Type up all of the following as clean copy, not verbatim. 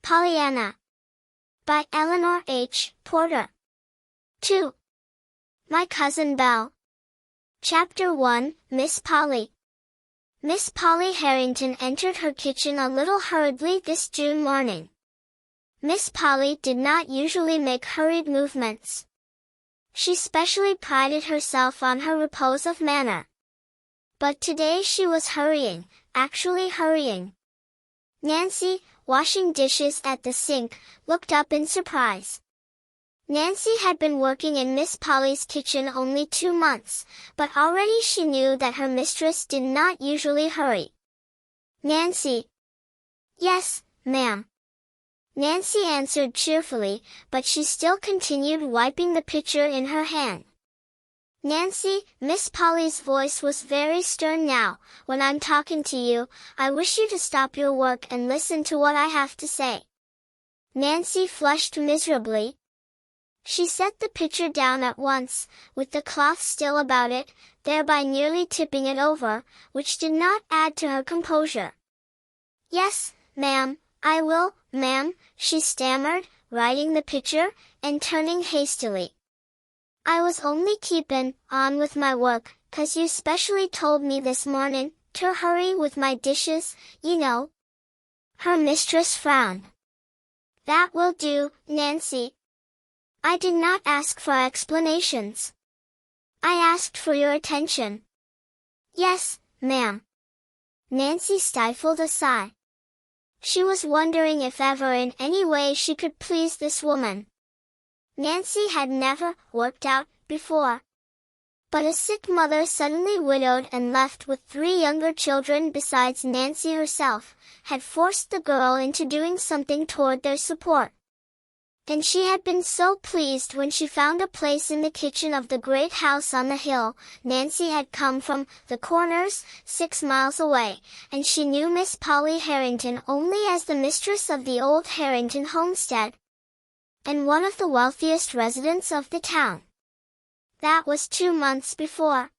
Pollyanna. By Eleanor H. Porter. 2. My Cousin Belle. Chapter 1, Miss Polly. Miss Polly Harrington entered her kitchen a little hurriedly this June morning. Miss Polly did not usually make hurried movements. She specially prided herself on her repose of manner. But today she was hurrying, actually hurrying. Nancy, washing dishes at the sink, looked up in surprise. Nancy had been working in Miss Polly's kitchen only 2 months, but already she knew that her mistress did not usually hurry. Nancy. Yes, ma'am. Nancy answered cheerfully, but she still continued wiping the pitcher in her hand. Nancy, Miss Polly's voice was very stern now. When I'm talking to you, I wish you to stop your work and listen to what I have to say. Nancy flushed miserably. She set the pitcher down at once, with the cloth still about it, thereby nearly tipping it over, which did not add to her composure. Yes, ma'am, I will, ma'am, she stammered, righting the pitcher, and turning hastily. I was only keepin' on with my work, 'cause you specially told me this mornin' to hurry with my dishes, you know. Her mistress frowned. That will do, Nancy. I did not ask for explanations. I asked for your attention. Yes, ma'am. Nancy stifled a sigh. She was wondering if ever in any way she could please this woman. Nancy had never worked out before. But a sick mother suddenly widowed and left with 3 younger children besides Nancy herself, had forced the girl into doing something toward their support. And she had been so pleased when she found a place in the kitchen of the great house on the hill. Nancy had come from the Corners, 6 miles away, and she knew Miss Polly Harrington only as the mistress of the old Harrington homestead, and one of the wealthiest residents of the town. That was 2 months before.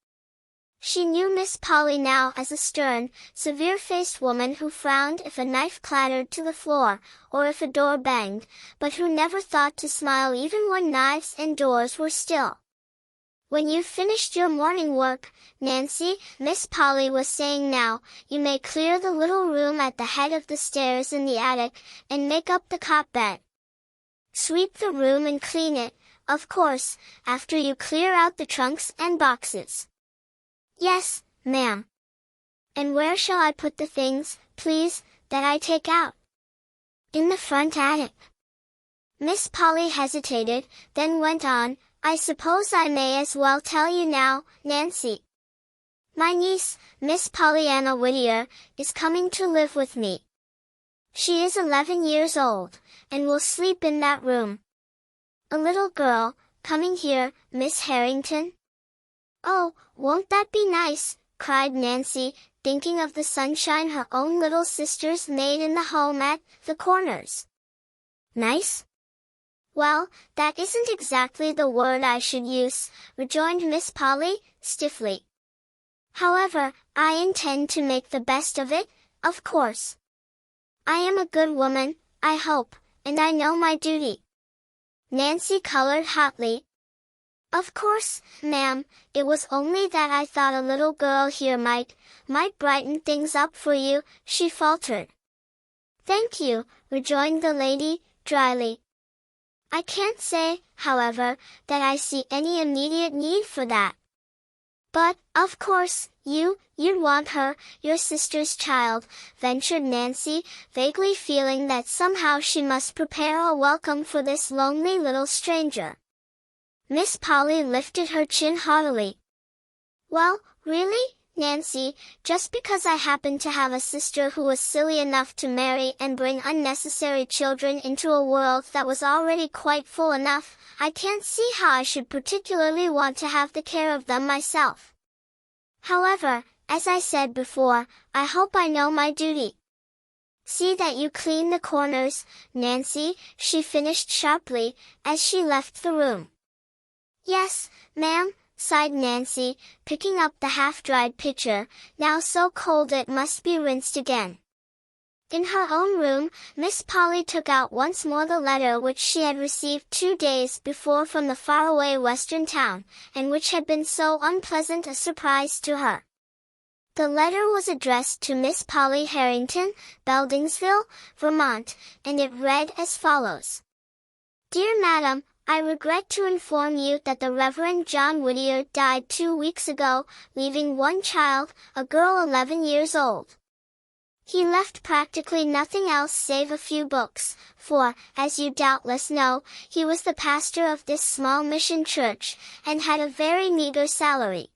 She knew Miss Polly now as a stern, severe-faced woman who frowned if a knife clattered to the floor, or if a door banged, but who never thought to smile even when knives and doors were still. When you've finished your morning work, Nancy, Miss Polly was saying now, you may clear the little room at the head of the stairs in the attic, and make up the cot bed. Sweep the room and clean it, of course, after you clear out the trunks and boxes. Yes, ma'am. And where shall I put the things, please, that I take out? In the front attic. Miss Polly hesitated, then went on, I suppose I may as well tell you now, Nancy. My niece, Miss Pollyanna Whittier, is coming to live with me. She is 11 years old, and will sleep in that room. A little girl, coming here, Miss Harrington? Oh, won't that be nice, cried Nancy, thinking of the sunshine her own little sisters made in the home at the Corners. Nice? Well, that isn't exactly the word I should use, rejoined Miss Polly, stiffly. However, I intend to make the best of it, of course. I am a good woman, I hope, and I know my duty. Nancy colored hotly. Of course, ma'am, it was only that I thought a little girl here might brighten things up for you, she faltered. Thank you, rejoined the lady, dryly. I can't say, however, that I see any immediate need for that. But, of course, you'd want her, your sister's child, ventured Nancy, vaguely feeling that somehow she must prepare a welcome for this lonely little stranger. Miss Polly lifted her chin haughtily. Well, really, Nancy, just because I happen to have a sister who was silly enough to marry and bring unnecessary children into a world that was already quite full enough, I can't see how I should particularly want to have the care of them myself. However, as I said before, I hope I know my duty. See that you clean the corners, Nancy, she finished sharply, as she left the room. Yes, ma'am, sighed Nancy, picking up the half-dried pitcher, now so cold it must be rinsed again. In her own room, Miss Polly took out once more the letter which she had received 2 days before from the faraway western town, and which had been so unpleasant a surprise to her. The letter was addressed to Miss Polly Harrington, Beldingsville, Vermont, and it read as follows. Dear Madam, I regret to inform you that the Reverend John Whittier died 2 weeks ago, leaving one child, a girl 11 years old. He left practically nothing else save a few books, for, as you doubtless know, he was the pastor of this small mission church, and had a very meager salary.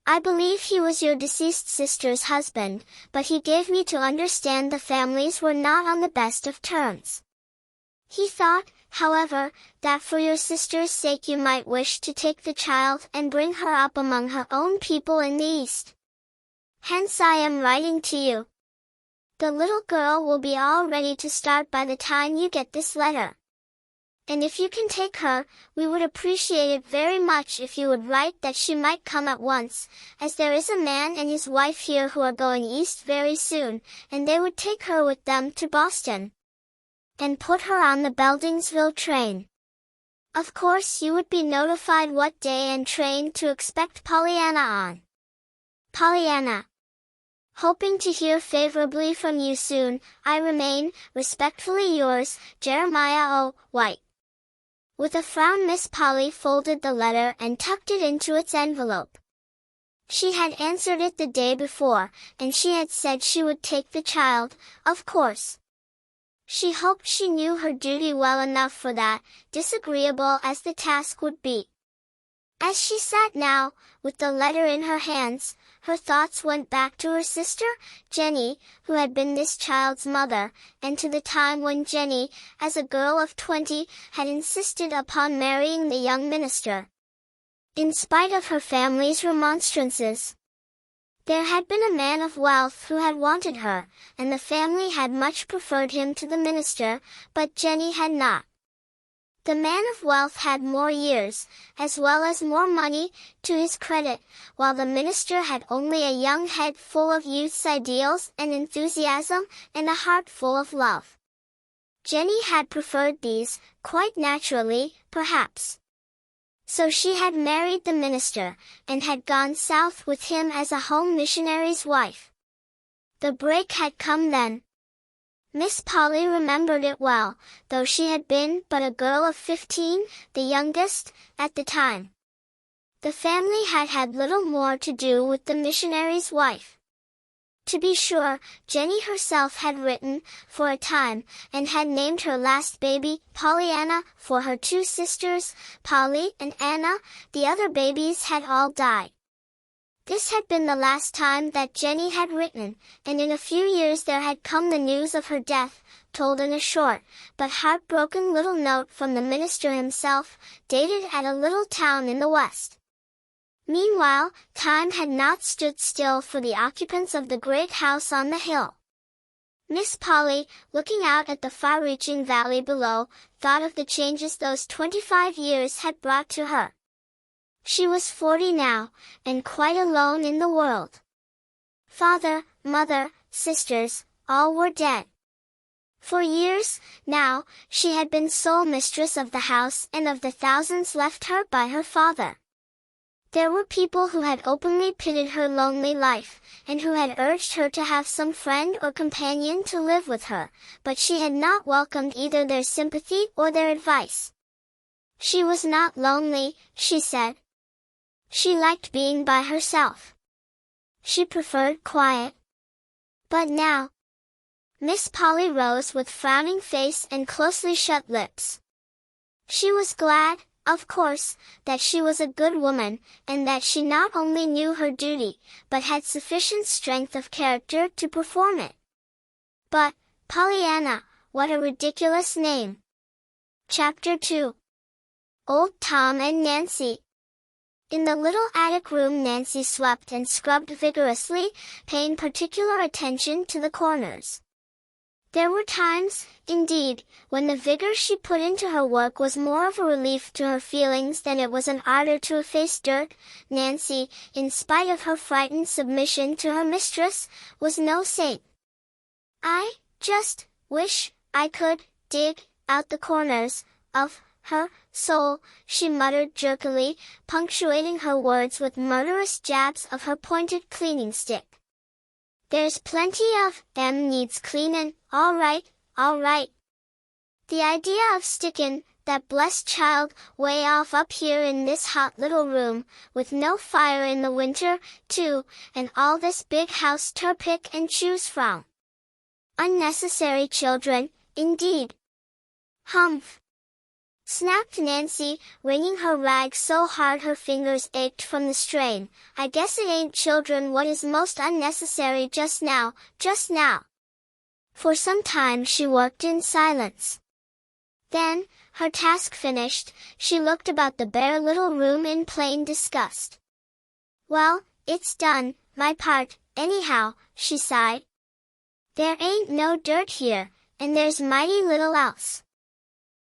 I believe he was your deceased sister's husband, but he gave me to understand the families were not on the best of terms. He thought, however, that for your sister's sake you might wish to take the child and bring her up among her own people in the East. Hence I am writing to you. The little girl will be all ready to start by the time you get this letter. And if you can take her, we would appreciate it very much if you would write that she might come at once, as there is a man and his wife here who are going east very soon, and they would take her with them to Boston, and put her on the Beldingsville train. Of course you would be notified what day and train to expect Pollyanna on. Pollyanna. Hoping to hear favorably from you soon, I remain, respectfully yours, Jeremiah O. White. With a frown Miss Polly folded the letter and tucked it into its envelope. She had answered it the day before, and she had said she would take the child, of course. She hoped she knew her duty well enough for that, disagreeable as the task would be. As she sat now, with the letter in her hands, her thoughts went back to her sister, Jenny, who had been this child's mother, and to the time when Jenny, as a girl of 20, had insisted upon marrying the young minister, in spite of her family's remonstrances. There had been a man of wealth who had wanted her, and the family had much preferred him to the minister, but Jenny had not. The man of wealth had more years, as well as more money, to his credit, while the minister had only a young head full of youth's ideals and enthusiasm, and a heart full of love. Jenny had preferred these, quite naturally, perhaps. So she had married the minister, and had gone south with him as a home missionary's wife. The break had come then. Miss Polly remembered it well, though she had been but a girl of 15, the youngest, at the time. The family had had little more to do with the missionary's wife. To be sure, Jenny herself had written, for a time, and had named her last baby, Pollyanna, for her 2 sisters, Polly and Anna. The other babies had all died. This had been the last time that Jenny had written, and in a few years there had come the news of her death, told in a short, but heartbroken little note from the minister himself, dated at a little town in the west. Meanwhile, time had not stood still for the occupants of the great house on the hill. Miss Polly, looking out at the far-reaching valley below, thought of the changes those 25 years had brought to her. She was 40 now, and quite alone in the world. Father, mother, sisters, all were dead. For years, now, she had been sole mistress of the house and of the thousands left her by her father. There were people who had openly pitied her lonely life, and who had urged her to have some friend or companion to live with her, but she had not welcomed either their sympathy or their advice. She was not lonely, she said. She liked being by herself. She preferred quiet. But now, Miss Polly rose with frowning face and closely shut lips. She was glad, of course, that she was a good woman, and that she not only knew her duty, but had sufficient strength of character to perform it. But, Pollyanna, what a ridiculous name! Chapter 2. Old Tom and Nancy. In the little attic room Nancy swept and scrubbed vigorously, paying particular attention to the corners. There were times, indeed, when the vigor she put into her work was more of a relief to her feelings than it was an ardor to efface dirt. Nancy, in spite of her frightened submission to her mistress, was no saint. "I Just wish I could dig out the corners of her soul, she muttered jerkily, punctuating her words with murderous jabs of her pointed cleaning stick. There's plenty of them needs cleanin', all right, all right. The idea of stickin' that blessed child way off up here in this hot little room, with no fire in the winter, too, and all this big house to pick and choose from. Unnecessary children, indeed. Humph! Snapped Nancy, wringing her rag so hard her fingers ached from the strain. I guess it ain't children what is most unnecessary just now, just now. For some time she worked in silence. Then, her task finished, she looked about the bare little room in plain disgust. Well, it's done, my part, anyhow, she sighed. There ain't no dirt here, and there's mighty little else.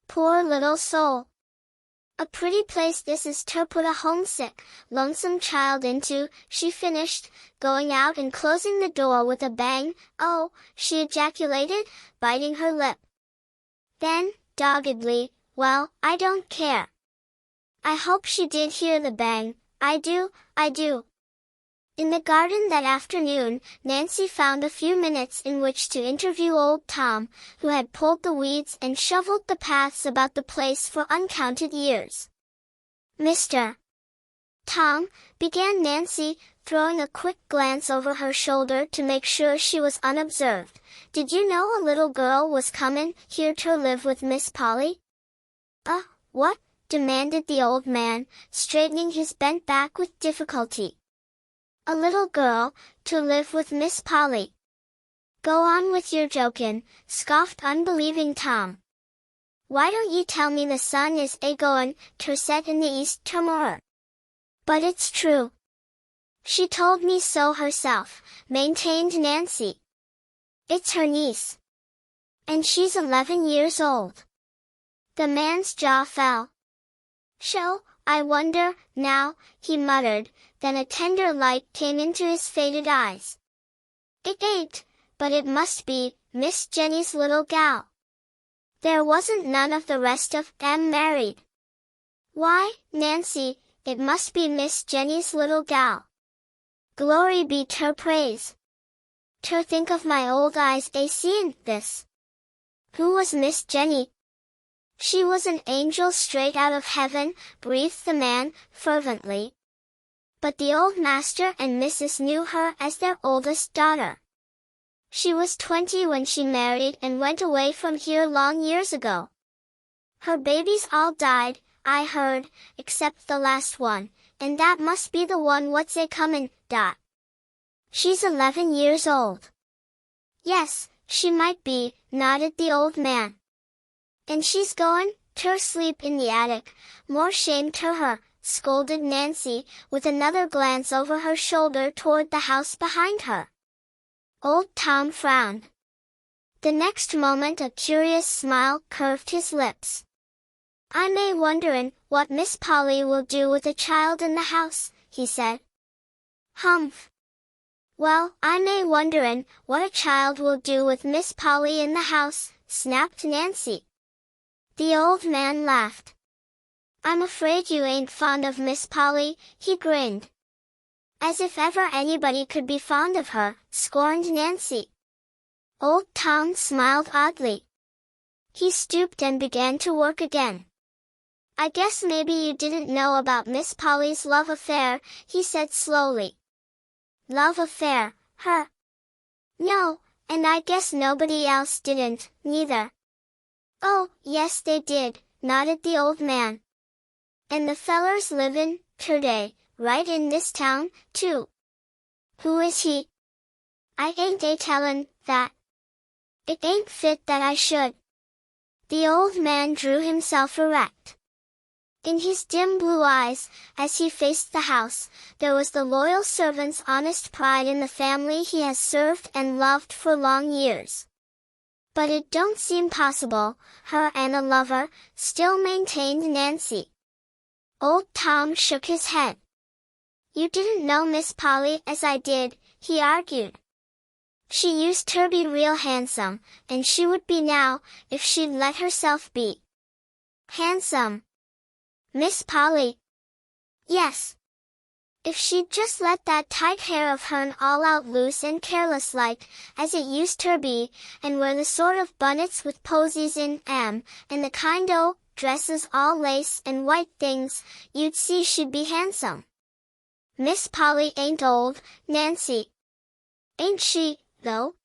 Poor little soul. A pretty place this is to put a homesick, lonesome child into, she finished, going out and closing the door with a bang. Oh, she ejaculated, biting her lip. Then, doggedly, well, I don't care. I hope she did hear the bang, I do, I do. In the garden that afternoon, Nancy found a few minutes in which to interview old Tom, who had pulled the weeds and shoveled the paths about the place for uncounted years. Mr. Tom, began Nancy, throwing a quick glance over her shoulder to make sure she was unobserved, did you know a little girl was comin' here to live with Miss Polly? What? Demanded the old man, straightening his bent back with difficulty. A little girl, to live with Miss Polly. Go on with your jokin', scoffed unbelieving Tom. Why don't you tell me the sun is a-goin' to set in the east tomorrow? But it's true. She told me so herself, maintained Nancy. It's her niece. And she's 11 years old. The man's jaw fell. Sho, I wonder, now, he muttered, then a tender light came into his faded eyes. It ain't, but it must be, Miss Jenny's little gal. There wasn't none of the rest of them married. Why, Nancy, it must be Miss Jenny's little gal. Glory be to praise. To think of my old eyes a-seein' this. Who was Miss Jenny? She was an angel straight out of heaven, breathed the man, fervently. But the old master and missus knew her as their oldest daughter. She was 20 when she married and went away from here long years ago. Her babies all died, I heard, except the last one, and that must be the one what's a-comin', Dot. She's 11 years old. Yes, she might be, nodded the old man. And she's goin' ter sleep in the attic, more shame to her, scolded Nancy, with another glance over her shoulder toward the house behind her. Old Tom frowned. The next moment a curious smile curved his lips. I'm a-wonderin' what Miss Polly will do with a child in the house, he said. Humph. Well, I'm a-wonderin' what a child will do with Miss Polly in the house, snapped Nancy. The old man laughed. I'm afraid you ain't fond of Miss Polly, he grinned. As if ever anybody could be fond of her, scorned Nancy. Old Tom smiled oddly. He stooped and began to work again. I guess maybe you didn't know about Miss Polly's love affair, he said slowly. Love affair, her? No, and I guess nobody else didn't, neither. Oh, yes they did, nodded the old man. And the feller's livin', today, right in this town, too. Who is he? I ain't a-tellin' that. It ain't fit that I should. The old man drew himself erect. In his dim blue eyes, as he faced the house, there was the loyal servant's honest pride in the family he has served and loved for long years. But it don't seem possible, her and a lover, still maintained Nancy. Old Tom shook his head. You didn't know Miss Polly as I did, he argued. She used to be real handsome, and she would be now, if she'd let herself be. Handsome. Miss Polly. Yes. If she'd just let that tight hair of hern all out loose and careless like, as it used to be, and wear the sort of bonnets with posies in 'em, and the kind o' dresses all lace and white things, you'd see she'd be handsome. Miss Polly ain't old, Nancy. Ain't she, though?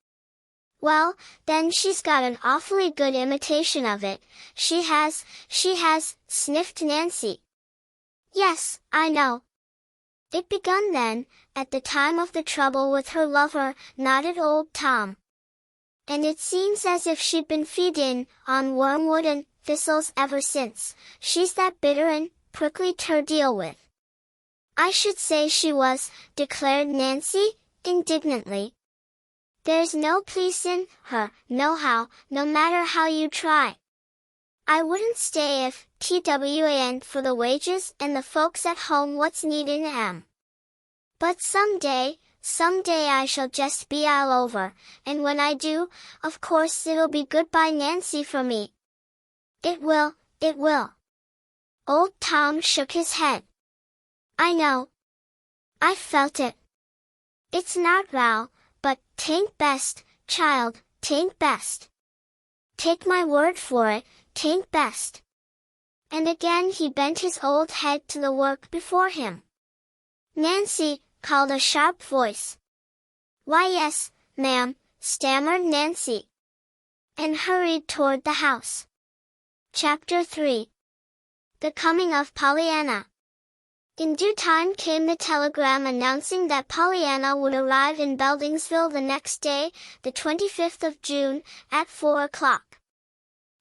Well, then she's got an awfully good imitation of it, she has, sniffed Nancy. Yes, I know. It begun then, at the time of the trouble with her lover, nodded old Tom. And it seems as if she'd been feedin' on wormwood and thistles ever since. She's that bitter and prickly to deal with. I should say she was, declared Nancy, indignantly. There's no pleasin' her, nohow, no matter how you try. I wouldn't stay if, TWAN for the wages and the folks at home what's needin' 'em. But someday I shall just be all over, and when I do, of course it'll be goodbye Nancy for me. It will. Old Tom shook his head. I know. I felt it. It's not row, but 'tain't best, child, 'tain't best. Take my word for it, 'tain't best. And again he bent his old head to the work before him. Nancy, called a sharp voice. Why yes, ma'am, stammered Nancy. And hurried toward the house. Chapter 3. The Coming of Pollyanna. In due time came the telegram announcing that Pollyanna would arrive in Beldingsville the next day, the 25th of June, at 4 o'clock.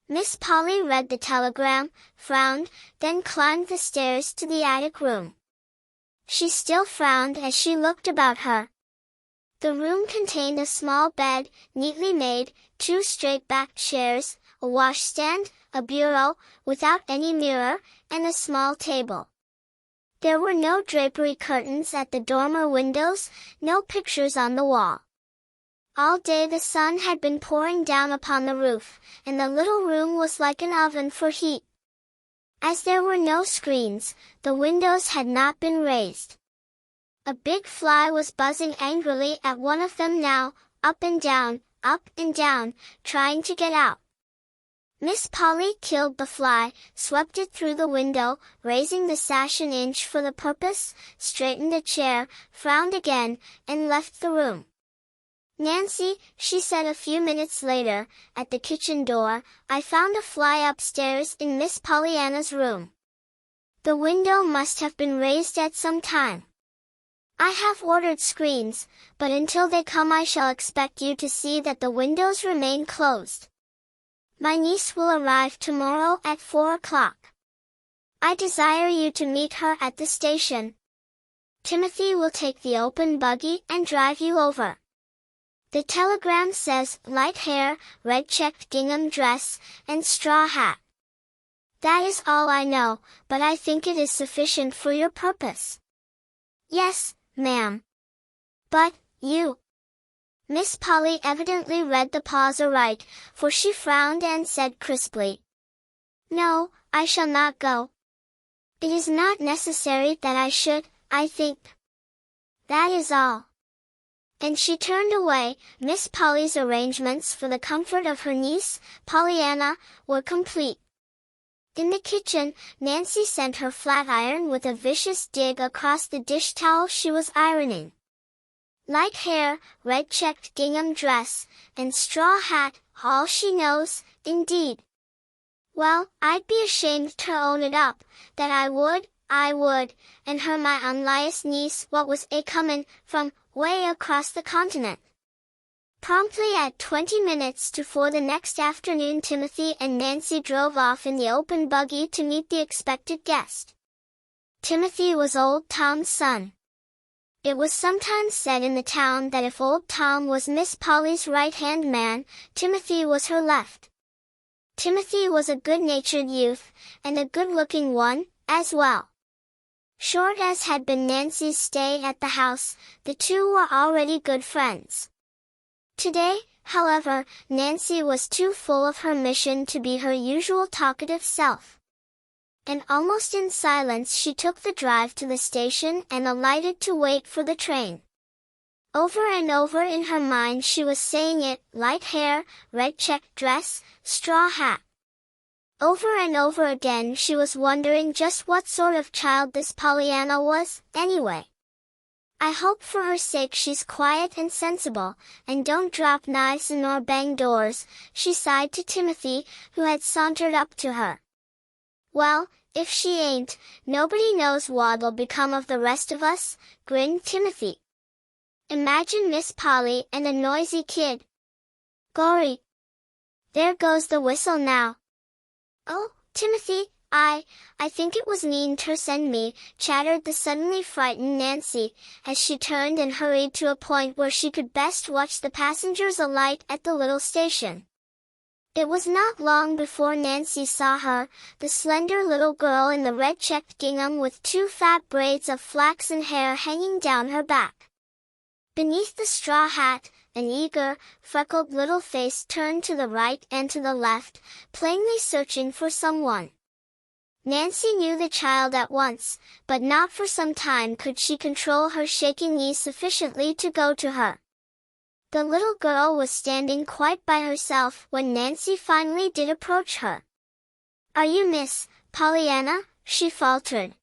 Miss Polly read the telegram, frowned, then climbed the stairs to the attic room. She still frowned as she looked about her. The room contained a small bed, neatly made, 2 straight-backed chairs, a washstand, a bureau, without any mirror, and a small table. There were no drapery curtains at the dormer windows, no pictures on the wall. All day the sun had been pouring down upon the roof, and the little room was like an oven for heat. As there were no screens, the windows had not been raised. A big fly was buzzing angrily at one of them now, up and down, trying to get out. Miss Polly killed the fly, swept it through the window, raising the sash an inch for the purpose, straightened a chair, frowned again, and left the room. Nancy, she said a few minutes later, at the kitchen door, I found a fly upstairs in Miss Pollyanna's room. The window must have been raised at some time. I have ordered screens, but until they come I shall expect you to see that the windows remain closed. My niece will arrive tomorrow at 4 o'clock. I desire you to meet her at the station. Timothy will take the open buggy and drive you over. The telegram says, light hair, red checked gingham dress, and straw hat. That is all I know, but I think it is sufficient for your purpose. Yes, ma'am. But, you. Miss Polly evidently read the pause aright, for she frowned and said crisply. No, I shall not go. It is not necessary that I should, I think. That is all. And she turned away. Miss Polly's arrangements for the comfort of her niece, Pollyanna, were complete. In the kitchen, Nancy sent her flat iron with a vicious dig across the dish towel she was ironing. Light hair, red checked gingham dress, and straw hat, all she knows, indeed. Well, I'd be ashamed to own it up, that I would, and her my unlias niece what was comin' from, way across the continent. Promptly at 20 minutes to 4 the next afternoon Timothy and Nancy drove off in the open buggy to meet the expected guest. Timothy was old Tom's son. It was sometimes said in the town that if old Tom was Miss Polly's right-hand man, Timothy was her left. Timothy was a good-natured youth, and a good-looking one, as well. Short as had been Nancy's stay at the house, the two were already good friends. Today, however, Nancy was too full of her mission to be her usual talkative self. And almost in silence she took the drive to the station and alighted to wait for the train. Over and over in her mind she was saying it: light hair, red checked dress, straw hat. Over and over again she was wondering just what sort of child this Pollyanna was, anyway. I hope for her sake she's quiet and sensible, and don't drop knives nor bang doors, she sighed to Timothy, who had sauntered up to her. Well, if she ain't, nobody knows what'll become of the rest of us, grinned Timothy. Imagine Miss Polly and a noisy kid. Gorry! There goes the whistle now. Oh, Timothy, I think it was mean ter send me, chattered the suddenly frightened Nancy, as she turned and hurried to a point where she could best watch the passengers alight at the little station. It was not long before Nancy saw her, the slender little girl in the red-checked gingham with two fat braids of flaxen hair hanging down her back. Beneath the straw hat, an eager, freckled little face turned to the right and to the left, plainly searching for someone. Nancy knew the child at once, but not for some time could she control her shaking knees sufficiently to go to her. The little girl was standing quite by herself when Nancy finally did approach her. "Are you Miss Pollyanna?" she faltered.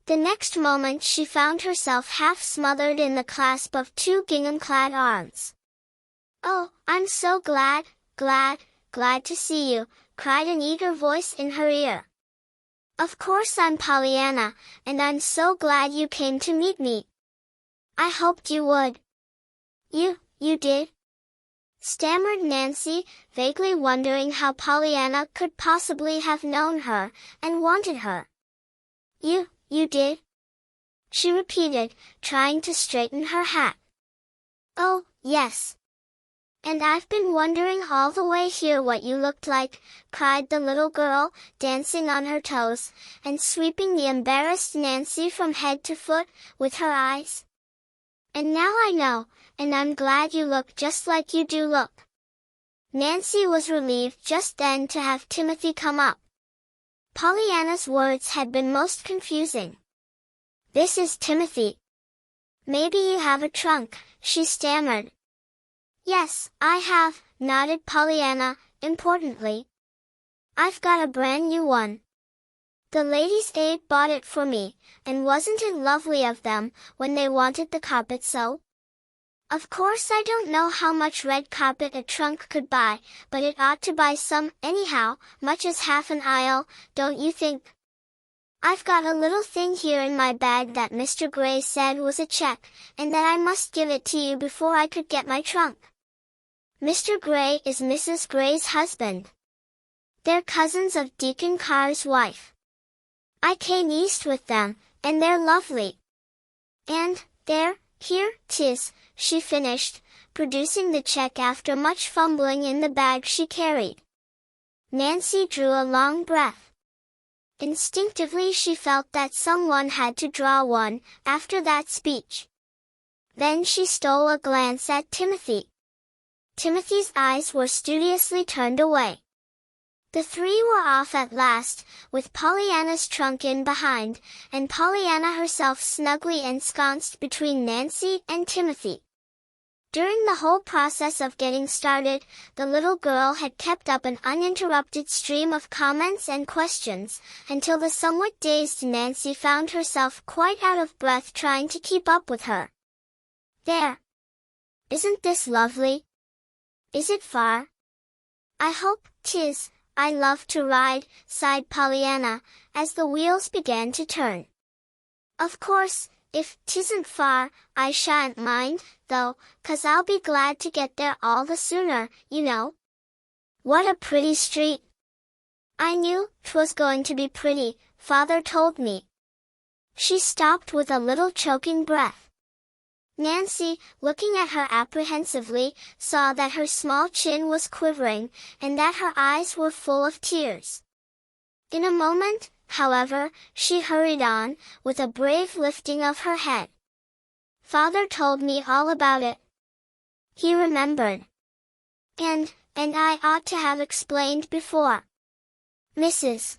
The next moment she found herself half smothered in the clasp of two gingham-clad arms. "Oh, I'm so glad to see you," cried an eager voice in her ear. "Of course I'm Pollyanna, and I'm so glad you came to meet me. I hoped you would." You did?" stammered Nancy, vaguely wondering how Pollyanna could possibly have known her, and wanted her. You did?" she repeated, trying to straighten her hat. "Oh, yes. And I've been wondering all the way here what you looked like," cried the little girl, dancing on her toes, and sweeping the embarrassed Nancy from head to foot, with her eyes. "And now I know, and I'm glad you look just like you do look." Nancy was relieved just then to have Timothy come up. Pollyanna's words had been most confusing. "This is Timothy. Maybe you have a trunk," she stammered. "Yes, I have," nodded Pollyanna, importantly. "I've got a brand new one. The ladies' aid bought it for me, and wasn't it lovely of them, when they wanted the carpet so? Of course I don't know how much red carpet a trunk could buy, but it ought to buy some, anyhow, much as half an aisle, don't you think? I've got a little thing here in my bag that Mr. Gray said was a check, and that I must give it to you before I could get my trunk. Mr. Gray is Mrs. Gray's husband. They're cousins of Deacon Carr's wife. I came east with them, and they're lovely. And, here 'tis," she finished, producing the check after much fumbling in the bag she carried. Nancy drew a long breath. Instinctively she felt that someone had to draw one, after that speech. Then she stole a glance at Timothy. Timothy's eyes were studiously turned away. The three were off at last, with Pollyanna's trunk in behind, and Pollyanna herself snugly ensconced between Nancy and Timothy. During the whole process of getting started, the little girl had kept up an uninterrupted stream of comments and questions, until the somewhat dazed Nancy found herself quite out of breath trying to keep up with her. "There! Isn't this lovely? Is it far? I hope 'tis. I love to ride," sighed Pollyanna, as the wheels began to turn. "Of course, if 'tisn't far, I shan't mind, though, 'cause I'll be glad to get there all the sooner, you know. What a pretty street! I knew 'twas going to be pretty, Father told me." She stopped with a little choking breath. Nancy, looking at her apprehensively, saw that her small chin was quivering, and that her eyes were full of tears. In a moment, however, she hurried on, with a brave lifting of her head. "Father told me all about it. He remembered. And I ought to have explained before. Mrs.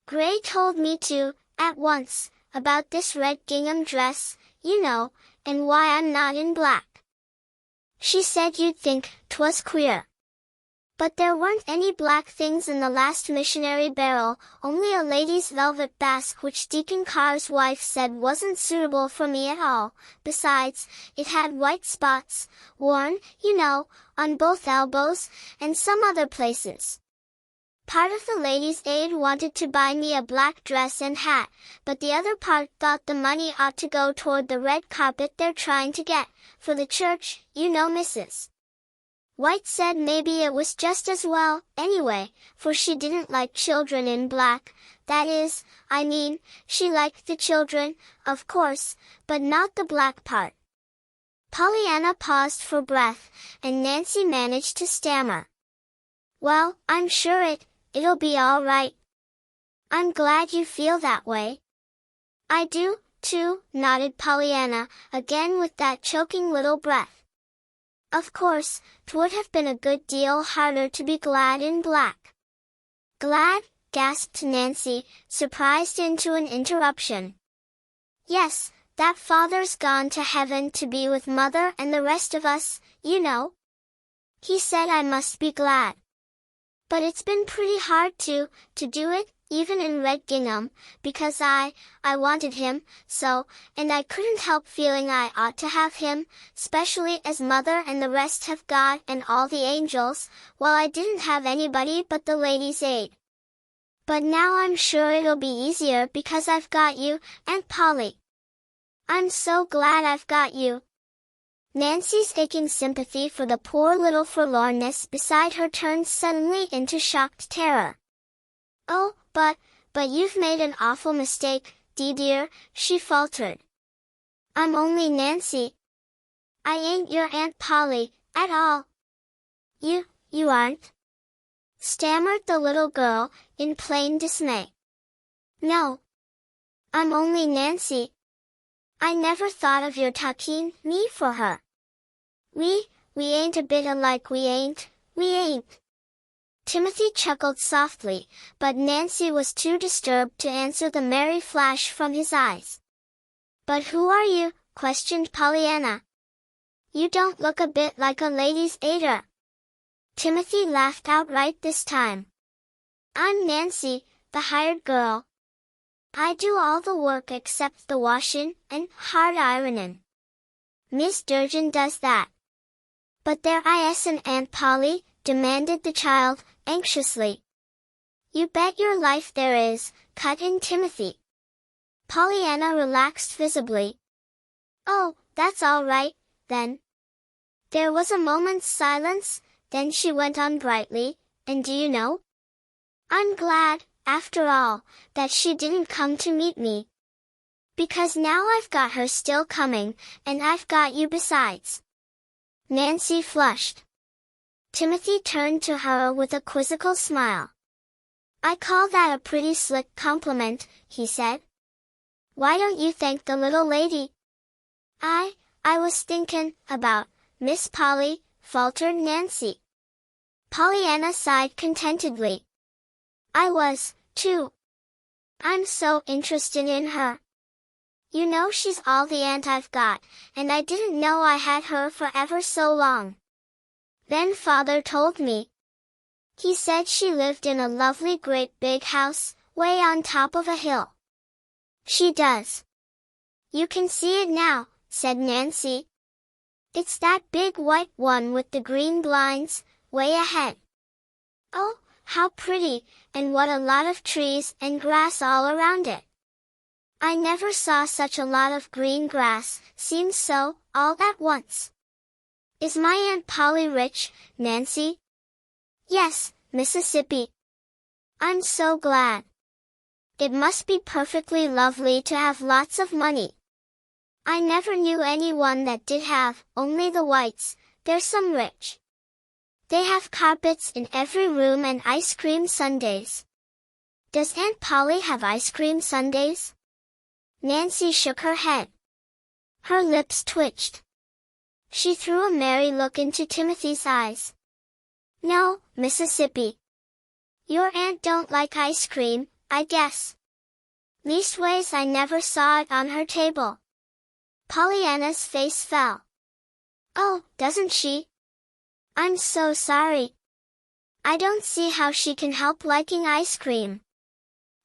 Gray told me to, at once, about this red gingham dress, you know, and why I'm not in black. She said you'd think 'twas queer. But there weren't any black things in the last missionary barrel, only a lady's velvet basque which Deacon Carr's wife said wasn't suitable for me at all. Besides, it had white spots, worn, you know, on both elbows, and some other places. Part of the ladies' aid wanted to buy me a black dress and hat, but the other part thought the money ought to go toward the red carpet they're trying to get, for the church, you know. Mrs. White said maybe it was just as well, anyway, for she didn't like children in black. That is, I mean, she liked the children, of course, but not the black part. Pollyanna paused for breath, and Nancy managed to stammer. Well, I'm sure it'll be all right. I'm glad you feel that way. I do, too, nodded Pollyanna, again with that choking little breath. Of course, 'twould have been a good deal harder to be glad in black. Glad? Gasped Nancy, surprised into an interruption. Yes, that father's gone to heaven to be with Mother and the rest of us, you know. He said I must be glad. But it's been pretty hard to do it, even in red gingham, because I wanted him, so, and I couldn't help feeling I ought to have him, specially as Mother and the rest have God and all the angels, while I didn't have anybody but the ladies' aid. But now I'm sure it'll be easier because I've got you, Aunt Polly. I'm so glad I've got you. Nancy's aching sympathy for the poor little forlornness beside her turned suddenly into shocked terror. Oh, but you've made an awful mistake, dear, she faltered. I'm only Nancy. I ain't your Aunt Polly, at all. You aren't? Stammered the little girl, in plain dismay. No. I'm only Nancy. I never thought of your taking me for her. We ain't a bit alike, we ain't. Timothy chuckled softly, but Nancy was too disturbed to answer the merry flash from his eyes. But who are you? Questioned Pollyanna. You don't look a bit like a lady's aider. Timothy laughed outright this time. I'm Nancy, the hired girl. I do all the work except the washing and hard ironing. Miss Durgin does that. But there isn't Aunt Polly? Demanded the child, anxiously. You bet your life there is, cut in Timothy. Pollyanna relaxed visibly. Oh, that's all right, then. There was a moment's silence, then she went on brightly, and do you know? I'm glad, after all, that she didn't come to meet me. Because now I've got her still coming, and I've got you besides. Nancy flushed. Timothy turned to her with a quizzical smile. I call that a pretty slick compliment, he said. Why don't you thank the little lady? I was thinking about Miss Polly, faltered Nancy. Pollyanna sighed contentedly. I was, too. I'm so interested in her. You know she's all the aunt I've got, and I didn't know I had her for ever so long. Then Father told me. He said she lived in a lovely great big house, way on top of a hill. She does. You can see it now, said Nancy. It's that big white one with the green blinds, way ahead. Oh, how pretty, and what a lot of trees and grass all around it. I never saw such a lot of green grass, seems so, all at once. Is my Aunt Polly rich, Nancy? Yes, Mississippi. I'm so glad. It must be perfectly lovely to have lots of money. I never knew anyone that did have, only the Whites, they're some rich. They have carpets in every room and ice cream sundaes. Does Aunt Polly have ice cream sundaes? Nancy shook her head. Her lips twitched. She threw a merry look into Timothy's eyes. No, Mississippi. Your aunt don't like ice cream, I guess. Leastways I never saw it on her table. Pollyanna's face fell. Oh, doesn't she? I'm so sorry. I don't see how she can help liking ice cream.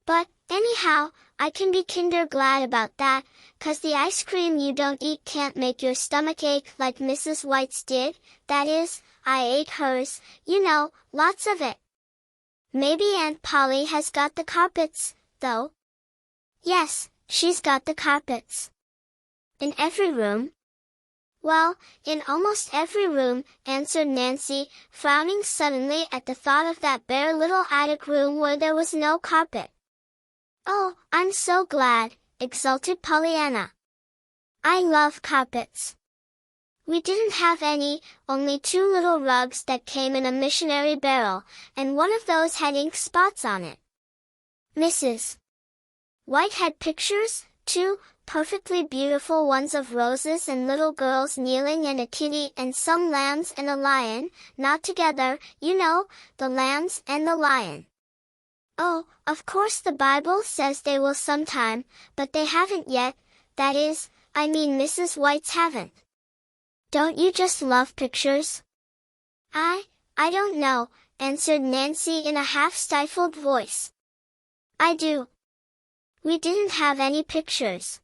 But, anyhow, I can be kinder glad about that, 'cause the ice cream you don't eat can't make your stomach ache like Mrs. White's did. That is, I ate hers, you know, lots of it. Maybe Aunt Polly has got the carpets, though. Yes, she's got the carpets. In every room? Well, in almost every room, answered Nancy, frowning suddenly at the thought of that bare little attic room where there was no carpet. Oh, I'm so glad, exulted Pollyanna. I love carpets. We didn't have any, only 2 little rugs that came in a missionary barrel, and one of those had ink spots on it. Mrs. White had pictures, 2, perfectly beautiful ones of roses and little girls kneeling and a kitty and some lambs and a lion, not together, you know, the lambs and the lion. Oh, of course the Bible says they will sometime, but they haven't yet, that is, I mean Mrs. White's haven't. Don't you just love pictures? I don't know, answered Nancy in a half-stifled voice. I do. We didn't have any pictures.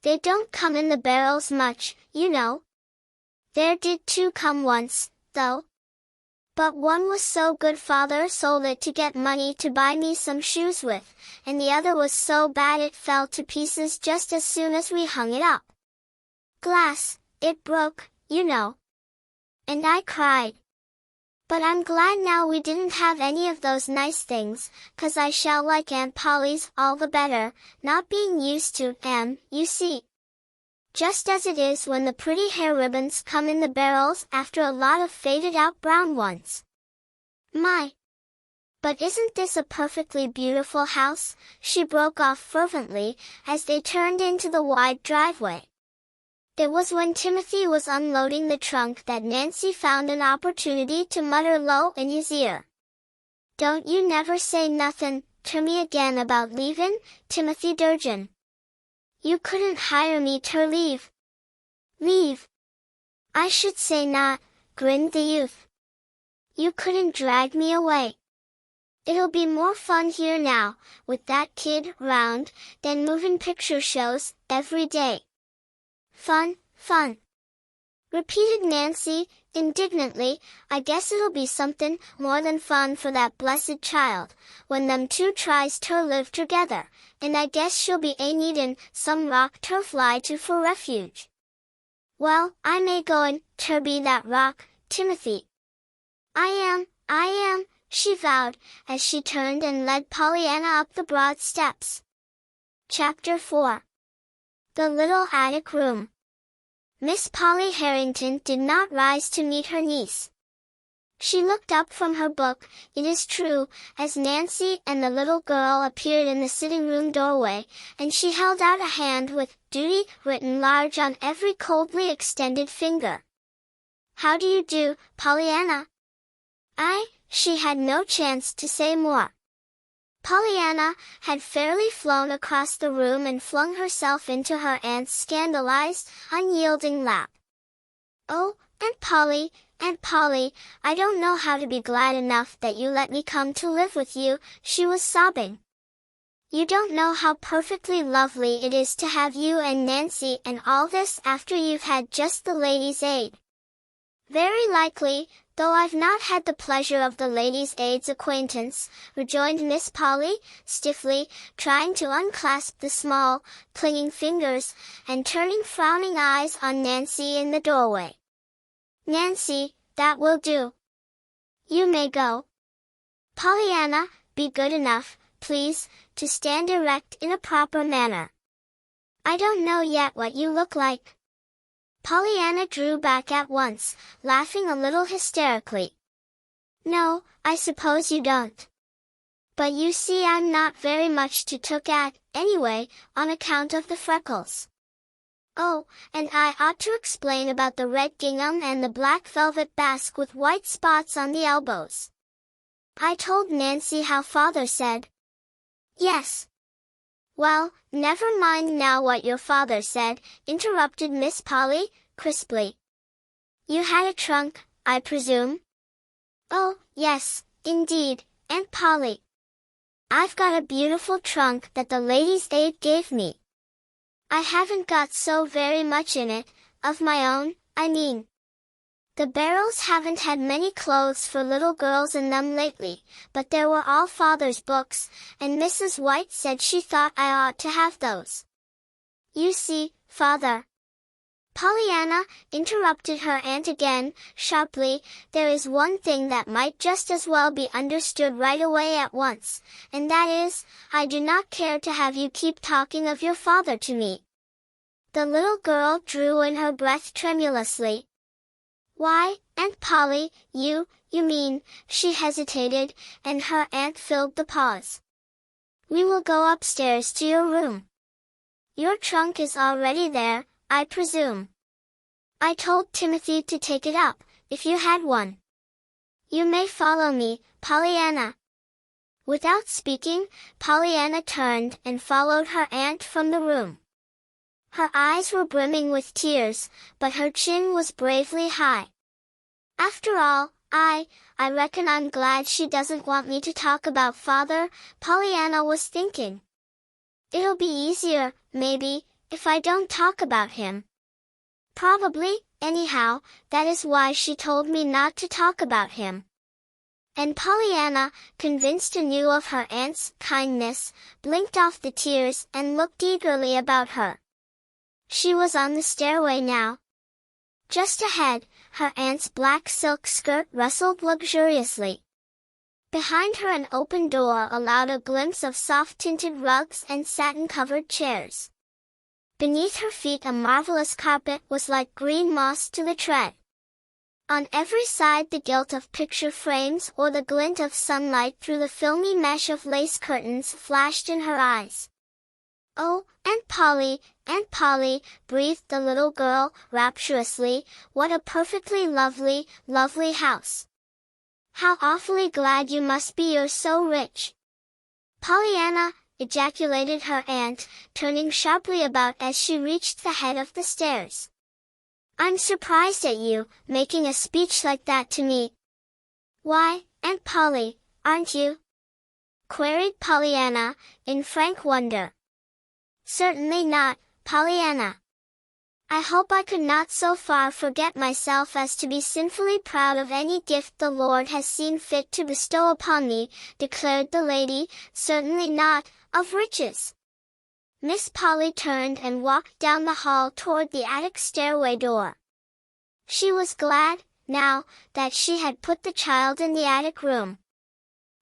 They don't come in the barrels much, you know. There did 2 come once, though. But one was so good Father sold it to get money to buy me some shoes with, and the other was so bad it fell to pieces just as soon as we hung it up. Glass, it broke, you know. And I cried. But I'm glad now we didn't have any of those nice things, 'cause I shall like Aunt Polly's all the better, not being used to 'em, you see. Just as it is when the pretty hair ribbons come in the barrels after a lot of faded-out brown ones. My! But isn't this a perfectly beautiful house? She broke off fervently, as they turned into the wide driveway. It was when Timothy was unloading the trunk that Nancy found an opportunity to mutter low in his ear. Don't you never say nothin' to me again about leavin', Timothy Durgin. You couldn't hire me ter leave. Leave? I should say not, grinned the youth. You couldn't drag me away. It'll be more fun here now, with that kid round, than movin' picture shows, every day. Fun, fun, repeated Nancy, indignantly. I guess it'll be somethin' more than fun for that blessed child, when them 2 tries ter live together, and I guess she'll be needin' some rock ter fly to for refuge. Well, I may goin' ter be that rock, Timothy. I am, she vowed, as she turned and led Pollyanna up the broad steps. Chapter 4. The Little Attic Room. Miss Polly Harrington did not rise to meet her niece. She looked up from her book, it is true, as Nancy and the little girl appeared in the sitting-room doorway, and she held out a hand with "Duty" written large on every coldly extended finger. How do you do, Pollyanna? She had no chance to say more. Pollyanna had fairly flown across the room and flung herself into her aunt's scandalized, unyielding lap. Oh, Aunt Polly, I don't know how to be glad enough that you let me come to live with you, she was sobbing. You don't know how perfectly lovely it is to have you and Nancy and all this after you've had just the ladies' aid. Very likely, though I've not had the pleasure of the ladies' aid's acquaintance, rejoined Miss Polly, stiffly, trying to unclasp the small, clinging fingers, and turning frowning eyes on Nancy in the doorway. Nancy, that will do. You may go. Pollyanna, be good enough, please, to stand erect in a proper manner. I don't know yet what you look like. Pollyanna drew back at once, laughing a little hysterically. No, I suppose you don't. But you see I'm not very much to took at, anyway, on account of the freckles. Oh, and I ought to explain about the red gingham and the black velvet basque with white spots on the elbows. I told Nancy how father said. Yes. Well, never mind now what your father said, interrupted Miss Polly, crisply. You had a trunk, I presume? Oh, yes, indeed, Aunt Polly. I've got a beautiful trunk that the ladies' aid gave me. I haven't got so very much in it, of my own, I mean. The barrels haven't had many clothes for little girls in them lately, but there were all father's books, and Mrs. White said she thought I ought to have those. You see, father. Pollyanna, interrupted her aunt again, sharply, there is one thing that might just as well be understood right away at once, and that is, I do not care to have you keep talking of your father to me. The little girl drew in her breath tremulously. Why, Aunt Polly, you mean, she hesitated, and her aunt filled the pause. We will go upstairs to your room. Your trunk is already there, I presume. I told Timothy to take it up, if you had one. You may follow me, Pollyanna. Without speaking, Pollyanna turned and followed her aunt from the room. Her eyes were brimming with tears, but her chin was bravely high. After all, I reckon I'm glad she doesn't want me to talk about father, Pollyanna was thinking. It'll be easier, maybe, if I don't talk about him. Probably, anyhow, that is why she told me not to talk about him. And Pollyanna, convinced anew of her aunt's kindness, blinked off the tears and looked eagerly about her. She was on the stairway now. Just ahead, her aunt's black silk skirt rustled luxuriously. Behind her an open door allowed a glimpse of soft-tinted rugs and satin-covered chairs. Beneath her feet a marvelous carpet was like green moss to the tread. On every side the gilt of picture frames or the glint of sunlight through the filmy mesh of lace curtains flashed in her eyes. Oh, Aunt Polly, breathed the little girl, rapturously, what a perfectly lovely, lovely house. How awfully glad you must be you're so rich. Pollyanna, ejaculated her aunt, turning sharply about as she reached the head of the stairs. I'm surprised at you, making a speech like that to me. Why, Aunt Polly, aren't you? Queried Pollyanna, in frank wonder. Certainly not, Pollyanna. I hope I could not so far forget myself as to be sinfully proud of any gift the Lord has seen fit to bestow upon me, declared the lady, certainly not, of riches. Miss Polly turned and walked down the hall toward the attic stairway door. She was glad, now, that she had put the child in the attic room.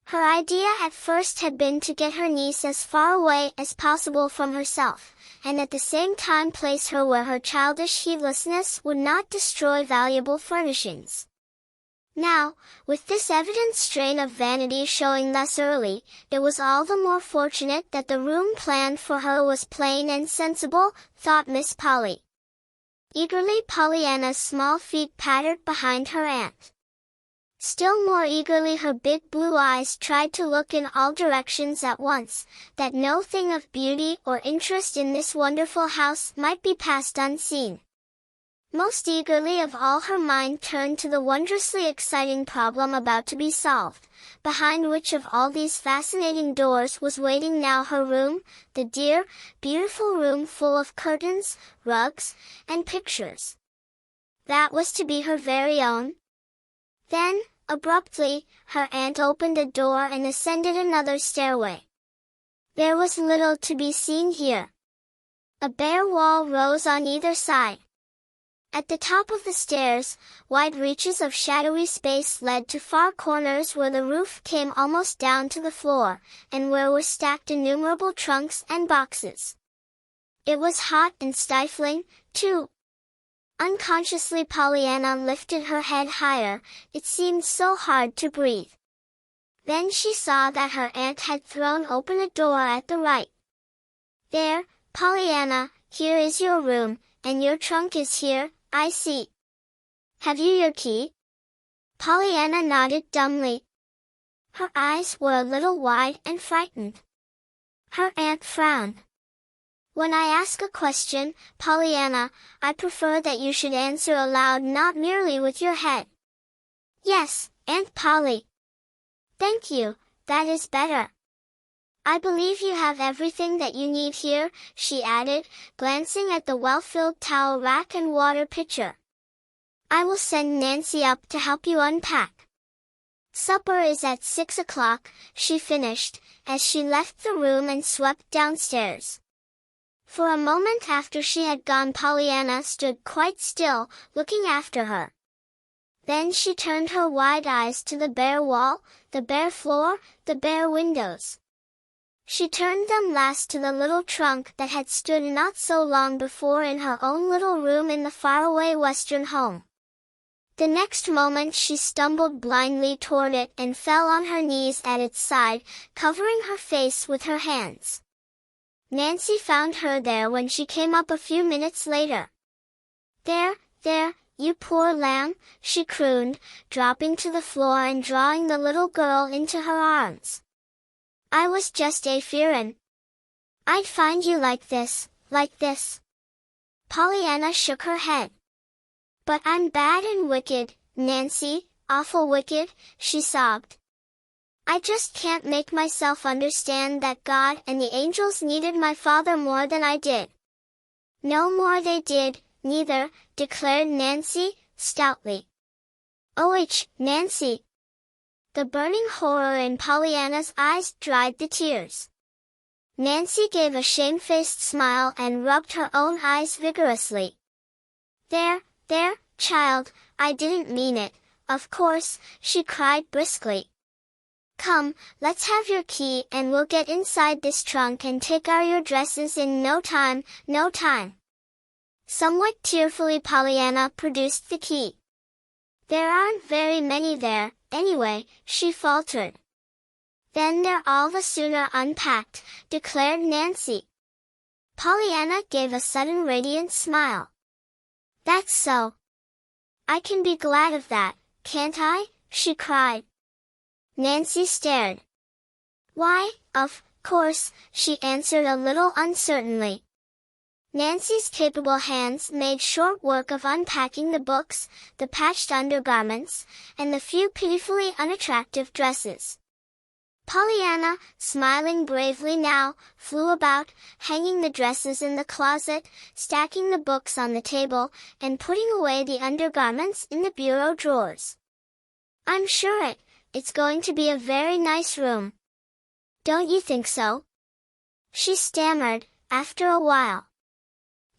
Her idea at first had been to get her niece as far away as possible from herself, and at the same time place her where her childish heedlessness would not destroy valuable furnishings. Now, with this evident strain of vanity showing thus early, it was all the more fortunate that the room planned for her was plain and sensible, thought Miss Polly. Eagerly Pollyanna's small feet pattered behind her aunt. Still more eagerly her big blue eyes tried to look in all directions at once, that no thing of beauty or interest in this wonderful house might be passed unseen. Most eagerly of all her mind turned to the wondrously exciting problem about to be solved, behind which of all these fascinating doors was waiting now her room, the dear, beautiful room full of curtains, rugs, and pictures. That was to be her very own. Then, abruptly, her aunt opened a door and ascended another stairway. There was little to be seen here. A bare wall rose on either side. At the top of the stairs, wide reaches of shadowy space led to far corners where the roof came almost down to the floor, and where were stacked innumerable trunks and boxes. It was hot and stifling, too. Unconsciously Pollyanna lifted her head higher, it seemed so hard to breathe. Then she saw that her aunt had thrown open a door at the right. There, Pollyanna, here is your room, and your trunk is here, I see. Have you your key?" Pollyanna nodded dumbly. Her eyes were a little wide and frightened. Her aunt frowned. "When I ask a question, Pollyanna, I prefer that you should answer aloud, not merely with your head." "Yes, Aunt Polly." "Thank you, that is better. I believe you have everything that you need here," she added, glancing at the well-filled towel rack and water pitcher. "I will send Nancy up to help you unpack. Supper is at 6 o'clock, she finished, as she left the room and swept downstairs. For a moment after she had gone, Pollyanna stood quite still, looking after her. Then she turned her wide eyes to the bare wall, the bare floor, the bare windows. She turned them last to the little trunk that had stood not so long before in her own little room in the faraway Western home. The next moment she stumbled blindly toward it and fell on her knees at its side, covering her face with her hands. Nancy found her there when she came up a few minutes later. "There, you poor lamb," she crooned, dropping to the floor and drawing the little girl into her arms. "I was just fearin' I'd find you like this. Pollyanna shook her head. "But I'm bad and wicked, Nancy, awful wicked," she sobbed. "I just can't make myself understand that God and the angels needed my father more than I did." "No more they did, neither," declared Nancy, stoutly. Nancy." The burning horror in Pollyanna's eyes dried the tears. Nancy gave a shamefaced smile and rubbed her own eyes vigorously. There, child, I didn't mean it, of course," she cried briskly. "Come, let's have your key and we'll get inside this trunk and take your dresses in no time. Somewhat tearfully Pollyanna produced the key. "There aren't very many there, anyway," she faltered. "Then they're all the sooner unpacked," declared Nancy. Pollyanna gave a sudden radiant smile. "That's so. I can be glad of that, can't I?" she cried. Nancy stared. "Why, of course," she answered a little uncertainly. Nancy's capable hands made short work of unpacking the books, the patched undergarments, and the few pitifully unattractive dresses. Pollyanna, smiling bravely now, flew about, hanging the dresses in the closet, stacking the books on the table, and putting away the undergarments in the bureau drawers. "I'm sure it's going to be a very nice room. Don't you think so?" she stammered, after a while.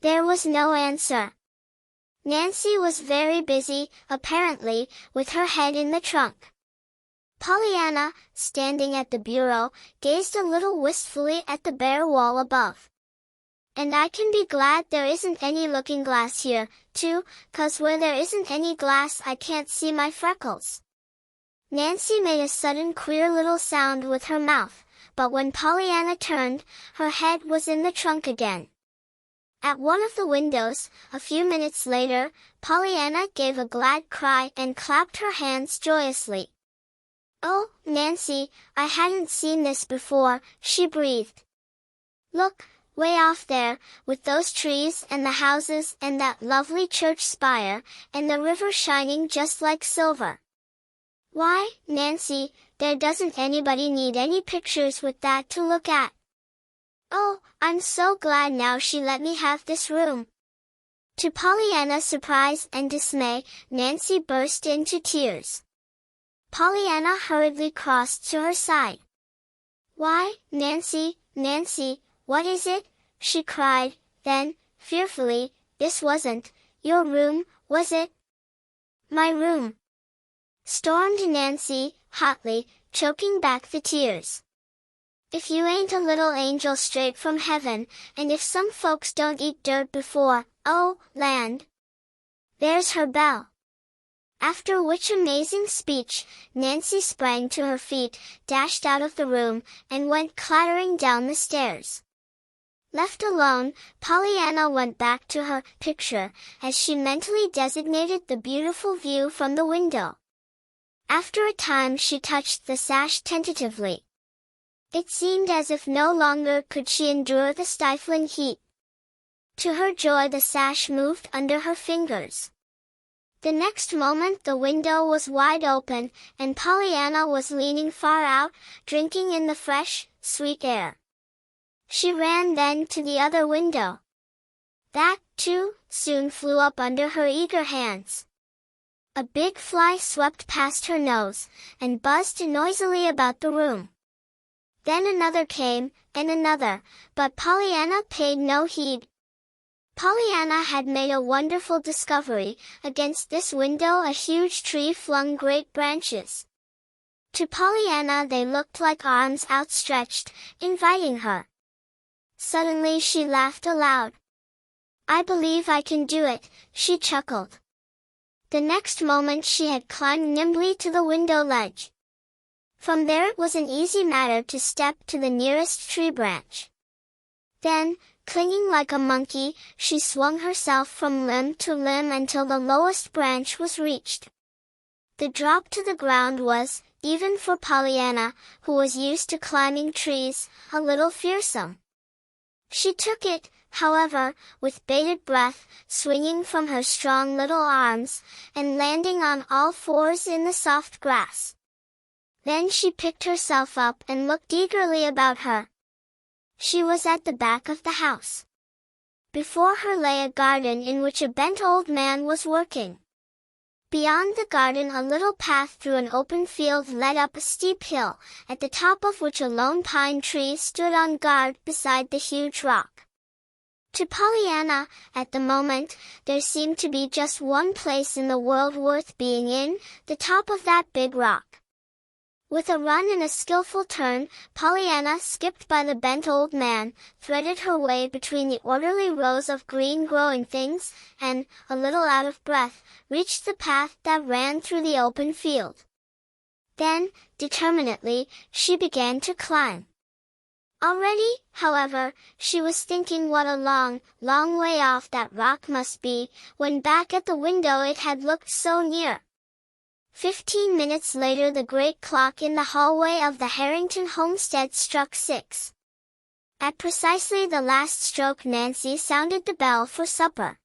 There was no answer. Nancy was very busy, apparently, with her head in the trunk. Pollyanna, standing at the bureau, gazed a little wistfully at the bare wall above. "And I can be glad there isn't any looking glass here, too, 'cause where there isn't any glass I can't see my freckles." Nancy made a sudden queer little sound with her mouth, but when Pollyanna turned, her head was in the trunk again. At one of the windows, a few minutes later, Pollyanna gave a glad cry and clapped her hands joyously. "Oh, Nancy, I hadn't seen this before," she breathed. "Look, way off there, with those trees and the houses and that lovely church spire, and the river shining just like silver. Why, Nancy, there doesn't anybody need any pictures with that to look at. Oh, I'm so glad now she let me have this room." To Pollyanna's surprise and dismay, Nancy burst into tears. Pollyanna hurriedly crossed to her side. "Why, Nancy, what is it?" she cried, then, fearfully, "this wasn't your room, was it?" "My room," stormed Nancy, hotly, choking back the tears. "If you ain't a little angel straight from heaven, and if some folks don't eat dirt before, oh, land!" There's her bell. After which amazing speech, Nancy sprang to her feet, dashed out of the room, and went clattering down the stairs. Left alone, Pollyanna went back to her picture, as she mentally designated the beautiful view from the window. After a time she touched the sash tentatively. It seemed as if no longer could she endure the stifling heat. To her joy the sash moved under her fingers. The next moment the window was wide open, and Pollyanna was leaning far out, drinking in the fresh, sweet air. She ran then to the other window. That, too, soon flew up under her eager hands. A big fly swept past her nose, and buzzed noisily about the room. Then another came, and another, but Pollyanna paid no heed. Pollyanna had made a wonderful discovery. Against this window a huge tree flung great branches. To Pollyanna they looked like arms outstretched, inviting her. Suddenly she laughed aloud. "I believe I can do it," she chuckled. The next moment she had climbed nimbly to the window ledge. From there it was an easy matter to step to the nearest tree branch. Then, clinging like a monkey, she swung herself from limb to limb until the lowest branch was reached. The drop to the ground was, even for Pollyanna, who was used to climbing trees, a little fearsome. She took it, however, with bated breath, swinging from her strong little arms, and landing on all fours in the soft grass. Then she picked herself up and looked eagerly about her. She was at the back of the house. Before her lay a garden in which a bent old man was working. Beyond the garden a little path through an open field led up a steep hill, at the top of which a lone pine tree stood on guard beside the huge rock. To Pollyanna, at the moment, there seemed to be just one place in the world worth being in, the top of that big rock. With a run and a skillful turn, Pollyanna skipped by the bent old man, threaded her way between the orderly rows of green growing things, and, a little out of breath, reached the path that ran through the open field. Then, determinedly, she began to climb. Already, however, she was thinking what a long, long way off that rock must be, when back at the window it had looked so near. 15 minutes later the great clock in the hallway of the Harrington homestead struck 6. At precisely the last stroke Nancy sounded the bell for supper.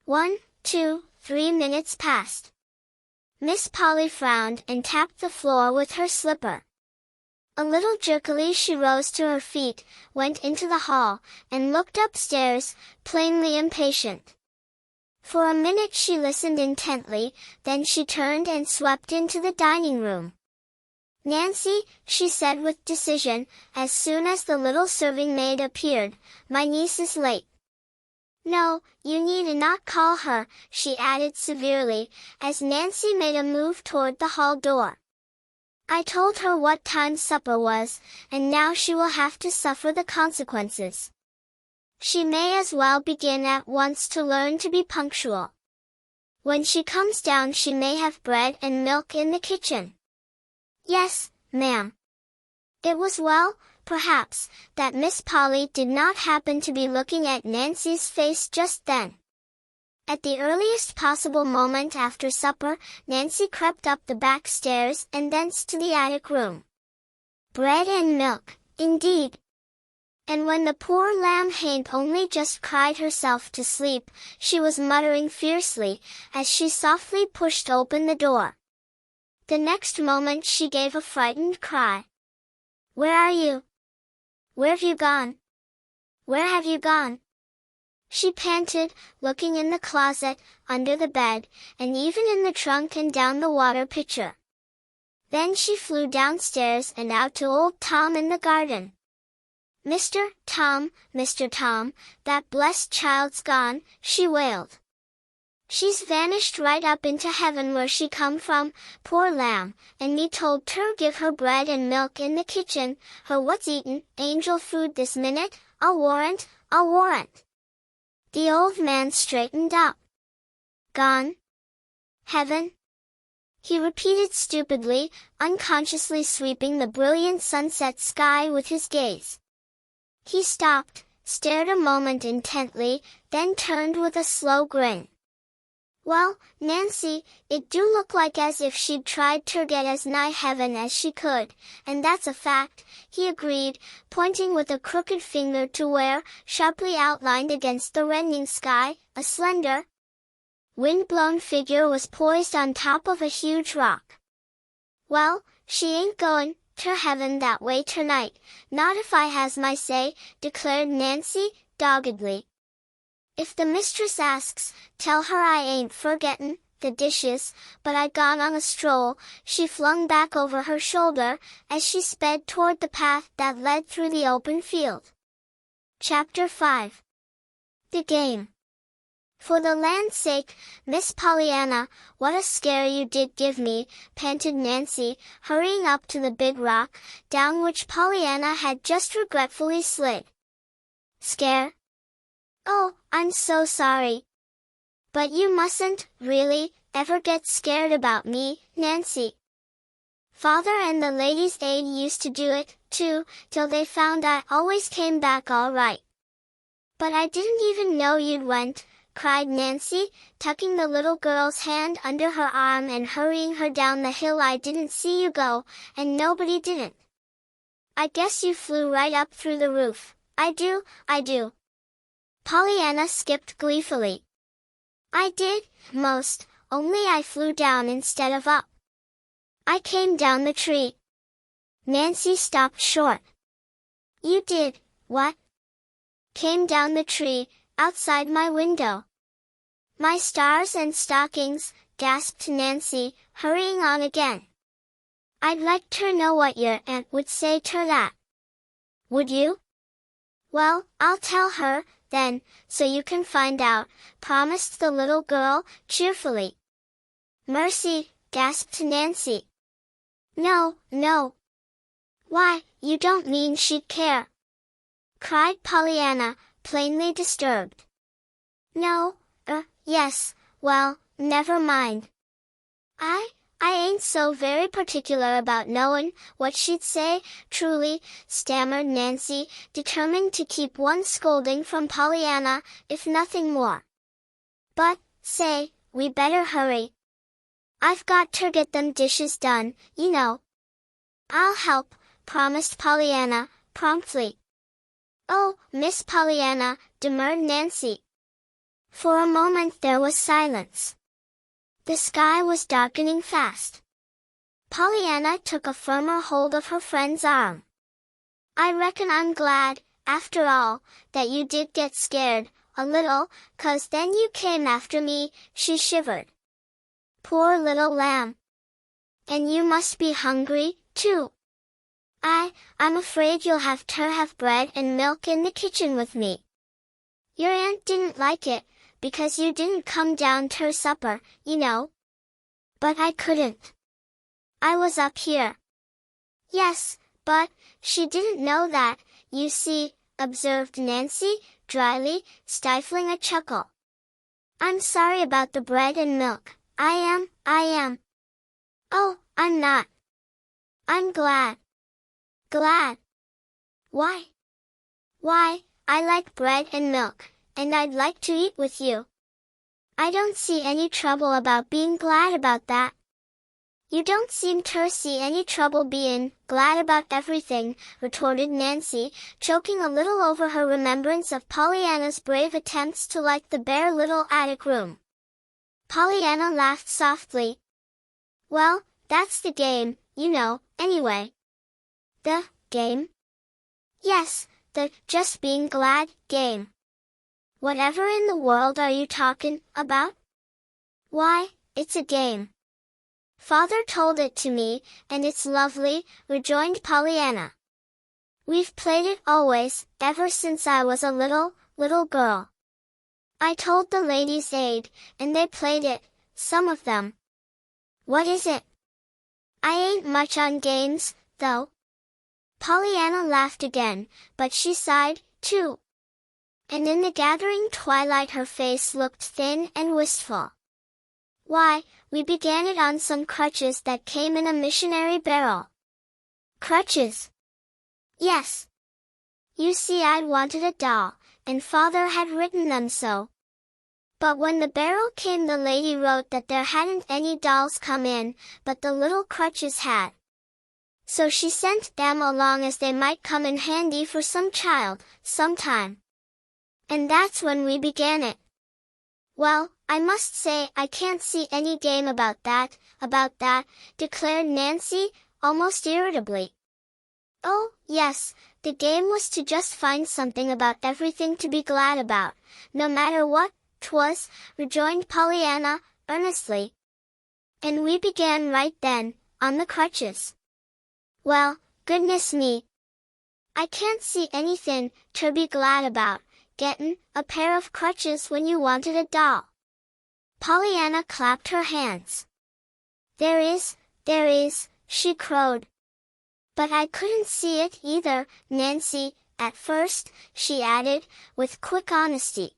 1, 2, 3 minutes passed. Miss Polly frowned and tapped the floor with her slipper. A little jerkily she rose to her feet, went into the hall, and looked upstairs, plainly impatient. For a minute she listened intently, then she turned and swept into the dining room. "Nancy," she said with decision, as soon as the little serving maid appeared, "my niece is late." "No, you need not call her," she added severely, as Nancy made a move toward the hall door. "I told her what time supper was, and now she will have to suffer the consequences. She may as well begin at once to learn to be punctual. When she comes down she may have bread and milk in the kitchen." "Yes, ma'am." It was well, perhaps, that Miss Polly did not happen to be looking at Nancy's face just then. At the earliest possible moment after supper, Nancy crept up the back stairs and thence to the attic room. Bread and milk, indeed! And when the poor lamb had only just cried herself to sleep, she was muttering fiercely, as she softly pushed open the door. The next moment she gave a frightened cry. "Where are you? Where've you gone? Where have you gone?" she panted, looking in the closet, under the bed, and even in the trunk and down the water pitcher. Then she flew downstairs and out to old Tom in the garden. Mr. Tom, that blessed child's gone," she wailed. "She's vanished right up into heaven where she come from, poor lamb, and me told ter give her bread and milk in the kitchen, her what's eatin' angel food this minute, I'll warrant. The old man straightened up. "Gone? Heaven?" he repeated stupidly, unconsciously sweeping the brilliant sunset sky with his gaze. He stopped, stared a moment intently, then turned with a slow grin. "Well, Nancy, it do look like as if she'd tried ter get as nigh heaven as she could, and that's a fact," he agreed, pointing with a crooked finger to where, sharply outlined against the rending sky, a slender, wind-blown figure was poised on top of a huge rock. "Well, she ain't goin' ter heaven that way ternight, not if I has my say," declared Nancy, doggedly. "If the mistress asks, tell her I ain't forgettin' the dishes, but I gone on a stroll," she flung back over her shoulder, as she sped toward the path that led through the open field. Chapter 5. The Game. "For the land's sake, Miss Pollyanna, what a scare you did give me," panted Nancy, hurrying up to the big rock, down which Pollyanna had just regretfully slid. "Scare? Oh, I'm so sorry. But you mustn't, really, ever get scared about me, Nancy. Father and the ladies' aid used to do it, too, till they found I always came back all right. But I didn't even know you'd went," cried Nancy, tucking the little girl's hand under her arm and hurrying her down the hill. "I didn't see you go, and nobody didn't. I guess you flew right up through the roof." I do. Pollyanna skipped gleefully. "I did, most, only I flew down instead of up. I came down the tree." Nancy stopped short. "You did, what?" "Came down the tree, outside my window." "My stars and stockings," gasped Nancy, hurrying on again. "I'd like ter know what your aunt would say ter that." "Would you?" "Well, I'll tell her, then, so you can find out," promised the little girl, cheerfully. "Mercy," gasped Nancy. No. "Why, you don't mean she'd care?" cried Pollyanna, plainly disturbed. "No, yes, well, never mind. I ain't so very particular about knowin' what she'd say, truly," stammered Nancy, determined to keep one scolding from Pollyanna, if nothing more. "But, say, we better hurry. I've got ter get them dishes done, you know." "I'll help," promised Pollyanna, promptly. "Oh, Miss Pollyanna," demurred Nancy. For a moment there was silence. The sky was darkening fast. Pollyanna took a firmer hold of her friend's arm. "I reckon I'm glad, after all, that you did get scared, a little, 'cause then you came after me," she shivered. "Poor little lamb. And you must be hungry, too. I'm afraid you'll have ter have bread and milk in the kitchen with me. Your aunt didn't like it, because you didn't come down ter supper, you know." "But I couldn't. I was up here." "Yes, but, she didn't know that, you see," observed Nancy, dryly, stifling a chuckle. "I'm sorry about the bread and milk, I am. Oh, I'm not. I'm glad." "Glad? Why?" "Why, I like bread and milk, and I'd like to eat with you." "I don't see any trouble about being glad about that." "You don't seem ter see any trouble bein' glad about everything," retorted Nancy, choking a little over her remembrance of Pollyanna's brave attempts to light the bare little attic room. Pollyanna laughed softly. "Well, that's the game, you know, anyway." "The game?" "Yes, the just being glad game." "Whatever in the world are you talkin' about?" "Why, it's a game. Father told it to me, and it's lovely," rejoined Pollyanna. "We've played it always, ever since I was a little girl. I told the ladies' aid, and they played it, some of them." "What is it?" "I ain't much on games, though." Pollyanna laughed again, but she sighed, too. And in the gathering twilight her face looked thin and wistful. "Why, we began it on some crutches that came in a missionary barrel." "Crutches?" "Yes. You see, I'd wanted a doll, and Father had written them so. But when the barrel came, the lady wrote that there hadn't any dolls come in, but the little crutches had. So she sent them along as they might come in handy for some child, sometime. And that's when we began it. Well, I must say I can't see any game about that, declared Nancy, almost irritably. Oh, yes, the game was to just find something about everything to be glad about, no matter what 'twas, rejoined Pollyanna, earnestly. And we began right then, on the crutches. Well, goodness me. I can't see anything to be glad about, gettin' a pair of crutches when you wanted a doll. Pollyanna clapped her hands. There is, she crowed. But I couldn't see it either, Nancy, at first, she added, with quick honesty.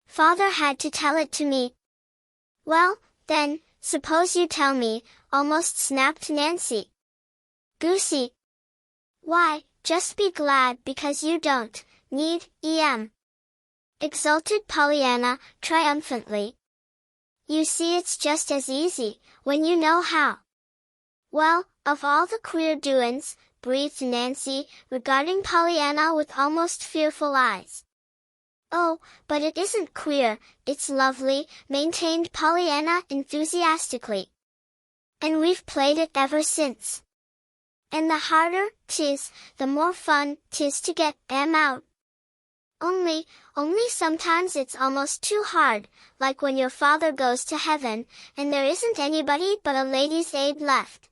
Father had to tell it to me. Well, then, suppose you tell me, almost snapped Nancy. Goosey. Why, just be glad because you don't need exulted Pollyanna, triumphantly. You see, it's just as easy, when you know how. Well, of all the queer doin's, breathed Nancy, regarding Pollyanna with almost fearful eyes. Oh, but it isn't queer, it's lovely, maintained Pollyanna enthusiastically. And we've played it ever since. And the harder 'tis, the more fun 'tis to get 'em out. Only sometimes it's almost too hard, like when your father goes to heaven, and there isn't anybody but a lady's aid left.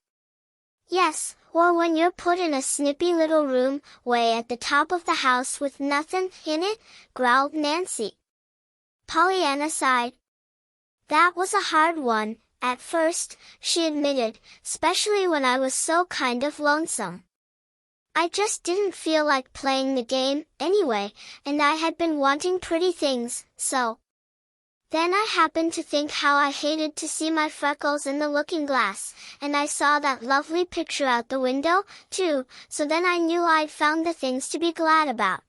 Yes, or when you're put in a snippy little room, way at the top of the house with nothing in it, growled Nancy. Pollyanna sighed. That was a hard one, at first, she admitted, especially when I was so kind of lonesome. I just didn't feel like playing the game, anyway, and I had been wanting pretty things, so. Then I happened to think how I hated to see my freckles in the looking-glass, and I saw that lovely picture out the window, too, so then I knew I'd found the things to be glad about.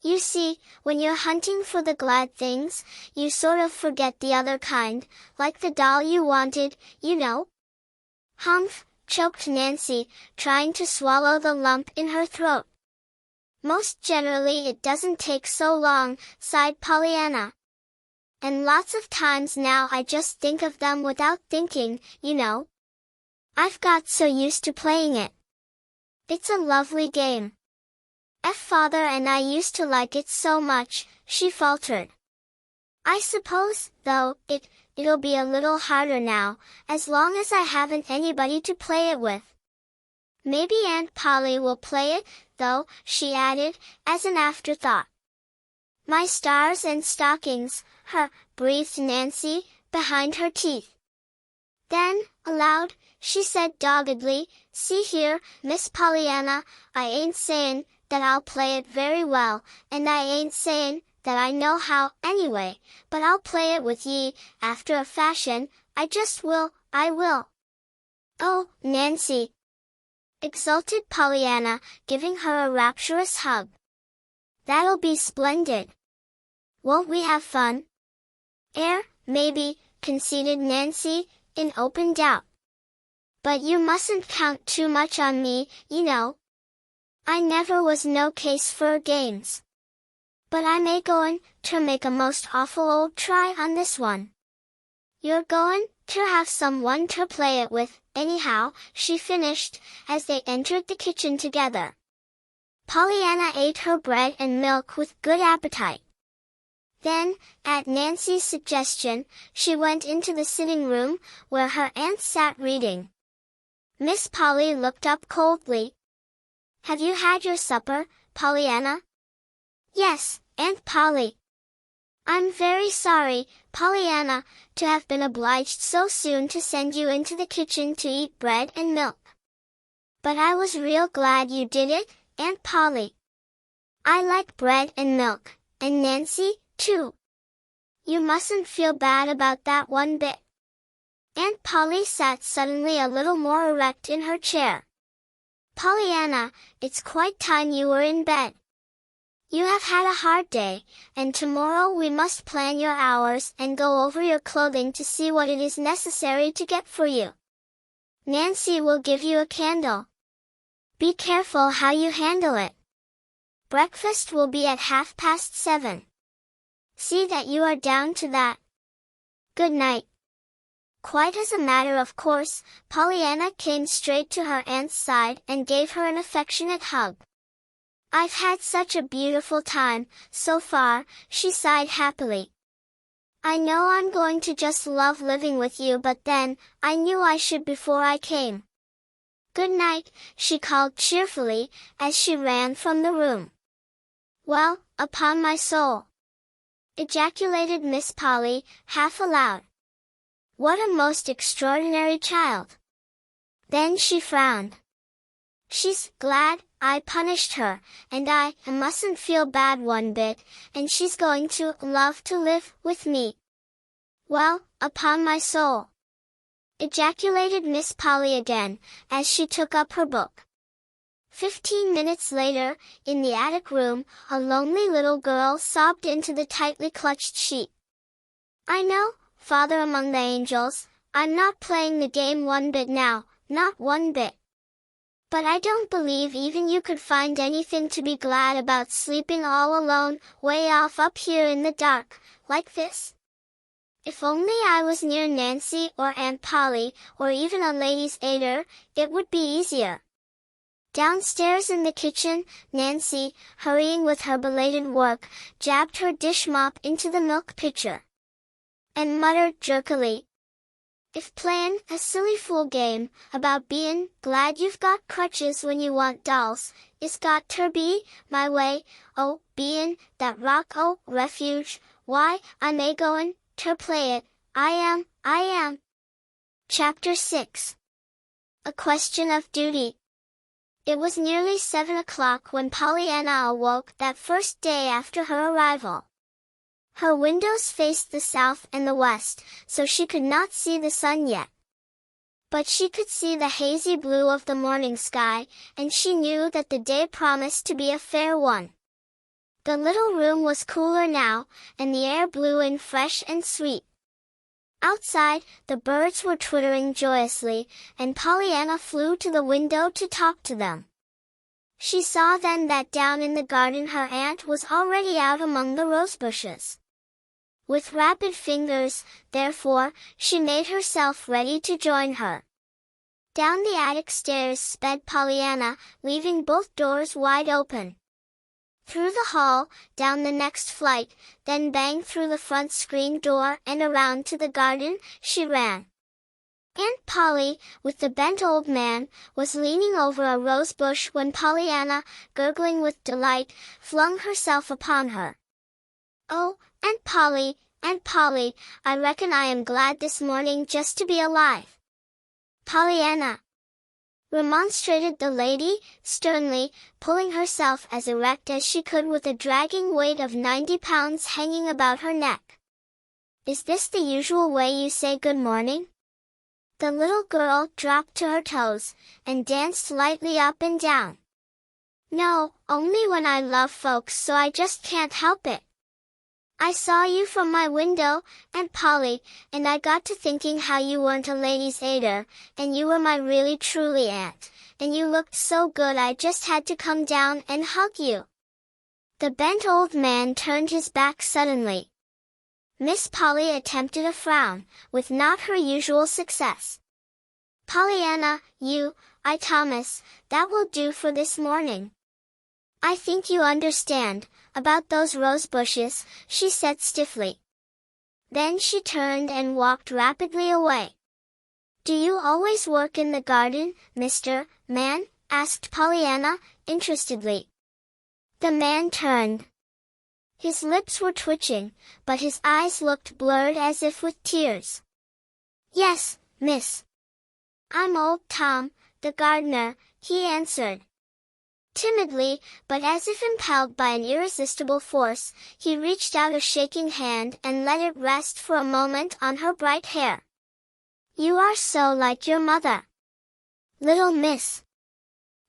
You see, when you're hunting for the glad things, you sort of forget the other kind, like the doll you wanted, you know. Humph, choked Nancy, trying to swallow the lump in her throat. Most generally it doesn't take so long, sighed Pollyanna. And lots of times now I just think of them without thinking, you know. I've got so used to playing it. It's a lovely game. Father and I used to like it so much, she faltered. I suppose, though, it'll be a little harder now, as long as I haven't anybody to play it with. Maybe Aunt Polly will play it, though, she added, as an afterthought. My stars and stockings, breathed Nancy, behind her teeth. Then, aloud, she said doggedly, see here, Miss Pollyanna, I ain't sayin' that I'll play it very well, and I ain't sayin' that I know how, anyway, but I'll play it with ye, after a fashion, I just will, I will. Oh, Nancy! Exulted Pollyanna, giving her a rapturous hug. That'll be splendid. Won't we have fun? Maybe, conceded Nancy, in open doubt. But you mustn't count too much on me, you know. I never was no case for games. But I may goin' to make a most awful old try on this one. You're goin' to have someone to play it with, anyhow, she finished, as they entered the kitchen together. Pollyanna ate her bread and milk with good appetite. Then, at Nancy's suggestion, she went into the sitting room, where her aunt sat reading. Miss Polly looked up coldly. Have you had your supper, Pollyanna? Yes, Aunt Polly. I'm very sorry, Pollyanna, to have been obliged so soon to send you into the kitchen to eat bread and milk. But I was real glad you did it, Aunt Polly. I like bread and milk, and Nancy, too. You mustn't feel bad about that one bit. Aunt Polly sat suddenly a little more erect in her chair. Pollyanna, it's quite time you were in bed. You have had a hard day, and tomorrow we must plan your hours and go over your clothing to see what it is necessary to get for you. Nancy will give you a candle. Be careful how you handle it. Breakfast will be at 7:30. See that you are down to that. Good night. Quite as a matter of course, Pollyanna came straight to her aunt's side and gave her an affectionate hug. I've had such a beautiful time, so far, she sighed happily. I know I'm going to just love living with you, but then, I knew I should before I came. Good night, she called cheerfully, as she ran from the room. Well, upon my soul! Ejaculated Miss Polly, half aloud. What a most extraordinary child! Then she frowned. She's glad I punished her, and I mustn't feel bad one bit, and she's going to love to live with me. Well, upon my soul! Ejaculated Miss Polly again, as she took up her book. 15 minutes later, in the attic room, a lonely little girl sobbed into the tightly clutched sheet. I know, Father among the angels, I'm not playing the game one bit now, not one bit. But I don't believe even you could find anything to be glad about sleeping all alone, way off up here in the dark, like this. If only I was near Nancy or Aunt Polly, or even a lady's aider, it would be easier. Downstairs in the kitchen, Nancy, hurrying with her belated work, jabbed her dish mop into the milk pitcher. And muttered jerkily, if playin' a silly fool game, about bein' glad you've got crutches when you want dolls, is got ter be, my way, oh, bein' that rock o' refuge, why, I may goin' ter play it, I am. Chapter 6. A Question of Duty. It was nearly 7 o'clock when Pollyanna awoke that first day after her arrival. Her windows faced the south and the west, so she could not see the sun yet. But she could see the hazy blue of the morning sky, and she knew that the day promised to be a fair one. The little room was cooler now, and the air blew in fresh and sweet. Outside, the birds were twittering joyously, and Pollyanna flew to the window to talk to them. She saw then that down in the garden her aunt was already out among the rose bushes. With rapid fingers, therefore, she made herself ready to join her. Down the attic stairs sped Pollyanna, leaving both doors wide open. Through the hall, down the next flight, then bang through the front screen door and around to the garden, she ran. Aunt Polly, with the bent old man, was leaning over a rose bush when Pollyanna, gurgling with delight, flung herself upon her. Oh, Aunt Polly, I reckon I am glad this morning just to be alive. Pollyanna, remonstrated the lady, sternly, pulling herself as erect as she could with a dragging weight of 90 pounds hanging about her neck. Is this the usual way you say good morning? The little girl dropped to her toes, and danced lightly up and down. No, only when I love folks, so I just can't help it. I saw you from my window, Aunt Polly, and I got to thinking how you weren't a lady's aider, and you were my really truly aunt, and you looked so good I just had to come down and hug you. The bent old man turned his back suddenly. Miss Polly attempted a frown, with not her usual success. Pollyanna, Thomas, that will do for this morning. I think you understand, about those rose bushes, she said stiffly. Then she turned and walked rapidly away. Do you always work in the garden, Mr. Man? Asked Pollyanna, interestedly. The man turned. His lips were twitching, but his eyes looked blurred as if with tears. Yes, miss. I'm old Tom, the gardener, he answered. Timidly, but as if impelled by an irresistible force, he reached out a shaking hand and let it rest for a moment on her bright hair. You are so like your mother. Little miss.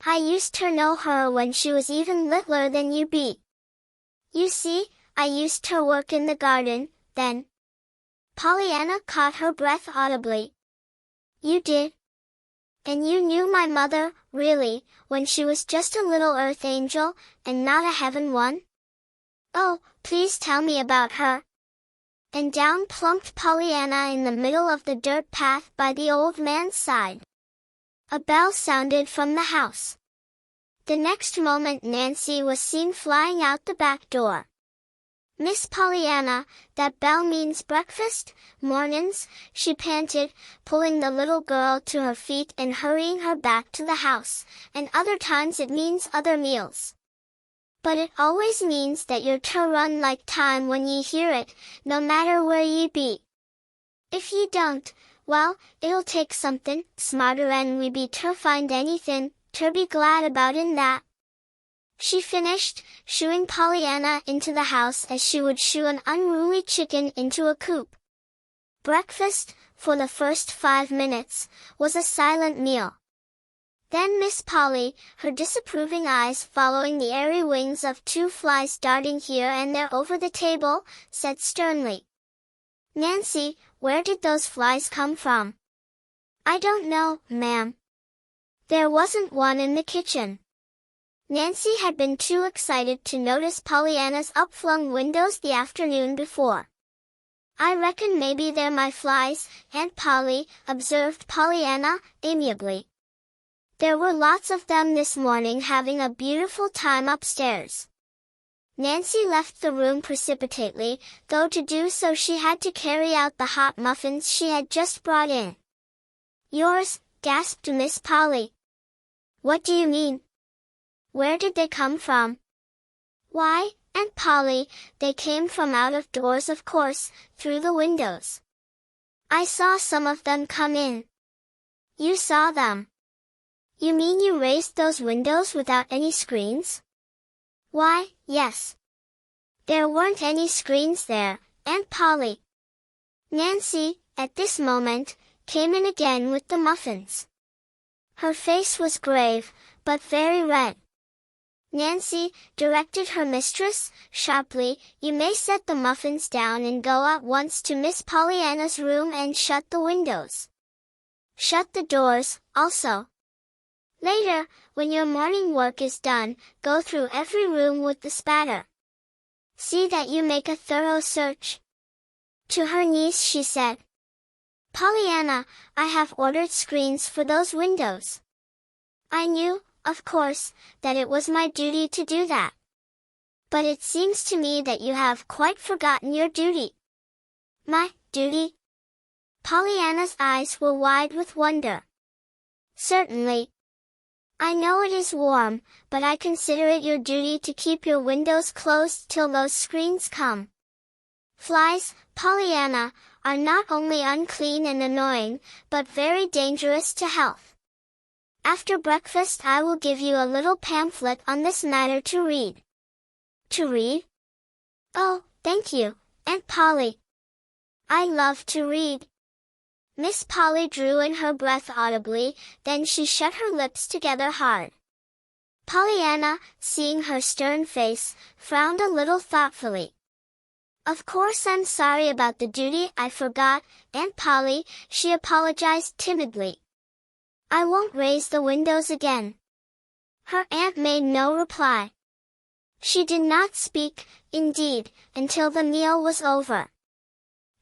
I used to know her when she was even littler than you be. You see, I used to work in the garden, then. Pollyanna caught her breath audibly. You did? And you knew my mother, really, when she was just a little earth angel, and not a heaven one? Oh, please tell me about her. And down plumped Pollyanna in the middle of the dirt path by the old man's side. A bell sounded from the house. The next moment Nancy was seen flying out the back door. Miss Pollyanna, that bell means breakfast, mornings, she panted, pulling the little girl to her feet and hurrying her back to the house, and other times it means other meals. But it always means that you're to run like time when ye hear it, no matter where ye be. If ye don't, well, it'll take something smarter and we be to find anything, to be glad about in that. She finished, shooing Pollyanna into the house as she would shoo an unruly chicken into a coop. Breakfast, for the first 5 minutes, was a silent meal. Then Miss Polly, her disapproving eyes following the airy wings of 2 flies darting here and there over the table, said sternly, Nancy, where did those flies come from? I don't know, ma'am. There wasn't one in the kitchen. Nancy had been too excited to notice Pollyanna's upflung windows the afternoon before. I reckon maybe they're my flies, Aunt Polly, observed Pollyanna, amiably. There were lots of them this morning having a beautiful time upstairs. Nancy left the room precipitately, though to do so she had to carry out the hot muffins she had just brought in. Yours, gasped Miss Polly. What do you mean? Where did they come from? Why, Aunt Polly, they came from out of doors of course, through the windows. I saw some of them come in. You saw them? You mean you raised those windows without any screens? Why, yes. There weren't any screens there, Aunt Polly. Nancy, at this moment, came in again with the muffins. Her face was grave, but very red. Nancy, directed her mistress, sharply, you may set the muffins down and go at once to Miss Pollyanna's room and shut the windows. Shut the doors, also. Later, when your morning work is done, go through every room with the spatter. See that you make a thorough search. To her niece she said, Pollyanna, I have ordered screens for those windows. I knew, of course, that it was my duty to do that. But it seems to me that you have quite forgotten your duty. My duty? Pollyanna's eyes were wide with wonder. Certainly. I know it is warm, but I consider it your duty to keep your windows closed till those screens come. Flies, Pollyanna, are not only unclean and annoying, but very dangerous to health. After breakfast I will give you a little pamphlet on this matter to read. To read? Oh, thank you, Aunt Polly. I love to read. Miss Polly drew in her breath audibly, then she shut her lips together hard. Pollyanna, seeing her stern face, frowned a little thoughtfully. Of course I'm sorry about the duty I forgot, Aunt Polly, she apologized timidly. I won't raise the windows again. Her aunt made no reply. She did not speak, indeed, until the meal was over.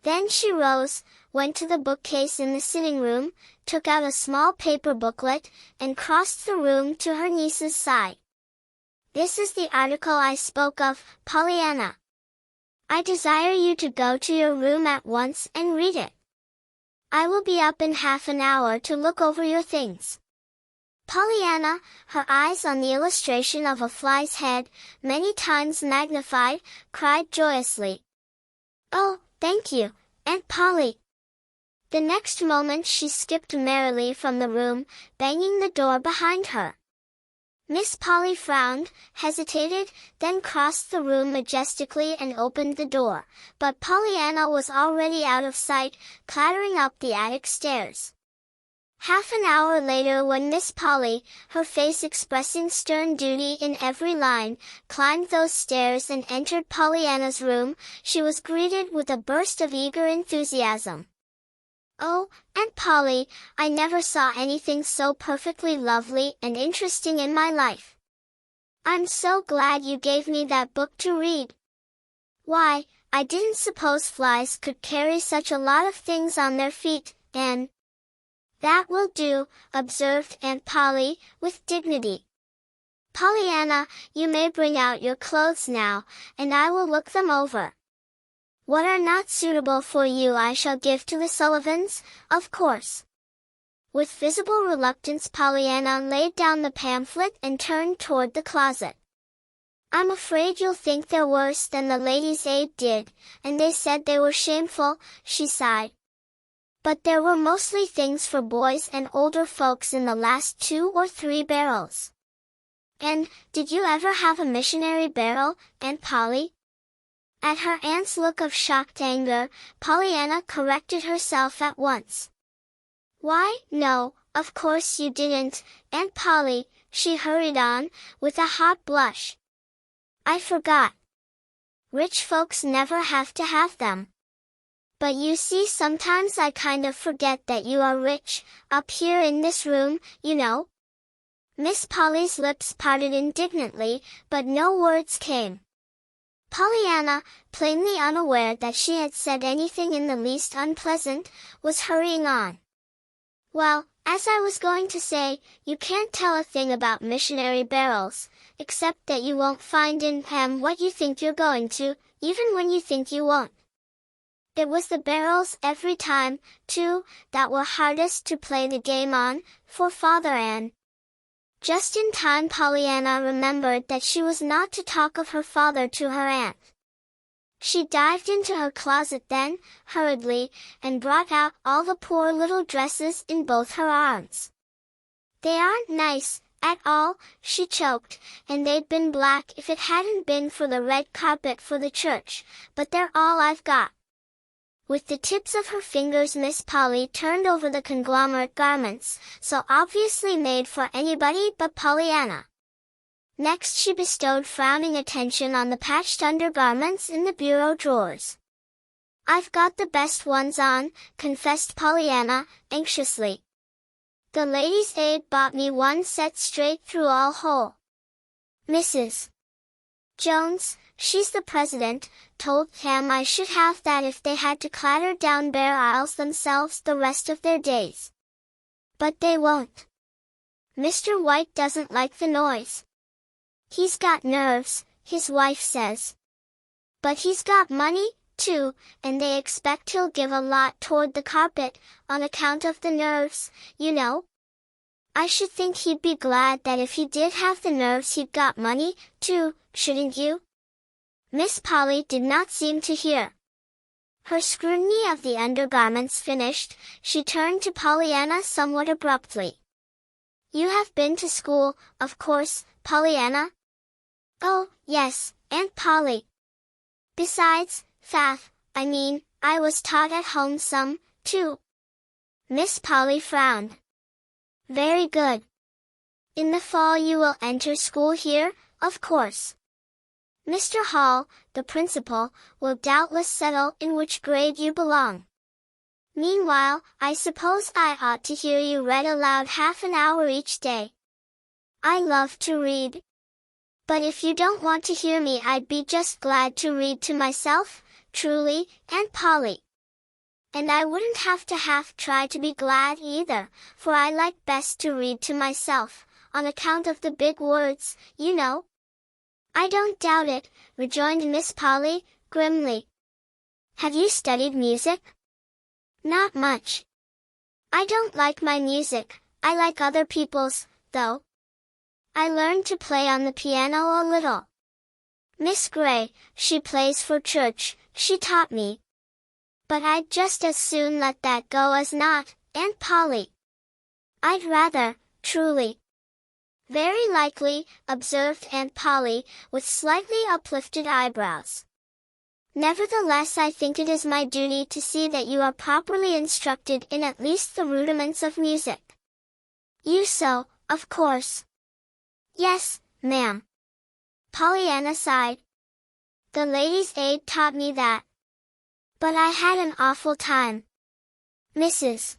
Then she rose, went to the bookcase in the sitting room, took out a small paper booklet, and crossed the room to her niece's side. This is the article I spoke of, Pollyanna. I desire you to go to your room at once and read it. I will be up in half an hour to look over your things. Pollyanna, her eyes on the illustration of a fly's head, many times magnified, cried joyously. Oh, thank you, Aunt Polly. The next moment she skipped merrily from the room, banging the door behind her. Miss Polly frowned, hesitated, then crossed the room majestically and opened the door, but Pollyanna was already out of sight, clattering up the attic stairs. Half an hour later, when Miss Polly, her face expressing stern duty in every line, climbed those stairs and entered Pollyanna's room, she was greeted with a burst of eager enthusiasm. "Oh, Aunt Polly, I never saw anything so perfectly lovely and interesting in my life. I'm so glad you gave me that book to read. Why, I didn't suppose flies could carry such a lot of things on their feet, and—" "That will do," observed Aunt Polly, with dignity. "Pollyanna, you may bring out your clothes now, and I will look them over. What are not suitable for you I shall give to the Sullivans, of course." With visible reluctance, Pollyanna laid down the pamphlet and turned toward the closet. "I'm afraid you'll think they're worse than the Ladies' Aid did, and they said they were shameful," she sighed. "But there were mostly things for boys and older folks in the last 2 or 3 barrels. And, did you ever have a missionary barrel, Aunt Polly?" At her aunt's look of shocked anger, Pollyanna corrected herself at once. "Why, no, of course you didn't, Aunt Polly," she hurried on, with a hot blush. "I forgot. Rich folks never have to have them. But you see, sometimes I kind of forget that you are rich, up here in this room, you know." Miss Polly's lips parted indignantly, but no words came. Pollyanna, plainly unaware that she had said anything in the least unpleasant, was hurrying on. "Well, as I was going to say, you can't tell a thing about missionary barrels, except that you won't find in them what you think you're going to, even when you think you won't. It was the barrels every time, too, that were hardest to play the game on, for Father and—" Just in time Pollyanna remembered that she was not to talk of her father to her aunt. She dived into her closet then, hurriedly, and brought out all the poor little dresses in both her arms. "They aren't nice, at all," she choked, "and they'd been black if it hadn't been for the red carpet for the church, but they're all I've got." With the tips of her fingers Miss Polly turned over the conglomerate garments, so obviously made for anybody but Pollyanna. Next she bestowed frowning attention on the patched undergarments in the bureau drawers. "I've got the best ones on," confessed Pollyanna, anxiously. "The Ladies' Aid bought me one set straight through all whole. Mrs. Jones, she's the president, told them I should have that if they had to clatter down bare aisles themselves the rest of their days. But they won't. Mr. White doesn't like the noise. He's got nerves, his wife says. But he's got money, too, and they expect he'll give a lot toward the carpet, on account of the nerves, you know. I should think he'd be glad that if he did have the nerves he'd got money, too, shouldn't you?" Miss Polly did not seem to hear. Her scrutiny of the undergarments finished, she turned to Pollyanna somewhat abruptly. "You have been to school, of course, Pollyanna?" "Oh, yes, Aunt Polly. Besides, I was taught at home some, too." Miss Polly frowned. "Very good. In the fall you will enter school here, of course. Mr. Hall, the principal, will doubtless settle in which grade you belong. Meanwhile, I suppose I ought to hear you read aloud half an hour each day. I love to read. But if you don't want to hear me I'd be just glad to read to myself, truly, Aunt Polly. And I wouldn't have to try to be glad either, for I like best to read to myself, on account of the big words, you know." "I don't doubt it," rejoined Miss Polly, grimly. "Have you studied music?" "Not much. I don't like my music, I like other people's, though. I learned to play on the piano a little. Miss Gray, she plays for church, she taught me. But I'd just as soon let that go as not, Aunt Polly. I'd rather, truly." "Very likely," observed Aunt Polly, with slightly uplifted eyebrows. "Nevertheless I think it is my duty to see that you are properly instructed in at least the rudiments of music. You sew, of course. Yes, ma'am. Pollyanna sighed. The ladies' aid taught me that. But I had an awful time. Mrs.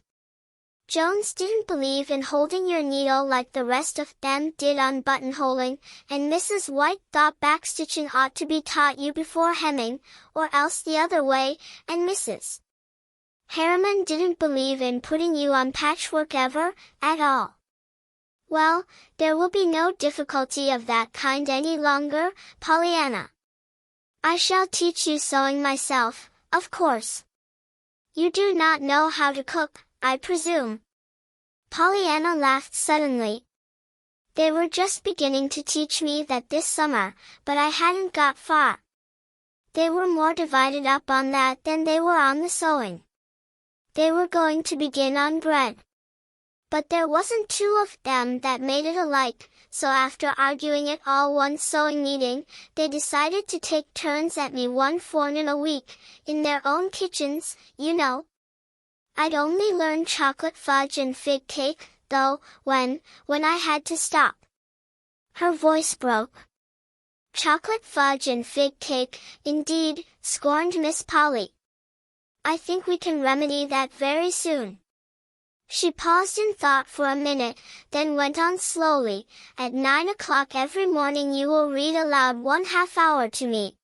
Jones didn't believe in holding your needle like the rest of them did on buttonholing, and Mrs. White thought backstitching ought to be taught you before hemming, or else the other way, and Mrs. Harriman didn't believe in putting you on patchwork ever, at all. Well, there will be no difficulty of that kind any longer, Pollyanna. I shall teach you sewing myself, of course. You do not know how to cook, I presume. Pollyanna laughed suddenly. They were just beginning to teach me that this summer, but I hadn't got far. They were more divided up on that than they were on the sewing. They were going to begin on bread. But there wasn't two of them that made it alike, so after arguing it all one sewing meeting, they decided to take turns at me one forenoon a week, in their own kitchens, you know. I'd only learned chocolate fudge and fig cake, though, when I had to stop. Her voice broke. Chocolate fudge and fig cake, indeed, scorned Miss Polly. I think we can remedy that very soon. She paused in thought for a minute, then went on slowly. At 9 o'clock every morning you will read aloud 1/2 hour to me.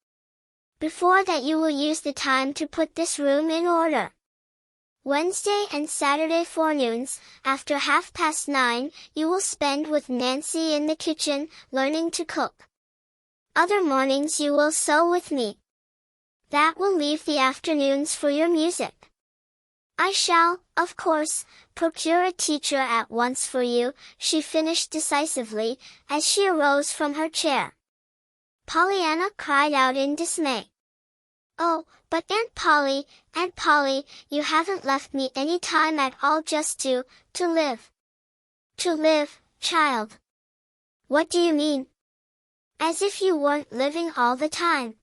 Before that you will use the time to put this room in order. Wednesday and Saturday forenoons, after 9:30, you will spend with Nancy in the kitchen, learning to cook. Other mornings you will sew with me. That will leave the afternoons for your music. I shall, of course, procure a teacher at once for you, she finished decisively, as she arose from her chair. Pollyanna cried out in dismay. Oh, but Aunt Polly, you haven't left me any time at all just to live. To live, child. What do you mean? As if you weren't living all the time.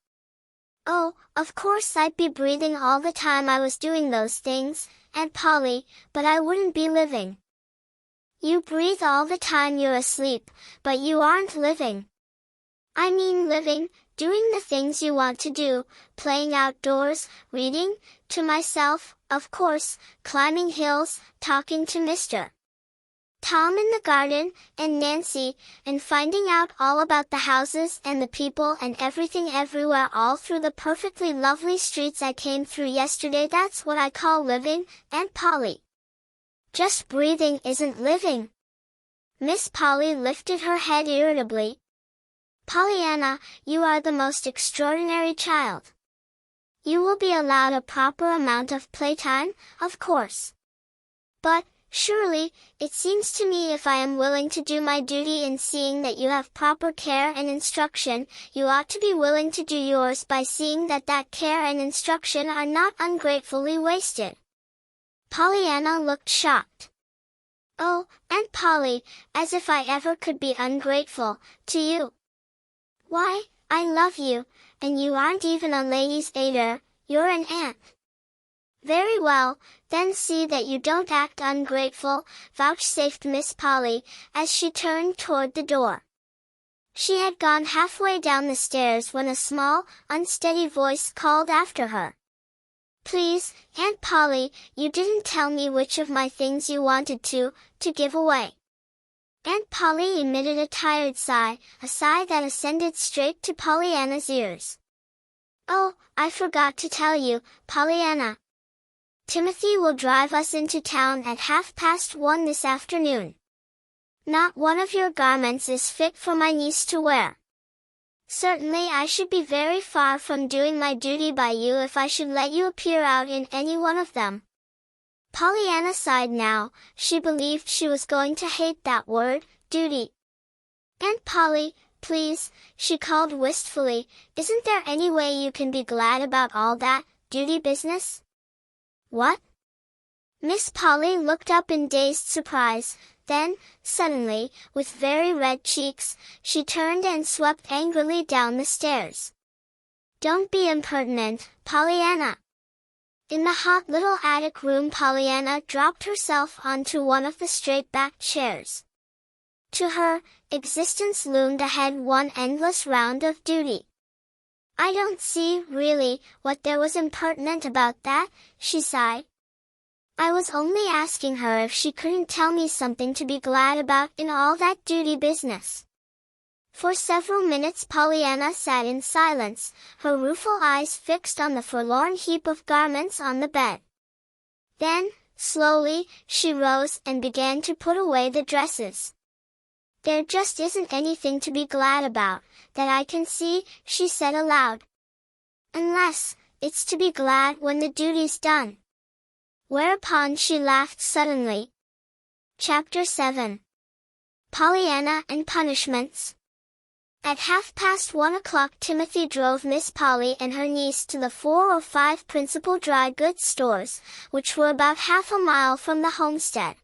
Oh, of course I'd be breathing all the time I was doing those things, Aunt Polly, but I wouldn't be living. You breathe all the time you're asleep, but you aren't living. I mean living, doing the things you want to do, playing outdoors, reading, to myself, of course, climbing hills, talking to Mr. Tom in the garden, and Nancy, and finding out all about the houses and the people and everything everywhere all through the perfectly lovely streets I came through yesterday. That's what I call living, Aunt Polly. Just breathing isn't living. Miss Polly lifted her head irritably. Pollyanna, you are the most extraordinary child. You will be allowed a proper amount of playtime, of course. But, surely, it seems to me if I am willing to do my duty in seeing that you have proper care and instruction, you ought to be willing to do yours by seeing that care and instruction are not ungratefully wasted. Pollyanna looked shocked. Oh, Aunt Polly, as if I ever could be ungrateful, to you. Why, I love you, and you aren't even a lady's aider, you're an aunt. Very well, then see that you don't act ungrateful, vouchsafed Miss Polly, as she turned toward the door. She had gone halfway down the stairs when a small, unsteady voice called after her. Please, Aunt Polly, you didn't tell me which of my things you wanted to give away. Aunt Polly emitted a tired sigh, a sigh that ascended straight to Pollyanna's ears. Oh, I forgot to tell you, Pollyanna. Timothy will drive us into town at 1:30 this afternoon. Not one of your garments is fit for my niece to wear. Certainly I should be very far from doing my duty by you if I should let you appear out in any one of them. Pollyanna sighed now, she believed she was going to hate that word, duty. Aunt Polly, please, she called wistfully, isn't there any way you can be glad about all that, duty business? What? Miss Polly looked up in dazed surprise, then, suddenly, with very red cheeks, she turned and swept angrily down the stairs. Don't be impertinent, Pollyanna. In the hot little attic room, Pollyanna dropped herself onto one of the straight-backed chairs. To her, existence loomed ahead one endless round of duty. "I don't see, really, what there was impertinent about that," she sighed. "I was only asking her if she couldn't tell me something to be glad about in all that duty business." For several minutes Pollyanna sat in silence, her rueful eyes fixed on the forlorn heap of garments on the bed. Then, slowly, she rose and began to put away the dresses. "There just isn't anything to be glad about, that I can see," she said aloud. "Unless, it's to be glad when the duty's done." Whereupon she laughed suddenly. Chapter 7. Pollyanna and Punishments. At 1:30 Timothy drove Miss Polly and her niece to the 4 or 5 principal dry goods stores, which were about half a mile from the homestead.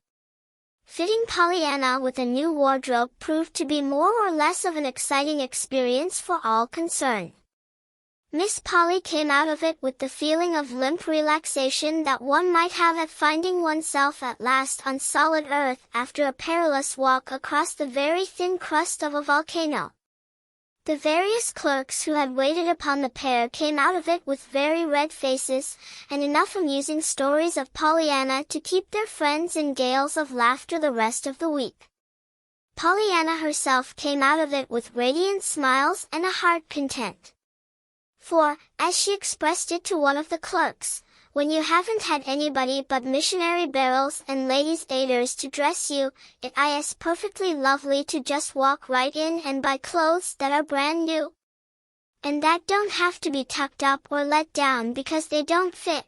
Fitting Pollyanna with a new wardrobe proved to be more or less of an exciting experience for all concerned. Miss Polly came out of it with the feeling of limp relaxation that one might have at finding oneself at last on solid earth after a perilous walk across the very thin crust of a volcano. The various clerks who had waited upon the pair came out of it with very red faces, and enough amusing stories of Pollyanna to keep their friends in gales of laughter the rest of the week. Pollyanna herself came out of it with radiant smiles and a heart content. For, as she expressed it to one of the clerks, "When you haven't had anybody but missionary barrels and ladies' aiders to dress you, it is perfectly lovely to just walk right in and buy clothes that are brand new. And that don't have to be tucked up or let down because they don't fit."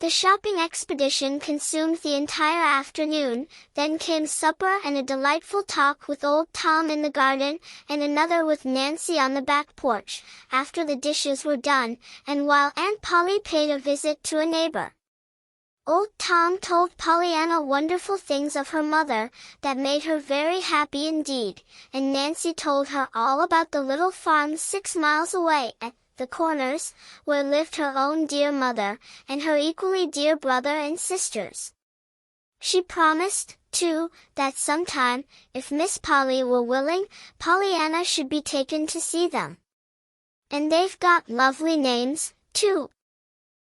The shopping expedition consumed the entire afternoon, then came supper and a delightful talk with old Tom in the garden, and another with Nancy on the back porch, after the dishes were done, and while Aunt Polly paid a visit to a neighbor. Old Tom told Pollyanna wonderful things of her mother, that made her very happy indeed, and Nancy told her all about the little farm 6 miles away at the Corners, where lived her own dear mother, and her equally dear brother and sisters. She promised, too, that sometime, if Miss Polly were willing, Pollyanna should be taken to see them. "And they've got lovely names, too."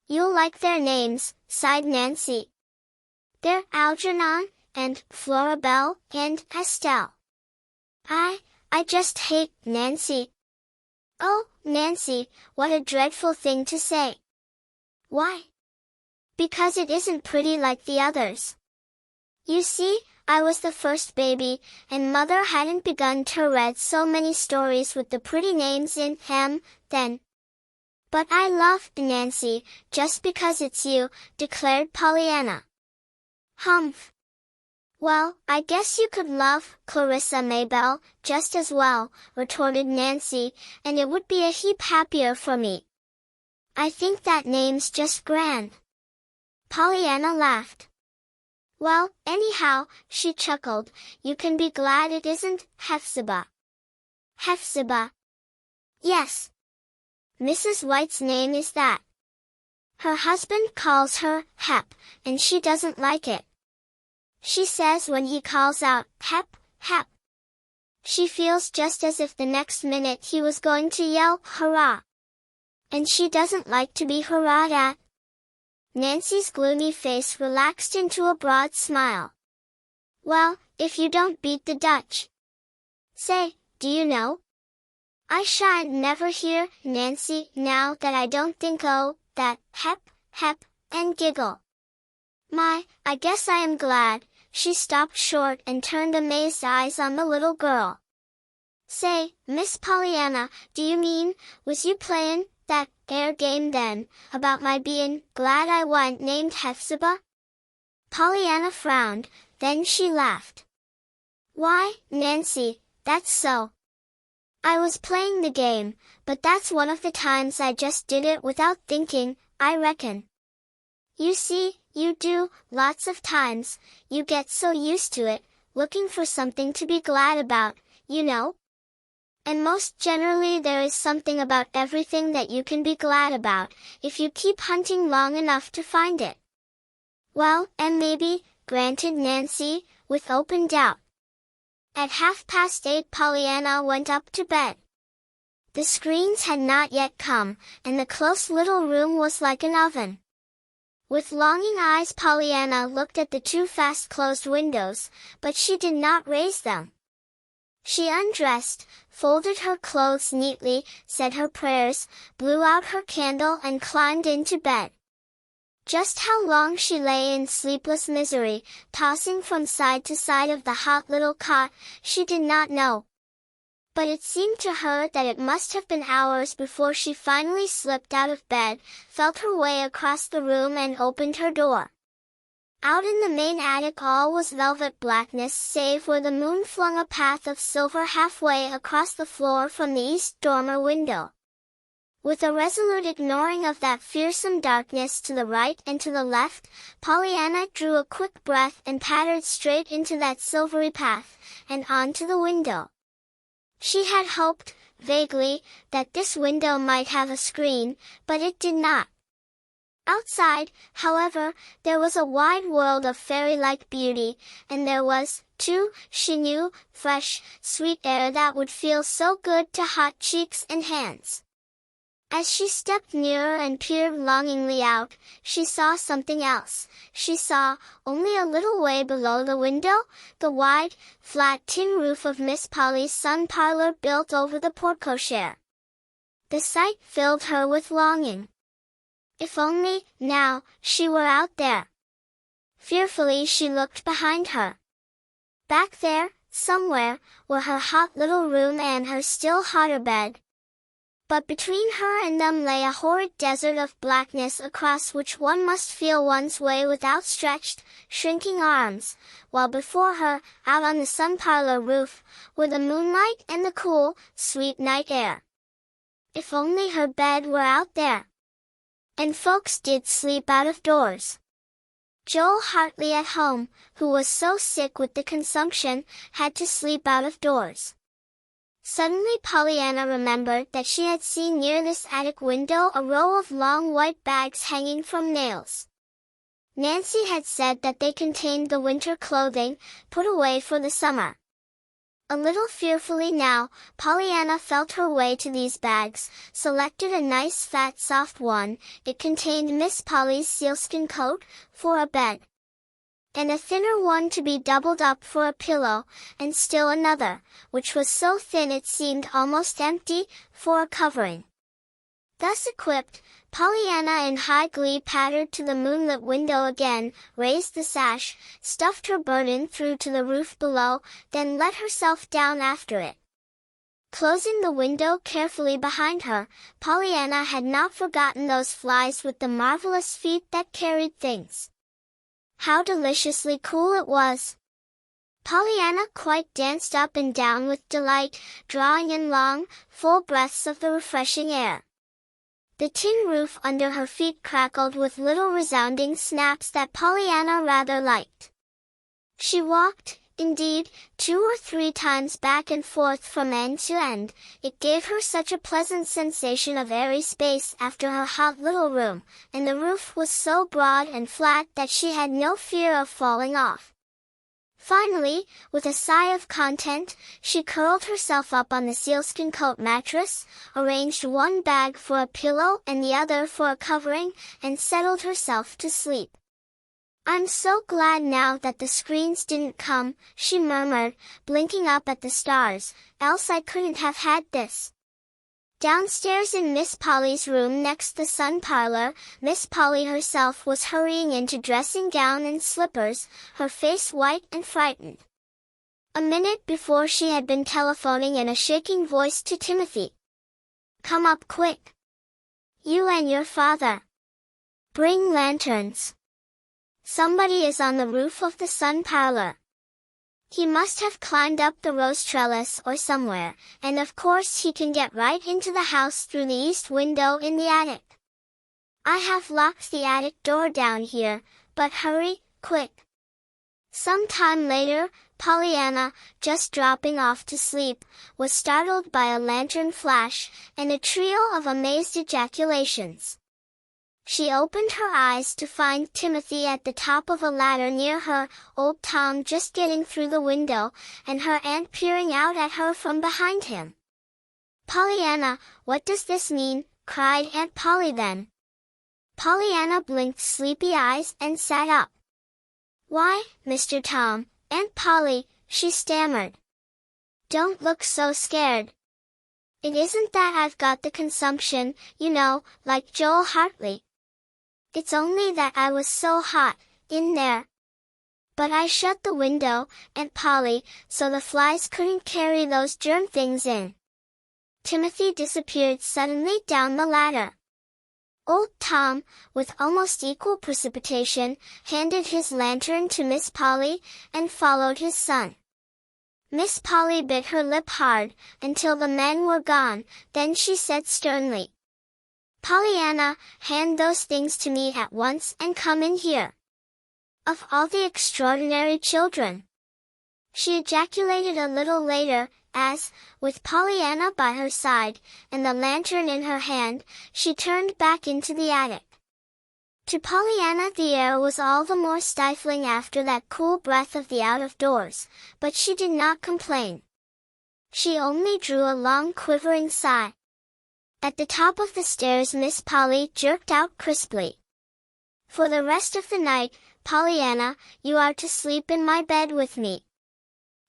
"You'll like their names," sighed Nancy. "They're Algernon, and Florabelle, and Estelle." I just hate Nancy." "Oh, Nancy, what a dreadful thing to say." "Why?" "Because it isn't pretty like the others. You see, I was the first baby, and Mother hadn't begun to read so many stories with the pretty names in them then." "But I love Nancy, just because it's you," declared Pollyanna. "Humph. Well, I guess you could love Clarissa Maybelle just as well," retorted Nancy, "and it would be a heap happier for me. I think that name's just grand." Pollyanna laughed. "Well, anyhow," she chuckled, "you can be glad it isn't Hephzibah." "Hephzibah?" "Yes. Mrs. White's name is that. Her husband calls her Hep, and she doesn't like it. She says when he calls out, 'Hep, Hep,' she feels just as if the next minute he was going to yell, 'Hurrah!' And she doesn't like to be hurrahed at." Nancy's gloomy face relaxed into a broad smile. "Well, if you don't beat the Dutch. Say, do you know? I shan't never hear Nancy now that I don't think that Hep, Hep, and giggle. My, I guess I am glad." She stopped short and turned amazed eyes on the little girl. "Say, Miss Pollyanna, do you mean, was you playin' that game then, about my bein' glad I wa'n't named Hephzibah?" Pollyanna frowned, then she laughed. "Why, Nancy, that's so. I was playing the game, but that's one of the times I just did it without thinking, I reckon. You see, you do, lots of times, you get so used to it, looking for something to be glad about, you know." And most generally there is something about everything that you can be glad about, if you keep hunting long enough to find it. Well, and maybe, granted Nancy, with open doubt. At 8:30 Pollyanna went up to bed. The screens had not yet come, and the close little room was like an oven. With longing eyes Pollyanna looked at the two fast-closed windows, but she did not raise them. She undressed, folded her clothes neatly, said her prayers, blew out her candle and climbed into bed. Just how long she lay in sleepless misery, tossing from side to side of the hot little cot, she did not know. But it seemed to her that it must have been hours before she finally slipped out of bed, felt her way across the room and opened her door. Out in the main attic all was velvet blackness save where the moon flung a path of silver halfway across the floor from the east dormer window. With a resolute ignoring of that fearsome darkness to the right and to the left, Pollyanna drew a quick breath and pattered straight into that silvery path, and on to the window. She had hoped, vaguely, that this window might have a screen, but it did not. Outside, however, there was a wide world of fairy-like beauty, and there was, too, she knew, fresh, sweet air that would feel so good to hot cheeks and hands. As she stepped nearer and peered longingly out, she saw something else. She saw, only a little way below the window, the wide, flat tin roof of Miss Polly's sun parlor built over the porte-cochere. The sight filled her with longing. If only, now, she were out there. Fearfully she looked behind her. Back there, somewhere, were her hot little room and her still hotter bed. But between her and them lay a horrid desert of blackness across which one must feel one's way with outstretched, shrinking arms, while before her, out on the sun parlor roof, were the moonlight and the cool, sweet night air. If only her bed were out there. And folks did sleep out of doors. Joel Hartley at home, who was so sick with the consumption, had to sleep out of doors. Suddenly Pollyanna remembered that she had seen near this attic window a row of long white bags hanging from nails. Nancy had said that they contained the winter clothing, put away for the summer. A little fearfully now, Pollyanna felt her way to these bags, selected a nice fat soft one. It contained Miss Polly's sealskin coat, for a bed. And a thinner one to be doubled up for a pillow, and still another, which was so thin it seemed almost empty, for a covering. Thus equipped, Pollyanna in high glee pattered to the moonlit window again, raised the sash, stuffed her burden through to the roof below, then let herself down after it. Closing the window carefully behind her, Pollyanna had not forgotten those flies with the marvelous feet that carried things. How deliciously cool it was! Pollyanna quite danced up and down with delight, drawing in long, full breaths of the refreshing air. The tin roof under her feet crackled with little resounding snaps that Pollyanna rather liked. She walked, indeed, 2 or 3 times back and forth from end to end. It gave her such a pleasant sensation of airy space after her hot little room, and the roof was so broad and flat that she had no fear of falling off. Finally, with a sigh of content, she curled herself up on the sealskin coat mattress, arranged one bag for a pillow and the other for a covering, and settled herself to sleep. "I'm so glad now that the screens didn't come," she murmured, blinking up at the stars, "else I couldn't have had this." Downstairs in Miss Polly's room next the sun parlor, Miss Polly herself was hurrying into dressing gown and slippers, her face white and frightened. A minute before she had been telephoning in a shaking voice to Timothy. "Come up quick. You and your father. Bring lanterns. Somebody is on the roof of the sun parlor. He must have climbed up the rose trellis or somewhere, and of course he can get right into the house through the east window in the attic. I have locked the attic door down here, but hurry, quick." Some time later, Pollyanna, just dropping off to sleep, was startled by a lantern flash and a trio of amazed ejaculations. She opened her eyes to find Timothy at the top of a ladder near her, old Tom just getting through the window, and her aunt peering out at her from behind him. "Pollyanna, what does this mean?" cried Aunt Polly then. Pollyanna blinked sleepy eyes and sat up. "Why, Mr. Tom, Aunt Polly," she stammered. "Don't look so scared. It isn't that I've got the consumption, you know, like Joel Hartley. It's only that I was so hot, in there. But I shut the window, Aunt Polly, so the flies couldn't carry those germ things in." Timothy disappeared suddenly down the ladder. Old Tom, with almost equal precipitation, handed his lantern to Miss Polly, and followed his son. Miss Polly bit her lip hard, until the men were gone, then she said sternly, "Pollyanna, hand those things to me at once and come in here." "Of all the extraordinary children!" she ejaculated a little later, as, with Pollyanna by her side, and the lantern in her hand, she turned back into the attic. To Pollyanna the air was all the more stifling after that cool breath of the out-of-doors, but she did not complain. She only drew a long quivering sigh. At the top of the stairs Miss Polly jerked out crisply, "For the rest of the night, Pollyanna, you are to sleep in my bed with me.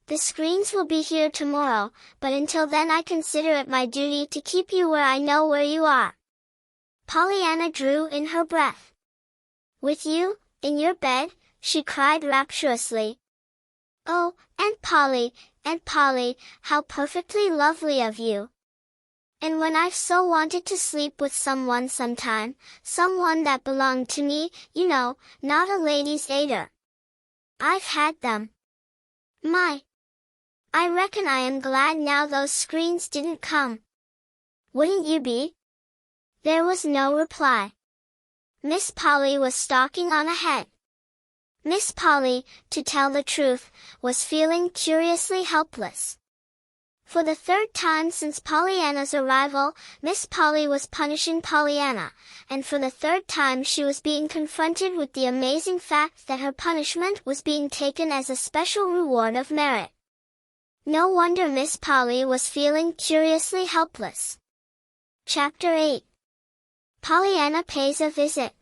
The screens will be here tomorrow, but until then I consider it my duty to keep you where I know where you are." Pollyanna drew in her breath. "With you, in your bed?" she cried rapturously. "Oh, Aunt Polly, how perfectly lovely of you! And when I've so wanted to sleep with someone sometime, someone that belonged to me, you know, not a ladies' aider. I've had them. My! I reckon I am glad now those screens didn't come. Wouldn't you be?" There was no reply. Miss Polly was stalking on ahead. Miss Polly, to tell the truth, was feeling curiously helpless. For the third time since Pollyanna's arrival, Miss Polly was punishing Pollyanna, and for the third time she was being confronted with the amazing fact that her punishment was being taken as a special reward of merit. No wonder Miss Polly was feeling curiously helpless. Chapter 8. Pollyanna Pays a Visit.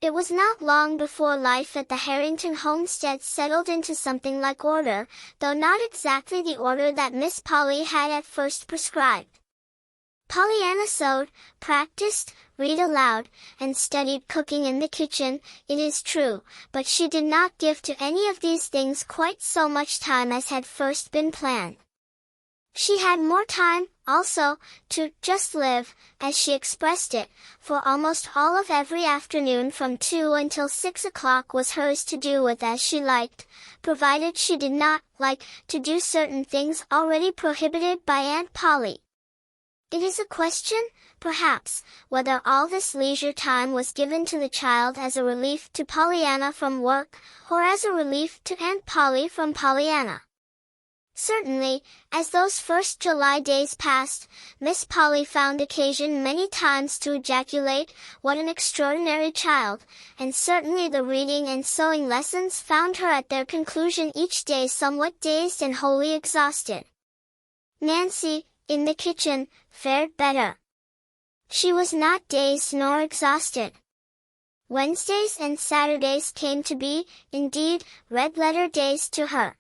It was not long before life at the Harrington homestead settled into something like order, though not exactly the order that Miss Polly had at first prescribed. Pollyanna sewed, practiced, read aloud, and studied cooking in the kitchen, it is true, but she did not give to any of these things quite so much time as had first been planned. She had more time, also, to just live, as she expressed it, for almost all of every afternoon from 2 until 6 o'clock was hers to do with as she liked, provided she did not like to do certain things already prohibited by Aunt Polly. It is a question, perhaps, whether all this leisure time was given to the child as a relief to Pollyanna from work, or as a relief to Aunt Polly from Pollyanna. Certainly, as those first July days passed, Miss Polly found occasion many times to ejaculate, "What an extraordinary child," and certainly the reading and sewing lessons found her at their conclusion each day somewhat dazed and wholly exhausted. Nancy, in the kitchen, fared better. She was not dazed nor exhausted. Wednesdays and Saturdays came to be, indeed, red-letter days to her.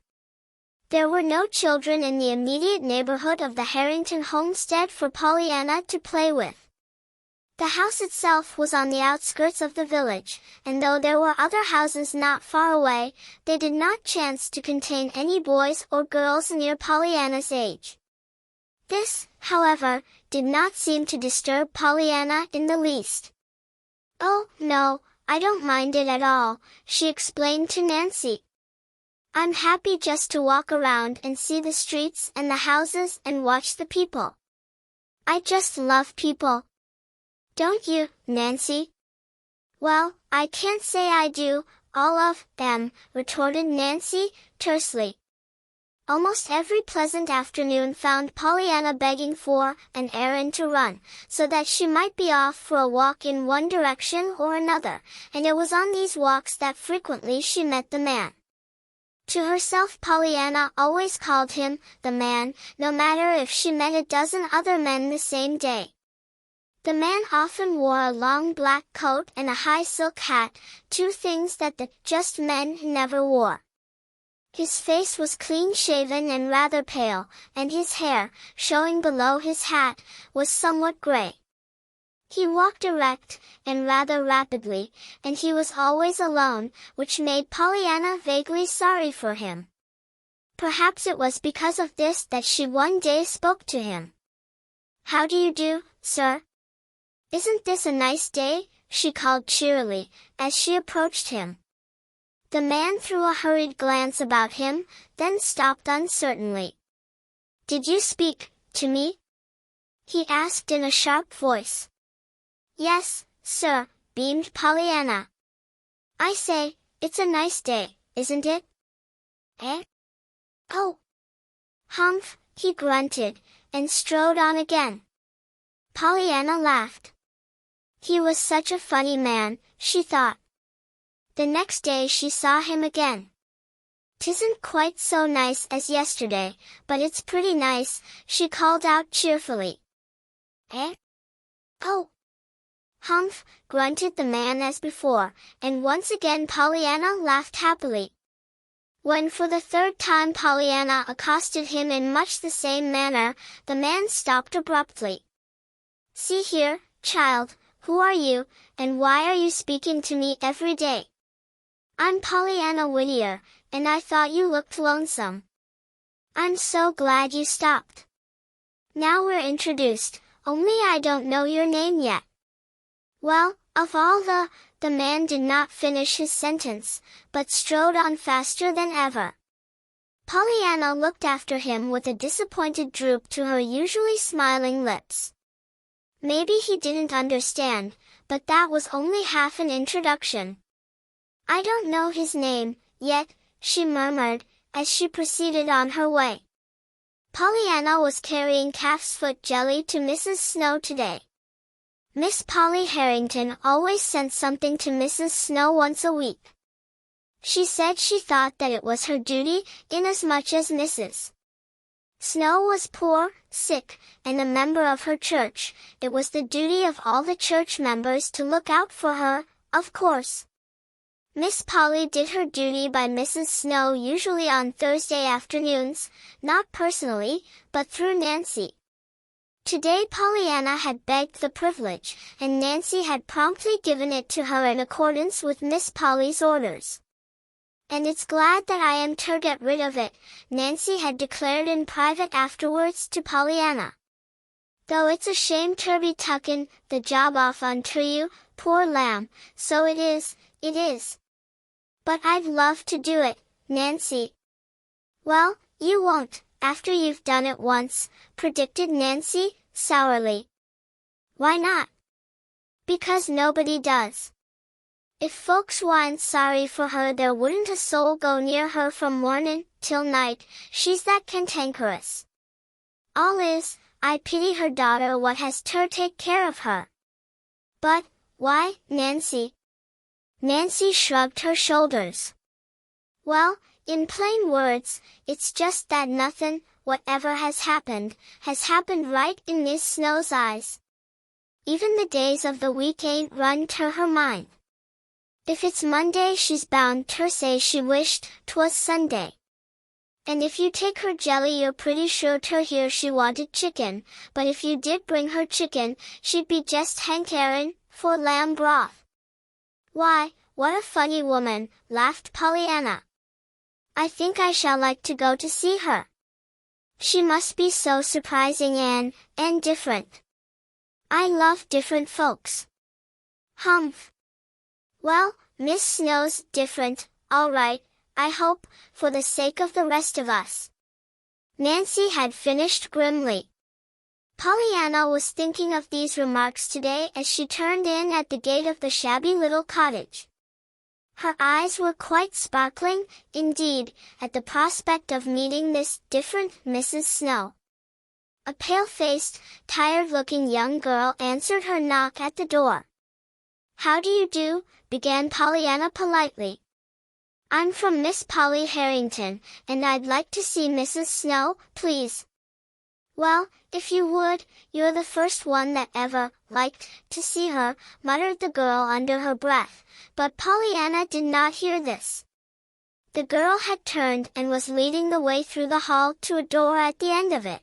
There were no children in the immediate neighborhood of the Harrington homestead for Pollyanna to play with. The house itself was on the outskirts of the village, and though there were other houses not far away, they did not chance to contain any boys or girls near Pollyanna's age. This, however, did not seem to disturb Pollyanna in the least. "Oh, no, I don't mind it at all," she explained to Nancy. "I'm happy just to walk around and see the streets and the houses and watch the people. I just love people. Don't you, Nancy?" "Well, I can't say I do, all of them," retorted Nancy, tersely. Almost every pleasant afternoon found Pollyanna begging for an errand to run, so that she might be off for a walk in one direction or another, and it was on these walks that frequently she met the man. To herself Pollyanna always called him the man, no matter if she met a dozen other men the same day. The man often wore a long black coat and a high silk hat, two things that the just men never wore. His face was clean-shaven and rather pale, and his hair, showing below his hat, was somewhat gray. He walked erect, and rather rapidly, and he was always alone, which made Pollyanna vaguely sorry for him. Perhaps it was because of this that she one day spoke to him. "How do you do, sir? Isn't this a nice day?" she called cheerily, as she approached him. The man threw a hurried glance about him, then stopped uncertainly. "Did you speak to me?" he asked in a sharp voice. "Yes, sir," beamed Pollyanna. "I say, it's a nice day, isn't it?" "Eh? Oh. Humph," he grunted, and strode on again. Pollyanna laughed. He was such a funny man, she thought. The next day she saw him again. "'Tisn't quite so nice as yesterday, but it's pretty nice," she called out cheerfully. "Eh? Oh. Humph," grunted the man as before, and once again Pollyanna laughed happily. When for the third time Pollyanna accosted him in much the same manner, the man stopped abruptly. "See here, child, who are you, and why are you speaking to me every day?" "I'm Pollyanna Whittier, and I thought you looked lonesome." "I'm so glad you stopped. Now we're introduced, only I don't know your name yet." "Well, of all the man did not finish his sentence, but strode on faster than ever. Pollyanna looked after him with a disappointed droop to her usually smiling lips. Maybe he didn't understand, but that was only half an introduction. "I don't know his name, yet," she murmured, as she proceeded on her way. Pollyanna was carrying calf's foot jelly to Mrs. Snow today. Miss Polly Harrington always sent something to Mrs. Snow once a week. She said she thought that it was her duty, inasmuch as Mrs. Snow was poor, sick, and a member of her church. It was the duty of all the church members to look out for her, of course. Miss Polly did her duty by Mrs. Snow usually on Thursday afternoons, not personally, but through Nancy. Today Pollyanna had begged the privilege, and Nancy had promptly given it to her in accordance with Miss Polly's orders. "And it's glad that I am to get rid of it," Nancy had declared in private afterwards to Pollyanna. "Though it's a shame ter be tuckin' the job off on ter you, poor lamb, so it is, it is. But I'd love to do it, Nancy." "Well, you won't, after you've done it once," predicted Nancy, sourly. "Why not?" "Because nobody does. If folks wa'n't sorry for her there wouldn't a soul go near her from mornin' till night, she's that cantankerous. All is, I pity her daughter what has ter take care of her." "But, why, Nancy?" Nancy shrugged her shoulders. "Well, in plain words, it's just that nothin', whatever has happened right in Miss Snow's eyes. Even the days of the week ain't run ter her mind. If it's Monday she's bound ter say she wished 'twas Sunday. And if you take her jelly you're pretty sure ter hear she wanted chicken, but if you did bring her chicken, she'd be jest hankerin' for lamb broth." "Why, what a funny woman," laughed Pollyanna. "I think I shall like to go to see her. She must be so surprising and different. I love different folks." "Humph. Well, Miss Snow's different, all right, I hope, for the sake of the rest of us." Nancy had finished grimly. Pollyanna was thinking of these remarks today as she turned in at the gate of the shabby little cottage. Her eyes were quite sparkling, indeed, at the prospect of meeting this different Mrs. Snow. A pale-faced, tired-looking young girl answered her knock at the door. "How do you do?" began Pollyanna politely. "I'm from Miss Polly Harrington, and I'd like to see Mrs. Snow, please." "Well, if you would, you're the first one that ever liked to see her," muttered the girl under her breath, but Pollyanna did not hear this. The girl had turned and was leading the way through the hall to a door at the end of it.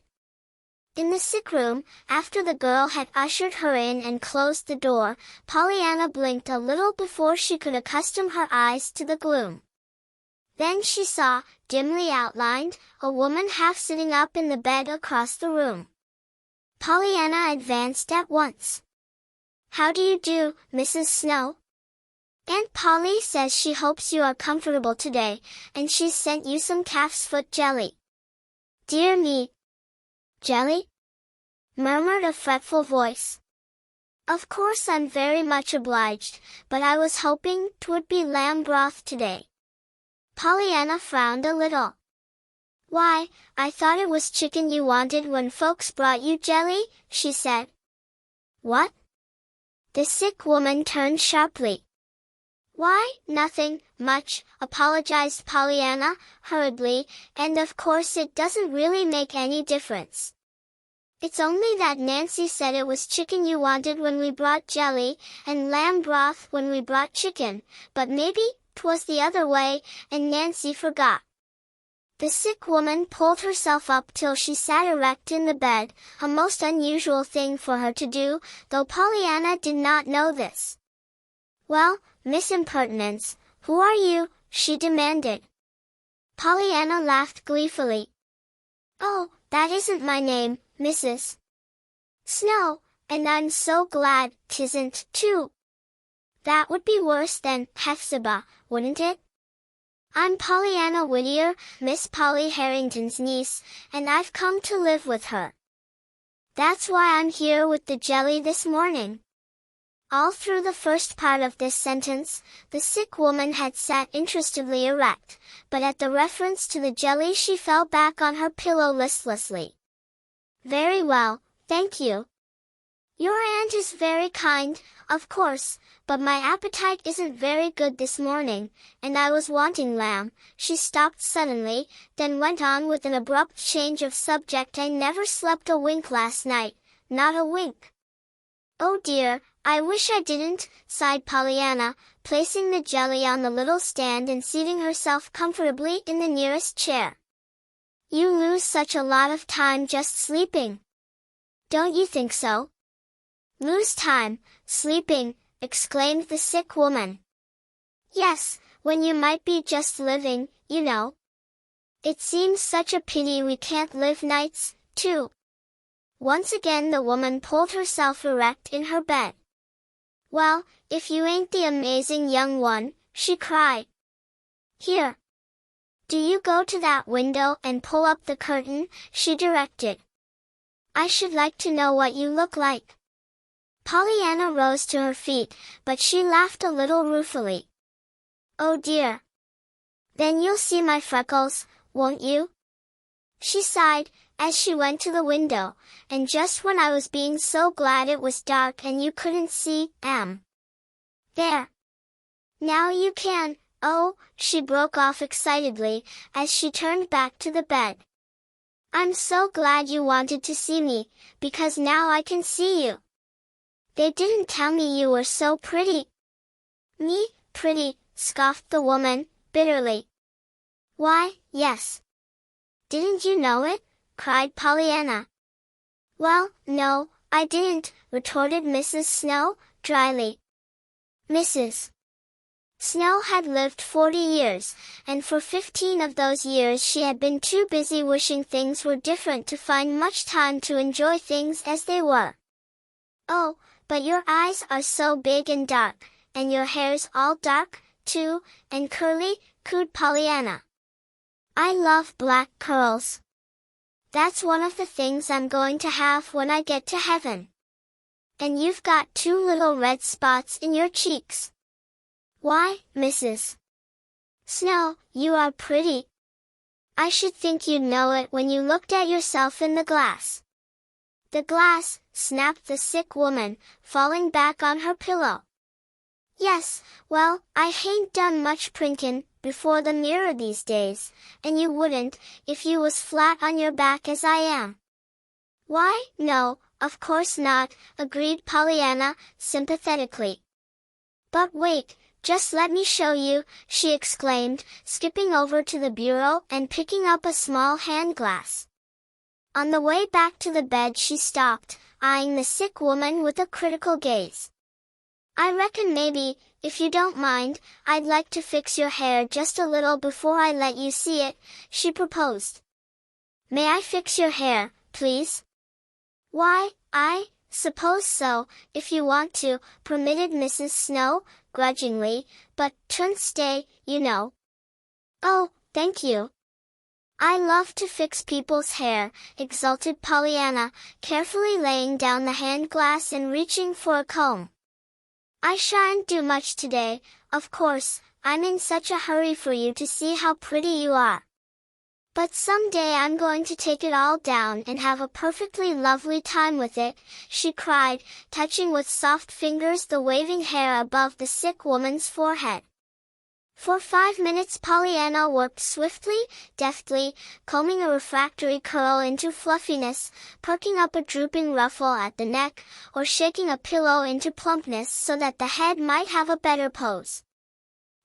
In the sick room, after the girl had ushered her in and closed the door, Pollyanna blinked a little before she could accustom her eyes to the gloom. Then she saw, dimly outlined, a woman half sitting up in the bed across the room. Pollyanna advanced at once. "How do you do, Mrs. Snow? Aunt Polly says she hopes you are comfortable today, and she's sent you some calf's foot jelly." "Dear me! Jelly?" murmured a fretful voice. "Of course I'm very much obliged, but I was hoping 'twould be lamb broth today." Pollyanna frowned a little. "Why, I thought it was chicken you wanted when folks brought you jelly," she said. "What?" The sick woman turned sharply. "Why, nothing much," apologized Pollyanna, hurriedly, "and of course it doesn't really make any difference. It's only that Nancy said it was chicken you wanted when we brought jelly, and lamb broth when we brought chicken, but maybe 'twas the other way, and Nancy forgot." The sick woman pulled herself up till she sat erect in the bed, a most unusual thing for her to do, though Pollyanna did not know this. "Well, Miss Impertinence, who are you?" she demanded. Pollyanna laughed gleefully. "Oh, that isn't my name, Mrs. Snow, and I'm so glad 'tisn't, too. That would be worse than Hephzibah, wouldn't it? I'm Pollyanna Whittier, Miss Polly Harrington's niece, and I've come to live with her. That's why I'm here with the jelly this morning." All through the first part of this sentence, the sick woman had sat interestedly erect, but at the reference to the jelly she fell back on her pillow listlessly. "Very well, thank you. Your aunt is very kind, of course, but my appetite isn't very good this morning, and I was wanting lamb." She stopped suddenly, then went on with an abrupt change of subject. "I never slept a wink last night, not a wink." "Oh dear, I wish I didn't," sighed Pollyanna, placing the jelly on the little stand and seating herself comfortably in the nearest chair. "You lose such a lot of time just sleeping. Don't you think so?" "Lose time, sleeping," exclaimed the sick woman. "Yes, when you might be just living, you know. It seems such a pity we can't live nights, too." Once again the woman pulled herself erect in her bed. "Well, if you ain't the amazing young one," she cried. "Here. Do you go to that window and pull up the curtain," she directed. "I should like to know what you look like." Pollyanna rose to her feet, but she laughed a little ruefully. "Oh dear. Then you'll see my freckles, won't you?" she sighed, as she went to the window, "and just when I was being so glad it was dark and you couldn't see, there. Now you can, oh," she broke off excitedly, as she turned back to the bed. "I'm so glad you wanted to see me, because now I can see you. They didn't tell me you were so pretty." "Me, pretty?" scoffed the woman, bitterly. "Why, yes. Didn't you know it?" cried Pollyanna. "Well, no, I didn't," retorted Mrs. Snow, dryly. Mrs. Snow had lived 40 years, and for 15 of those years she had been too busy wishing things were different to find much time to enjoy things as they were. "Oh, but your eyes are so big and dark, and your hair's all dark, too, and curly," cooed Pollyanna. "I love black curls. That's one of the things I'm going to have when I get to heaven. And you've got 2 little red spots in your cheeks." Why, Mrs. Snow, you are pretty. I should think you'd know it when you looked at yourself in the glass. The glass, snapped the sick woman, falling back on her pillow. Yes, well, I hain't done much prinkin' before the mirror these days, and you wouldn't, if you was flat on your back as I am. Why, no, of course not, agreed Pollyanna, sympathetically. But wait, just let me show you, she exclaimed, skipping over to the bureau and picking up a small hand glass. On the way back to the bed she stopped, eyeing the sick woman with a critical gaze. I reckon maybe, if you don't mind, I'd like to fix your hair just a little before I let you see it, she proposed. May I fix your hair, please? Why, I suppose so, if you want to, permitted Mrs. Snow, grudgingly, but 'twouldn't stay, you know. Oh, thank you. I love to fix people's hair, exulted Pollyanna, carefully laying down the hand glass and reaching for a comb. I shan't do much today, of course, I'm in such a hurry for you to see how pretty you are. But someday I'm going to take it all down and have a perfectly lovely time with it, she cried, touching with soft fingers the waving hair above the sick woman's forehead. For 5 minutes Pollyanna worked swiftly, deftly, combing a refractory curl into fluffiness, perking up a drooping ruffle at the neck, or shaking a pillow into plumpness so that the head might have a better pose.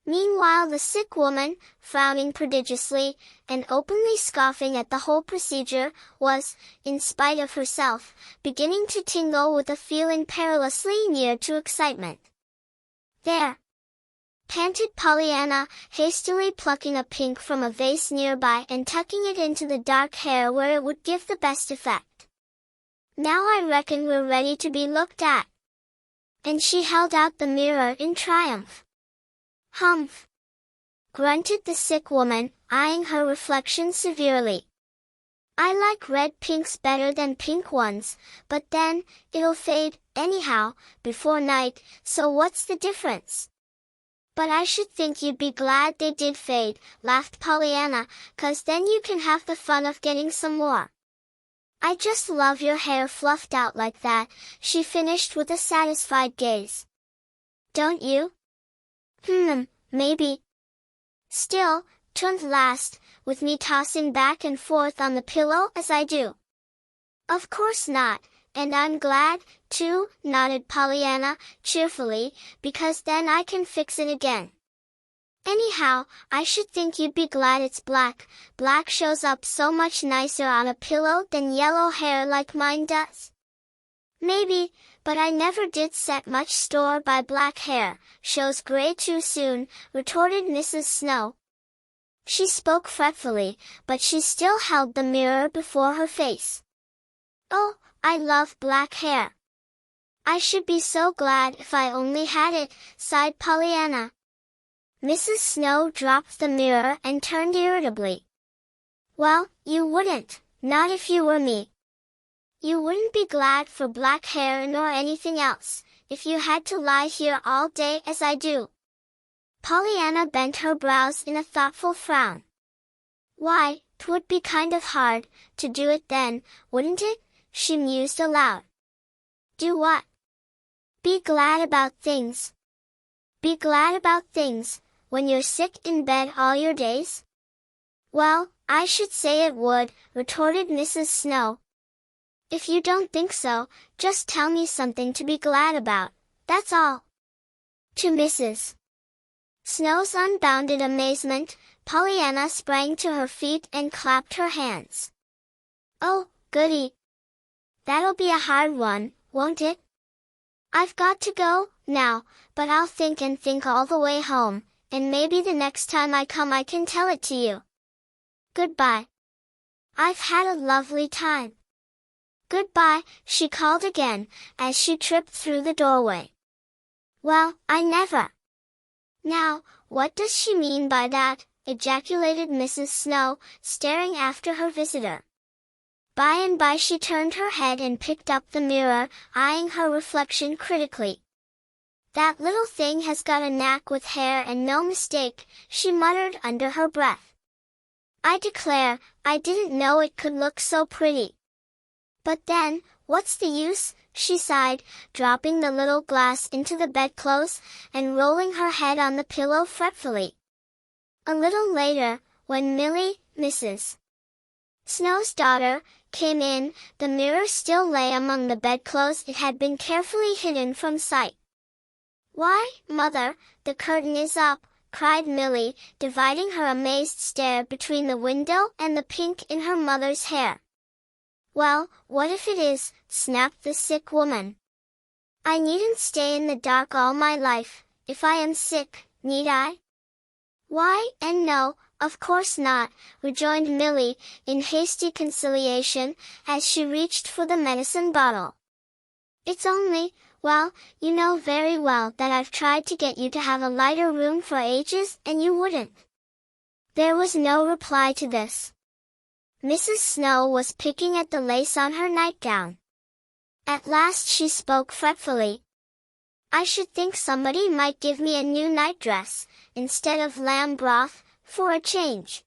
Meanwhile the sick woman, frowning prodigiously, and openly scoffing at the whole procedure, was, in spite of herself, beginning to tingle with a feeling perilously near to excitement. There! Panted Pollyanna, hastily plucking a pink from a vase nearby and tucking it into the dark hair where it would give the best effect. Now I reckon we're ready to be looked at. And she held out the mirror in triumph. Humph! Grunted the sick woman, eyeing her reflection severely. I like red pinks better than pink ones, but then, it'll fade, anyhow, before night, so what's the difference? But I should think you'd be glad they did fade, laughed Pollyanna, 'cause then you can have the fun of getting some more. I just love your hair fluffed out like that, she finished with a satisfied gaze. Don't you? Maybe. Still, 'twouldn't last, with me tossing back and forth on the pillow as I do. Of course not. And I'm glad, too, nodded Pollyanna, cheerfully, because then I can fix it again. Anyhow, I should think you'd be glad it's black. Black shows up so much nicer on a pillow than yellow hair like mine does. Maybe, but I never did set much store by black hair. Shows gray too soon, retorted Mrs. Snow. She spoke fretfully, but she still held the mirror before her face. Oh, I love black hair. I should be so glad if I only had it, sighed Pollyanna. Mrs. Snow dropped the mirror and turned irritably. Well, you wouldn't, not if you were me. You wouldn't be glad for black hair nor anything else, if you had to lie here all day as I do. Pollyanna bent her brows in a thoughtful frown. Why, 'twould be kind of hard, to do it then, wouldn't it? She mused aloud. Do what? Be glad about things. Be glad about things, when you're sick in bed all your days? Well, I should say it would, retorted Mrs. Snow. If you don't think so, just tell me something to be glad about, that's all. To Mrs. Snow's unbounded amazement, Pollyanna sprang to her feet and clapped her hands. Oh, goody! That'll be a hard one, won't it? I've got to go, now, but I'll think and think all the way home, and maybe the next time I come I can tell it to you. Goodbye. I've had a lovely time. Goodbye, she called again, as she tripped through the doorway. Well, I never. Now, what does she mean by that? Ejaculated Mrs. Snow, staring after her visitor. By and by she turned her head and picked up the mirror, eyeing her reflection critically. That little thing has got a knack with hair and no mistake, she muttered under her breath. I declare, I didn't know it could look so pretty. But then, what's the use, she sighed, dropping the little glass into the bedclothes, and rolling her head on the pillow fretfully. A little later, when Millie, Mrs. Snow's daughter, came in, the mirror still lay among the bedclothes. It had been carefully hidden from sight. Why, Mother, the curtain is up, cried Millie, dividing her amazed stare between the window and the pink in her mother's hair. Well, what if it is, snapped the sick woman. I needn't stay in the dark all my life, if I am sick, need I? Why, and no, of course not, rejoined Millie, in hasty conciliation, as she reached for the medicine bottle. It's only, well, you know very well that I've tried to get you to have a lighter room for ages, and you wouldn't. There was no reply to this. Mrs. Snow was picking at the lace on her nightgown. At last she spoke fretfully. I should think somebody might give me a new nightdress, instead of lamb broth, for a change.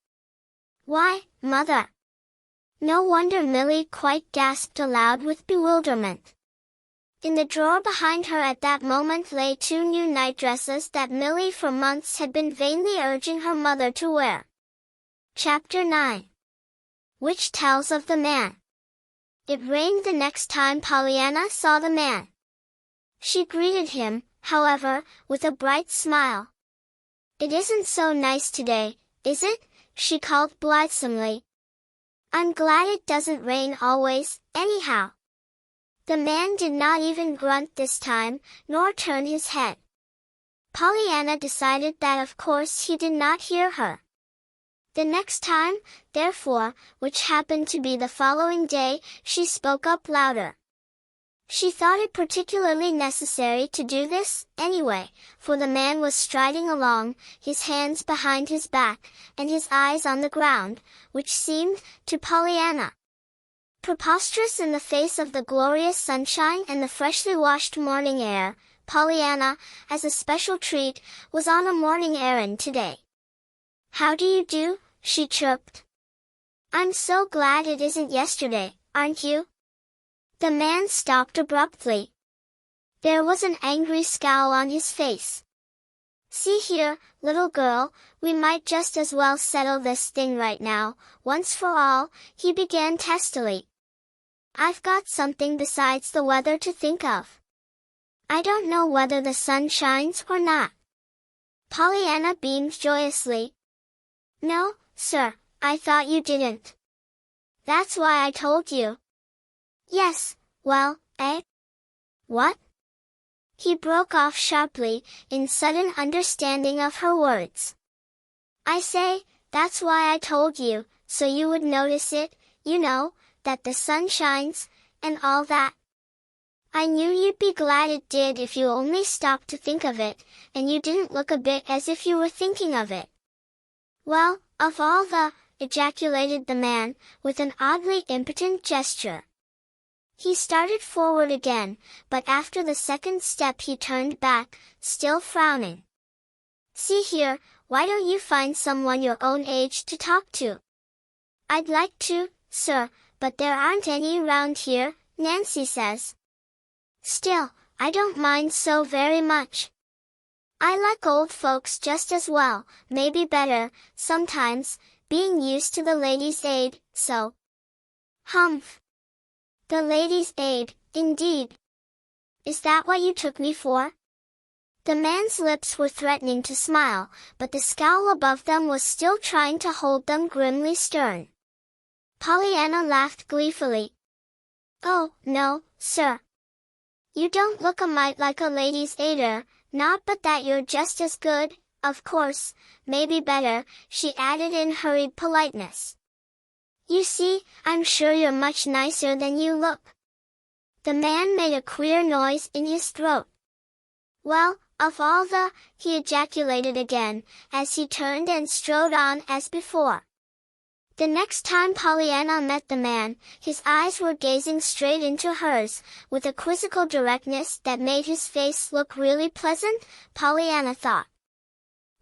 Why, Mother! No wonder Millie quite gasped aloud with bewilderment. In the drawer behind her at that moment lay 2 new nightdresses that Millie for months had been vainly urging her mother to wear. Chapter 9. Which tells of the man. It rained the next time Pollyanna saw the man. She greeted him, however, with a bright smile. It isn't so nice today, is it? She called blithesomely. I'm glad it doesn't rain always, anyhow. The man did not even grunt this time, nor turn his head. Pollyanna decided that of course he did not hear her. The next time, therefore, which happened to be the following day, she spoke up louder. She thought it particularly necessary to do this, anyway, for the man was striding along, his hands behind his back, and his eyes on the ground, which seemed, to Pollyanna, preposterous in the face of the glorious sunshine and the freshly washed morning air. Pollyanna, as a special treat, was on a morning errand today. How do you do? She chirped. I'm so glad it isn't yesterday, aren't you? The man stopped abruptly. There was an angry scowl on his face. See here, little girl, we might just as well settle this thing right now, once for all, he began testily. I've got something besides the weather to think of. I don't know whether the sun shines or not. Pollyanna beamed joyously. No, sir, I thought you didn't. That's why I told you. Yes, well, eh? What? He broke off sharply, in sudden understanding of her words. I say, that's why I told you, so you would notice it, you know, that the sun shines, and all that. I knew you'd be glad it did if you only stopped to think of it, and you didn't look a bit as if you were thinking of it. Well, of all the, ejaculated the man, with an oddly impotent gesture. He started forward again, but after the second step he turned back, still frowning. See here, why don't you find someone your own age to talk to? I'd like to, sir, but there aren't any round here, Nancy says. Still, I don't mind so very much. I like old folks just as well, maybe better, sometimes, being used to the ladies' aid, so. Humph. The ladies' aid, indeed. Is that what you took me for? The man's lips were threatening to smile, but the scowl above them was still trying to hold them grimly stern. Pollyanna laughed gleefully. Oh, no, sir. You don't look a mite like a lady's aider, not but that you're just as good, of course, maybe better, she added in hurried politeness. You see, I'm sure you're much nicer than you look. The man made a queer noise in his throat. Well, of all the, he ejaculated again, as he turned and strode on as before. The next time Pollyanna met the man, his eyes were gazing straight into hers, with a quizzical directness that made his face look really pleasant, Pollyanna thought.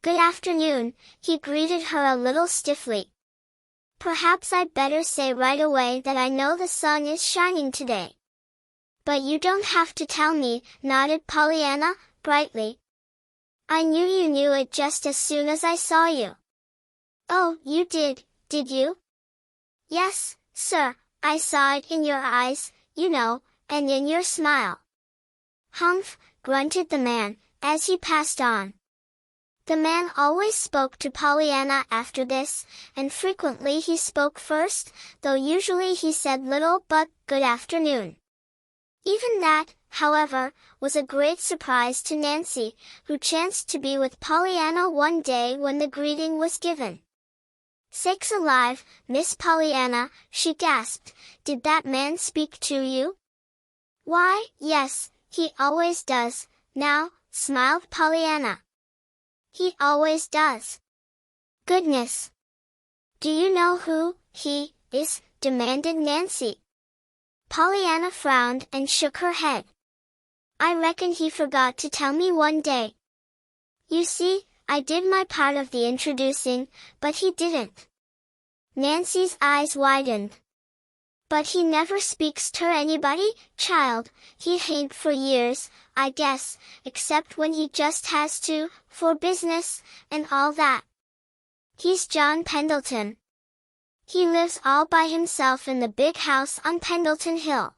"Good afternoon," he greeted her a little stiffly. "Perhaps I'd better say right away that I know the sun is shining today." "But you don't have to tell me," nodded Pollyanna, brightly. "I knew you knew it just as soon as I saw you." "Oh, you did you?" "Yes, sir, I saw it in your eyes, you know, and in your smile." "Humph," grunted the man, as he passed on. The man always spoke to Pollyanna after this, and frequently he spoke first, though usually he said little but, "Good afternoon." Even that, however, was a great surprise to Nancy, who chanced to be with Pollyanna one day when the greeting was given. "Sakes alive, Miss Pollyanna," she gasped, "did that man speak to you?" "Why, yes, he always does, now," smiled Pollyanna. "He always does." "Goodness! Do you know who he is?" demanded Nancy. Pollyanna frowned and shook her head. "I reckon he forgot to tell me one day. You see, I did my part of the introducing, but he didn't." Nancy's eyes widened. "But he never speaks to anybody, child, he hain't for years, I guess, except when he just has to, for business, and all that. He's John Pendleton. He lives all by himself in the big house on Pendleton Hill.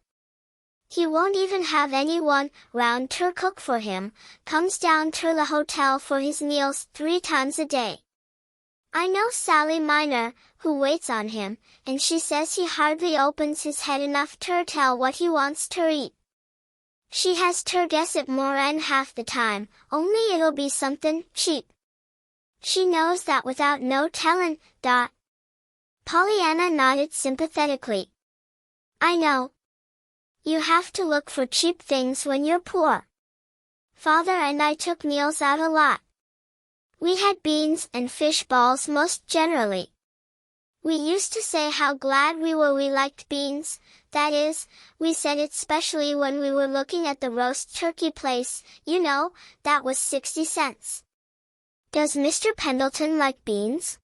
He won't even have anyone round ter cook for him, comes down ter the hotel for his meals 3 times a day. I know Sally Miner, who waits on him, and she says he hardly opens his head enough ter tell what he wants ter eat. She has ter guess it more'n half the time, only it'll be somethin' cheap. She knows that without no tellin', Dot." Pollyanna nodded sympathetically. "I know. You have to look for cheap things when you're poor. Father and I took meals out a lot. We had beans and fish balls most generally. We used to say how glad we were we liked beans, that is, we said it specially when we were looking at the roast turkey place, you know, that was 60 cents. Does Mr. Pendleton like beans?"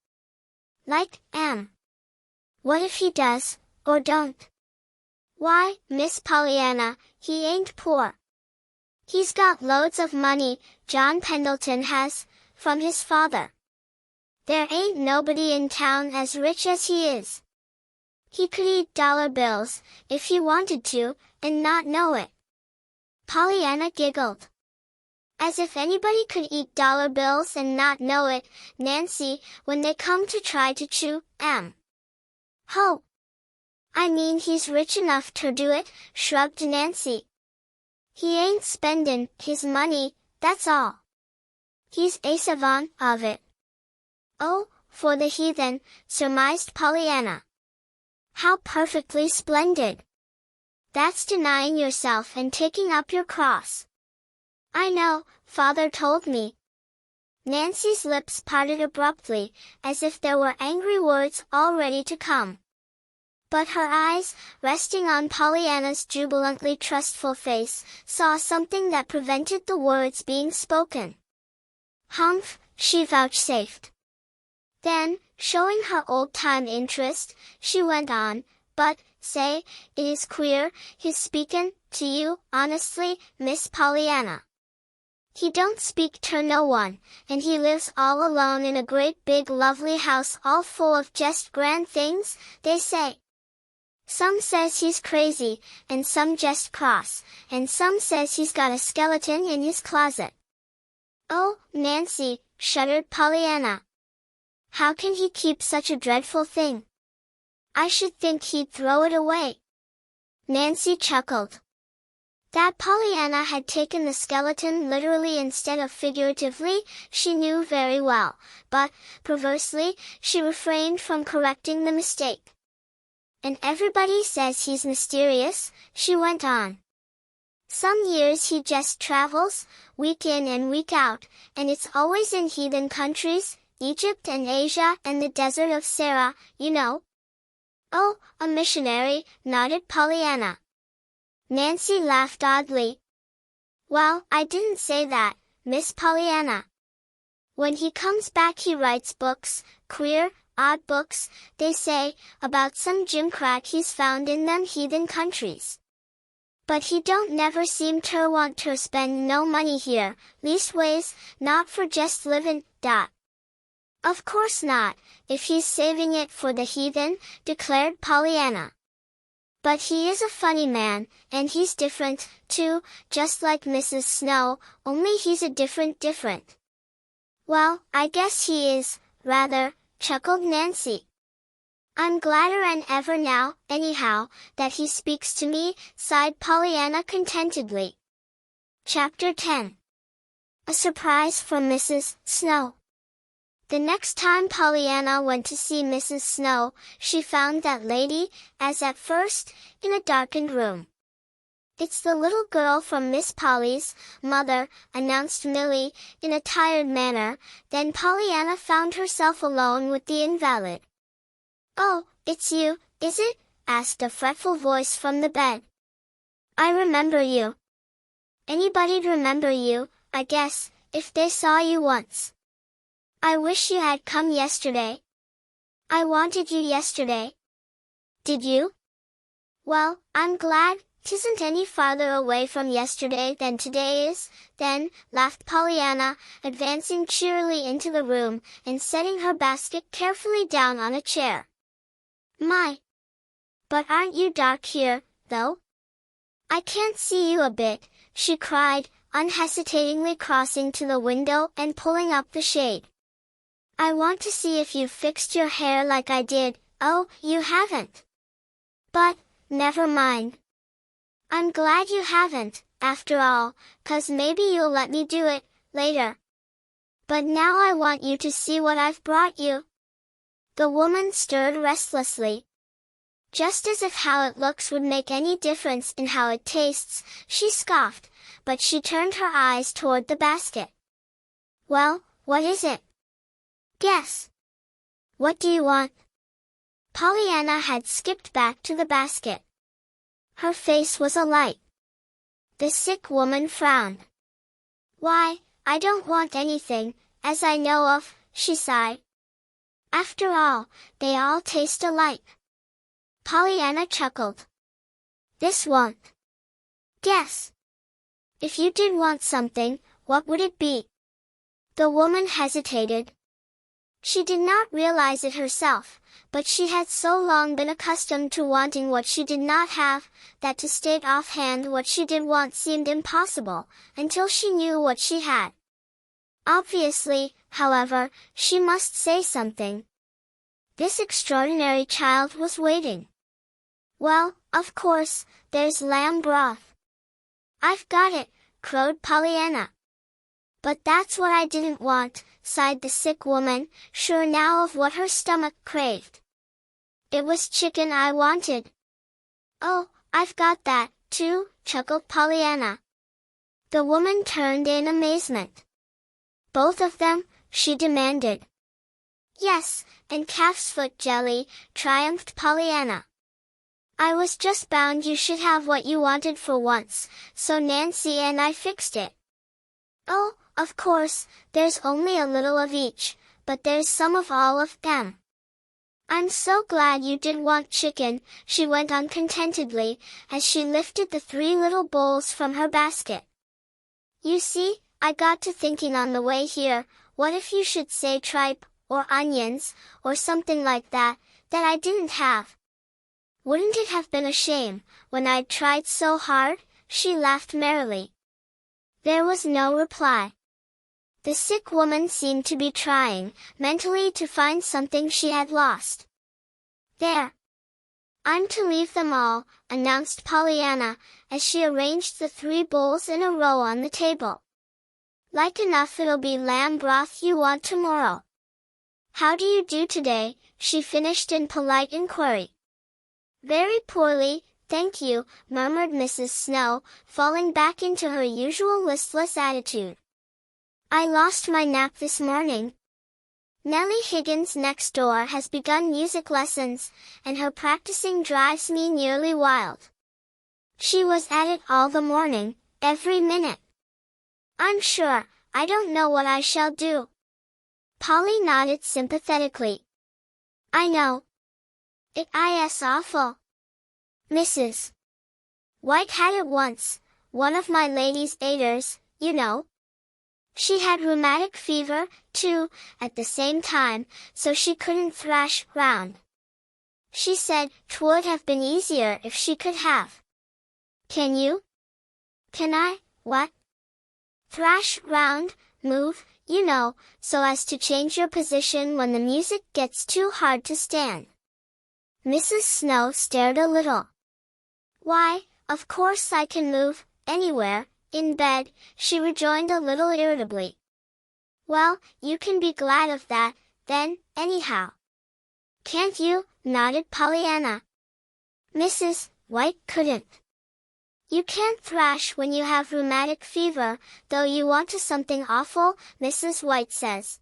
"Like, What if he does, or don't?" "Why, Miss Pollyanna, he ain't poor. He's got loads of money, John Pendleton has, from his father. There ain't nobody in town as rich as he is. He could eat dollar bills, if he wanted to, and not know it." Pollyanna giggled. "As if anybody could eat dollar bills and not know it, Nancy, when they come to try to chew, Ho! I mean he's rich enough to do it," shrugged Nancy. "He ain't spendin' his money, that's all. He's a savant of it." "Oh, for the heathen," surmised Pollyanna. "How perfectly splendid! That's denying yourself and taking up your cross." "I know, Father told me." Nancy's lips parted abruptly, as if there were angry words all ready to come. But her eyes, resting on Pollyanna's jubilantly trustful face, saw something that prevented the words being spoken. "Humph," she vouchsafed. Then, showing her old-time interest, she went on, "But, say, it is queer, his speakin' to you, honestly, Miss Pollyanna. He don't speak ter no one, and he lives all alone in a great big lovely house all full of jest grand things, they say. Some says he's crazy, and some jest cross, and some says he's got a skeleton in his closet." "Oh, Nancy," shuddered Pollyanna. "How can he keep such a dreadful thing? I should think he'd throw it away." Nancy chuckled. That Pollyanna had taken the skeleton literally instead of figuratively, she knew very well, but, perversely, she refrained from correcting the mistake. "And everybody says he's mysterious," she went on. "Some years he just travels, week in and week out, and it's always in heathen countries, Egypt and Asia and the desert of Sarah, you know." "Oh, a missionary," nodded Pollyanna. Nancy laughed oddly. "Well, I didn't say that, Miss Pollyanna. When he comes back he writes books, queer, odd books, they say, about some gimcrack he's found in them heathen countries. But he don't never seem ter want ter spend no money here, leastways, not for just livin', dot." "Of course not, if he's saving it for the heathen," declared Pollyanna. "But he is a funny man, and he's different, too, just like Mrs. Snow, only he's a different. "Well, I guess he is, rather," chuckled Nancy. "I'm gladder'n ever now, anyhow, that he speaks to me," sighed Pollyanna contentedly. Chapter 10. A surprise from Mrs. Snow. The next time Pollyanna went to see Mrs. Snow, she found that lady, as at first, in a darkened room. "It's the little girl from Miss Polly's, mother," announced Millie, in a tired manner. Then Pollyanna found herself alone with the invalid. "Oh, it's you, is it?" asked a fretful voice from the bed. "I remember you." "Anybody'd remember you, I guess, if they saw you once." "I wish you had come yesterday." "I wanted you yesterday." "Did you? Well, I'm glad 'tisn't any farther away from yesterday than today is, then," laughed Pollyanna, advancing cheerily into the room, and setting her basket carefully down on a chair. "My! But aren't you dark here, though? I can't see you a bit," she cried, unhesitatingly crossing to the window and pulling up the shade. "I want to see if you've fixed your hair like I did." "Oh, you haven't. But, never mind. I'm glad you haven't, after all, 'cause maybe you'll let me do it, later. But now I want you to see what I've brought you." The woman stirred restlessly. "Just as if how it looks would make any difference in how it tastes," she scoffed, but she turned her eyes toward the basket. "Well, what is it? Guess. What do you want?" Pollyanna had skipped back to the basket. Her face was alight. The sick woman frowned. "Why, I don't want anything, as I know of," she sighed. "After all, they all taste alike." Pollyanna chuckled. "This won't. Guess. If you did want something, what would it be?" The woman hesitated. She did not realize it herself, but she had so long been accustomed to wanting what she did not have, that to state offhand what she did want seemed impossible, until she knew what she had. Obviously, however, she must say something. This extraordinary child was waiting. "Well, of course, there's lamb broth." "I've got it," crowed Pollyanna. "But that's what I didn't want," sighed the sick woman, sure now of what her stomach craved. "It was chicken I wanted." "Oh, I've got that, too," chuckled Pollyanna. The woman turned in amazement. "Both of them?" she demanded. "Yes, and calf's foot jelly," triumphed Pollyanna. "I was just bound you should have what you wanted for once, so Nancy and I fixed it." "Oh, of course, there's only a little of each, but there's some of all of them." "I'm so glad you did want chicken," she went on contentedly, as she lifted the 3 little bowls from her basket. "You see, I got to thinking on the way here, what if you should say tripe, or onions, or something like that, that I didn't have? Wouldn't it have been a shame, when I'd tried so hard?" She laughed merrily. There was no reply. The sick woman seemed to be trying, mentally, to find something she had lost. "There. I'm to leave them all," announced Pollyanna, as she arranged the 3 bowls in a row on the table. "Like enough it'll be lamb broth you want tomorrow. How do you do today?" she finished in polite inquiry. "Very poorly, thank you," murmured Mrs. Snow, falling back into her usual listless attitude. "I lost my nap this morning." Nellie Higgins next door has begun music lessons, and her practicing drives me nearly wild. She was at it all the morning, every minute. I'm sure, I don't know what I shall do. Polly nodded sympathetically. I know. It is awful. Mrs. White had it once, one of my lady's aiders, you know. She had rheumatic fever, too, at the same time, so she couldn't thrash round. She said 'twould have been easier if she could have. Can you? Can I, what? Thrash round, move, you know, so as to change your position when the music gets too hard to stand. Mrs. Snow stared a little. Why, of course I can move, anywhere, in bed, she rejoined a little irritably. Well, you can be glad of that, then, anyhow. Can't you? Nodded Pollyanna. Mrs. White couldn't. You can't thrash when you have rheumatic fever, though you want to something awful, Mrs. White says.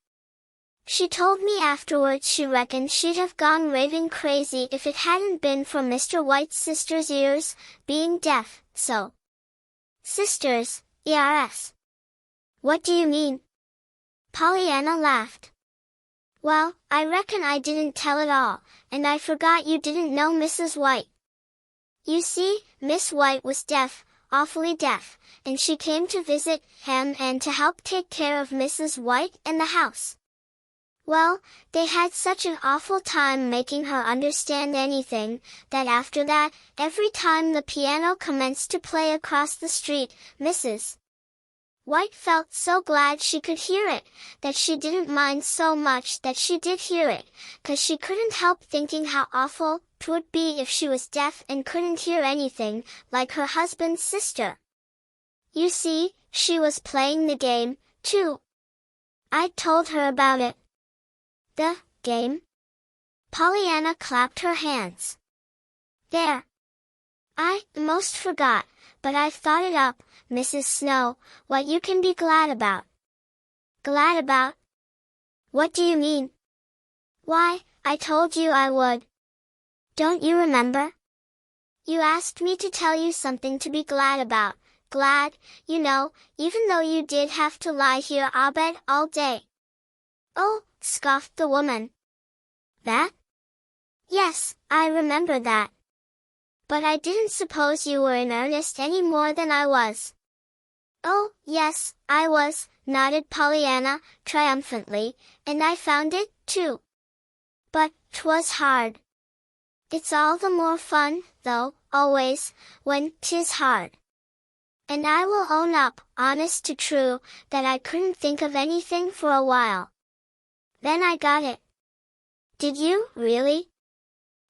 She told me afterwards she reckoned she'd have gone raving crazy if it hadn't been for Mr. White's sister's ears, being deaf, so. Sisters, ERS. What do you mean? Pollyanna laughed. Well, I reckon I didn't tell it all, and I forgot you didn't know Mrs. White. You see, Miss White was deaf, awfully deaf, and she came to visit him and to help take care of Mrs. White and the house. Well, they had such an awful time making her understand anything, that after that, every time the piano commenced to play across the street, Mrs. White felt so glad she could hear it, that she didn't mind so much that she did hear it, 'cause she couldn't help thinking how awful 'twould be if she was deaf and couldn't hear anything, like her husband's sister. You see, she was playing the game, too. I told her about it. The game? Pollyanna clapped her hands. There. I most forgot, but I've thought it up, Mrs. Snow, what you can be glad about. Glad about? What do you mean? Why, I told you I would. Don't you remember? You asked me to tell you something to be glad about, glad, you know, even though you did have to lie here abed all day. Oh, scoffed the woman. That? Yes, I remember that. But I didn't suppose you were in earnest any more than I was. Oh, yes, I was, nodded Pollyanna, triumphantly, and I found it, too. But 'twas hard. It's all the more fun, though, always, when 'tis hard. And I will own up, honest to true, that I couldn't think of anything for a while. Then I got it. Did you, really?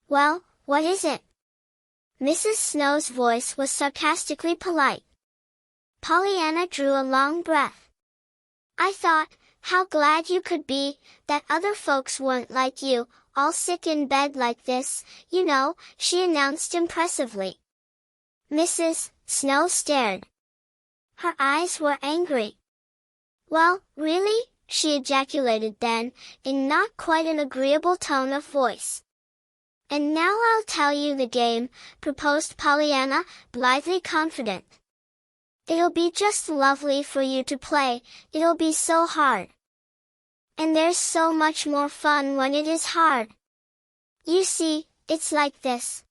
Well, what is it? Mrs. Snow's voice was sarcastically polite. Pollyanna drew a long breath. I thought, how glad you could be, that other folks weren't like you, all sick in bed like this, you know, she announced impressively. Mrs. Snow stared. Her eyes were angry. Well, really? She ejaculated then, in not quite an agreeable tone of voice. And now I'll tell you the game, proposed Pollyanna, blithely confident. It'll be just lovely for you to play, it'll be so hard. And there's so much more fun when it is hard. You see, it's like this.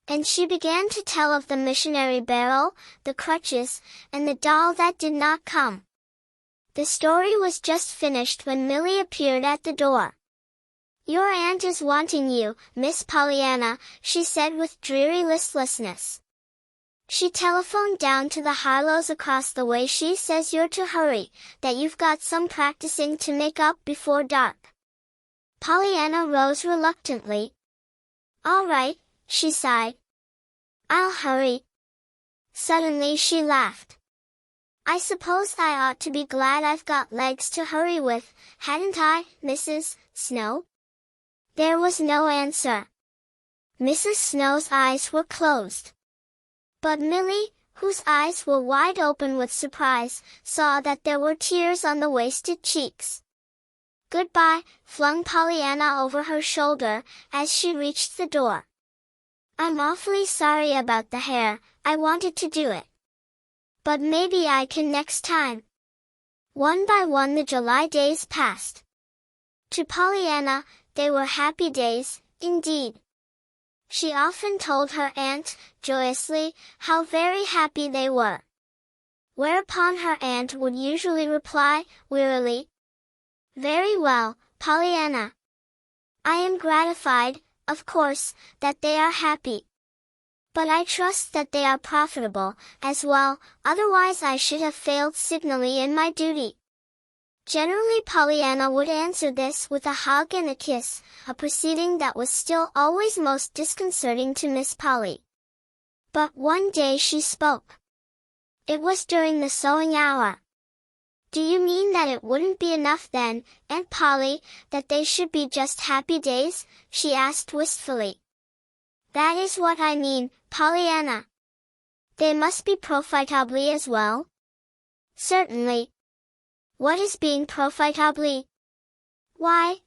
And she began to tell of the missionary barrel, the crutches, and the doll that did not come. The story was just finished when Millie appeared at the door. Your aunt is wanting you, Miss Pollyanna, she said with dreary listlessness. She telephoned down to the Harlows across the way. She says you're to hurry, that you've got some practicing to make up before dark. Pollyanna rose reluctantly. All right, she sighed. I'll hurry. Suddenly she laughed. I suppose I ought to be glad I've got legs to hurry with, hadn't I, Mrs. Snow? There was no answer. Mrs. Snow's eyes were closed. But Millie, whose eyes were wide open with surprise, saw that there were tears on the wasted cheeks. Goodbye, flung Pollyanna over her shoulder, as she reached the door. I'm awfully sorry about the hair, I wanted to do it. But maybe I can next time. One by one the July days passed. To Pollyanna, they were happy days, indeed. She often told her aunt, joyously, how very happy they were. Whereupon her aunt would usually reply, wearily, "Very well, Pollyanna. I am gratified, of course, that they are happy. But I trust that they are profitable, as well, otherwise I should have failed signally in my duty." Generally Pollyanna would answer this with a hug and a kiss, a proceeding that was still always most disconcerting to Miss Polly. But one day she spoke. It was during the sewing hour. "Do you mean that it wouldn't be enough then, Aunt Polly, that they should be just happy days?" she asked wistfully. "That is what I mean, Pollyanna. They must be profitable as well?" "Certainly." "What is being profitable?" "Why,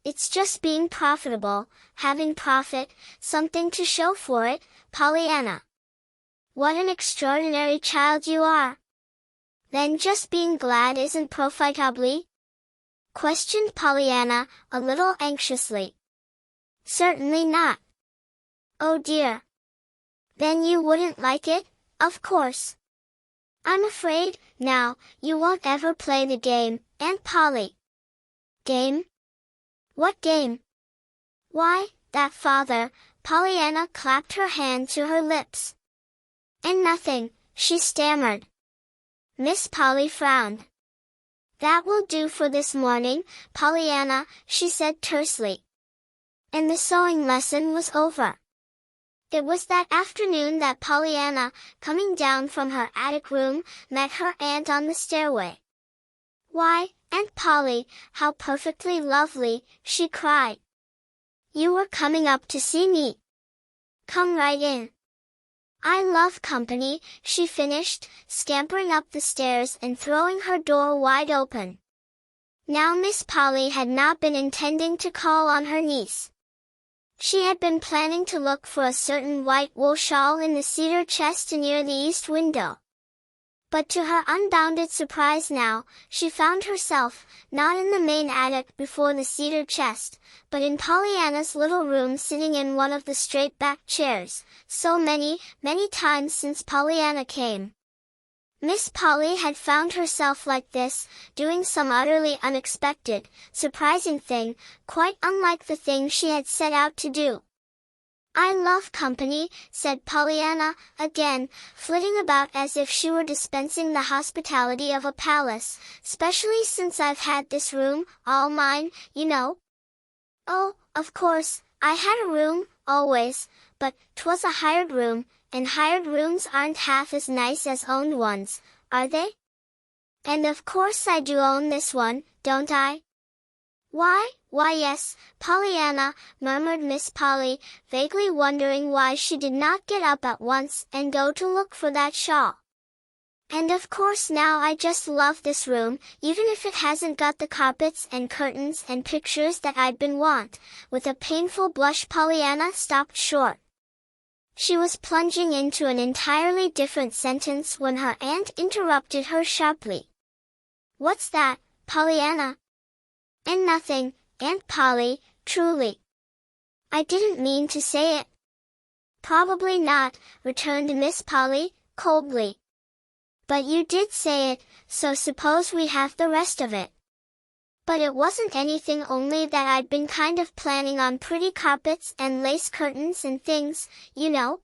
it's just being profitable, having profit, something to show for it, Pollyanna." "What an extraordinary child you are! Then just being glad isn't profitable?" questioned Pollyanna, a little anxiously. "Certainly not." "Oh dear. Then you wouldn't like it, of course. I'm afraid, now, you won't ever play the game, Aunt Polly." "Game? What game?" "Why, that father," Pollyanna clapped her hand to her lips. "And nothing," she stammered. Miss Polly frowned. "That will do for this morning, Pollyanna," she said tersely. And the sewing lesson was over. It was that afternoon that Pollyanna, coming down from her attic room, met her aunt on the stairway. "Why, Aunt Polly, how perfectly lovely," she cried. "You were coming up to see me. Come right in." "I love company," she finished, scampering up the stairs and throwing her door wide open. Now Miss Polly had not been intending to call on her niece. She had been planning to look for a certain white wool shawl in the cedar chest near the east window. But to her unbounded surprise now, she found herself, not in the main attic before the cedar chest, but in Pollyanna's little room sitting in one of the straight-backed chairs, so many times since Pollyanna came. Miss Polly had found herself like this, doing some utterly unexpected, surprising thing, quite unlike the thing she had set out to do. "I love company," said Pollyanna, again, flitting about as if she were dispensing the hospitality of a palace, "specially since I've had this room, all mine, you know." "Oh, of course, I had a room, always, but 'twas a hired room, and hired rooms aren't half as nice as owned ones, are they? And of course I do own this one, don't I?" Why yes, Pollyanna," murmured Miss Polly, vaguely wondering why she did not get up at once and go to look for that shawl. "And of course now I just love this room, even if it hasn't got the carpets and curtains and pictures that I'd been want." With a painful blush Pollyanna stopped short. She was plunging into an entirely different sentence when her aunt interrupted her sharply. "What's that, Pollyanna?" "And nothing, Aunt Polly, truly. I didn't mean to say it." "Probably not," returned Miss Polly, coldly. "But you did say it, so suppose we have the rest of it." "But it wasn't anything, only that I'd been kind of planning on pretty carpets and lace curtains and things, you know."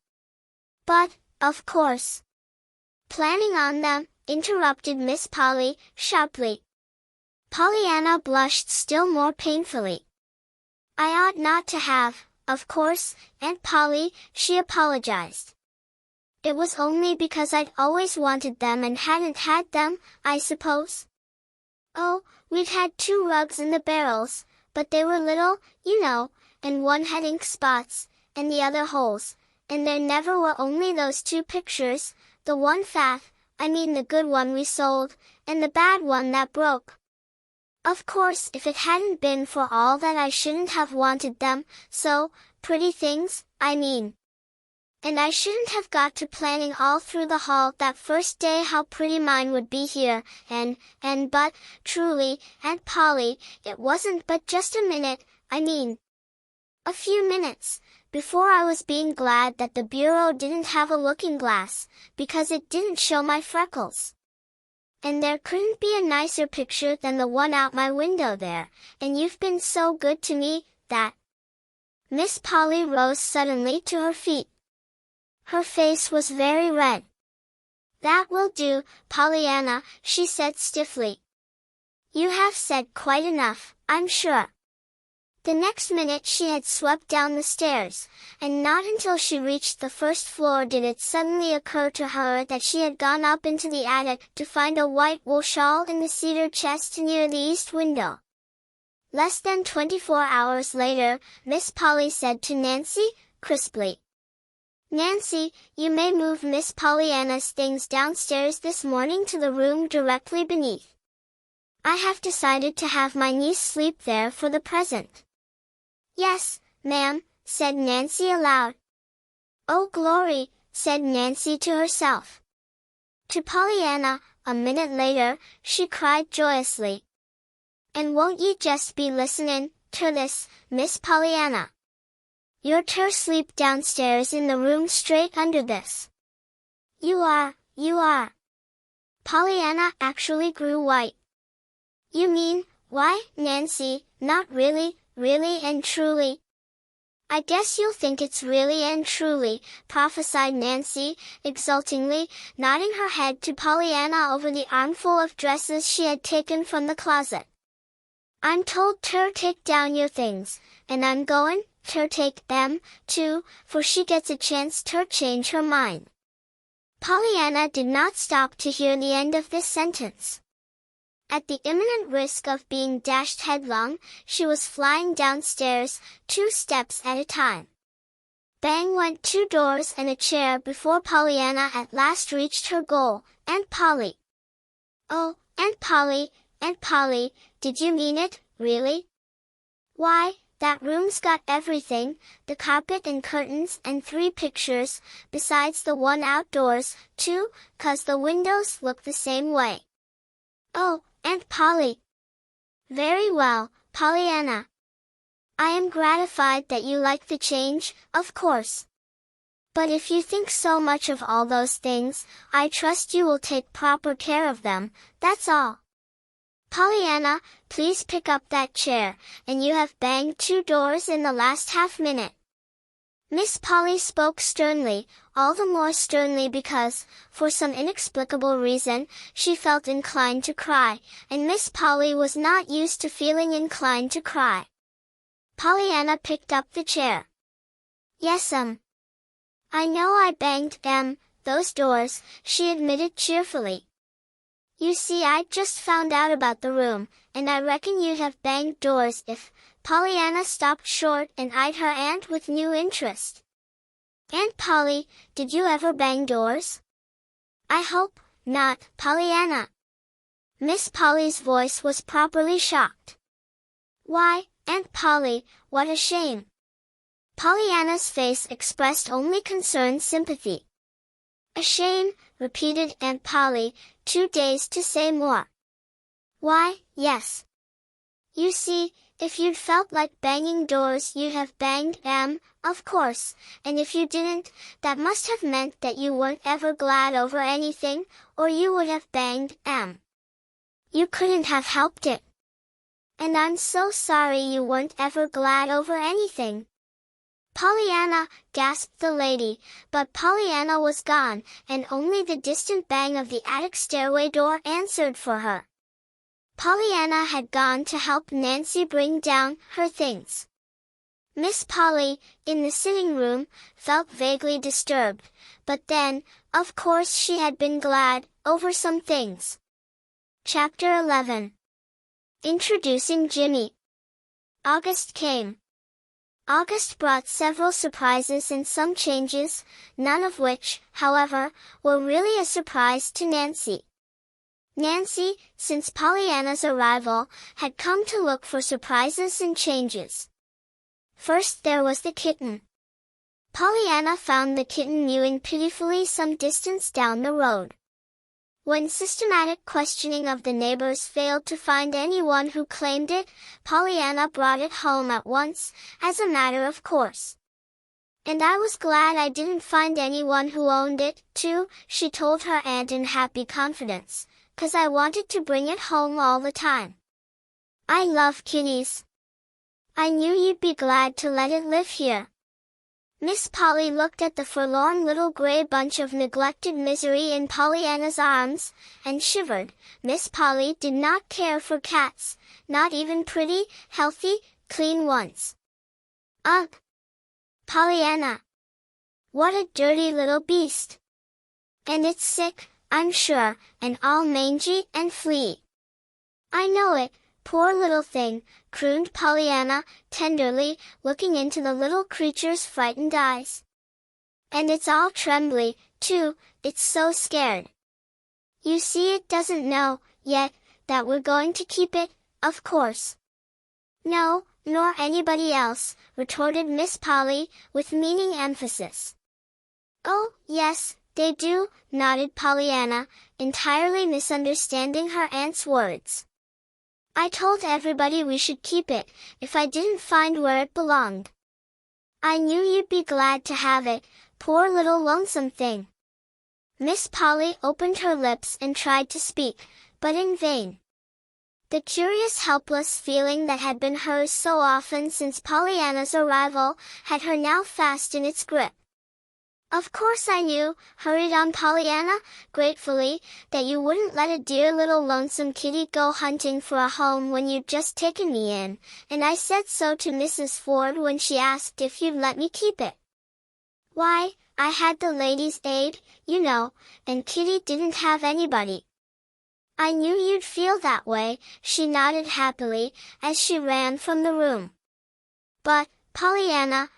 "But, of course." "Planning on them," interrupted Miss Polly, sharply. Pollyanna blushed still more painfully. "I ought not to have, of course, Aunt Polly," she apologized. "It was only because I'd always wanted them and hadn't had them, I suppose." "Oh, we'd had 2 rugs in the barrels, but they were little, you know, and one had ink spots, and the other holes, and there never were only those 2 pictures, the one I mean the good one we sold, and the bad one that broke." Of course, if it hadn't been for all that, I shouldn't have wanted them, so, pretty things, I mean. And I shouldn't have got to planning all through the hall that first day how pretty mine would be here, but, truly, Aunt Polly, it wasn't but just a minute, I mean. A few minutes, before I was being glad that the bureau didn't have a looking glass, because it didn't show my freckles. And there couldn't be a nicer picture than the one out my window there, and you've been so good to me, that. Miss Polly rose suddenly to her feet. Her face was very red. That will do, Pollyanna, she said stiffly. You have said quite enough, I'm sure. The next minute she had swept down the stairs, and not until she reached the first floor did it suddenly occur to her that she had gone up into the attic to find a white wool shawl in the cedar chest near the east window. Less than 24 hours later, Miss Polly said to Nancy, crisply, Nancy, you may move Miss Pollyanna's things downstairs this morning to the room directly beneath. I have decided to have my niece sleep there for the present. Yes, ma'am, said Nancy aloud. Oh glory, said Nancy to herself. To Pollyanna, a minute later, she cried joyously. And won't ye just be listenin' ter this, Miss Pollyanna? You're ter sleep downstairs in the room straight under this. You are. Pollyanna actually grew white. You mean, why, Nancy, not really and truly? I guess you'll think it's really and truly, prophesied Nancy, exultingly, nodding her head to Pollyanna over the armful of dresses she had taken from the closet. I'm told ter take down your things, and I'm goin' ter take them, too, for she gets a chance ter change her mind. Pollyanna did not stop to hear the end of this sentence. At the imminent risk of being dashed headlong, she was flying downstairs, 2 steps at a time. Bang went 2 doors and a chair before Pollyanna at last reached her goal, Aunt Polly. Oh, Aunt Polly, did you mean it, really? Why, that room's got everything, the carpet and curtains and 3 pictures, besides the one outdoors, too, 'cause the windows look the same way. Oh, Aunt Polly. Very well, Pollyanna. I am gratified that you like the change, of course. But if you think so much of all those things, I trust you will take proper care of them, that's all. Pollyanna, please pick up that chair, and you have banged 2 doors in the last half-minute. Miss Polly spoke sternly, all the more sternly because, for some inexplicable reason, she felt inclined to cry, and Miss Polly was not used to feeling inclined to cry. Pollyanna picked up the chair. Yes'm. I know I banged those doors, she admitted cheerfully. You see, I'd just found out about the room, and I reckon you'd have banged doors if. Pollyanna stopped short and eyed her aunt with new interest. Aunt Polly, did you ever bang doors? I hope not, Pollyanna. Miss Polly's voice was properly shocked. Why, Aunt Polly, what a shame. Pollyanna's face expressed only concerned sympathy. A shame, repeated Aunt Polly, too dazed to say more. Why, yes. You see, if you'd felt like banging doors you'd have banged of course, and if you didn't, that must have meant that you weren't ever glad over anything, or you would have banged You couldn't have helped it. And I'm so sorry you weren't ever glad over anything. Pollyanna, gasped the lady, but Pollyanna was gone, and only the distant bang of the attic stairway door answered for her. Pollyanna had gone to help Nancy bring down her things. Miss Polly, in the sitting room, felt vaguely disturbed, but then, of course she had been glad, over some things. Chapter 11. Introducing Jimmy. August came. August brought several surprises and some changes, none of which, however, were really a surprise to Nancy. Nancy, since Pollyanna's arrival, had come to look for surprises and changes. First there was the kitten. Pollyanna found the kitten mewing pitifully some distance down the road. When systematic questioning of the neighbors failed to find anyone who claimed it, Pollyanna brought it home at once, as a matter of course. "And I was glad I didn't find anyone who owned it, too," she told her aunt in happy confidence, "'cause I wanted to bring it home all the time. I love kitties. I knew you'd be glad to let it live here." Miss Polly looked at the forlorn little gray bunch of neglected misery in Pollyanna's arms, and shivered. Miss Polly did not care for cats, not even pretty, healthy, clean ones. "Ugh! Pollyanna! What a dirty little beast! And it's sick, I'm sure, and all mangy and fleey." "I know it, poor little thing," crooned Pollyanna, tenderly, looking into the little creature's frightened eyes. "And it's all trembly, too, it's so scared. You see it doesn't know, yet, that we're going to keep it, of course." "No, nor anybody else," retorted Miss Polly, with meaning emphasis. "Oh, yes, they do," nodded Pollyanna, entirely misunderstanding her aunt's words. "I told everybody we should keep it, if I didn't find where it belonged. I knew you'd be glad to have it, poor little lonesome thing." Miss Polly opened her lips and tried to speak, but in vain. The curious helpless feeling that had been hers so often since Pollyanna's arrival, had her now fast in its grip. "Of course I knew," hurried on Pollyanna, gratefully, "that you wouldn't let a dear little lonesome kitty go hunting for a home when you'd just taken me in, and I said so to Mrs. Ford when she asked if you'd let me keep it. Why, I had the ladies' aid, you know, and Kitty didn't have anybody. I knew you'd feel that way," she nodded happily, as she ran from the room. "But, Pollyanna,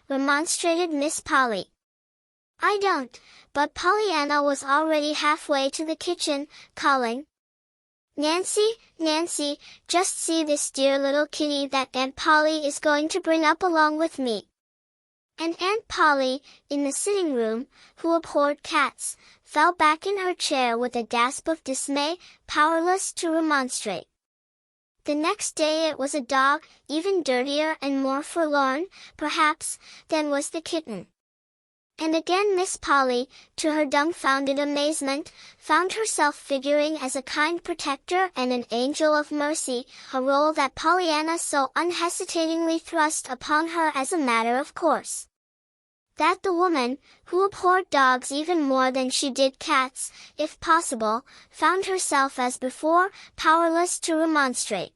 remonstrated Miss Polly. "I don't," but Pollyanna was already halfway to the kitchen, calling, Nancy, just see this dear little kitty that Aunt Polly is going to bring up along with me." And Aunt Polly, in the sitting room, who abhorred cats, fell back in her chair with a gasp of dismay, powerless to remonstrate. The next day it was a dog, even dirtier and more forlorn, perhaps, than was the kitten. And again Miss Polly, to her dumbfounded amazement, found herself figuring as a kind protector and an angel of mercy, a role that Pollyanna so unhesitatingly thrust upon her as a matter of course. That the woman, who abhorred dogs even more than she did cats, if possible, found herself as before, powerless to remonstrate.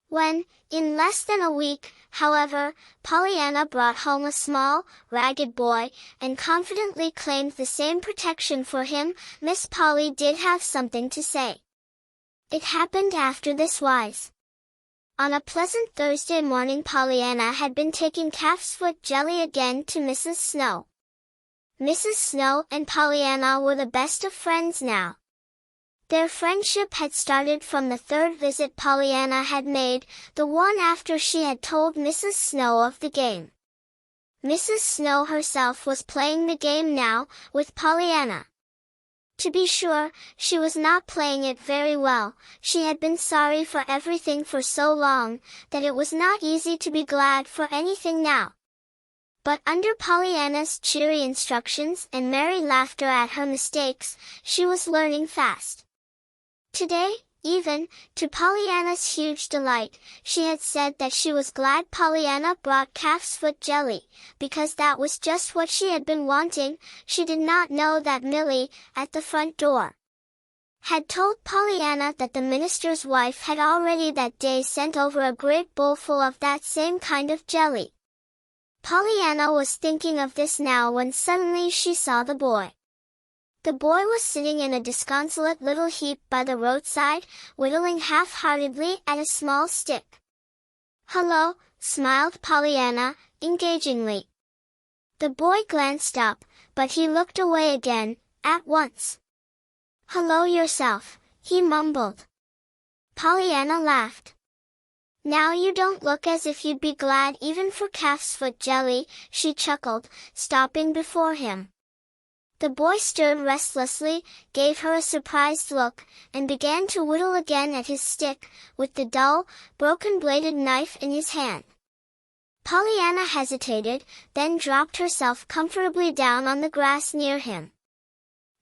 When, in less than a week, however, Pollyanna brought home a small, ragged boy, and confidently claimed the same protection for him, Miss Polly did have something to say. It happened after this wise. On a pleasant Thursday morning Pollyanna had been taking calf's foot jelly again to Mrs. Snow. Mrs. Snow and Pollyanna were the best of friends now. Their friendship had started from the third visit Pollyanna had made, the one after she had told Mrs. Snow of the game. Mrs. Snow herself was playing the game now, with Pollyanna. To be sure, she was not playing it very well. She had been sorry for everything for so long, that it was not easy to be glad for anything now. But under Pollyanna's cheery instructions and merry laughter at her mistakes, she was learning fast. Today, even, to Pollyanna's huge delight, she had said that she was glad Pollyanna brought calf's foot jelly, because that was just what she had been wanting. She did not know that Millie, at the front door, had told Pollyanna that the minister's wife had already that day sent over a great bowlful of that same kind of jelly. Pollyanna was thinking of this now when suddenly she saw the boy. The boy was sitting in a disconsolate little heap by the roadside, whittling half-heartedly at a small stick. "Hello," smiled Pollyanna, engagingly. The boy glanced up, but he looked away again, at once. Hello yourself, he mumbled. Pollyanna laughed. Now you don't look as if you'd be glad even for calf's foot jelly, she chuckled, stopping before him. The boy stirred restlessly, gave her a surprised look, and began to whittle again at his stick, with the dull, broken-bladed knife in his hand. Pollyanna hesitated, then dropped herself comfortably down on the grass near him.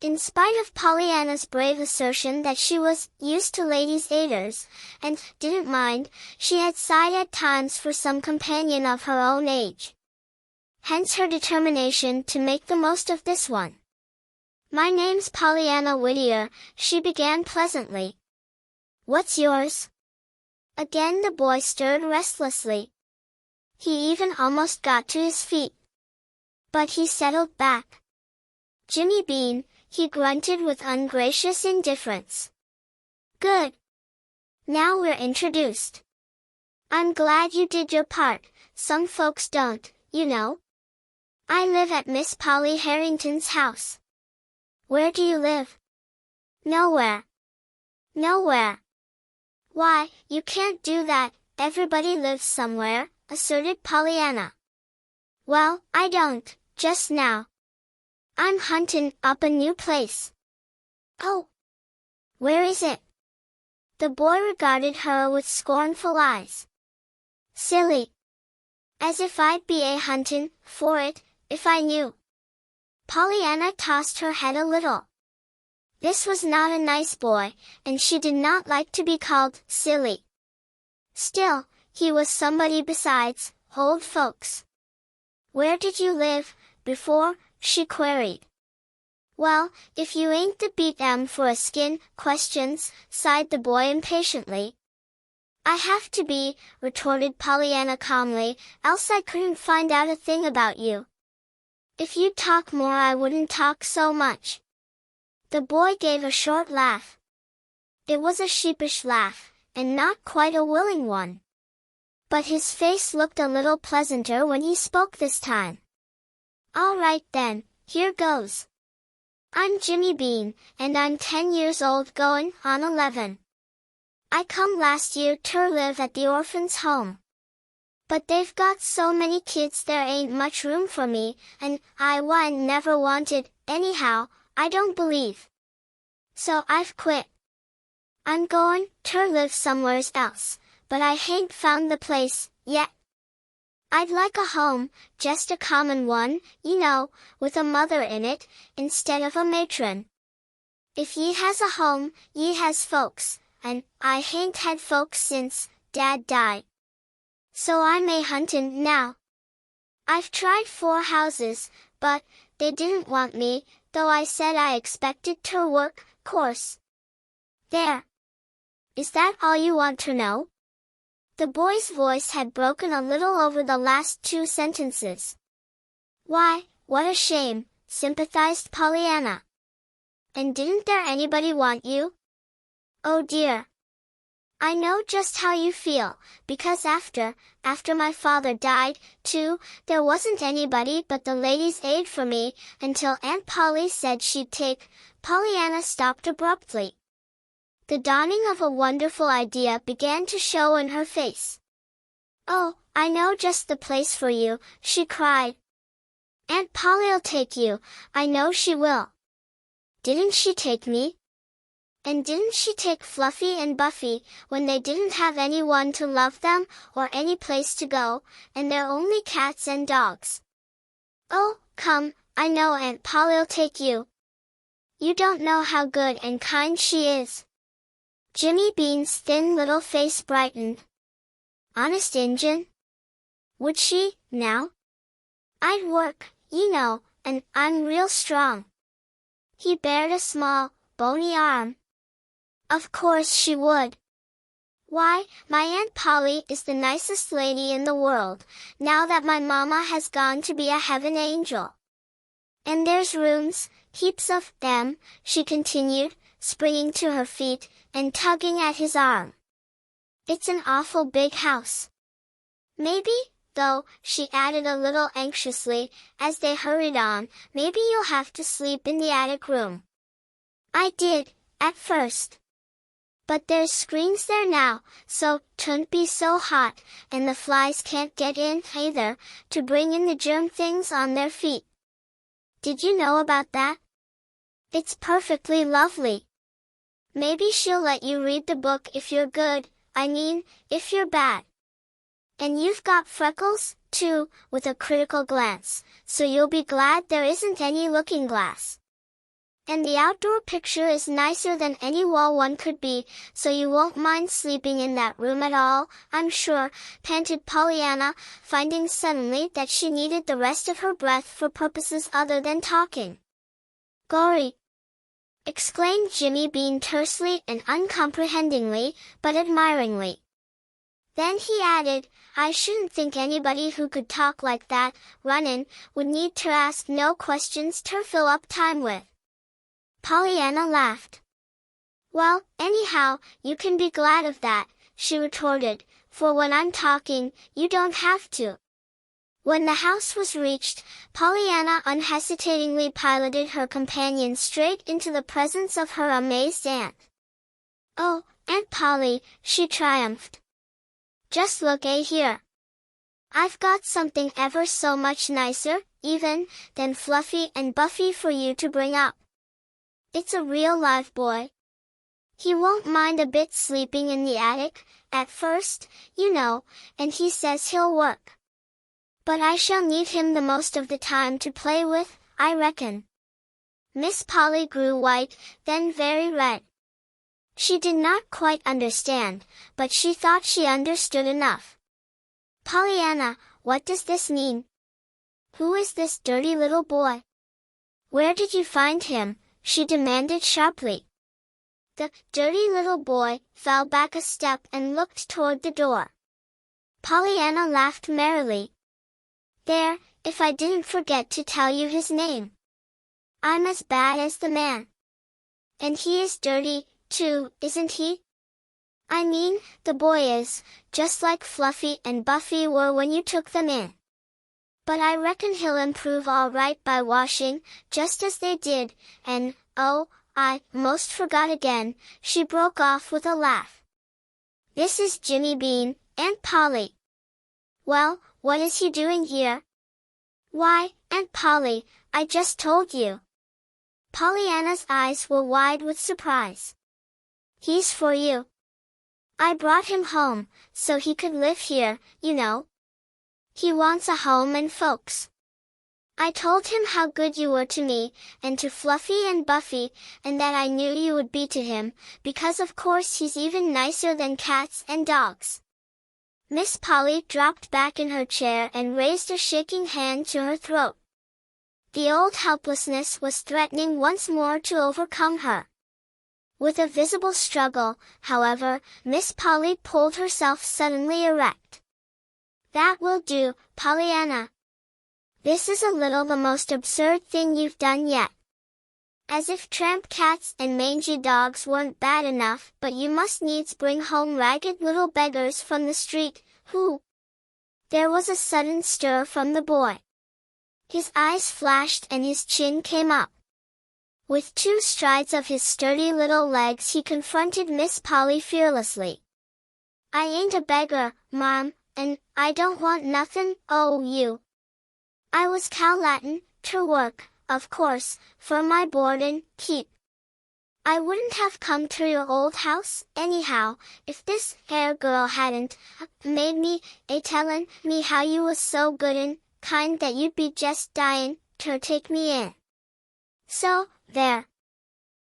In spite of Pollyanna's brave assertion that she was used to ladies' aiders, and didn't mind, she had sighed at times for some companion of her own age. Hence her determination to make the most of this one. My name's Pollyanna Whittier, she began pleasantly. What's yours? Again the boy stirred restlessly. He even almost got to his feet. But he settled back. Jimmy Bean, he grunted with ungracious indifference. Good. Now we're introduced. I'm glad you did your part, some folks don't, you know. I live at Miss Polly Harrington's house. Where do you live? Nowhere. Nowhere. Why, you can't do that, everybody lives somewhere, asserted Pollyanna. Well, I don't, just now. I'm huntin' up a new place. Oh. Where is it? The boy regarded her with scornful eyes. Silly. As if I'd be a huntin' for it, if I knew. Pollyanna tossed her head a little. This was not a nice boy, and she did not like to be called silly. Still, he was somebody besides, old folks. Where did you live, before? She queried. Well, if you ain't the beat 'em for a skin, questions, sighed the boy impatiently. I have to be, retorted Pollyanna calmly, else I couldn't find out a thing about you. If you'd talk more I wouldn't talk so much. The boy gave a short laugh. It was a sheepish laugh, and not quite a willing one. But his face looked a little pleasanter when he spoke this time. All right then, here goes. I'm Jimmy Bean, and I'm 10 years old goin' on 11. I come last year ter live at the orphans' home. But they've got so many kids there ain't much room for me, and I wa'n't never wanted, anyhow, I don't believe. So I've quit. I'm goin' ter live somewheres else, but I hain't found the place, yet. I'd like a home, just a common one, you know, with a mother in it, instead of a matron. If ye has a home, ye has folks, and I hain't had folks since Dad died. So I'm a huntin' now. I've tried 4 houses, but they didn't want me, though I said I expected ter work, course. There. Is that all you want to know? The boy's voice had broken a little over the last 2 sentences. Why, what a shame, sympathized Pollyanna. And didn't there anybody want you? Oh dear. I know just how you feel, because after my father died, too, there wasn't anybody but the ladies' aid for me, until Aunt Polly said she'd take. Pollyanna stopped abruptly. The dawning of a wonderful idea began to show in her face. Oh, I know just the place for you, she cried. Aunt Polly'll take you, I know she will. Didn't she take me? And didn't she take Fluffy and Buffy, when they didn't have anyone to love them, or any place to go, and they're only cats and dogs? Oh, come, I know Aunt Polly'll take you. You don't know how good and kind she is. Jimmy Bean's thin little face brightened. Honest Injun? Would she, now? I'd work, you know, and I'm real strong. He bared a small, bony arm. Of course she would. Why, my Aunt Polly is the nicest lady in the world, now that my mama has gone to be a heaven angel. And there's rooms, heaps of them, she continued, springing to her feet, and tugging at his arm. It's an awful big house. Maybe, though, she added a little anxiously, as they hurried on, maybe you'll have to sleep in the attic room. I did, at first. But there's screens there now, so 'twon't be so hot, and the flies can't get in either, to bring in the germ things on their feet. Did you know about that? It's perfectly lovely. Maybe she'll let you read the book if you're good, I mean, if you're bad. And you've got freckles, too, with a critical glance, so you'll be glad there isn't any looking glass. And the outdoor picture is nicer than any wall one could be, so you won't mind sleeping in that room at all, I'm sure, panted Pollyanna, finding suddenly that she needed the rest of her breath for purposes other than talking. Gory! Exclaimed Jimmy Bean tersely and uncomprehendingly, but admiringly. Then he added, I shouldn't think anybody who could talk like that, runnin', would need to ask no questions to fill up time with. Pollyanna laughed. Well, anyhow, you can be glad of that, she retorted, for when I'm talking, you don't have to. When the house was reached, Pollyanna unhesitatingly piloted her companion straight into the presence of her amazed aunt. Oh, Aunt Polly, she triumphed. Just look here. I've got something ever so much nicer, even, than Fluffy and Buffy for you to bring up. It's a real live boy. He won't mind a bit sleeping in the attic, at first, you know, and he says he'll work. But I shall need him the most of the time to play with, I reckon. Miss Polly grew white, then very red. She did not quite understand, but she thought she understood enough. Pollyanna, what does this mean? Who is this dirty little boy? Where did you find him? She demanded sharply. The dirty little boy fell back a step and looked toward the door. Pollyanna laughed merrily. There, if I didn't forget to tell you his name. I'm as bad as the man. And he is dirty, too, isn't he? I mean, the boy is, just like Fluffy and Buffy were when you took them in. But I reckon he'll improve all right by washing, just as they did, and, oh, I most forgot again, she broke off with a laugh. This is Jimmy Bean, Aunt Polly. Well, what is he doing here? Why, Aunt Polly, I just told you. Pollyanna's eyes were wide with surprise. He's for you. I brought him home, so he could live here, you know. He wants a home and folks. I told him how good you were to me, and to Fluffy and Buffy, and that I knew you would be to him, because of course he's even nicer than cats and dogs. Miss Polly dropped back in her chair and raised a shaking hand to her throat. The old helplessness was threatening once more to overcome her. With a visible struggle, however, Miss Polly pulled herself suddenly erect. That will do, Pollyanna. This is a little the most absurd thing you've done yet. As if tramp cats and mangy dogs weren't bad enough, but you must needs bring home ragged little beggars from the street, who? There was a sudden stir from the boy. His eyes flashed and his chin came up. With 2 strides of his sturdy little legs he confronted Miss Polly fearlessly. I ain't a beggar, Mom, and I don't want nothin', oh you. I was Latin, to work, of course, for my board and keep. I wouldn't have come to your old house, anyhow, if this hair girl hadn't made me tellin' me how you was so good and kind that you'd be just dyin' to take me in. So, there.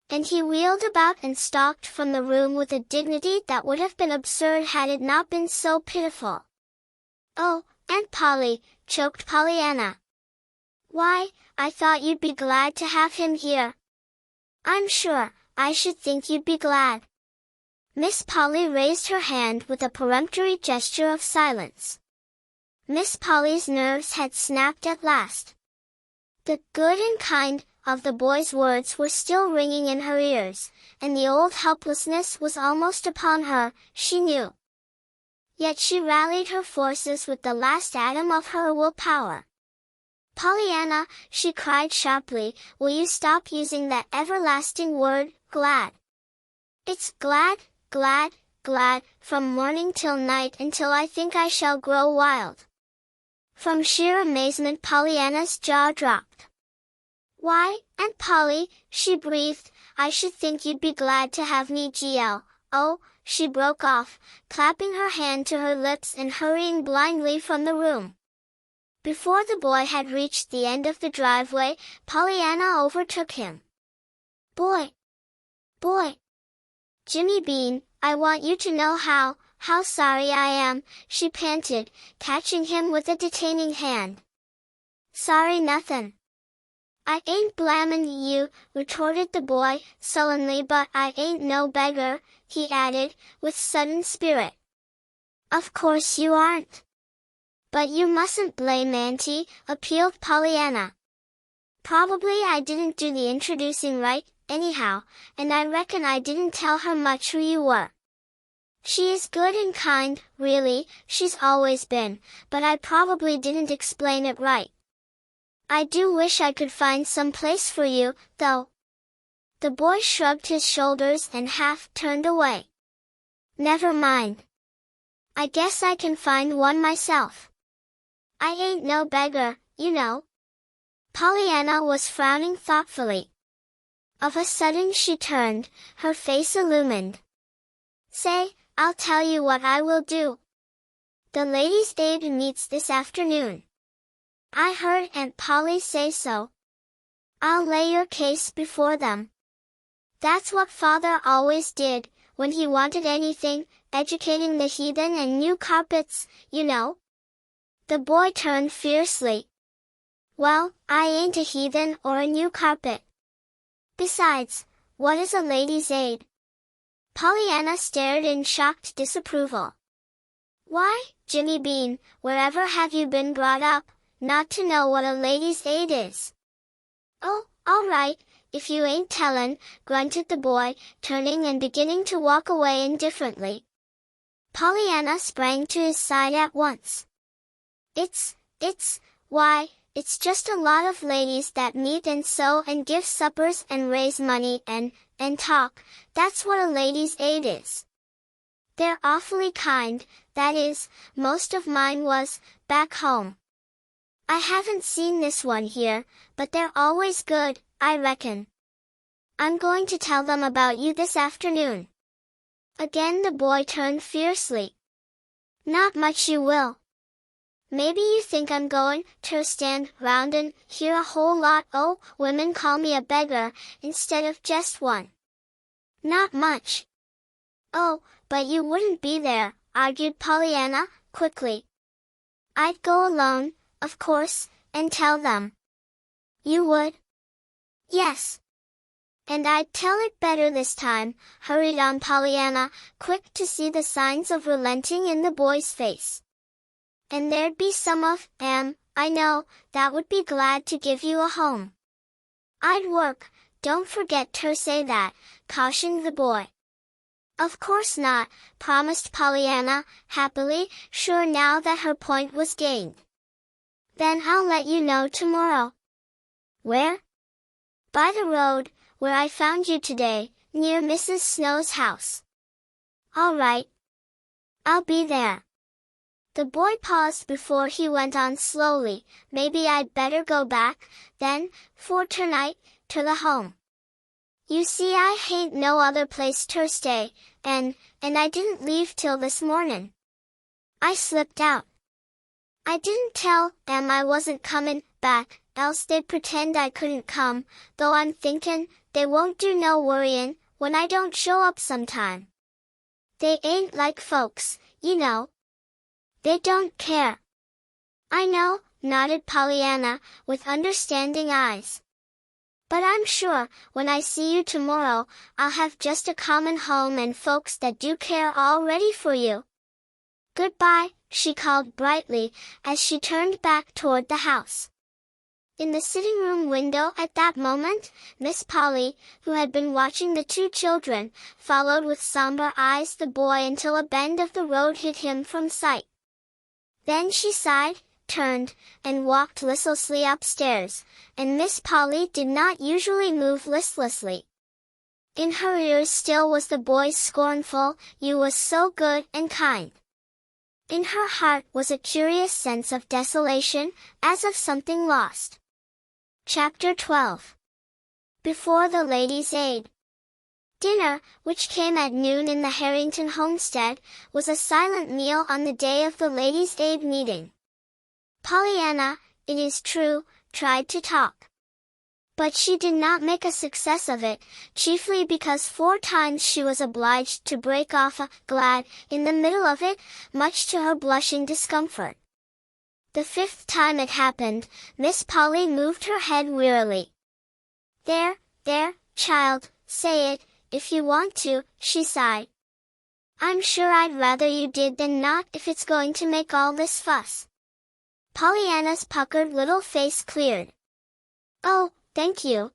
And he wheeled about and stalked from the room with a dignity that would have been absurd had it not been so pitiful. Oh, Aunt Polly, choked Pollyanna. Why, I thought you'd be glad to have him here. I'm sure, I should think you'd be glad. Miss Polly raised her hand with a peremptory gesture of silence. Miss Polly's nerves had snapped at last. The good and kind of the boy's words were still ringing in her ears, and the old helplessness was almost upon her, she knew. Yet she rallied her forces with the last atom of her willpower. Pollyanna, she cried sharply, will you stop using that everlasting word, glad? It's glad, glad, glad, from morning till night until I think I shall grow wild. From sheer amazement Pollyanna's jaw dropped. Why, Aunt Polly, she breathed, I should think you'd be glad to have me GL. Oh, she broke off, clapping her hand to her lips and hurrying blindly from the room. Before the boy had reached the end of the driveway, Pollyanna overtook him. Boy! Jimmy Bean, I want you to know how sorry I am, she panted, catching him with a detaining hand. Sorry nothin'. I ain't blammin' you, retorted the boy, sullenly, but I ain't no beggar, he added, with sudden spirit. Of course you aren't. But you mustn't blame Auntie, appealed Pollyanna. Probably I didn't do the introducing right, anyhow, and I reckon I didn't tell her much who you were. She is good and kind, really, she's always been, but I probably didn't explain it right. I do wish I could find some place for you, though. The boy shrugged his shoulders and half turned away. Never mind. I guess I can find one myself. I ain't no beggar, you know. Pollyanna was frowning thoughtfully. Of a sudden she turned, her face illumined. Say, I'll tell you what I will do. The Ladies' Aid meets this afternoon. I heard Aunt Polly say so. I'll lay your case before them. That's what Father always did, when he wanted anything, educating the heathen and new carpets, you know. The boy turned fiercely. Well, I ain't a heathen or a new carpet. Besides, what is a Ladies' Aid? Pollyanna stared in shocked disapproval. Why, Jimmy Bean, wherever have you been brought up, not to know what a Ladies' Aid is? Oh, all right, if you ain't tellin', grunted the boy, turning and beginning to walk away indifferently. Pollyanna sprang to his side at once. Why, it's just a lot of ladies that meet and sew and give suppers and raise money and talk, that's what a Ladies' Aid is. They're awfully kind, that is, most of mine was, back home. I haven't seen this one here, but they're always good, I reckon. I'm going to tell them about you this afternoon. Again the boy turned fiercely. Not much you will. Maybe you think I'm going to stand round and hear a whole lot o' women call me a beggar, instead of just one. Not much. Oh, but you wouldn't be there, argued Pollyanna, quickly. I'd go alone, of course, and tell them. You would? Yes. And I'd tell it better this time, hurried on Pollyanna, quick to see the signs of relenting in the boy's face. And there'd be some of 'em, I know, that would be glad to give you a home. I'd work, don't forget to say that, cautioned the boy. Of course not, promised Pollyanna, happily, sure now that her point was gained. Then I'll let you know tomorrow. Where? By the road, where I found you today, near Mrs. Snow's house. All right. I'll be there. The boy paused before he went on slowly, maybe I'd better go back, then, for tonight, to the home. You see I hain't no other place ter stay, and I didn't leave till this mornin'. I slipped out. I didn't tell 'em I wasn't comin' back, else they'd pretend I couldn't come, though I'm thinkin' they won't do no worryin' when I don't show up sometime. They ain't like folks, you know. They don't care. I know, nodded Pollyanna, with understanding eyes. But I'm sure, when I see you tomorrow, I'll have just a common home and folks that do care all ready for you. Goodbye, she called brightly, as she turned back toward the house. In the sitting room window at that moment, Miss Polly, who had been watching the two children, followed with somber eyes the boy until a bend of the road hid him from sight. Then she sighed, turned, and walked listlessly upstairs, and Miss Polly did not usually move listlessly. In her ears still was the boy's scornful, "You was so good and kind." In her heart was a curious sense of desolation, as of something lost. Chapter 12. Before the Ladies' Aid. Dinner, which came at noon in the Harrington homestead, was a silent meal on the day of the Ladies' Aid meeting. Pollyanna, it is true, tried to talk. But she did not make a success of it, chiefly because 4 times she was obliged to break off a "glad" in the middle of it, much to her blushing discomfort. The 5th time it happened, Miss Polly moved her head wearily. There, child, say it, if you want to," she sighed. "I'm sure I'd rather you did than not if it's going to make all this fuss." Pollyanna's puckered little face cleared. "Oh, thank you.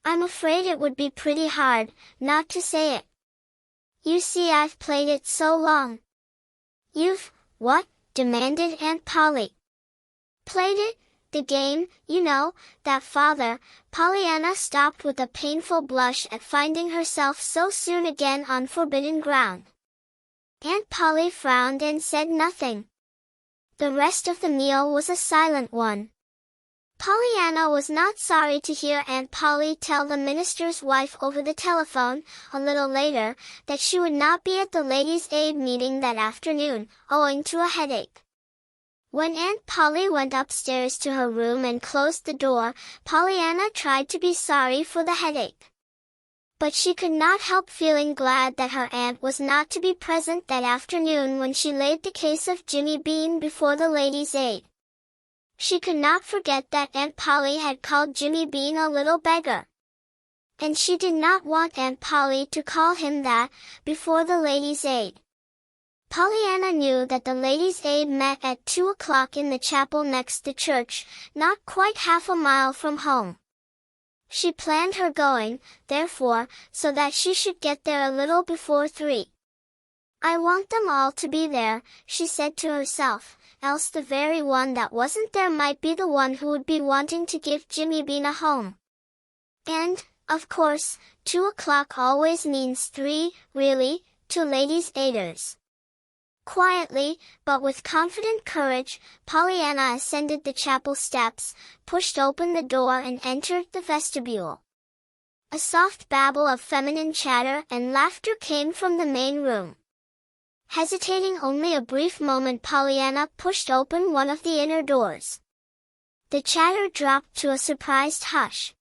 I'm afraid it would be pretty hard, not to say it. You see, I've played it so long." "You've, what?" demanded Aunt Polly. "Played it? The game, you know, that father." Pollyanna stopped with a painful blush at finding herself so soon again on forbidden ground. Aunt Polly frowned and said nothing. The rest of the meal was a silent one. Pollyanna was not sorry to hear Aunt Polly tell the minister's wife over the telephone, a little later, that she would not be at the Ladies' Aid meeting that afternoon, owing to a headache. When Aunt Polly went upstairs to her room and closed the door, Pollyanna tried to be sorry for the headache. But she could not help feeling glad that her aunt was not to be present that afternoon when she laid the case of Jimmy Bean before the Ladies' Aid. She could not forget that Aunt Polly had called Jimmy Bean a little beggar. And she did not want Aunt Polly to call him that, before the Ladies' Aid. Pollyanna knew that the Ladies' Aid met at 2 o'clock in the chapel next the church, not quite half a mile from home. She planned her going, therefore, so that she should get there a little before 3. "I want them all to be there," she said to herself, "else the very one that wasn't there might be the one who would be wanting to give Jimmy Bean a home." And, of course, 2 o'clock always means 3, really, to Ladies' Aiders. Quietly, but with confident courage, Pollyanna ascended the chapel steps, pushed open the door and entered the vestibule. A soft babble of feminine chatter and laughter came from the main room. Hesitating only a brief moment, Pollyanna pushed open one of the inner doors. The chatter dropped to a surprised hush.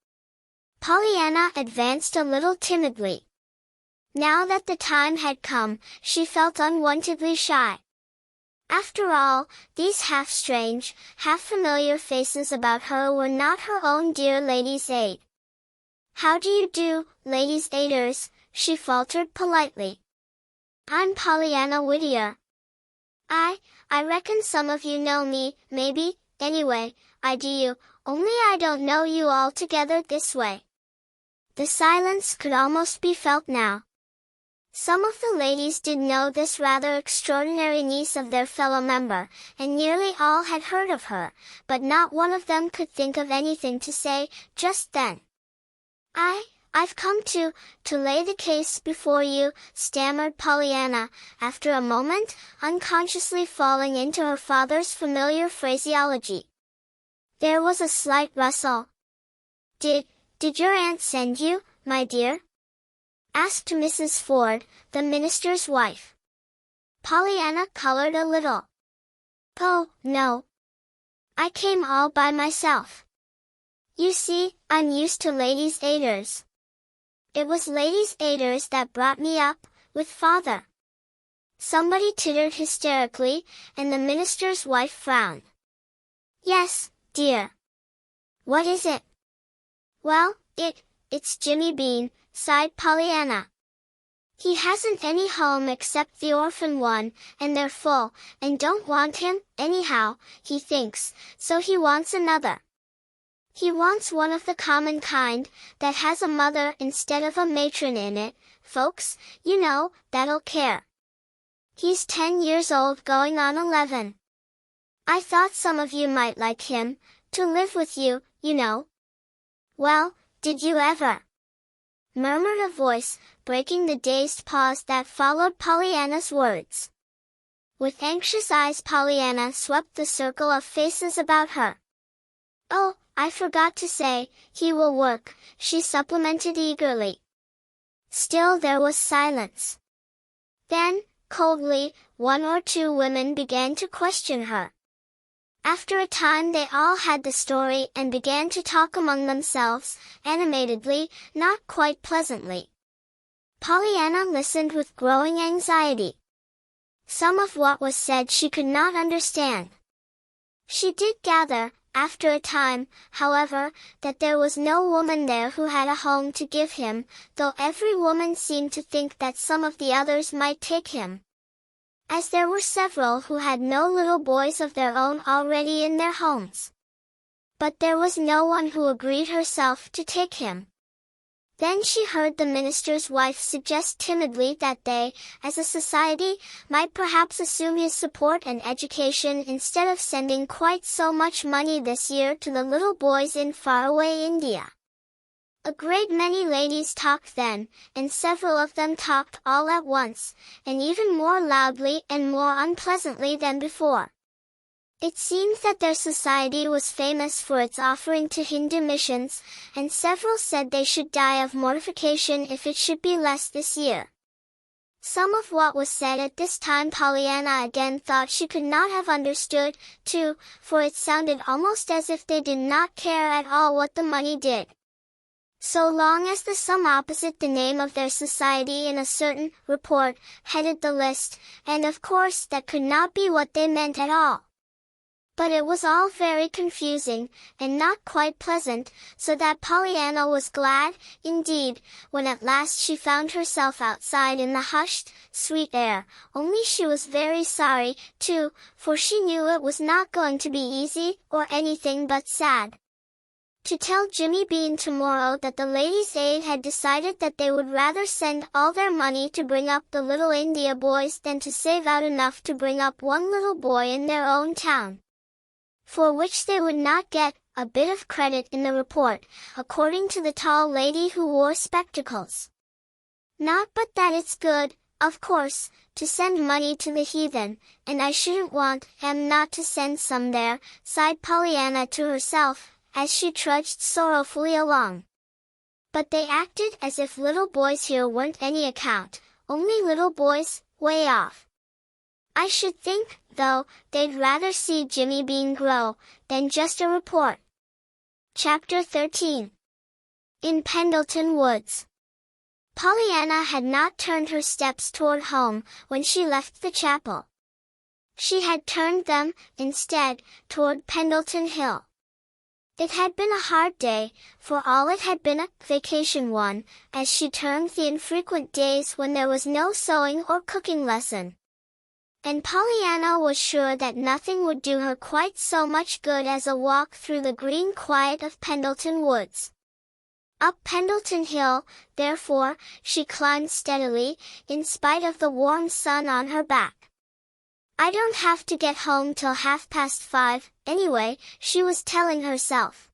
Pollyanna advanced a little timidly. Now that the time had come, she felt unwontedly shy. After all, these half-strange, half-familiar faces about her were not her own dear Ladies' Aid. "How do you do, Ladies' Aiders?" she faltered politely. "I'm Pollyanna Whittier. I reckon some of you know me, maybe, anyway, I do, only I don't know you all together this way." The silence could almost be felt now. Some of the ladies did know this rather extraordinary niece of their fellow member, and nearly all had heard of her, but not one of them could think of anything to say, just then. I've come to lay the case before you," stammered Pollyanna, after a moment, unconsciously falling into her father's familiar phraseology. There was a slight rustle. Did your aunt send you, my dear?" asked Mrs. Ford, the minister's wife. Pollyanna colored a little. "Oh, no. I came all by myself. You see, I'm used to Ladies' Aiders. It was Ladies' Aiders that brought me up, with father." Somebody tittered hysterically, and the minister's wife frowned. "Yes, dear. What is it?" "Well, it's Jimmy Bean," sighed Pollyanna. "He hasn't any home except the orphan one, and they're full, and don't want him, anyhow, he thinks, so he wants another. He wants one of the common kind, that has a mother instead of a matron in it, folks, you know, that'll care. He's 10 years old going on 11. I thought some of you might like him, to live with you, you know." "Well, did you ever?" murmured a voice, breaking the dazed pause that followed Pollyanna's words. With anxious eyes, Pollyanna swept the circle of faces about her. "Oh, I forgot to say, he will work," she supplemented eagerly. Still there was silence. Then, coldly, one or two women began to question her. After a time they all had the story and began to talk among themselves, animatedly, not quite pleasantly. Pollyanna listened with growing anxiety. Some of what was said she could not understand. She did gather, after a time, however, that there was no woman there who had a home to give him, though every woman seemed to think that some of the others might take him. As there were several who had no little boys of their own already in their homes. But there was no one who agreed herself to take him. Then she heard the minister's wife suggest timidly that they, as a society, might perhaps assume his support and education instead of sending quite so much money this year to the little boys in faraway India. A great many ladies talked then, and several of them talked all at once, and even more loudly and more unpleasantly than before. It seemed that their society was famous for its offering to Hindu missions, and several said they should die of mortification if it should be less this year. Some of what was said at this time Pollyanna again thought she could not have understood, too, for it sounded almost as if they did not care at all what the money did, so long as the sum opposite the name of their society in a certain report headed the list, and of course that could not be what they meant at all. But it was all very confusing, and not quite pleasant, so that Pollyanna was glad, indeed, when at last she found herself outside in the hushed, sweet air, only she was very sorry, too, for she knew it was not going to be easy, or anything but sad. To tell Jimmy Bean tomorrow that the Ladies' Aid had decided that they would rather send all their money to bring up the little India boys than to save out enough to bring up one little boy in their own town, for which they would not get a bit of credit in the report, according to the tall lady who wore spectacles. Not but that it's good, of course, to send money to the heathen, and I shouldn't want them not to send some there, sighed Pollyanna to herself, as she trudged sorrowfully along. But they acted as if little boys here weren't any account, only little boys, way off. I should think, though, they'd rather see Jimmy Bean grow, than just a report. Chapter 13. In Pendleton Woods. Pollyanna had not turned her steps toward home when she left the chapel. She had turned them, instead, toward Pendleton Hill. It had been a hard day, for all it had been a vacation one, as she termed the infrequent days when there was no sewing or cooking lesson. And Pollyanna was sure that nothing would do her quite so much good as a walk through the green quiet of Pendleton Woods. Up Pendleton Hill, therefore, she climbed steadily, in spite of the warm sun on her back. I don't have to get home till 5:30, anyway, she was telling herself.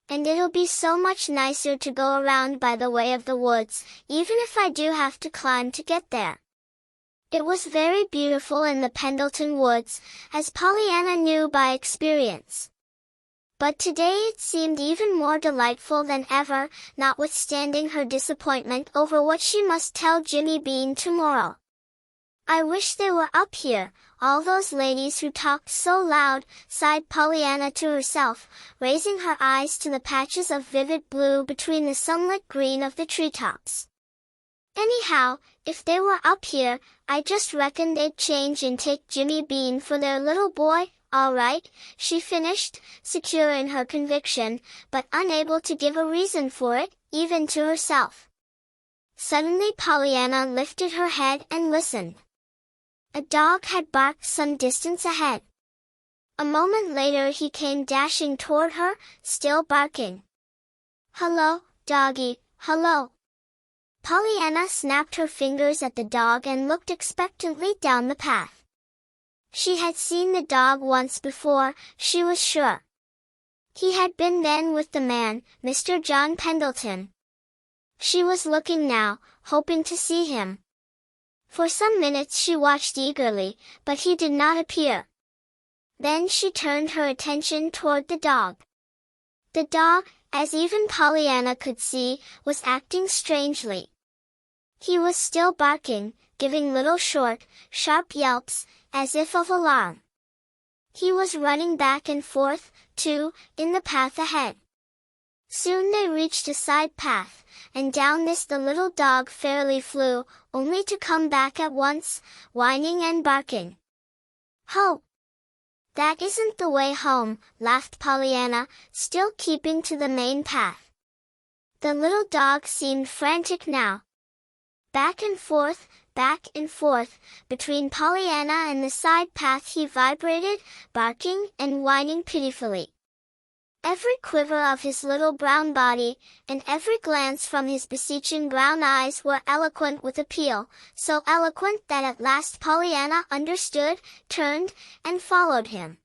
And it'll be so much nicer to go around by the way of the woods, even if I do have to climb to get there. It was very beautiful in the Pendleton Woods, as Pollyanna knew by experience. But today it seemed even more delightful than ever, notwithstanding her disappointment over what she must tell Jimmy Bean tomorrow. I wish they were up here, all those ladies who talked so loud, sighed Pollyanna to herself, raising her eyes to the patches of vivid blue between the sunlit green of the treetops. Anyhow, if they were up here, I just reckon they'd change and take Jimmy Bean for their little boy, all right, she finished, secure in her conviction, but unable to give a reason for it, even to herself. Suddenly Pollyanna lifted her head and listened. A dog had barked some distance ahead. A moment later he came dashing toward her, still barking. "Hello, doggy, hello." Pollyanna snapped her fingers at the dog and looked expectantly down the path. She had seen the dog once before, she was sure. He had been then with the man, Mr. John Pendleton. She was looking now, hoping to see him. For some minutes she watched eagerly, but he did not appear. Then she turned her attention toward the dog. The dog, as even Pollyanna could see, was acting strangely. He was still barking, giving little short, sharp yelps, as if of alarm. He was running back and forth, too, in the path ahead. Soon they reached a side path, and down this the little dog fairly flew, only to come back at once, whining and barking. "Ho! That isn't the way home," laughed Pollyanna, still keeping to the main path. The little dog seemed frantic now. Back and forth, between Pollyanna and the side path he vibrated, barking and whining pitifully. Every quiver of his little brown body, and every glance from his beseeching brown eyes were eloquent with appeal, so eloquent that at last Pollyanna understood, turned, and followed him.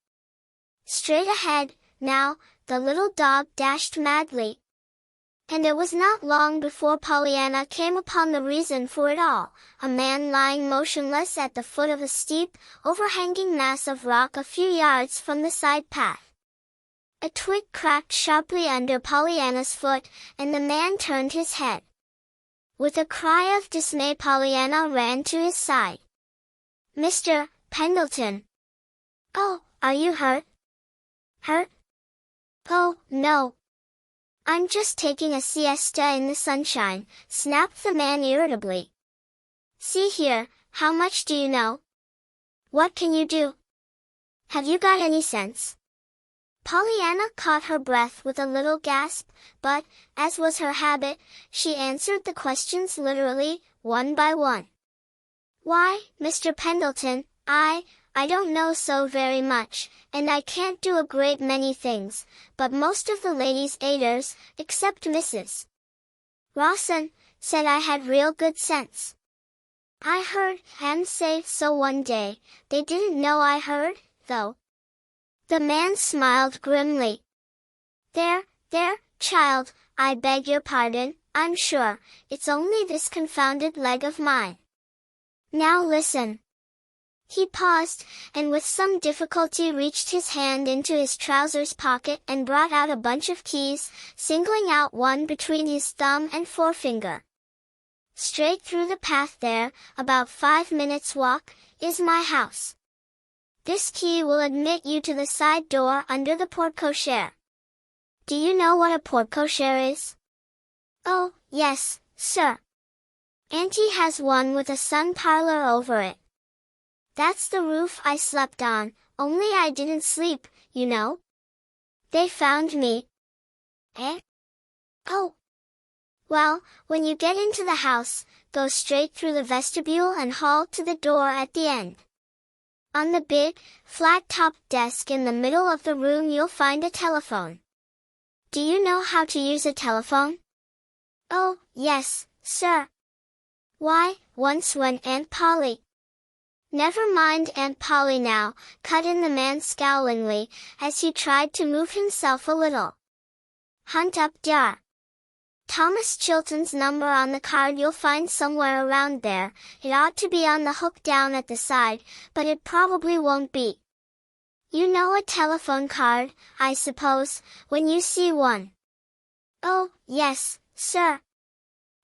Straight ahead, now, the little dog dashed madly. And it was not long before Pollyanna came upon the reason for it all, a man lying motionless at the foot of a steep, overhanging mass of rock a few yards from the side path. A twig cracked sharply under Pollyanna's foot, and the man turned his head. With a cry of dismay Pollyanna ran to his side. "Mr. Pendleton! Oh, are you hurt?" "Hurt? Oh, no. I'm just taking a siesta in the sunshine," snapped the man irritably. "See here, how much do you know? What can you do? Have you got any sense?" Pollyanna caught her breath with a little gasp, but, as was her habit, she answered the questions literally, one by one. "Why, Mr. Pendleton, I don't know so very much, and I can't do a great many things, but most of the ladies' aiders, except Mrs. Rawson, said I had real good sense. I heard him say so one day. They didn't know I heard, though." The man smiled grimly. There, child, I beg your pardon, I'm sure, it's only this confounded leg of mine. Now listen." He paused, and with some difficulty reached his hand into his trousers pocket and brought out a bunch of keys, singling out one between his thumb and forefinger. "Straight through the path there, about 5 minutes' walk, is my house. This key will admit you to the side door under the porte-cochere. Do you know what a porte-cochere is?" "Oh, yes, sir. Auntie has one with a sun parlor over it. That's the roof I slept on, only I didn't sleep, you know. They found me." "Eh? Oh. Well, when you get into the house, go straight through the vestibule and hall to the door at the end. On the big, flat-topped desk in the middle of the room you'll find a telephone. Do you know how to use a telephone?" "Oh, yes, sir. Why, once when Aunt Polly—" "Never mind Aunt Polly now," cut in the man scowlingly, as he tried to move himself a little. "Hunt up Dr. Thomas Chilton's number on the card you'll find somewhere around there. It ought to be on the hook down at the side, but it probably won't be. You know a telephone card, I suppose, when you see one?" "Oh, yes, sir.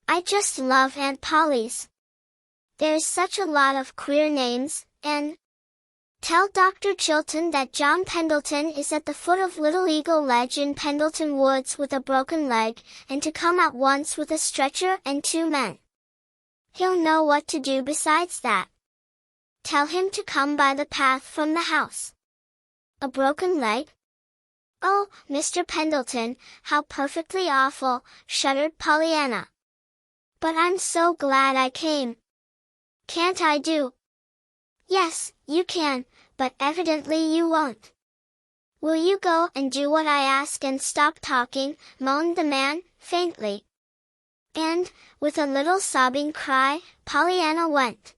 I just love Aunt Polly's. There's such a lot of queer names, and—" "Tell Dr. Chilton that John Pendleton is at the foot of Little Eagle Ledge in Pendleton Woods with a broken leg, and to come at once with a stretcher and 2 men. He'll know what to do besides that. Tell him to come by the path from the house." "A broken leg? Oh, Mr. Pendleton, how perfectly awful," shuddered Pollyanna. "But I'm so glad I came. Can't I do?" "Yes, you can, but evidently you won't. Will you go and do what I ask and stop talking?" moaned the man, faintly. And, with a little sobbing cry, Pollyanna went.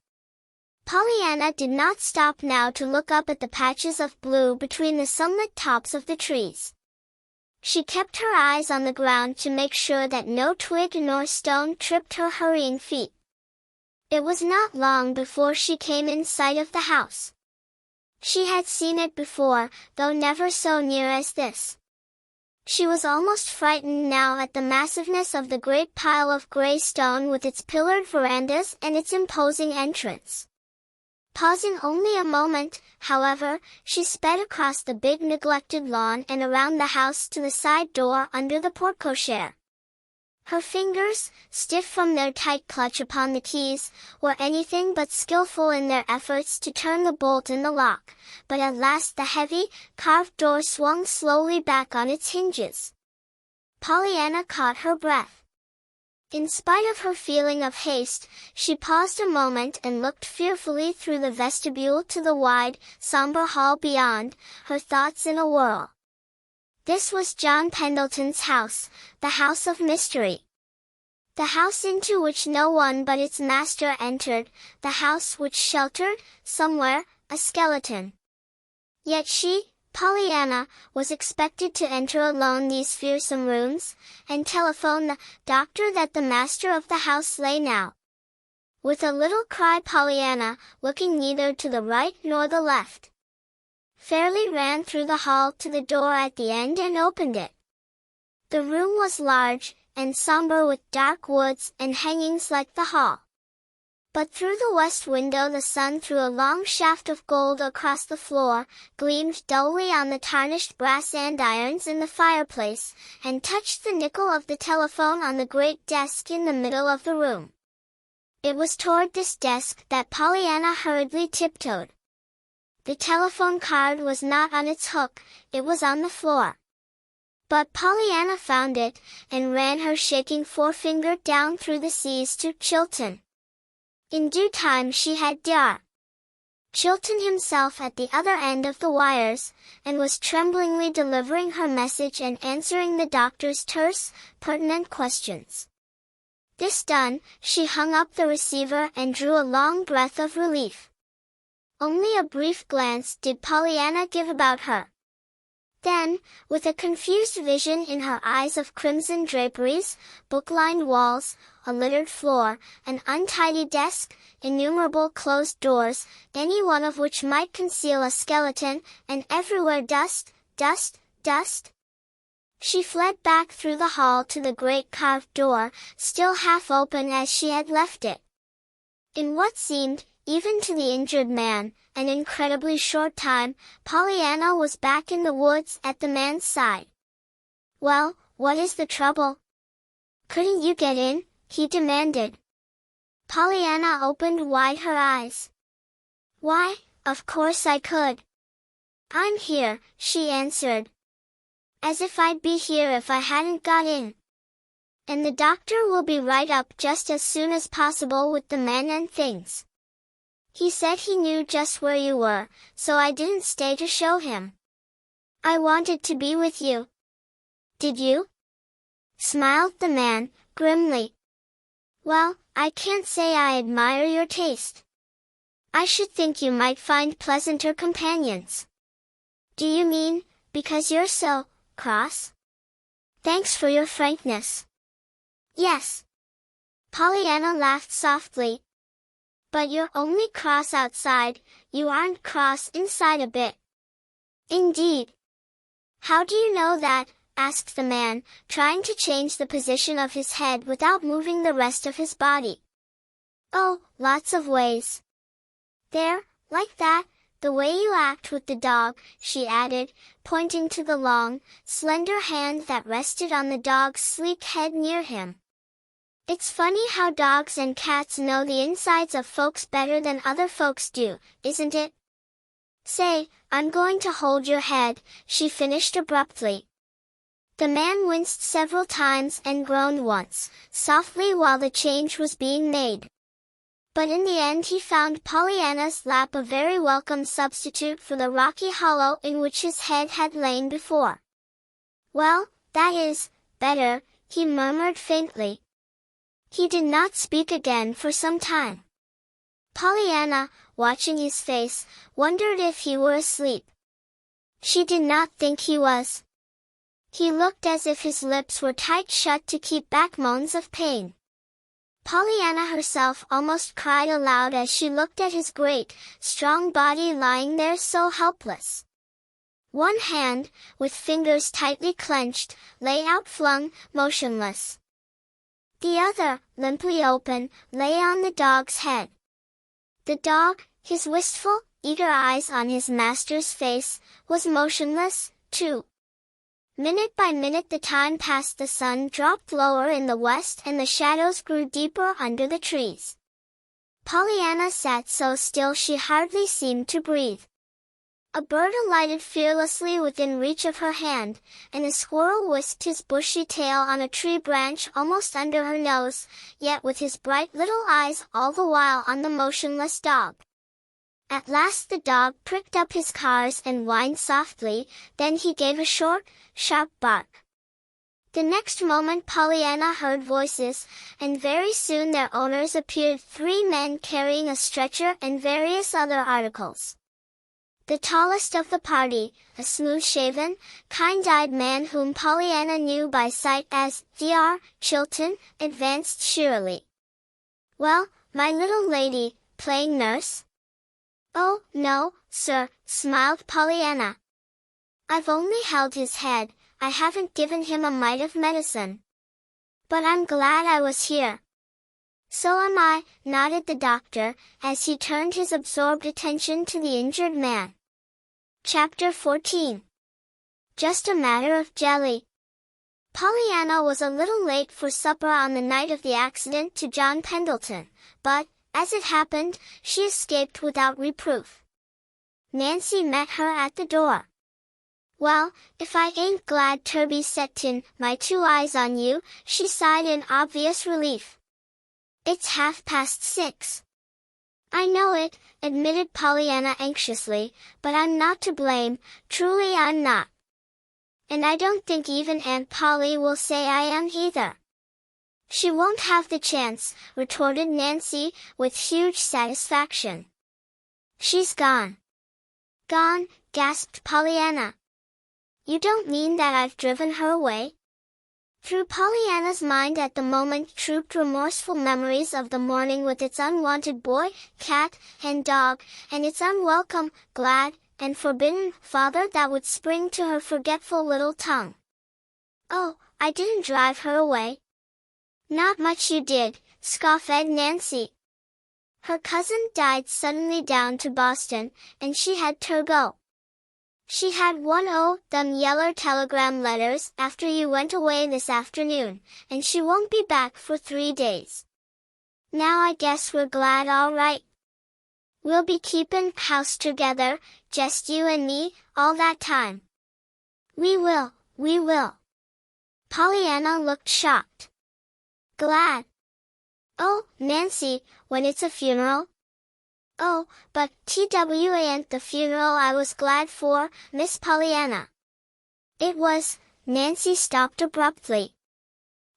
Pollyanna did not stop now to look up at the patches of blue between the sunlit tops of the trees. She kept her eyes on the ground to make sure that no twig nor stone tripped her hurrying feet. It was not long before she came in sight of the house. She had seen it before, though never so near as this. She was almost frightened now at the massiveness of the great pile of gray stone with its pillared verandas and its imposing entrance. Pausing only a moment, however, she sped across the big neglected lawn and around the house to the side door under the porte-cochere. Her fingers, stiff from their tight clutch upon the keys, were anything but skillful in their efforts to turn the bolt in the lock, but at last the heavy, carved door swung slowly back on its hinges. Pollyanna caught her breath. In spite of her feeling of haste, she paused a moment and looked fearfully through the vestibule to the wide, somber hall beyond, her thoughts in a whirl. This was John Pendleton's house, the house of mystery. The house into which no one but its master entered, the house which sheltered, somewhere, a skeleton. Yet she, Pollyanna, was expected to enter alone these fearsome rooms, and telephone the doctor that the master of the house lay now. With a little cry Pollyanna, looking neither to the right nor the left, fairly ran through the hall to the door at the end and opened it. The room was large, and somber with dark woods and hangings like the hall. But through the west window the sun threw a long shaft of gold across the floor, gleamed dully on the tarnished brass andirons in the fireplace, and touched the nickel of the telephone on the great desk in the middle of the room. It was toward this desk that Pollyanna hurriedly tiptoed. The telephone card was not on its hook, it was on the floor. But Pollyanna found it, and ran her shaking forefinger down through the C's to Chilton. In due time she had Dr. Chilton himself at the other end of the wires, and was tremblingly delivering her message and answering the doctor's terse, pertinent questions. This done, she hung up the receiver and drew a long breath of relief. Only a brief glance did Pollyanna give about her. Then, with a confused vision in her eyes of crimson draperies, book-lined walls, a littered floor, an untidy desk, innumerable closed doors, any one of which might conceal a skeleton, and everywhere dust, dust, dust, she fled back through the hall to the great carved door, still half open as she had left it. In what seemed, even to the injured man, an incredibly short time, Pollyanna was back in the woods at the man's side. "Well, what is the trouble? Couldn't you get in?" he demanded. Pollyanna opened wide her eyes. "Why, of course I could. I'm here," she answered. "As if I'd be here if I hadn't got in. And the doctor will be right up just as soon as possible with the men and things. He said he knew just where you were, so I didn't stay to show him. I wanted to be with you." "Did you?" smiled the man, grimly. "Well, I can't say I admire your taste. I should think you might find pleasanter companions." "Do you mean, because you're so cross?" "Thanks for your frankness." "Yes." Pollyanna laughed softly. "But you're only cross outside, you aren't cross inside a bit." "Indeed." "How do you know that?" asked the man, trying to change the position of his head without moving the rest of his body. "Oh, lots of ways. There, like that, the way you act with the dog," she added, pointing to the long, slender hand that rested on the dog's sleek head near him. "It's funny how dogs and cats know the insides of folks better than other folks do, isn't it? Say, I'm going to hold your head," she finished abruptly. The man winced several times and groaned once, softly while the change was being made. But in the end he found Pollyanna's lap a very welcome substitute for the rocky hollow in which his head had lain before. "Well, that is, better," he murmured faintly. He did not speak again for some time. Pollyanna, watching his face, wondered if he were asleep. She did not think he was. He looked as if his lips were tight shut to keep back moans of pain. Pollyanna herself almost cried aloud as she looked at his great, strong body lying there so helpless. One hand, with fingers tightly clenched, lay outflung, motionless. The other, limply open, lay on the dog's head. The dog, his wistful, eager eyes on his master's face, was motionless, too. Minute by minute the time passed. The sun dropped lower in the west and the shadows grew deeper under the trees. Pollyanna sat so still she hardly seemed to breathe. A bird alighted fearlessly within reach of her hand, and a squirrel whisked his bushy tail on a tree branch almost under her nose, yet with his bright little eyes all the while on the motionless dog. At last the dog pricked up his cars and whined softly, then he gave a short, sharp bark. The next moment Pollyanna heard voices, and very soon their owners appeared, 3 men carrying a stretcher and various other articles. The tallest of the party, a smooth-shaven, kind-eyed man whom Pollyanna knew by sight as Dr. Chilton, advanced cheerily. "Well, my little lady, playing nurse?" "Oh, no, sir," smiled Pollyanna. "I've only held his head, I haven't given him a mite of medicine. But I'm glad I was here." "So am I," nodded the doctor, as he turned his absorbed attention to the injured man. Chapter 14. Just a matter of jelly. Pollyanna was a little late for supper on the night of the accident to John Pendleton, but, as it happened, she escaped without reproof. Nancy met her at the door. "Well, if I ain't glad Turby set my 2 eyes on you," she sighed in obvious relief. "It's 6:30. "I know it," admitted Pollyanna anxiously, "but I'm not to blame, truly I'm not. And I don't think even Aunt Polly will say I am either." "She won't have the chance," retorted Nancy, with huge satisfaction. "She's gone." "Gone?" gasped Pollyanna. "You don't mean that I've driven her away?" Through Pollyanna's mind at the moment trooped remorseful memories of the morning with its unwanted boy, cat, and dog, and its unwelcome, glad, and forbidden father that would spring to her forgetful little tongue. "Oh, I didn't drive her away." "Not much you did," scoffed Nancy. "Her cousin died suddenly down to Boston, and she had to go. She had one o' them yeller telegram letters after you went away this afternoon, and she won't be back for 3 days. Now I guess we're glad all right. We'll be keepin' house together, just you and me, all that time." We will." Pollyanna looked shocked. "Glad? Oh, Nancy, when it's a funeral?" "Oh, but ain't the funeral I was glad for, Miss Pollyanna." "It was." Nancy stopped abruptly.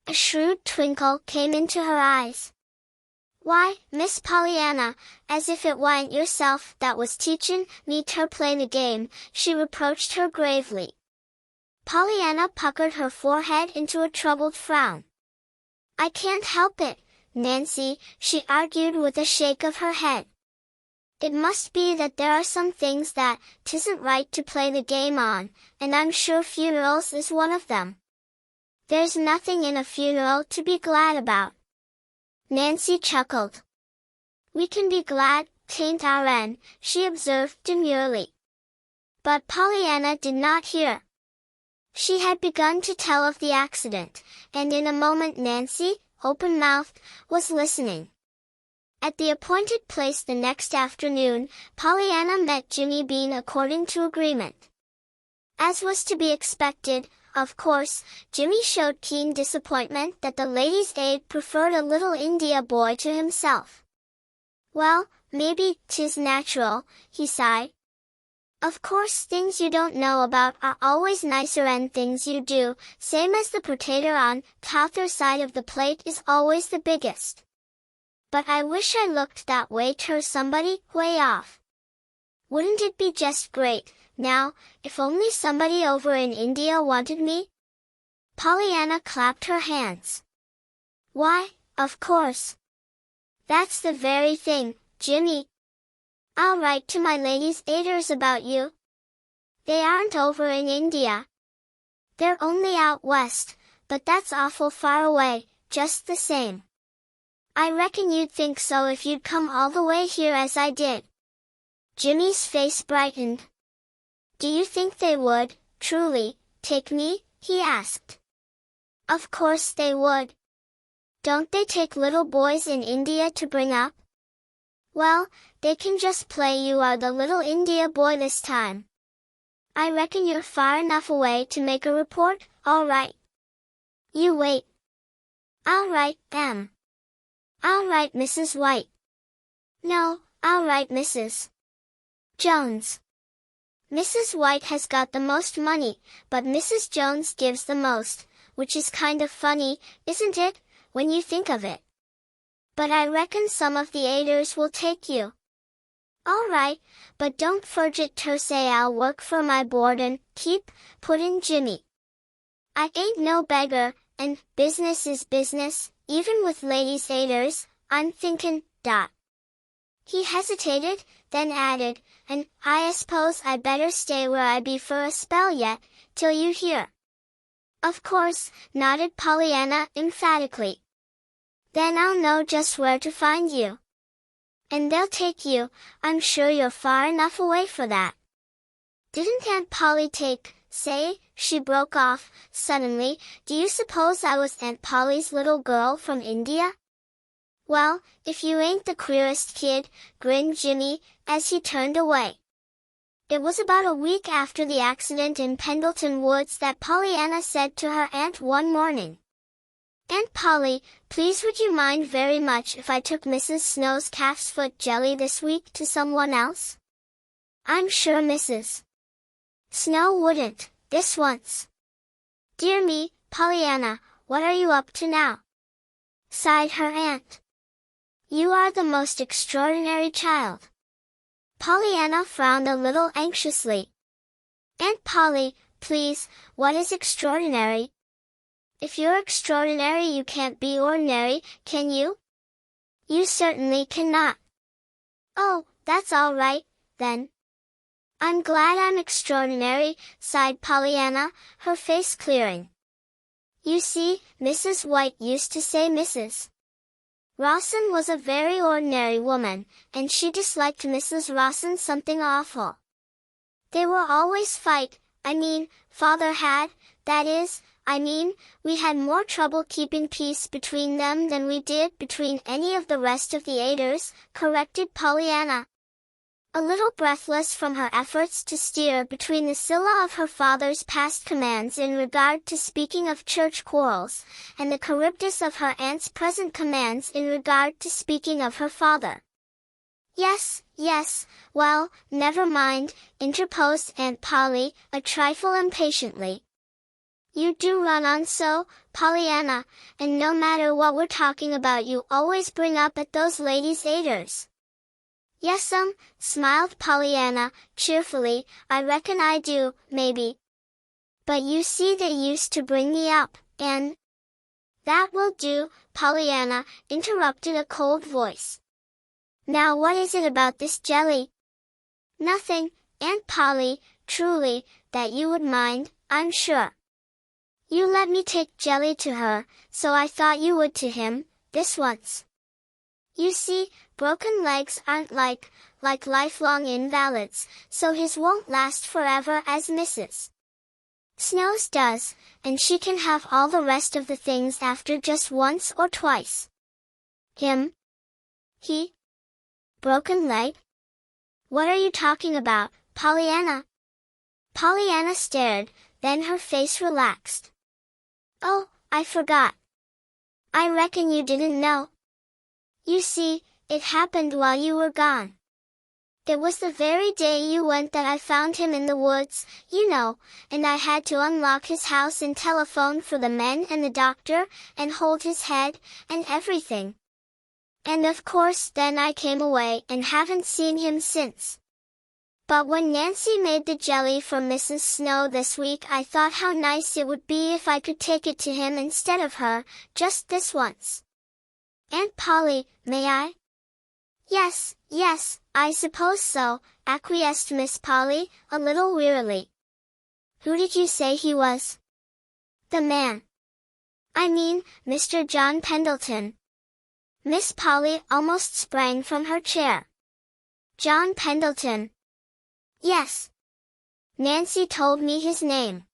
A shrewd twinkle came into her eyes. "Why, Miss Pollyanna, as if it wa'n't yourself that was teachin' me ter play the game," she reproached her gravely. Pollyanna puckered her forehead into a troubled frown. "I can't help it, Nancy," she argued with a shake of her head. "It must be that there are some things that 'tisn't right to play the game on, and I'm sure funerals is one of them. There's nothing in a funeral to be glad about." Nancy chuckled. "We can be glad, 'tain't our end," she observed demurely. But Pollyanna did not hear. She had begun to tell of the accident, and in a moment Nancy, open-mouthed, was listening. At the appointed place the next afternoon, Pollyanna met Jimmy Bean according to agreement. As was to be expected, of course, Jimmy showed keen disappointment that the ladies' aid preferred a little India boy to himself. "Well, maybe 'tis natural," he sighed. "Of course things you don't know about are always nicer'n things you do, same as the potato on t'other side of the plate is always the biggest. But I wish I looked that way ter somebody, way off. Wouldn't it be just great, now, if only somebody over in India wanted me?" Pollyanna clapped her hands. Why, of course. That's the very thing, Jimmy. I'll write to my ladies' aiders about you. They aren't over in India. They're only out west, but that's awful far away, just the same. I reckon you'd think so if you'd come all the way here as I did. Jimmy's face brightened. Do you think they would, truly, take me? He asked. Of course they would. Don't they take little boys in India to bring up? Well, they can just play you are the little India boy this time. I reckon you're far enough away to make a report, all right. You wait. I'll write M. I'll write Mrs. White. No, I'll write Mrs. Jones. Mrs. White has got the most money, but Mrs. Jones gives the most, which is kind of funny, isn't it, when you think of it? But I reckon some of the aiders will take you. All right, but don't forget to say I'll work for my board and keep, put in Jimmy. I ain't no beggar, and business is business, even with ladies' aiders, I'm thinking, dot. He hesitated, then added, and I suppose I better stay where I be for a spell yet, till you hear. Of course, nodded Pollyanna emphatically. Then I'll know just where to find you. And they'll take you, I'm sure you're far enough away for that. Didn't Aunt Polly say, she broke off, suddenly, do you suppose I was Aunt Polly's little girl from India? Well, if you ain't the queerest kid, grinned Jimmy, as he turned away. It was about a week after the accident in Pendleton Woods that Pollyanna said to her aunt one morning, Aunt Polly, please would you mind very much if I took Mrs. Snow's calf's foot jelly this week to someone else? I'm sure Mrs. Snow wouldn't, this once. Dear me, Pollyanna, what are you up to now? Sighed her aunt. You are the most extraordinary child. Pollyanna frowned a little anxiously. Aunt Polly, please, what is extraordinary? If you're extraordinary you can't be ordinary, can you? You certainly cannot. Oh, that's all right, then. I'm glad I'm extraordinary, sighed Pollyanna, her face clearing. You see, Mrs. White used to say Mrs. Rawson was a very ordinary woman, and she disliked Mrs. Rawson something awful. They were always father had, that is, we had more trouble keeping peace between them than we did between any of the rest of the aiders, corrected Pollyanna. A little breathless from her efforts to steer between the Scylla of her father's past commands in regard to speaking of church quarrels, and the Charybdis of her aunt's present commands in regard to speaking of her father. Yes, well, never mind, interposed Aunt Polly, a trifle impatiently. You do run on so, Pollyanna, and no matter what we're talking about you always bring up at those ladies' aiders. Yes'm, smiled Pollyanna, cheerfully, I reckon I do, maybe. But you see they used to bring me up, and... That will do, Pollyanna, interrupted a cold voice. Now what is it about this jelly? Nothing, Aunt Polly, truly, that you would mind, I'm sure. You let me take jelly to her, so I thought you would to him, this once. You see, broken legs aren't like lifelong invalids, so his won't last forever as Mrs. Snow's does, and she can have all the rest of the things after just once or twice. Him? He? Broken leg? What are you talking about, Pollyanna? Pollyanna stared, then her face relaxed. Oh, I forgot. I reckon you didn't know. You see, it happened while you were gone. It was the very day you went that I found him in the woods, you know, and I had to unlock his house and telephone for the men and the doctor, and hold his head, and everything. And of course then I came away and haven't seen him since. But when Nancy made the jelly for Mrs. Snow this week, I thought how nice it would be if I could take it to him instead of her, just this once. Aunt Polly, may I? Yes, I suppose so, acquiesced Miss Polly, a little wearily. Who did you say he was? The man. I mean, Mr. John Pendleton. Miss Polly almost sprang from her chair. John Pendleton. Yes. Nancy told me his name.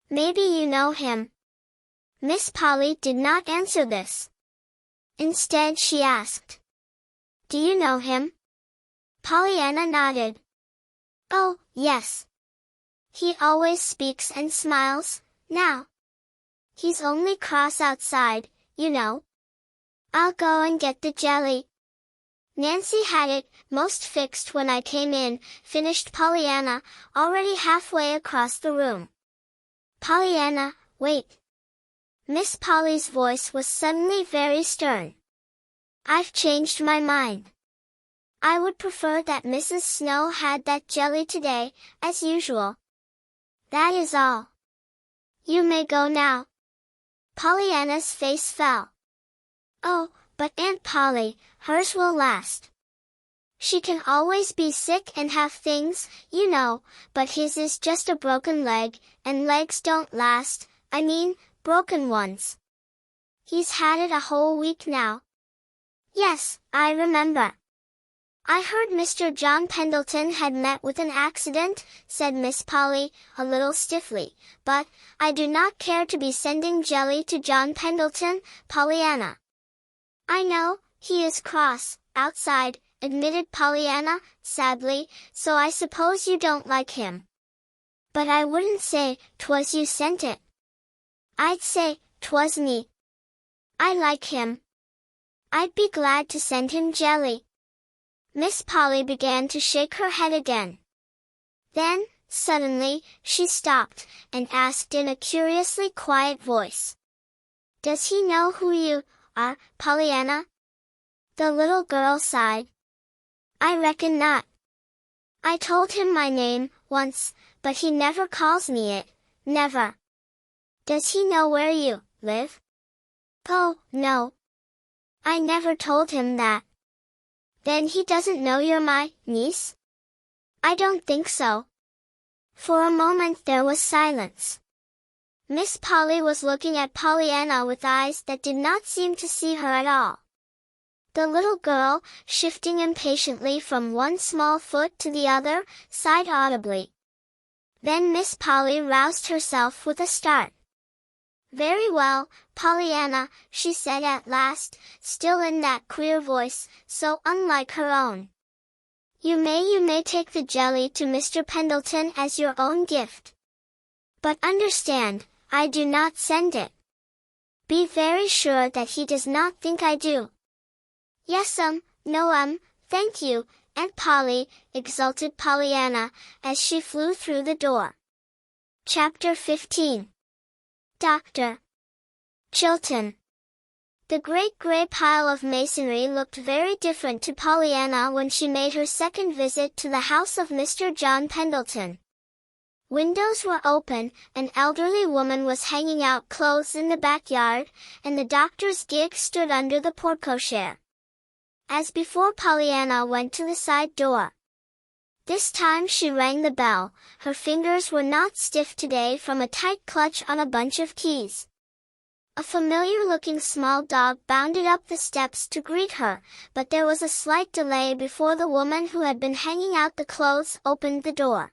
Maybe you know him. Miss Polly did not answer this. Instead she asked, do you know him? Pollyanna nodded. Oh, yes. He always speaks and smiles, now. He's only cross outside, you know. I'll go and get the jelly. Nancy had it most fixed when I came in, finished Pollyanna, already halfway across the room. Pollyanna, wait. Miss Polly's voice was suddenly very stern. I've changed my mind. I would prefer that Mrs. Snow had that jelly today, as usual. That is all. You may go now. Pollyanna's face fell. Oh, but Aunt Polly, hers will last. She can always be sick and have things, you know, but his is just a broken leg, and legs don't last, I mean, broken ones. He's had it a whole week now. Yes, I remember. I heard Mr. John Pendleton had met with an accident, said Miss Polly, a little stiffly, but I do not care to be sending jelly to John Pendleton, Pollyanna. I know, he is cross, outside, admitted Pollyanna, sadly, so I suppose you don't like him. But I wouldn't say 'twas you sent it. I'd say 'twas me. I like him. I'd be glad to send him jelly. Miss Polly began to shake her head again. Then, suddenly, she stopped, and asked in a curiously quiet voice. Does he know who you are, Pollyanna? The little girl sighed. I reckon not. I told him my name, once, but he never calls me it, never. Does he know where you live? Oh, no. I never told him that. Then he doesn't know you're my niece? I don't think so. For a moment there was silence. Miss Polly was looking at Pollyanna with eyes that did not seem to see her at all. The little girl, shifting impatiently from one small foot to the other, sighed audibly. Then Miss Polly roused herself with a start. Very well, Pollyanna, she said at last, still in that queer voice, so unlike her own. You may take the jelly to Mr. Pendleton as your own gift. But understand, I do not send it. Be very sure that he does not think I do. Yes no thank you, Aunt Polly, exulted Pollyanna, as she flew through the door. Chapter 15. Dr. Chilton. The great gray pile of masonry looked very different to Pollyanna when she made her second visit to the house of Mr. John Pendleton. Windows were open, an elderly woman was hanging out clothes in the backyard, and the doctor's gig stood under the porte-cochere. As before, Pollyanna went to the side door. This time she rang the bell. Her fingers were not stiff today from a tight clutch on a bunch of keys. A familiar-looking small dog bounded up the steps to greet her, but there was a slight delay before the woman who had been hanging out the clothes opened the door.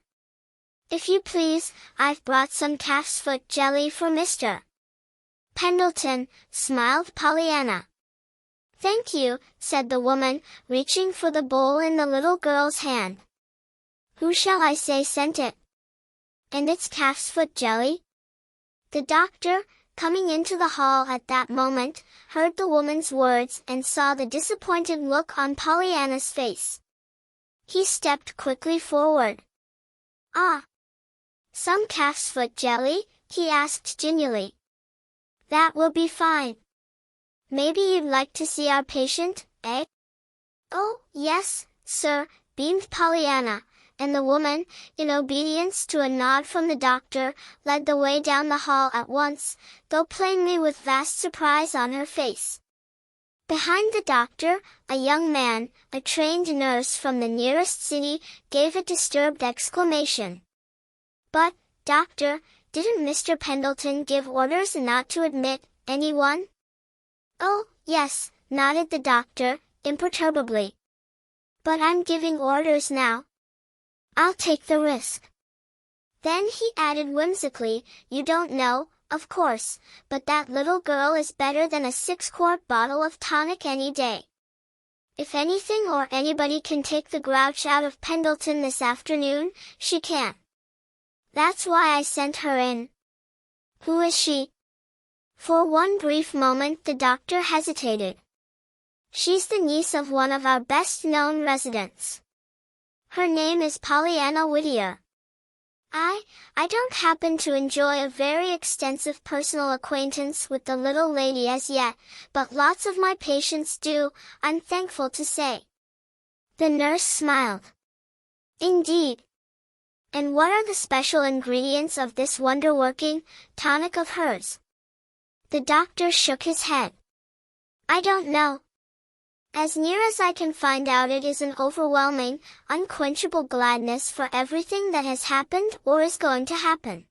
If you please, I've brought some calf's foot jelly for Mr. Pendleton, smiled Pollyanna. Thank you, said the woman, reaching for the bowl in the little girl's hand. Who shall I say sent it? And it's calf's foot jelly? The doctor, coming into the hall at that moment, heard the woman's words and saw the disappointed look on Pollyanna's face. He stepped quickly forward. Ah! Some calf's foot jelly? He asked gingerly. That will be fine. Maybe you'd like to see our patient, eh? Oh, yes, sir, beamed Pollyanna, and the woman, in obedience to a nod from the doctor, led the way down the hall at once, though plainly with vast surprise on her face. Behind the doctor, a young man, a trained nurse from the nearest city, gave a disturbed exclamation. "But, doctor, didn't Mr. Pendleton give orders not to admit anyone?" "Oh, yes," nodded the doctor, imperturbably. "But I'm giving orders now. I'll take the risk." Then he added whimsically, "You don't know, of course, but that little girl is better than a 6-quart bottle of tonic any day. If anything or anybody can take the grouch out of Pendleton this afternoon, she can. That's why I sent her in." "Who is she?" For one brief moment the doctor hesitated. "She's the niece of one of our best-known residents. Her name is Pollyanna Whittier. I don't happen to enjoy a very extensive personal acquaintance with the little lady as yet, but lots of my patients do, I'm thankful to say." The nurse smiled. "Indeed. And what are the special ingredients of this wonder-working tonic of hers?" The doctor shook his head. "I don't know. As near as I can find out, it is an overwhelming, unquenchable gladness for everything that has happened or is going to happen.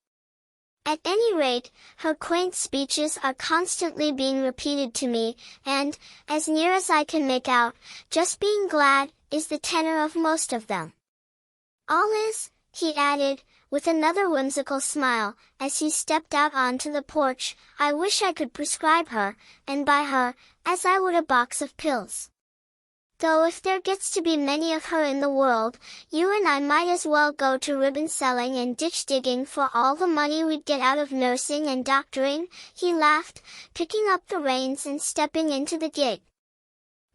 At any rate, her quaint speeches are constantly being repeated to me, and, as near as I can make out, just being glad is the tenor of most of them. All is," he added, with another whimsical smile, as he stepped out onto the porch, "I wish I could prescribe her, and buy her, as I would a box of pills. Though if there gets to be many of her in the world, you and I might as well go to ribbon selling and ditch digging for all the money we'd get out of nursing and doctoring," he laughed, picking up the reins and stepping into the gig.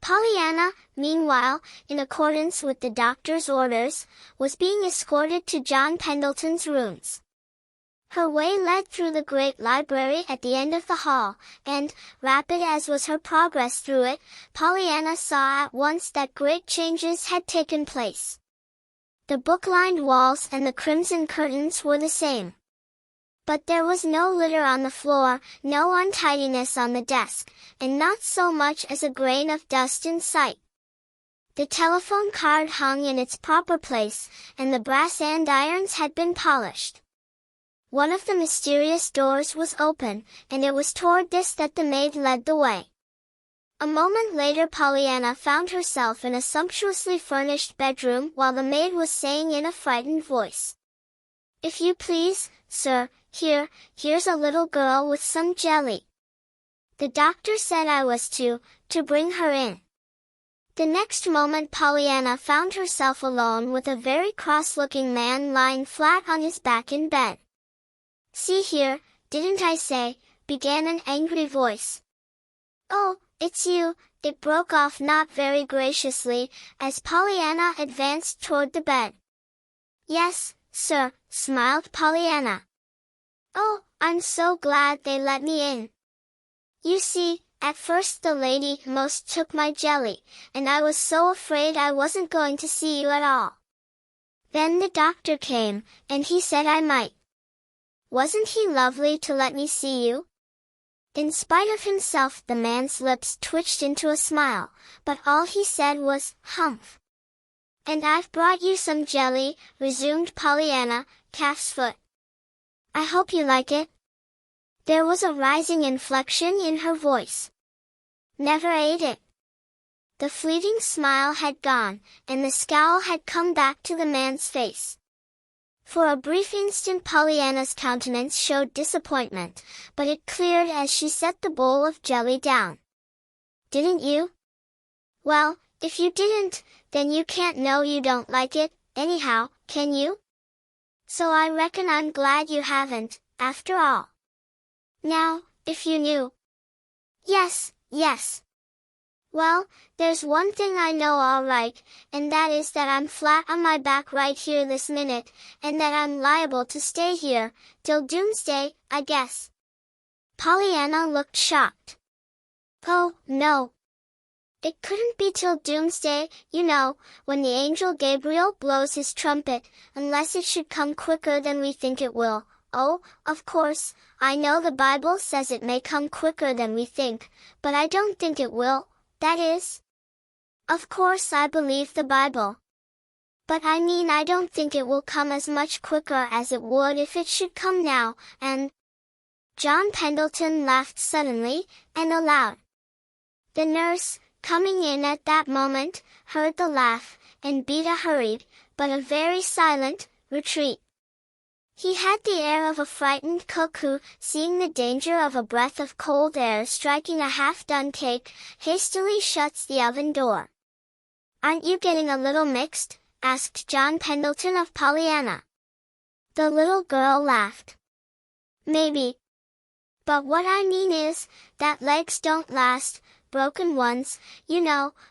Pollyanna, meanwhile, in accordance with the doctor's orders, was being escorted to John Pendleton's rooms. Her way led through the great library at the end of the hall, and, rapid as was her progress through it, Pollyanna saw at once that great changes had taken place. The book-lined walls and the crimson curtains were the same. But there was no litter on the floor, no untidiness on the desk, and not so much as a grain of dust in sight. The telephone card hung in its proper place, and the brass andirons had been polished. One of the mysterious doors was open, and it was toward this that the maid led the way. A moment later Pollyanna found herself in a sumptuously furnished bedroom while the maid was saying in a frightened voice, "If you please, sir, here's a little girl with some jelly. The doctor said I was to bring her in." The next moment Pollyanna found herself alone with a very cross-looking man lying flat on his back in bed. "See here, didn't I say," began an angry voice. "Oh, it's you," it broke off not very graciously, as Pollyanna advanced toward the bed. "Yes, sir," smiled Pollyanna. "Oh, I'm so glad they let me in. You see, at first the lady most took my jelly, and I was so afraid I wasn't going to see you at all. Then the doctor came, and he said I might. Wasn't he lovely to let me see you?" In spite of himself the man's lips twitched into a smile, but all he said was, "Humph." "And I've brought you some jelly," resumed Pollyanna, calf's foot. "I hope you like it." There was a rising inflection in her voice. "Never ate it." The fleeting smile had gone, and the scowl had come back to the man's face. For a brief instant Pollyanna's countenance showed disappointment, but it cleared as she set the bowl of jelly down. "Didn't you? Well, if you didn't, then you can't know you don't like it, anyhow, can you? So I reckon I'm glad you haven't, after all. Now, if you knew." "Yes, yes. Well, there's one thing I know all right, and that is that I'm flat on my back right here this minute, and that I'm liable to stay here, till doomsday, I guess." Pollyanna looked shocked. "Oh, no. It couldn't be till doomsday, when the angel Gabriel blows his trumpet, unless it should come quicker than we think it will. Oh, of course, I know the Bible says it may come quicker than we think, but I don't think it will, that is. Of course I believe the Bible. But I mean I don't think it will come as much quicker as it would if it should come now, and... John Pendleton laughed suddenly, and aloud. The nurse, coming in at that moment, heard the laugh, and beat a hurried, but a very silent, retreat. He had the air of a frightened cook who, seeing the danger of a breath of cold air striking a half-done cake, hastily shuts the oven door. "Aren't you getting a little mixed?" asked John Pendleton of Pollyanna. The little girl laughed. "Maybe. But what I mean is, that legs don't last, broken ones,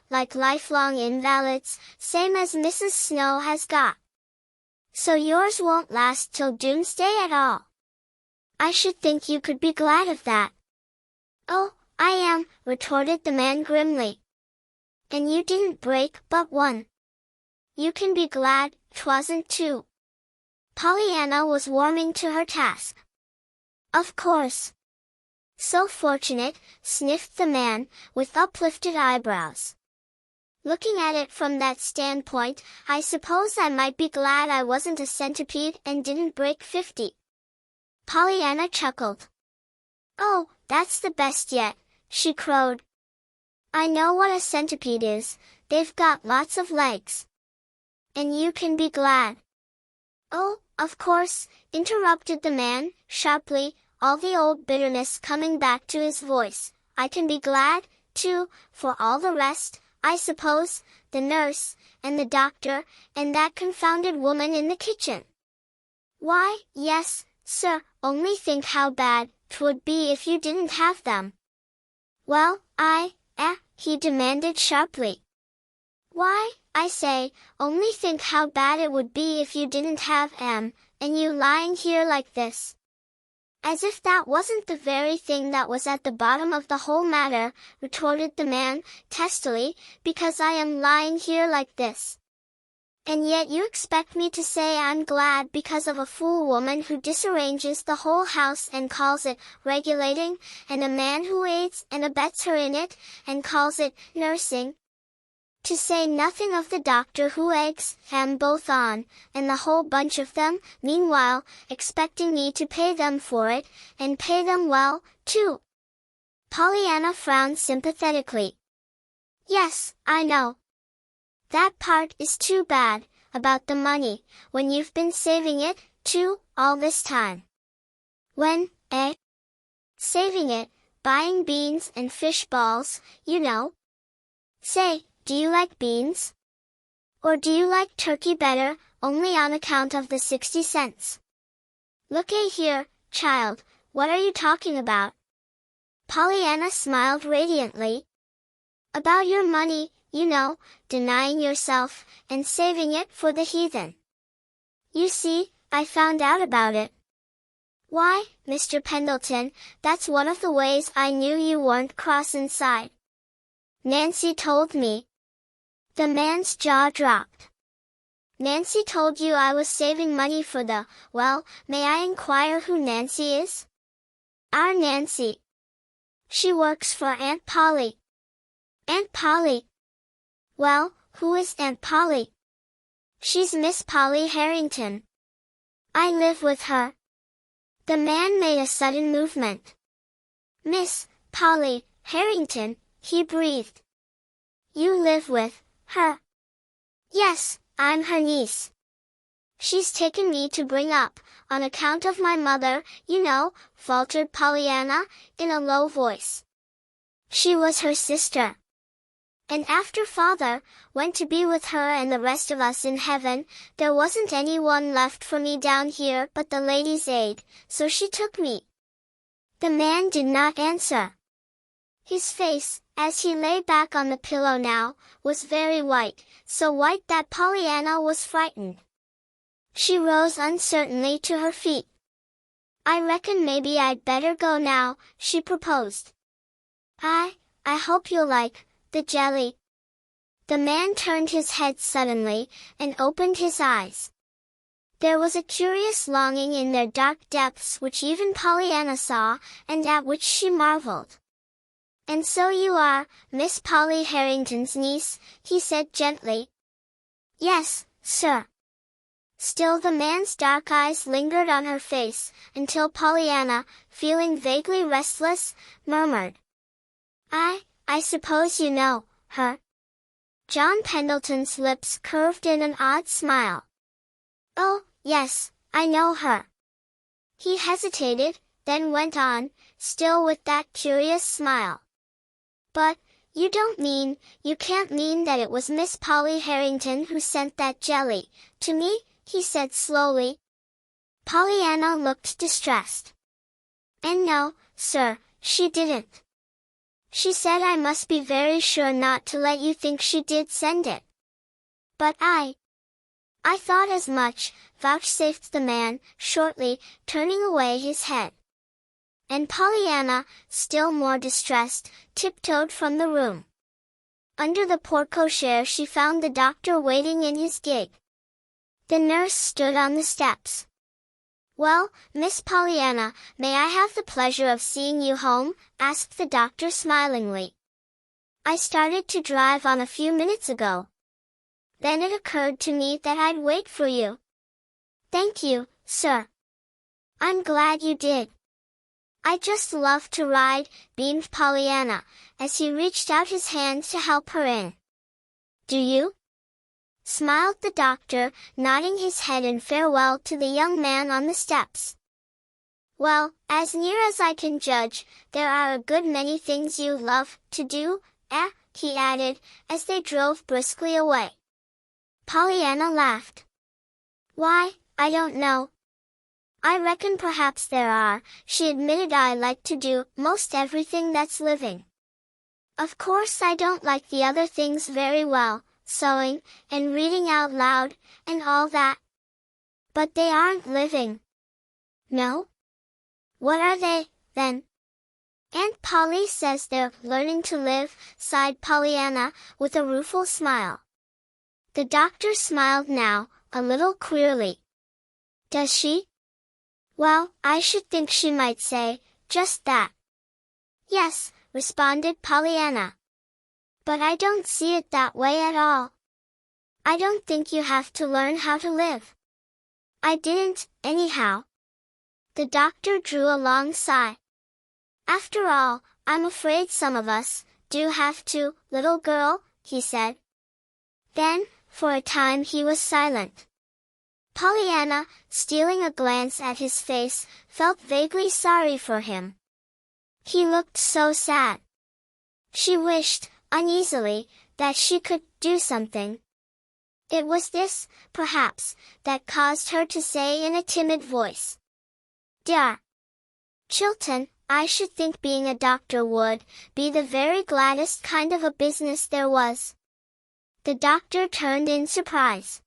like lifelong invalids, same as Mrs. Snow has got. So yours won't last till doomsday at all. I should think you could be glad of that." "Oh, I am," retorted the man grimly. "And you didn't break but one. You can be glad 'twasn't two." Pollyanna was warming to her task. "Of course." "So fortunate," sniffed the man, with uplifted eyebrows. "Looking at it from that standpoint, I suppose I might be glad I wasn't a centipede and didn't break 50. Pollyanna chuckled. "Oh, that's the best yet," she crowed. "I know what a centipede is, they've got lots of legs. And you can be glad." "Oh, of course," interrupted the man, sharply, all the old bitterness coming back to his voice. "I can be glad, too, for all the rest, I suppose, the nurse, and the doctor, and that confounded woman in the kitchen." "Why, yes, sir, only think how bad 'twould be if you didn't have them." "Well, he demanded sharply. "Why, I say, only think how bad it would be if you didn't have 'em, and you lying here like this." "As if that wasn't the very thing that was at the bottom of the whole matter," retorted the man, testily, "because I am lying here like this. And yet you expect me to say I'm glad because of a fool woman who disarranges the whole house and calls it regulating, and a man who aids and abets her in it, and calls it nursing. To say nothing of the doctor who eggs them both on, and the whole bunch of them, meanwhile, expecting me to pay them for it, and pay them well, too." Pollyanna frowned sympathetically. "Yes, I know. That part is too bad, about the money, when you've been saving it, too, all this time." "When, saving it, buying beans and fish balls, Say, do you like beans? Or do you like turkey better, only on account of the 60 cents? Look-a here, child, what are you talking about?" Pollyanna smiled radiantly. "About your money, denying yourself, and saving it for the heathen. You see, I found out about it. Why, Mr. Pendleton, that's one of the ways I knew you weren't cross inside. Nancy told me." The man's jaw dropped. "Nancy told you I was saving money for the, well, may I inquire who Nancy is?" "Our Nancy. She works for Aunt Polly." "Aunt Polly? Well, who is Aunt Polly?" "She's Miss Polly Harrington. I live with her." The man made a sudden movement. "Miss Polly Harrington," he breathed. "You live with her?" "Yes, I'm her niece. She's taken me to bring up, on account of my mother, faltered Pollyanna, in a low voice. "She was her sister. And after father went to be with her and the rest of us in heaven, there wasn't anyone left for me down here but the Ladies' Aid, so she took me." The man did not answer. His face, as he lay back on the pillow now, was very white, so white that Pollyanna was frightened. She rose uncertainly to her feet. "I reckon maybe I'd better go now," she proposed. I hope you'll like the jelly. The man turned his head suddenly, and opened his eyes. There was a curious longing in their dark depths which even Pollyanna saw, and at which she marveled. "And so you are, Miss Polly Harrington's niece," he said gently. "Yes, sir." Still the man's dark eyes lingered on her face, until Pollyanna, feeling vaguely restless, murmured, I suppose you know her." John Pendleton's lips curved in an odd smile. "Oh, yes, I know her." He hesitated, then went on, still with that curious smile. "But, you can't mean that it was Miss Polly Harrington who sent that jelly to me?" he said slowly. Pollyanna looked distressed. "And no, sir, she didn't. She said I must be very sure not to let you think she did send it." "But I thought as much," vouchsafed the man, shortly, turning away his head. And Pollyanna, still more distressed, tiptoed from the room. Under the porte-cochere she found the doctor waiting in his gig. The nurse stood on the steps. "Well, Miss Pollyanna, may I have the pleasure of seeing you home?" asked the doctor smilingly. "I started to drive on a few minutes ago. Then it occurred to me that I'd wait for you." "Thank you, sir. I'm glad you did." "I just love to ride," beamed Pollyanna, as he reached out his hand to help her in. "Do you?" smiled the doctor, nodding his head in farewell to the young man on the steps. "Well, as near as I can judge, there are a good many things you love to do, he added, as they drove briskly away. Pollyanna laughed. "Why, I don't know. I reckon perhaps there are," she admitted. "I like to do most everything that's living. Of course I don't like the other things very well, sewing, and reading out loud, and all that. But they aren't living." "No? What are they, then?" "Aunt Polly says they're learning to live," sighed Pollyanna, with a rueful smile. The doctor smiled now, a little queerly. "Does she?" "Well, I should think she might say just that." "Yes," responded Pollyanna. "But I don't see it that way at all. I don't think you have to learn how to live. I didn't, anyhow." The doctor drew a long sigh. "After all, I'm afraid some of us do have to, little girl," he said. Then, for a time he was silent. Pollyanna, stealing a glance at his face, felt vaguely sorry for him. He looked so sad. She wished, uneasily, that she could do something. It was this, perhaps, that caused her to say in a timid voice, "Dear Chilton, I should think being a doctor would be the very gladdest kind of a business there was." The doctor turned in surprise.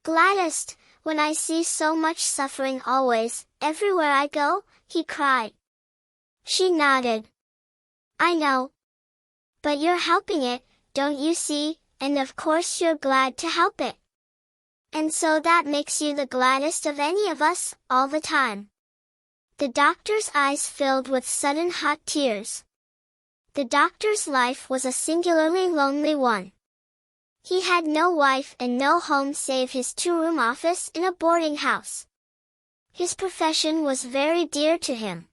"Gladdest, when I see so much suffering always, everywhere I go?" he cried. She nodded. "I know. But you're helping it, don't you see, and of course you're glad to help it. And so that makes you the gladdest of any of us, all the time." The doctor's eyes filled with sudden hot tears. The doctor's life was a singularly lonely one. He had no wife and no home save his two-room office in a boarding house. His profession was very dear to him.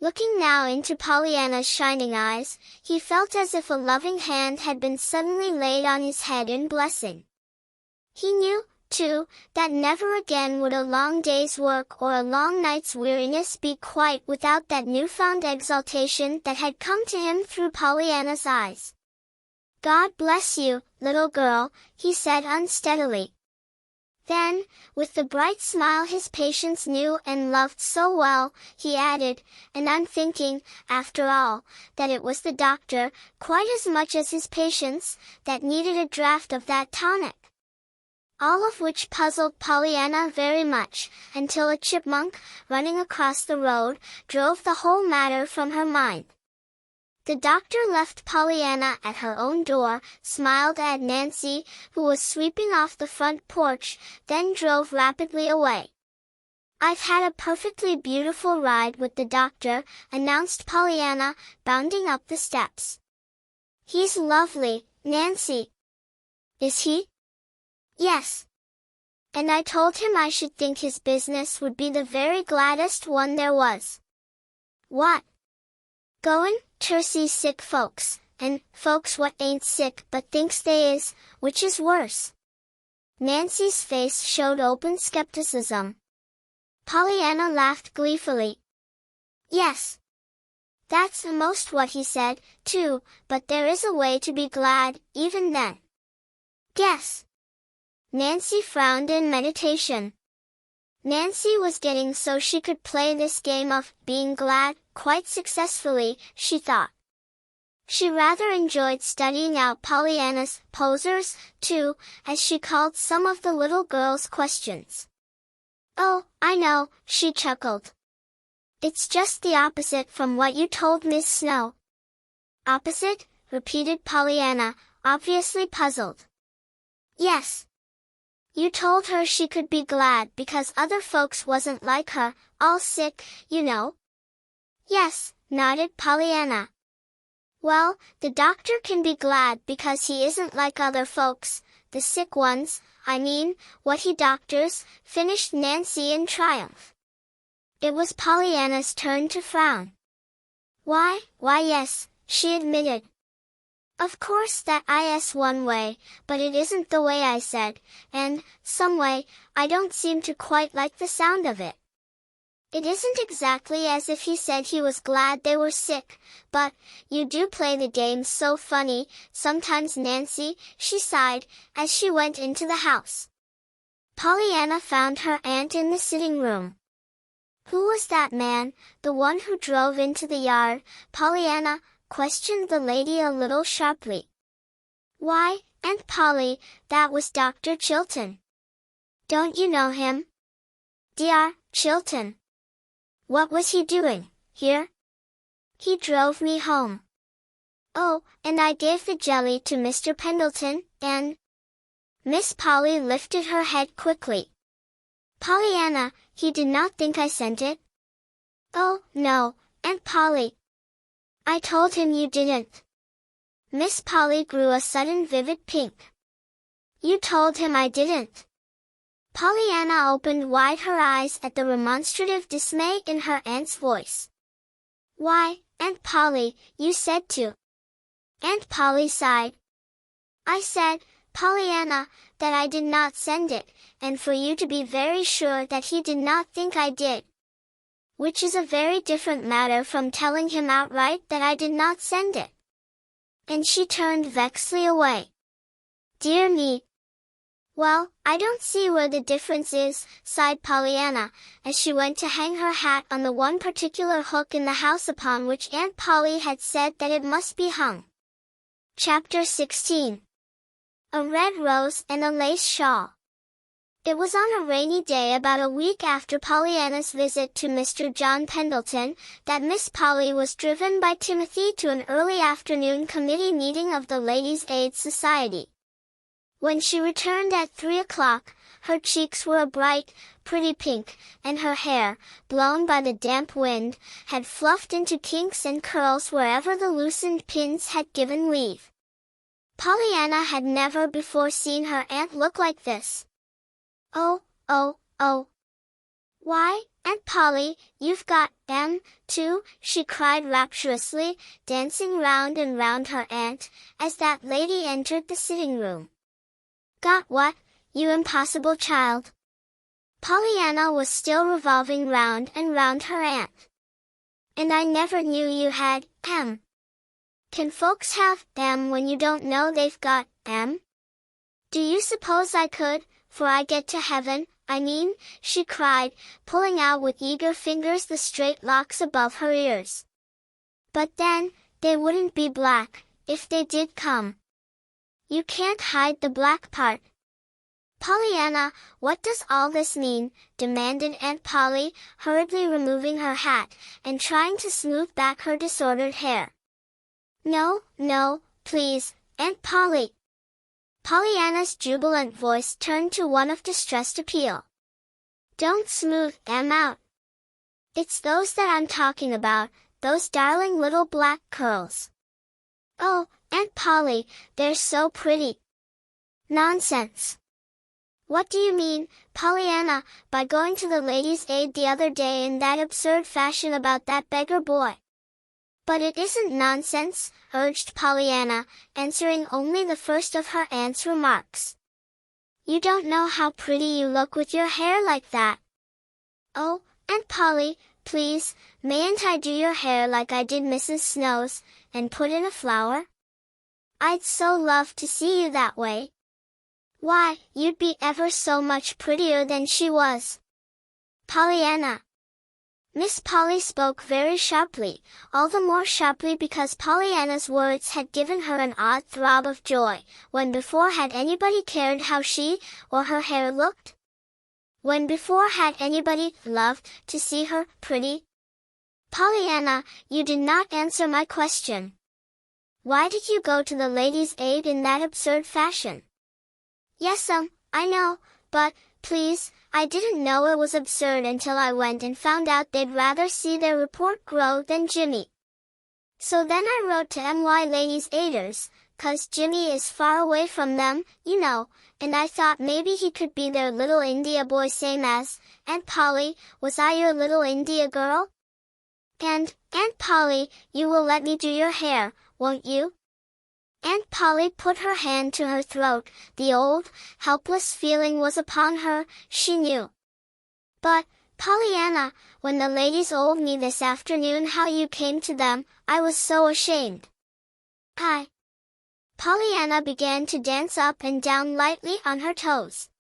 Looking now into Pollyanna's shining eyes, he felt as if a loving hand had been suddenly laid on his head in blessing. He knew, too, that never again would a long day's work or a long night's weariness be quite without that newfound exaltation that had come to him through Pollyanna's eyes. "God bless you, little girl," he said unsteadily. Then, with the bright smile his patients knew and loved so well, he added, "And I'm thinking, after all, that it was the doctor, quite as much as his patients, that needed a draught of that tonic." All of which puzzled Pollyanna very much, until a chipmunk, running across the road, drove the whole matter from her mind. The doctor left Pollyanna at her own door, smiled at Nancy, who was sweeping off the front porch, then drove rapidly away. "I've had a perfectly beautiful ride with the doctor," announced Pollyanna, bounding up the steps. "He's lovely, Nancy." "Is he?" "Yes. And I told him I should think his business would be the very gladdest one there was." "What?" "Goin' ter see sick folks, and folks what ain't sick but thinks they is, which is worse." Nancy's face showed open skepticism. Pollyanna laughed gleefully. "Yes. That's most what he said, too, but there is a way to be glad, even then." "Guess." Nancy frowned in meditation. Nancy was getting so she could play this game of being glad quite successfully, she thought. She rather enjoyed studying out Pollyanna's posers, too, as she called some of the little girls' questions. "Oh, I know," she chuckled. "It's just the opposite from what you told Miss Snow." "Opposite?" repeated Pollyanna, obviously puzzled. "Yes. You told her she could be glad because other folks wasn't like her, all sick, you know." "Yes," nodded Pollyanna. "Well, the doctor can be glad because he isn't like other folks, the sick ones, I mean, what he doctors," finished Nancy in triumph. It was Pollyanna's turn to frown. Why yes," she admitted. "Of course that is one way, but it isn't the way I said, and, some way, I don't seem to quite like the sound of it. It isn't exactly as if he said he was glad they were sick, but, you do play the game so funny, sometimes, Nancy," she sighed, as she went into the house. Pollyanna found her aunt in the sitting room. "Who was that man, the one who drove into the yard, Pollyanna?" questioned the lady a little sharply. "Why, Aunt Polly, that was Dr. Chilton. Don't you know him?" "Dr. Chilton? What was he doing here?" "He drove me home." "Oh, and I gave the jelly to Mr. Pendleton, and—" Miss Polly lifted her head quickly. "Pollyanna, he did not think I sent it?" "Oh, no, Aunt Polly. I told him you didn't." Miss Polly grew a sudden vivid pink. "You told him I didn't?" Pollyanna opened wide her eyes at the remonstrative dismay in her aunt's voice. "Why, Aunt Polly, you said to." Aunt Polly sighed. "I said, Pollyanna, that I did not send it, and for you to be very sure that he did not think I did. Which is a very different matter from telling him outright that I did not send it." And she turned vexedly away. "Dear me. Well, I don't see where the difference is," sighed Pollyanna, as she went to hang her hat on the one particular hook in the house upon which Aunt Polly had said that it must be hung. Chapter 16. A red rose and a lace shawl. It was on a rainy day about a week after Pollyanna's visit to Mr. John Pendleton, that Miss Polly was driven by Timothy to an early afternoon committee meeting of the Ladies' Aid Society. When she returned at 3 o'clock, her cheeks were a bright, pretty pink, and her hair, blown by the damp wind, had fluffed into kinks and curls wherever the loosened pins had given leave. Pollyanna had never before seen her aunt look like this. "Oh, oh, oh. Why, Aunt Polly, you've got them, too," she cried rapturously, dancing round and round her aunt, as that lady entered the sitting room. "Got what, you impossible child?" Pollyanna was still revolving round and round her aunt. "And I never knew you had them. Can folks have them when you don't know they've got them? Do you suppose I could, for I get to heaven, I mean," she cried, pulling out with eager fingers the straight locks above her ears. "But then, they wouldn't be black, if they did come." "You can't hide the black part." "Pollyanna, what does all this mean?" demanded Aunt Polly, hurriedly removing her hat, and trying to smooth back her disordered hair. No, no, please, Aunt Polly. Pollyanna's jubilant voice turned to one of distressed appeal. Don't smooth them out. It's those that I'm talking about, those darling little black curls. Oh, Aunt Polly, they're so pretty. Nonsense. What do you mean, Pollyanna, by going to the Ladies' Aid the other day in that absurd fashion about that beggar boy? But it isn't nonsense, urged Pollyanna, answering only the first of her aunt's remarks. You don't know how pretty you look with your hair like that. Oh, Aunt Polly, please, mayn't I do your hair like I did Mrs. Snow's, and put in a flower? I'd so love to see you that way. Why, you'd be ever so much prettier than she was. Pollyanna. Miss Polly spoke very sharply, all the more sharply because Pollyanna's words had given her an odd throb of joy. When before had anybody cared how she or her hair looked? When before had anybody loved to see her pretty? Pollyanna, you did not answer my question. Why did you go to the Ladies' Aid in that absurd fashion? Yes'm, I know, but, please, I didn't know it was absurd until I went and found out they'd rather see their report grow than Jimmy. So then I wrote to MY Ladies' Aiders, 'cause Jimmy is far away from them, you know, and I thought maybe he could be their little India boy same as, Aunt Polly, was I your little India girl? And, Aunt Polly, you will let me do your hair, won't you? Aunt Polly put her hand to her throat. The old, helpless feeling was upon her, she knew. But, Pollyanna, when the ladies told me this afternoon how you came to them, I was so ashamed. Pollyanna began to dance up and down lightly on her toes.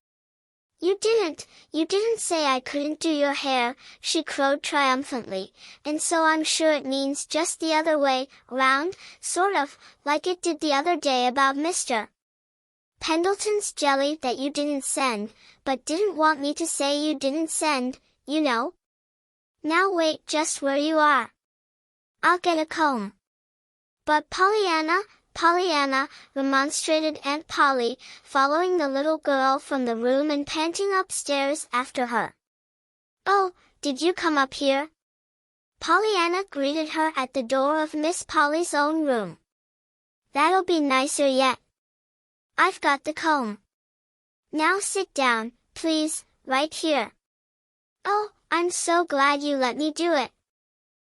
You didn't say I couldn't do your hair, she crowed triumphantly, and so I'm sure it means just the other way round, sort of, like it did the other day about Mr. Pendleton's jelly that you didn't send, but didn't want me to say you didn't send, you know. Now wait just where you are. I'll get a comb. But Pollyanna, remonstrated Aunt Polly, following the little girl from the room and panting upstairs after her. Oh, did you come up here? Pollyanna greeted her at the door of Miss Polly's own room. That'll be nicer yet. I've got the comb. Now sit down, please, right here. Oh, I'm so glad you let me do it.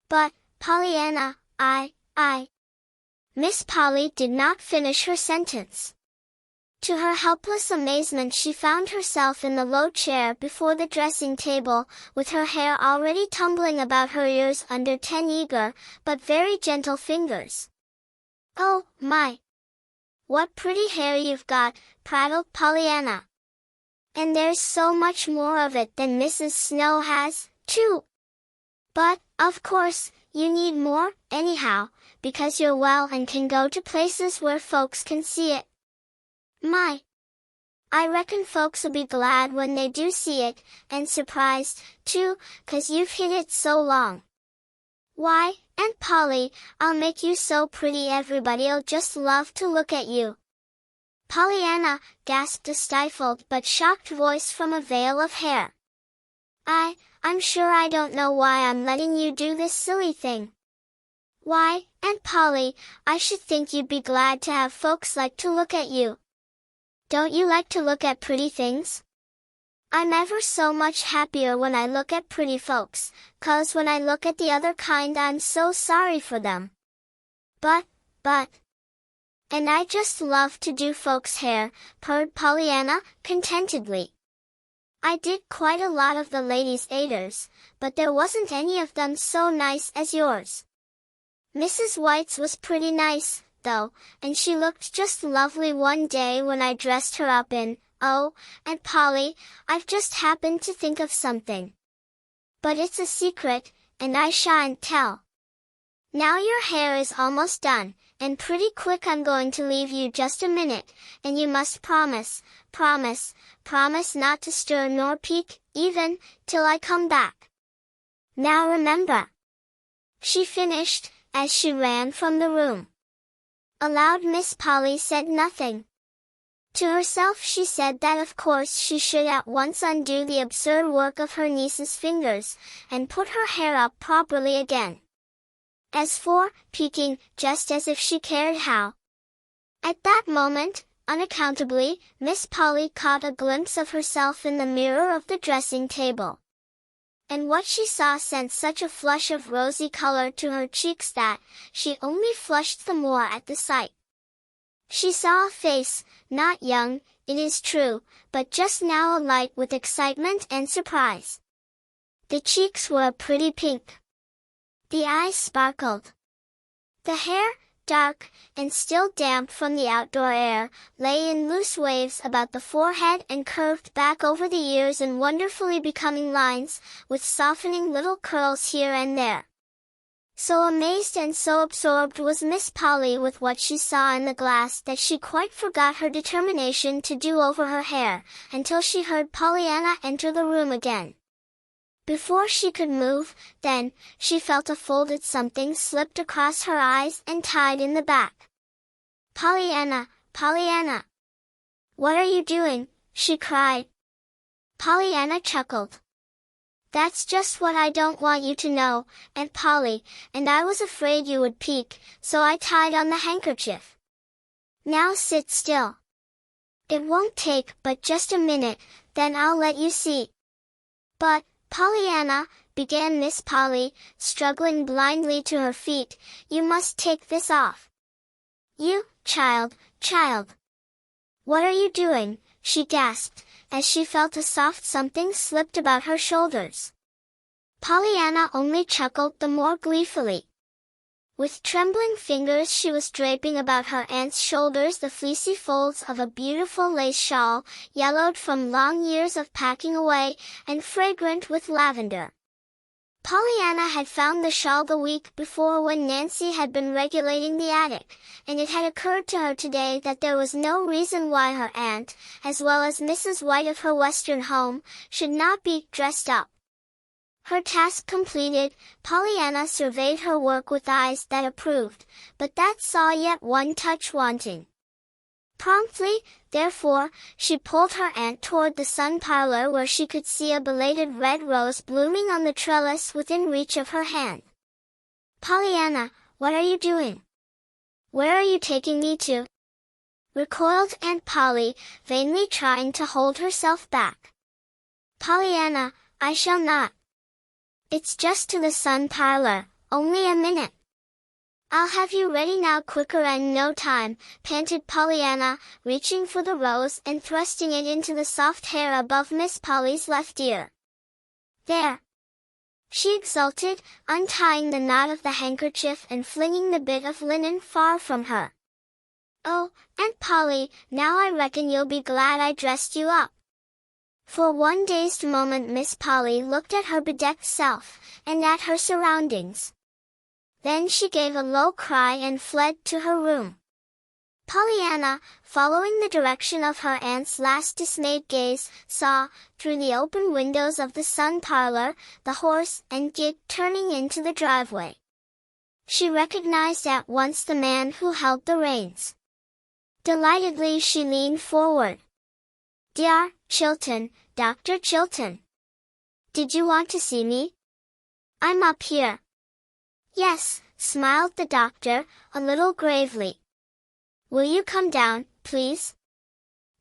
But, Pollyanna, Miss Polly did not finish her sentence. To her helpless amazement she found herself in the low chair before the dressing table, with her hair already tumbling about her ears under 10 eager, but very gentle fingers. Oh, my! What pretty hair you've got, prattled Pollyanna. And there's so much more of it than Mrs. Snow has, too. But, of course, you need more, anyhow, because you're well and can go to places where folks can see it. My! I reckon folks'll be glad when they do see it, and surprised, too, 'cause you've hid it so long. Why, Aunt Polly, I'll make you so pretty everybody'll just love to look at you. Pollyanna gasped a stifled but shocked voice from a veil of hair. I'm sure I don't know why I'm letting you do this silly thing. Why, Aunt Polly, I should think you'd be glad to have folks like to look at you. Don't you like to look at pretty things? I'm ever so much happier when I look at pretty folks, 'cause when I look at the other kind I'm so sorry for them. But, and I just love to do folks' hair, purred Pollyanna, contentedly. I did quite a lot of the Ladies' Aiders, but there wasn't any of them so nice as yours. Mrs. White's was pretty nice, though, and she looked just lovely one day when I dressed her up in, oh, Aunt Polly, I've just happened to think of something. But it's a secret, and I shan't tell. Now your hair is almost done, and pretty quick I'm going to leave you just a minute, and you must promise not to stir nor peek, even, till I come back. Now remember. She finished, as she ran from the room. Aloud Miss Polly said nothing. To herself she said that of course she should at once undo the absurd work of her niece's fingers, and put her hair up properly again. As for peeking, just as if she cared how. At that moment, unaccountably, Miss Polly caught a glimpse of herself in the mirror of the dressing table. And what she saw sent such a flush of rosy color to her cheeks that she only flushed the more at the sight. She saw a face, not young, it is true, but just now alight with excitement and surprise. The cheeks were a pretty pink. The eyes sparkled. The hair, dark, and still damp from the outdoor air, lay in loose waves about the forehead and curved back over the ears in wonderfully becoming lines, with softening little curls here and there. So amazed and so absorbed was Miss Polly with what she saw in the glass that she quite forgot her determination to do over her hair, until she heard Pollyanna enter the room again. Before she could move, then, she felt a folded something slipped across her eyes and tied in the back. "Pollyanna, Pollyanna! What are you doing?" she cried. Pollyanna chuckled. "That's just what I don't want you to know, Aunt Polly, and I was afraid you would peek, so I tied on the handkerchief. Now sit still. It won't take but just a minute, then I'll let you see." "But, Pollyanna," began Miss Polly, struggling blindly to her feet, "you must take this off." "You, child. What are you doing?" she gasped, as she felt a soft something slipped about her shoulders. Pollyanna only chuckled the more gleefully. With trembling fingers she was draping about her aunt's shoulders the fleecy folds of a beautiful lace shawl, yellowed from long years of packing away, and fragrant with lavender. Pollyanna had found the shawl the week before when Nancy had been regulating the attic, and it had occurred to her today that there was no reason why her aunt, as well as Mrs. White of her Western home, should not be dressed up. Her task completed, Pollyanna surveyed her work with eyes that approved, but that saw yet one touch wanting. Promptly, therefore, she pulled her aunt toward the sun parlor where she could see a belated red rose blooming on the trellis within reach of her hand. "Pollyanna, what are you doing? Where are you taking me to?" recoiled Aunt Polly, vainly trying to hold herself back. "Pollyanna, I shall not. It's just to the sun parlor, only a minute." "I'll have you ready now quicker and no time," panted Pollyanna, reaching for the rose and thrusting it into the soft hair above Miss Polly's left ear. "There!" she exulted, untying the knot of the handkerchief and flinging the bit of linen far from her. "Oh, Aunt Polly, now I reckon you'll be glad I dressed you up." For one dazed moment Miss Polly looked at her bedecked self, and at her surroundings. Then she gave a low cry and fled to her room. Pollyanna, following the direction of her aunt's last dismayed gaze, saw, through the open windows of the sun parlor, the horse and gig turning into the driveway. She recognized at once the man who held the reins. Delightedly she leaned forward. "Dear Chilton, Dr. Chilton. Did you want to see me? I'm up here." "Yes," smiled the doctor, a little gravely. "Will you come down, please?"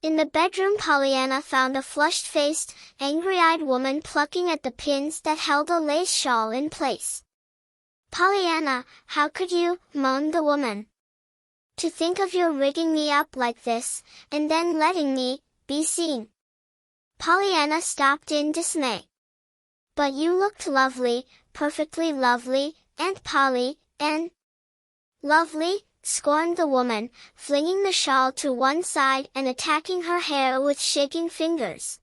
In the bedroom Pollyanna found a flushed-faced, angry-eyed woman plucking at the pins that held a lace shawl in place. "Pollyanna, how could you?" moaned the woman. "To think of your rigging me up like this, and then letting me be seen." Pollyanna stopped in dismay. "But you looked lovely, perfectly lovely, Aunt Polly, and—" "Lovely?" scorned the woman, flinging the shawl to one side and attacking her hair with shaking fingers.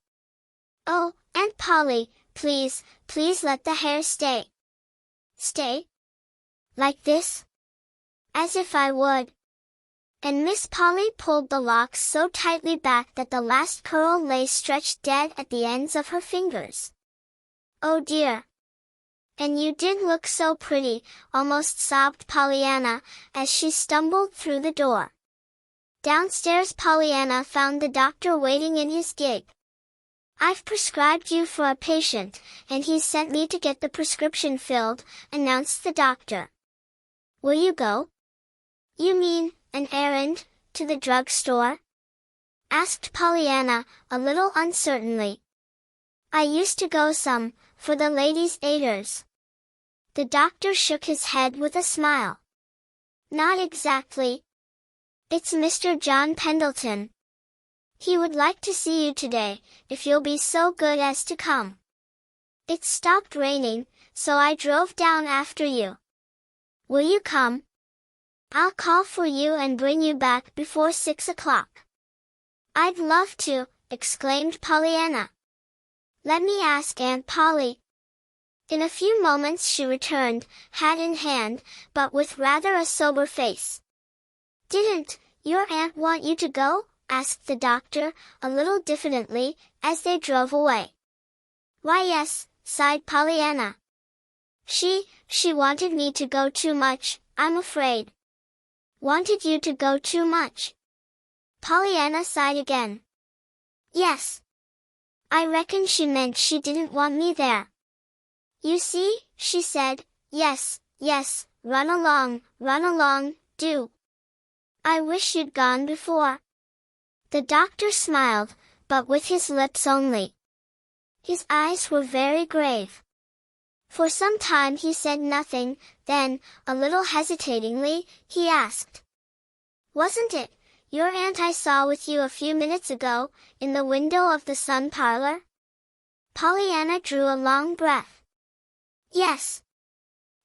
"Oh, Aunt Polly, please let the hair stay." "Stay? Like this? As if I would." And Miss Polly pulled the locks so tightly back that the last curl lay stretched dead at the ends of her fingers. "Oh dear! And you did look so pretty, almost sobbed Pollyanna, as she stumbled through the door. Downstairs Pollyanna found the doctor waiting in his gig. "I've prescribed you for a patient, and he's sent me to get the prescription filled," announced the doctor. "Will you go?" "You mean, an errand, to the drugstore?" asked Pollyanna, a little uncertainly. "I used to go some, for the ladies' aiders." The doctor shook his head with a smile. "Not exactly. It's Mr. John Pendleton. He would like to see you today, if you'll be so good as to come. It's stopped raining, so I drove down after you. Will you come? I'll call for you and bring you back before 6 o'clock. "I'd love to," exclaimed Pollyanna. "Let me ask Aunt Polly." In a few moments she returned, hat in hand, but with rather a sober face. "Didn't your aunt want you to go?" asked the doctor, a little diffidently, as they drove away. "Why yes," sighed Pollyanna. She wanted me to go too much, I'm afraid." "Wanted you to go too much?" Pollyanna sighed again. "Yes. I reckon she meant she didn't want me there. You see," she said, yes, run along, do. I wish you'd gone before." The doctor smiled, but with his lips only. His eyes were very grave. For some time he said nothing, then, a little hesitatingly, he asked, "Wasn't it your aunt I saw with you a few minutes ago, in the window of the sun parlor?" Pollyanna drew a long breath. "Yes.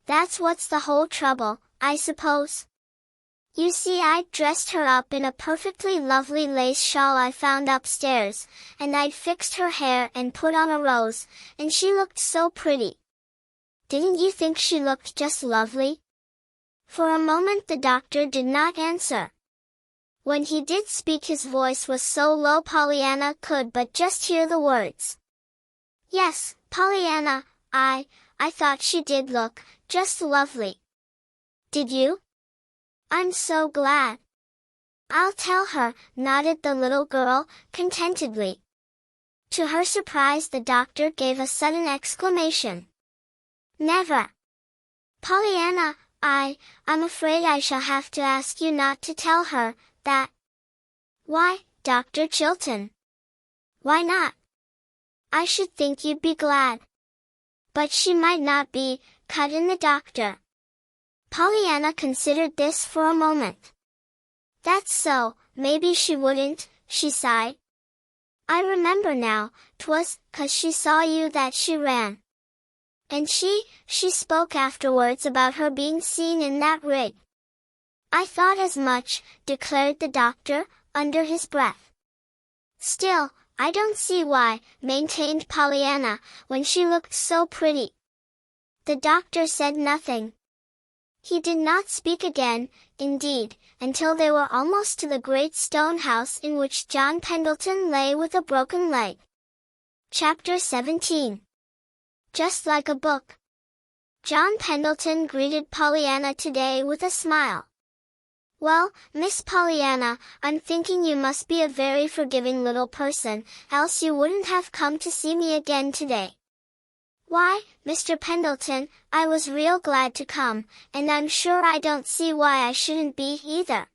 That's what's the whole trouble, I suppose. You see, I'd dressed her up in a perfectly lovely lace shawl I found upstairs, and I'd fixed her hair and put on a rose, and she looked so pretty. Didn't you think she looked just lovely?" For a moment the doctor did not answer. When he did speak his voice was so low Pollyanna could but just hear the words. "Yes, Pollyanna, I thought she did look just lovely." "Did you? I'm so glad." "I'll tell her," nodded the little girl, contentedly. To her surprise the doctor gave a sudden exclamation. "Never! Pollyanna, I'm afraid I shall have to ask you not to tell her that." "Why, Dr. Chilton? Why not? I should think you'd be glad." "But she might not be," cut in the doctor. Pollyanna considered this for a moment. "That's so, maybe she wouldn't," she sighed. "I remember now, 'twas 'cause she saw you that she ran. And she spoke afterwards about her being seen in that rig." "I thought as much," declared the doctor, under his breath. "Still, I don't see why," maintained Pollyanna, "when she looked so pretty." The doctor said nothing. He did not speak again, indeed, until they were almost to the great stone house in which John Pendleton lay with a broken leg. Chapter 17. Just like a book. John Pendleton greeted Pollyanna today with a smile. "Well, Miss Pollyanna, I'm thinking you must be a very forgiving little person, else you wouldn't have come to see me again today." "Why, Mr. Pendleton, I was real glad to come, and I'm sure I don't see why I shouldn't be either."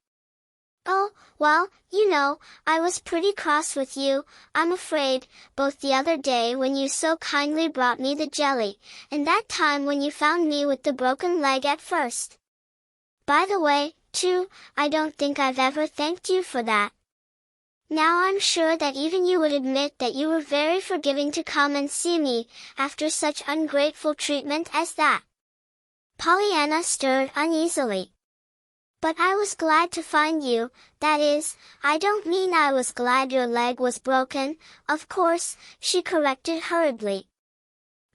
"Oh, well, you know, I was pretty cross with you, I'm afraid, both the other day when you so kindly brought me the jelly, and that time when you found me with the broken leg at first. By the way, too, I don't think I've ever thanked you for that. Now I'm sure that even you would admit that you were very forgiving to come and see me, after such ungrateful treatment as that." Pollyanna stirred uneasily. "But I was glad to find you, that is, I don't mean I was glad your leg was broken, of course," she corrected hurriedly.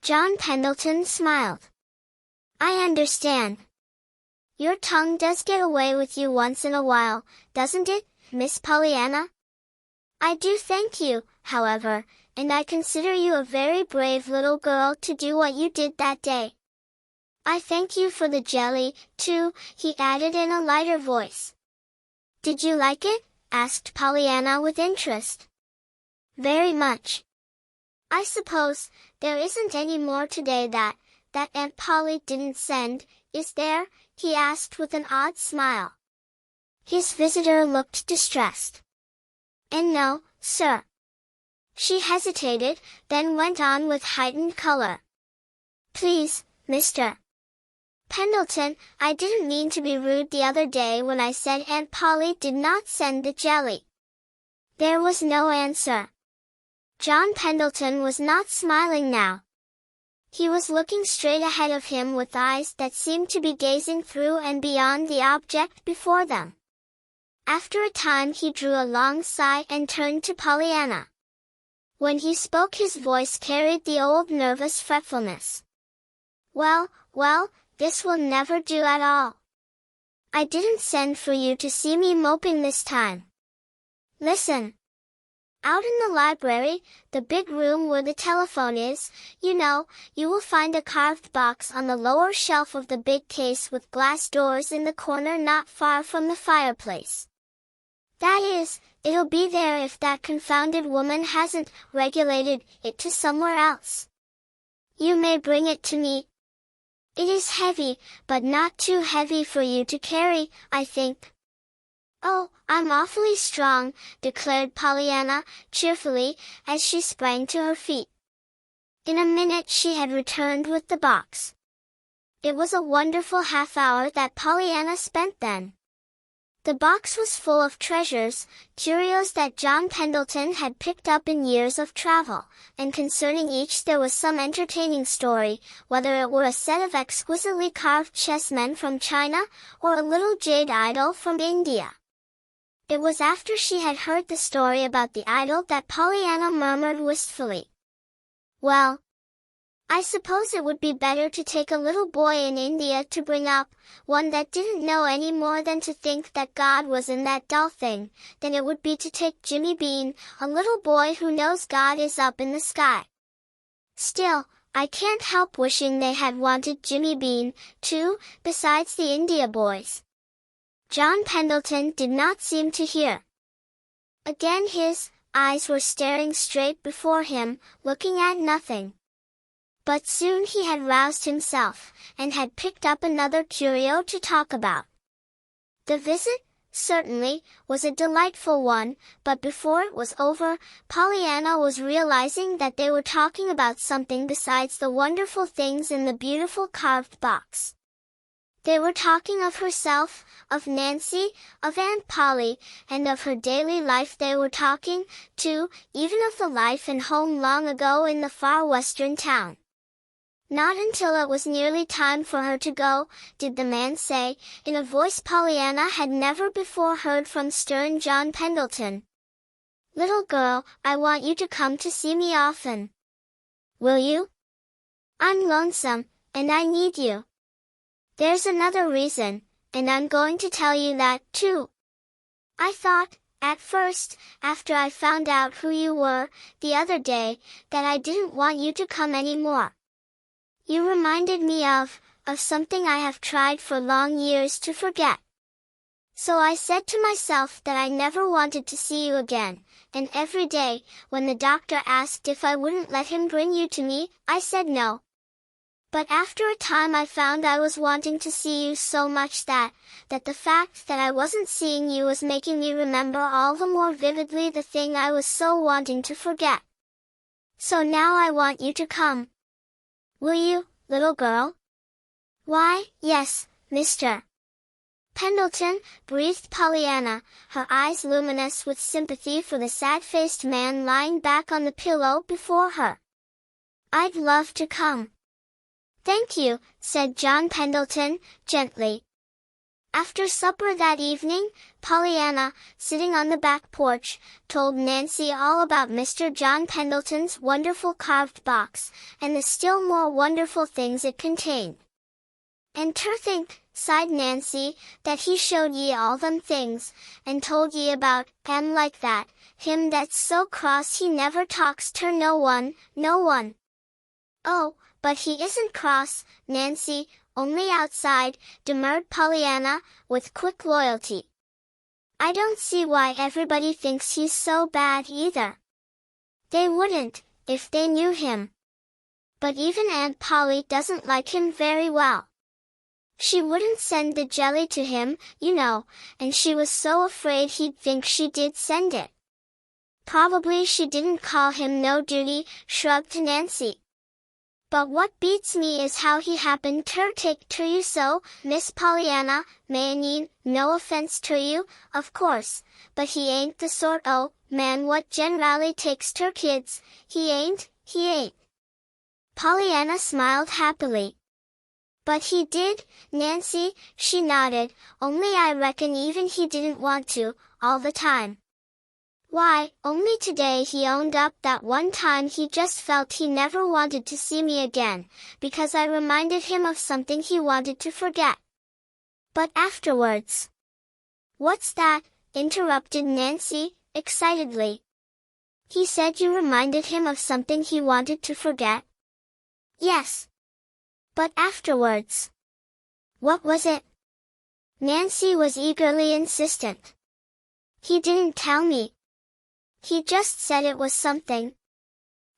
John Pendleton smiled. "I understand. Your tongue does get away with you once in a while, doesn't it, Miss Pollyanna? I do thank you, however, and I consider you a very brave little girl to do what you did that day." I thank you for the jelly, too, he added in a lighter voice. Did you like it? Asked Pollyanna with interest. Very much. I suppose there isn't any more today that Aunt Polly didn't send, is there? He asked with an odd smile. His visitor looked distressed. And no, sir. She hesitated, then went on with heightened color. Please, Mr. Pendleton, I didn't mean to be rude the other day when I said Aunt Polly did not send the jelly. There was no answer. John Pendleton was not smiling now. He was looking straight ahead of him with eyes that seemed to be gazing through and beyond the object before them. After a time he drew a long sigh and turned to Pollyanna. When he spoke his voice carried the old nervous fretfulness. Well, this will never do at all. I didn't send for you to see me moping this time. Listen. Out in the library, the big room where the telephone is, you will find a carved box on the lower shelf of the big case with glass doors in the corner not far from the fireplace. That is, it'll be there if that confounded woman hasn't regulated it to somewhere else. You may bring it to me. It is heavy, but not too heavy for you to carry, I think. Oh, I'm awfully strong, declared Pollyanna, cheerfully, as she sprang to her feet. In a minute she had returned with the box. It was a wonderful half-hour that Pollyanna spent then. The box was full of treasures, curios that John Pendleton had picked up in years of travel, and concerning each there was some entertaining story, whether it were a set of exquisitely carved chessmen from China, or a little jade idol from India. It was after she had heard the story about the idol that Pollyanna murmured wistfully. Well, I suppose it would be better to take a little boy in India to bring up, one that didn't know any more than to think that God was in that dull thing, than it would be to take Jimmy Bean, a little boy who knows God is up in the sky. Still, I can't help wishing they had wanted Jimmy Bean, too, besides the India boys. John Pendleton did not seem to hear. Again his eyes were staring straight before him, looking at nothing. But soon he had roused himself, and had picked up another curio to talk about. The visit, certainly, was a delightful one, but before it was over, Pollyanna was realizing that they were talking about something besides the wonderful things in the beautiful carved box. They were talking of herself, of Nancy, of Aunt Polly, and of her daily life. They were talking, too, even of the life and home long ago in the far western town. Not until it was nearly time for her to go, did the man say, in a voice Pollyanna had never before heard from stern John Pendleton. Little girl, I want you to come to see me often. Will you? I'm lonesome, and I need you. There's another reason, and I'm going to tell you that, too. I thought, at first, after I found out who you were, the other day, that I didn't want you to come any more. You reminded me of something I have tried for long years to forget. So I said to myself that I never wanted to see you again, and every day, when the doctor asked if I wouldn't let him bring you to me, I said no. But after a time I found I was wanting to see you so much that the fact that I wasn't seeing you was making me remember all the more vividly the thing I was so wanting to forget. So now I want you to come. Will you, little girl? Why, yes, Mr. Pendleton, breathed Pollyanna, her eyes luminous with sympathy for the sad-faced man lying back on the pillow before her. I'd love to come. Thank you, said John Pendleton, gently. After supper that evening, Pollyanna, sitting on the back porch, told Nancy all about Mr. John Pendleton's wonderful carved box, and the still more wonderful things it contained. And ter think, sighed Nancy, that he showed ye all them things, and told ye about him like that, him that's so cross he never talks ter no one. Oh, but he isn't cross, Nancy, only outside, demurred Pollyanna, with quick loyalty. I don't see why everybody thinks he's so bad either. They wouldn't, if they knew him. But even Aunt Polly doesn't like him very well. She wouldn't send the jelly to him, you know, and she was so afraid he'd think she did send it. Probably she didn't call him no duty, shrugged Nancy. But what beats me is how he happened to take to you so, Miss Pollyanna, meaning, no offense to you, of course, but he ain't the sort o' man what generally takes ter kids, he ain't. Pollyanna smiled happily. But he did, Nancy, she nodded, only I reckon even he didn't want to, all the time. Why, only today he owned up that one time he just felt he never wanted to see me again, because I reminded him of something he wanted to forget. But afterwards. What's that? Interrupted Nancy, excitedly. He said you reminded him of something he wanted to forget? Yes. But afterwards. What was it? Nancy was eagerly insistent. He didn't tell me. He just said it was something.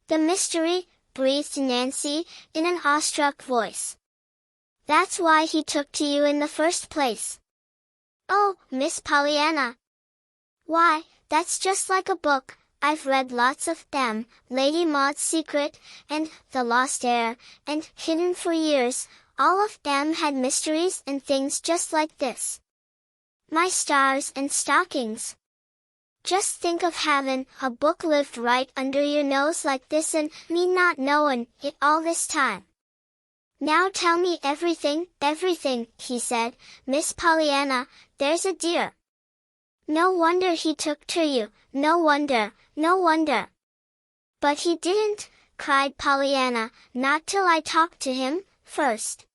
The mystery, breathed Nancy, in an awestruck voice. That's why he took to you in the first place. Oh, Miss Pollyanna. Why, that's just like a book. I've read lots of them, Lady Maud's Secret, and The Lost Heir, and Hidden for years. All of them had mysteries and things just like this. My stars and stockings. Just think of having a book lived right under your nose like this and me not knowing it all this time. Now tell me everything, he said, Miss Pollyanna, there's a dear. No wonder he took to you, no wonder. But he didn't, cried Pollyanna, not till I talked to him, first.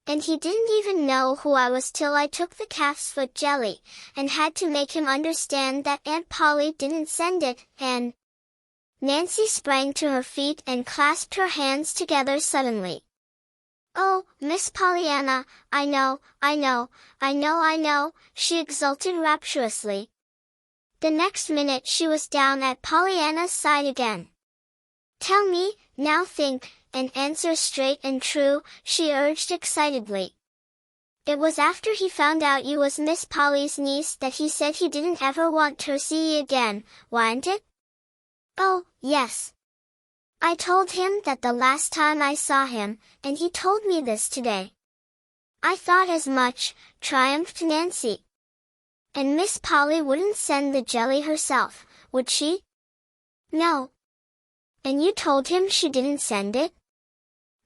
And he didn't even know who I was till I took the calf's foot jelly, and had to make him understand that Aunt Polly didn't send it, and... Nancy sprang to her feet and clasped her hands together suddenly. Oh, Miss Pollyanna, I know, she exulted rapturously. The next minute she was down at Pollyanna's side again. Tell me, now think, and answer straight and true, she urged excitedly. It was after he found out you was Miss Polly's niece that he said he didn't ever want to see ye again, wa'n't it? Oh, yes. I told him that the last time I saw him, and he told me this today. I thought as much, triumphed Nancy. And Miss Polly wouldn't send the jelly herself, would she? No. And you told him she didn't send it?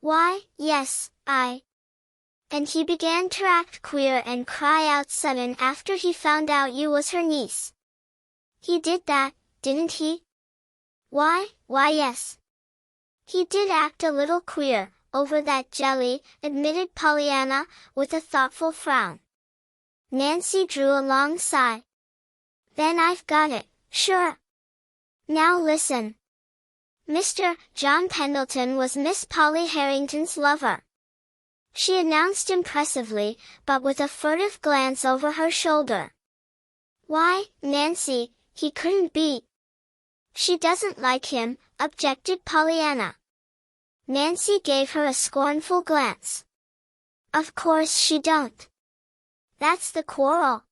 Why, yes, And he began to act queer and cry out sudden after he found out you was her niece. He did that, didn't he? Why, yes. He did act a little queer, over that jelly, admitted Pollyanna, with a thoughtful frown. Nancy drew a long sigh. Then I've got it, sure. Now listen. Mr. John Pendleton was Miss Polly Harrington's lover. She announced impressively, but with a furtive glance over her shoulder. Why, Nancy, he couldn't be. She doesn't like him, objected Pollyanna. Nancy gave her a scornful glance. Of course she don't. That's the quarrel.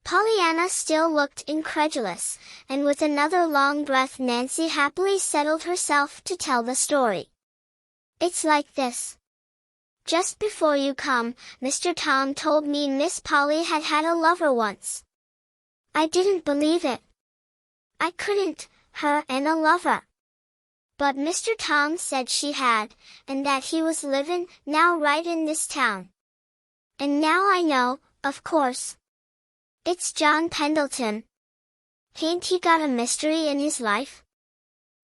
Pollyanna still looked incredulous, and with another long breath Nancy happily settled herself to tell the story. It's like this. Just before you come, Mr. Tom told me Miss Polly had had a lover once. I didn't believe it. I couldn't, her and a lover. But Mr. Tom said she had, and that he was livin' now right in this town. And now I know, of course. It's John Pendleton. Hain't he got a mystery in his life?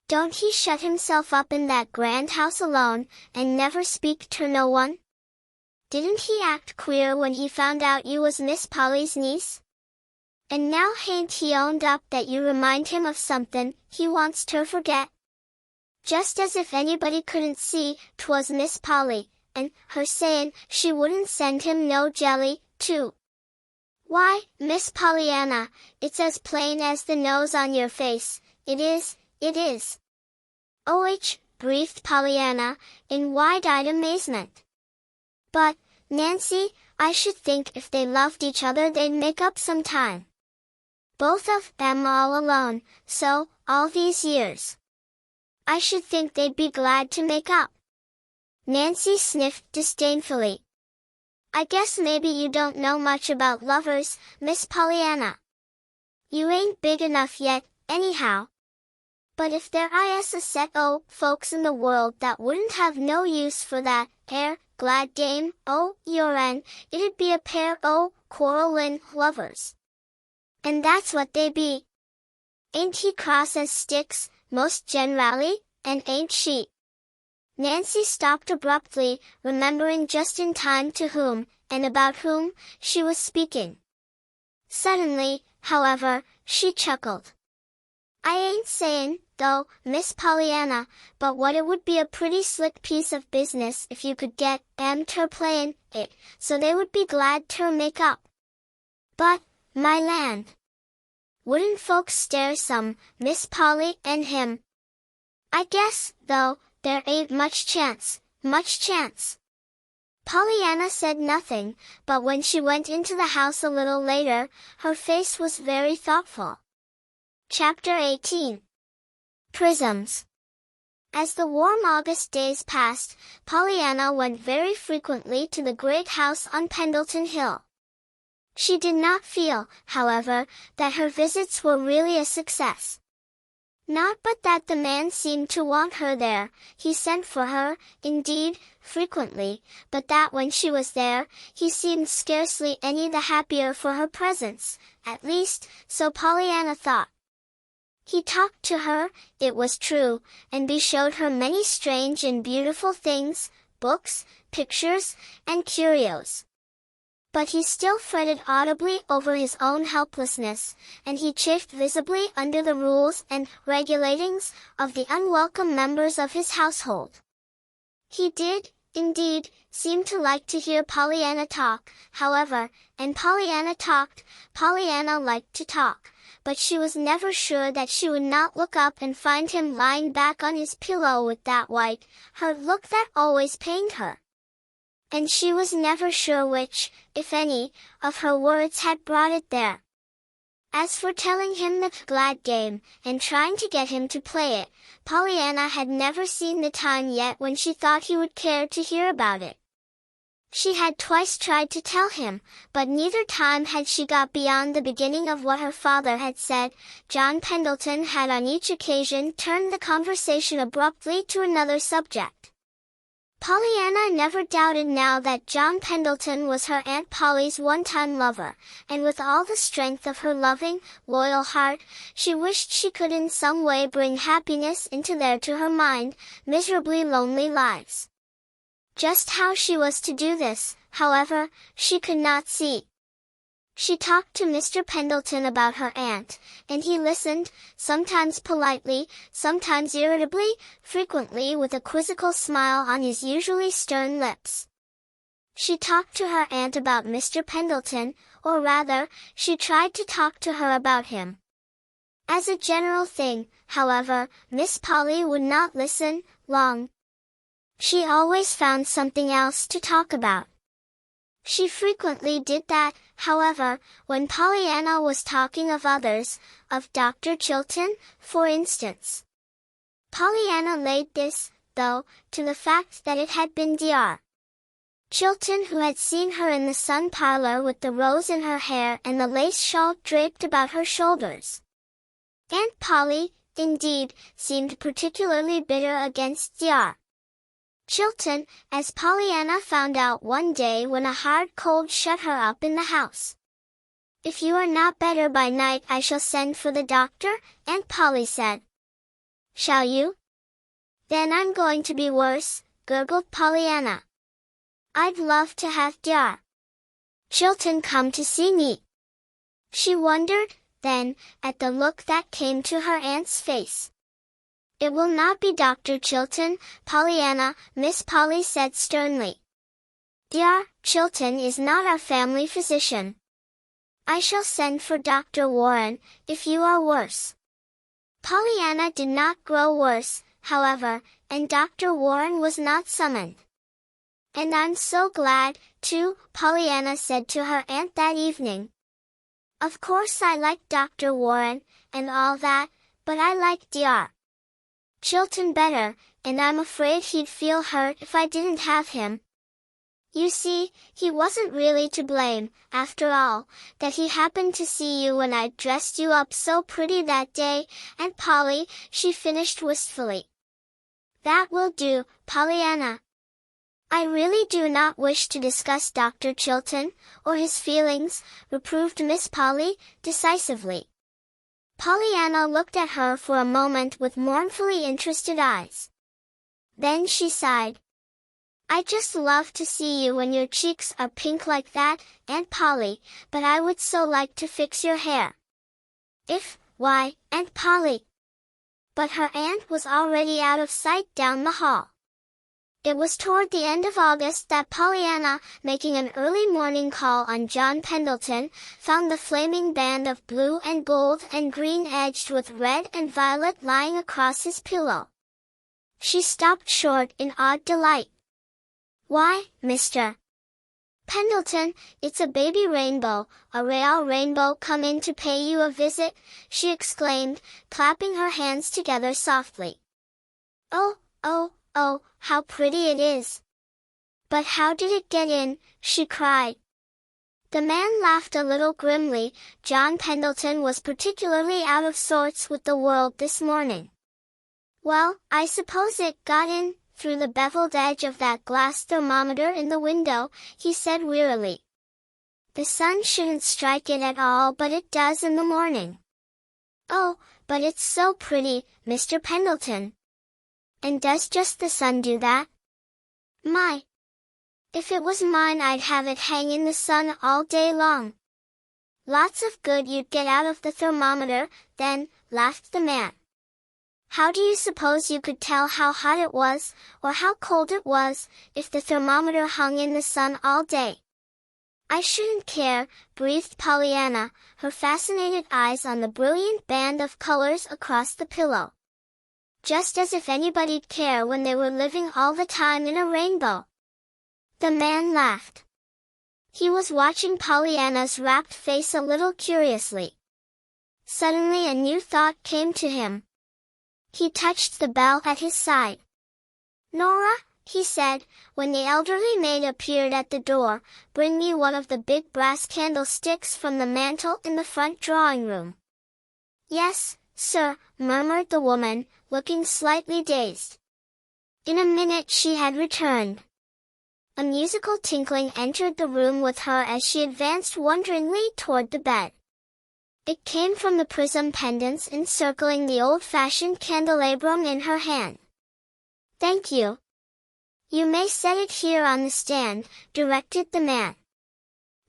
Don't he shut himself up in that grand house alone, and never speak to no one? Didn't he act queer when he found out you was Miss Polly's niece? And now hain't he owned up that you remind him of somethin' he wants to forget? Just as if anybody couldn't see 'twas Miss Polly, and her saying she wouldn't send him no jelly, too. Why, Miss Pollyanna, it's as plain as the nose on your face, it is, it is. Oh, breathed Pollyanna, in wide-eyed amazement. But, Nancy, I should think if they loved each other they'd make up some time. Both of them all alone, so, all these years. I should think they'd be glad to make up. Nancy sniffed disdainfully. I guess maybe you don't know much about lovers, Miss Pollyanna. You ain't big enough yet, anyhow. But if there is a set o' folks in the world that wouldn't have no use for that glad game o' your'n, it'd be a pair o' quarrelin' lovers. And that's what they be. Ain't he cross as sticks, most generally, and ain't she? Nancy stopped abruptly, remembering just in time to whom, and about whom, she was speaking. Suddenly, however, she chuckled. I ain't sayin', though, Miss Pollyanna, but what it would be a pretty slick piece of business if you could get them ter playin' it, so they would be glad ter make up. But, my land! Wouldn't folks stare some, Miss Polly and him? I guess, though, there ain't much chance, much chance. Pollyanna said nothing, but when she went into the house a little later, her face was very thoughtful. Chapter 18. Prisms. As the warm August days passed, Pollyanna went very frequently to the great house on Pendleton Hill. She did not feel, however, that her visits were really a success. Not but that the man seemed to want her there, he sent for her, indeed, frequently, but that when she was there, he seemed scarcely any the happier for her presence, at least, so Pollyanna thought. He talked to her, it was true, and showed her many strange and beautiful things, books, pictures, and curios. But he still fretted audibly over his own helplessness, and he chafed visibly under the rules and regulatings of the unwelcome members of his household. He did, indeed, seem to like to hear Pollyanna talk, however, and Pollyanna talked, Pollyanna liked to talk, but she was never sure that she would not look up and find him lying back on his pillow with that white, hurt look that always pained her. And she was never sure which, if any, of her words had brought it there. As for telling him the glad game, and trying to get him to play it, Pollyanna had never seen the time yet when she thought he would care to hear about it. She had twice tried to tell him, but neither time had she got beyond the beginning of what her father had said. John Pendleton had on each occasion turned the conversation abruptly to another subject. Pollyanna never doubted now that John Pendleton was her Aunt Polly's one-time lover, and with all the strength of her loving, loyal heart, she wished she could in some way bring happiness into their to her mind, miserably lonely lives. Just how she was to do this, however, she could not see. She talked to Mr. Pendleton about her aunt, and he listened, sometimes politely, sometimes irritably, frequently with a quizzical smile on his usually stern lips. She talked to her aunt about Mr. Pendleton, or rather, she tried to talk to her about him. As a general thing, however, Miss Polly would not listen long. She always found something else to talk about. She frequently did that, however, when Pollyanna was talking of others, of Dr. Chilton, for instance. Pollyanna laid this, though, to the fact that it had been Dr. Chilton who had seen her in the sun parlor with the rose in her hair and the lace shawl draped about her shoulders. Aunt Polly, indeed, seemed particularly bitter against Dr. Chilton, as Pollyanna found out one day when a hard cold shut her up in the house. If you are not better by night I shall send for the doctor, Aunt Polly said. Shall you? Then I'm going to be worse, gurgled Pollyanna. I'd love to have Dr. Chilton come to see me. She wondered, then, at the look that came to her aunt's face. It will not be Dr. Chilton, Pollyanna, Miss Polly said sternly. Dear, Chilton is not our family physician. I shall send for Dr. Warren, if you are worse. Pollyanna did not grow worse, however, and Dr. Warren was not summoned. And I'm so glad, too, Pollyanna said to her aunt that evening. Of course I like Dr. Warren, and all that, but I like Dr. Chilton better, and I'm afraid he'd feel hurt if I didn't have him. You see, he wasn't really to blame, after all, that he happened to see you when I dressed you up so pretty that day, Aunt Polly, she finished wistfully. That will do, Pollyanna. I really do not wish to discuss Dr. Chilton, or his feelings, reproved Miss Polly, decisively. Pollyanna looked at her for a moment with mournfully interested eyes. Then she sighed. I just love to see you when your cheeks are pink like that, Aunt Polly, but I would so like to fix your hair. Why, Aunt Polly. But her aunt was already out of sight down the hall. It was toward the end of August that Pollyanna, making an early morning call on John Pendleton, found the flaming band of blue and gold and green edged with red and violet lying across his pillow. She stopped short in awed delight. Why, Mr. Pendleton, it's a baby rainbow, a real rainbow come in to pay you a visit, she exclaimed, clapping her hands together softly. Oh, how pretty it is. But how did it get in, she cried. The man laughed a little grimly. John Pendleton was particularly out of sorts with the world this morning. Well, I suppose it got in, through the beveled edge of that glass thermometer in the window, he said wearily. The sun shouldn't strike it at all, but it does in the morning. Oh, but it's so pretty, Mr. Pendleton. And does just the sun do that? My! If it was mine I'd have it hang in the sun all day long. Lots of good you'd get out of the thermometer, then, laughed the man. How do you suppose you could tell how hot it was, or how cold it was, if the thermometer hung in the sun all day? I shouldn't care, breathed Pollyanna, her fascinated eyes on the brilliant band of colors across the pillow. Just as if anybody'd care when they were living all the time in a rainbow. The man laughed. He was watching Pollyanna's rapt face a little curiously. Suddenly a new thought came to him. He touched the bell at his side. Nora, he said, when the elderly maid appeared at the door, bring me one of the big brass candlesticks from the mantel in the front drawing-room. Yes, sir, murmured the woman, looking slightly dazed. In a minute she had returned. A musical tinkling entered the room with her as she advanced wonderingly toward the bed. It came from the prism pendants encircling the old-fashioned candelabrum in her hand. Thank you. You may set it here on the stand, directed the man.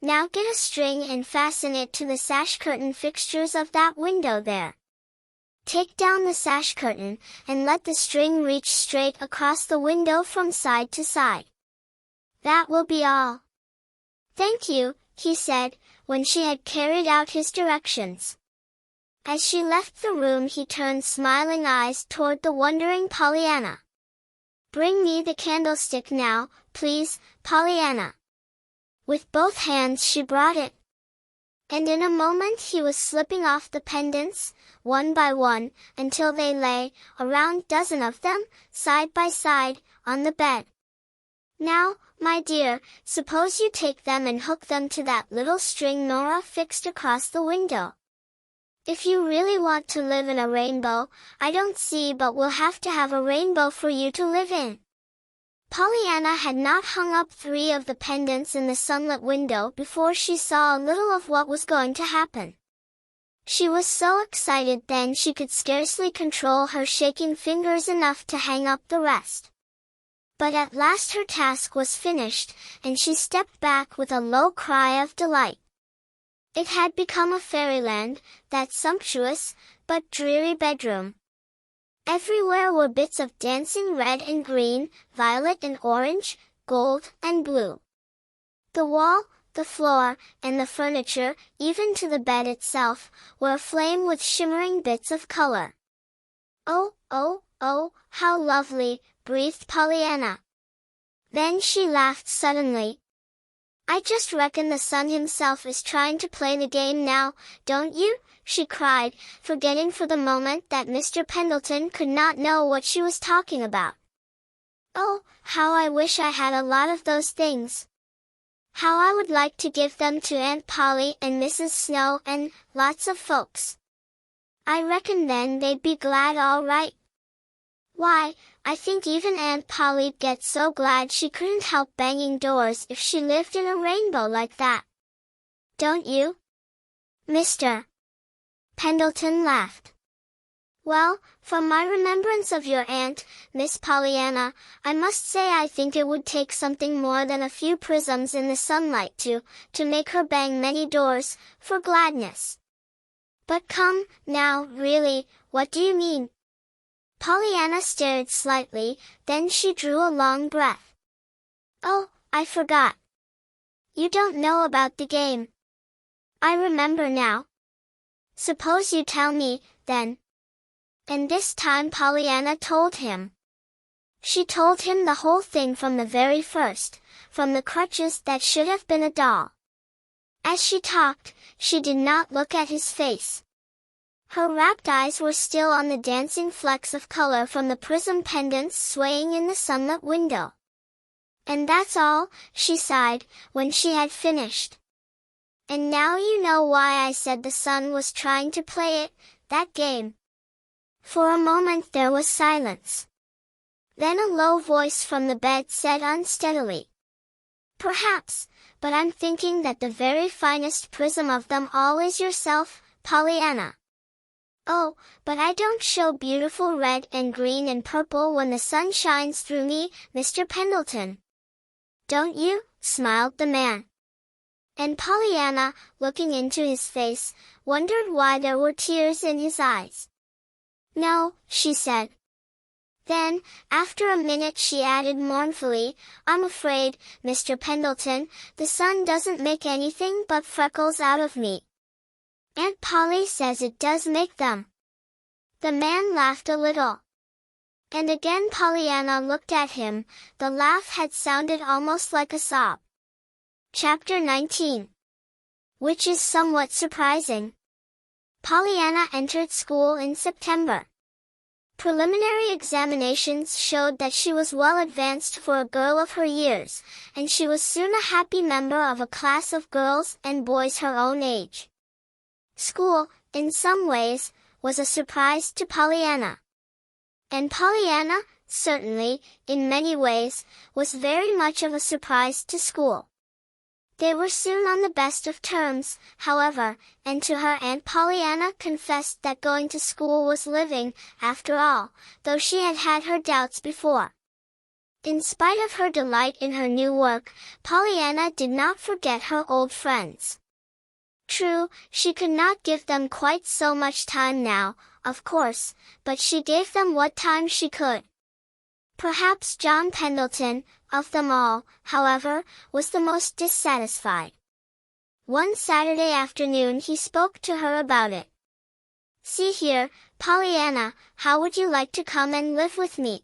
Now get a string and fasten it to the sash curtain fixtures of that window there. Take down the sash curtain, and let the string reach straight across the window from side to side. That will be all. Thank you, he said, when she had carried out his directions. As she left the room he turned smiling eyes toward the wondering Pollyanna. Bring me the candlestick now, please, Pollyanna. With both hands she brought it. And in a moment he was slipping off the pendants, one by one, until they lay, a round dozen of them, side by side, on the bed. Now, my dear, suppose you take them and hook them to that little string Nora fixed across the window. If you really want to live in a rainbow, I don't see but we'll have to have a rainbow for you to live in. Pollyanna had not hung up 3 of the pendants in the sunlit window before she saw a little of what was going to happen. She was so excited then she could scarcely control her shaking fingers enough to hang up the rest. But at last her task was finished, and she stepped back with a low cry of delight. It had become a fairyland, that sumptuous, but dreary bedroom. Everywhere were bits of dancing red and green, violet and orange, gold and blue. The wall, the floor, and the furniture, even to the bed itself, were aflame with shimmering bits of color. "Oh, oh, oh, how lovely," breathed Pollyanna. Then she laughed suddenly. "I just reckon the sun himself is trying to play the game now, don't you?" she cried, forgetting for the moment that Mr. Pendleton could not know what she was talking about. "Oh, how I wish I had a lot of those things. How I would like to give them to Aunt Polly and Mrs. Snow and lots of folks. I reckon then they'd be glad all right. Why, I think even Aunt Polly'd get so glad she couldn't help banging doors if she lived in a rainbow like that. Don't you?" Mr. Pendleton laughed. "Well, from my remembrance of your aunt, Miss Pollyanna, I must say I think it would take something more than a few prisms in the sunlight to make her bang many doors, for gladness. But come, now, really, what do you mean?" Pollyanna stared slightly, then she drew a long breath. "Oh, I forgot. You don't know about the game. I remember now. Suppose you tell me, then." And this time Pollyanna told him. She told him the whole thing from the very first, from the crutches that should have been a doll. As she talked, she did not look at his face. Her rapt eyes were still on the dancing flecks of color from the prism pendants swaying in the sunlit window. "And that's all," she sighed, when she had finished. "And now you know why I said the sun was trying to play that game." For a moment there was silence. Then a low voice from the bed said unsteadily, "Perhaps, but I'm thinking that the very finest prism of them all is yourself, Pollyanna." "Oh, but I don't show beautiful red and green and purple when the sun shines through me, Mr. Pendleton." "Don't you?" smiled the man. And Pollyanna, looking into his face, wondered why there were tears in his eyes. "No," she said. Then, after a minute she added mournfully, "I'm afraid, Mr. Pendleton, the sun doesn't make anything but freckles out of me. Aunt Polly says it does make them." The man laughed a little. And again Pollyanna looked at him. The laugh had sounded almost like a sob. Chapter 19. Which is somewhat surprising. Pollyanna entered school in September. Preliminary examinations showed that she was well advanced for a girl of her years, and she was soon a happy member of a class of girls and boys her own age. School, in some ways, was a surprise to Pollyanna. And Pollyanna, certainly, in many ways, was very much of a surprise to school. They were soon on the best of terms, however, and to her Aunt Pollyanna confessed that going to school was living, after all, though she had had her doubts before. In spite of her delight in her new work, Pollyanna did not forget her old friends. True, she could not give them quite so much time now, of course, but she gave them what time she could. Perhaps John Pendleton, of them all, however, was the most dissatisfied. One Saturday afternoon he spoke to her about it. "See here, Pollyanna, how would you like to come and live with me?"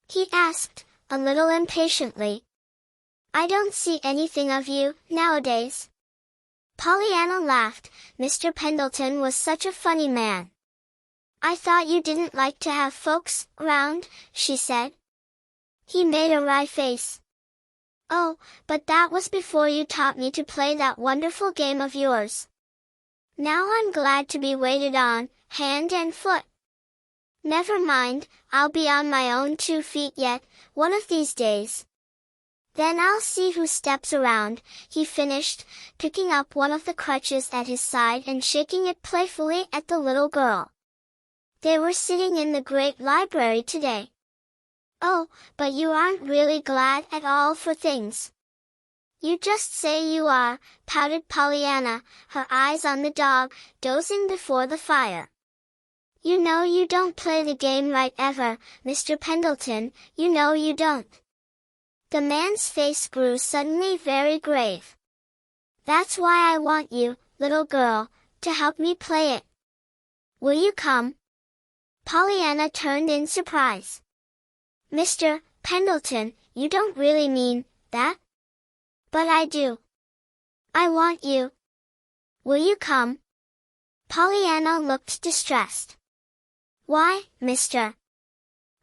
he asked, a little impatiently. "I don't see anything of you, nowadays." Pollyanna laughed. Mr. Pendleton was such a funny man. "I thought you didn't like to have folks around," she said. He made a wry face. "Oh, but that was before you taught me to play that wonderful game of yours. Now I'm glad to be waited on, hand and foot. Never mind, I'll be on my own 2 feet yet, one of these days. Then I'll see who steps around," he finished, picking up one of the crutches at his side and shaking it playfully at the little girl. They were sitting in the great library today. "Oh, but you aren't really glad at all for things." "You just say you are," pouted Pollyanna, her eyes on the dog, dozing before the fire. You know you don't play the game right ever, Mr. Pendleton, you know you don't. The man's face grew suddenly very grave. That's why I want you, little girl, to help me play it. Will you come? Pollyanna turned in surprise. Mr. Pendleton, you don't really mean that? But I do. I want you. Will you come? Pollyanna looked distressed. Why, Mr.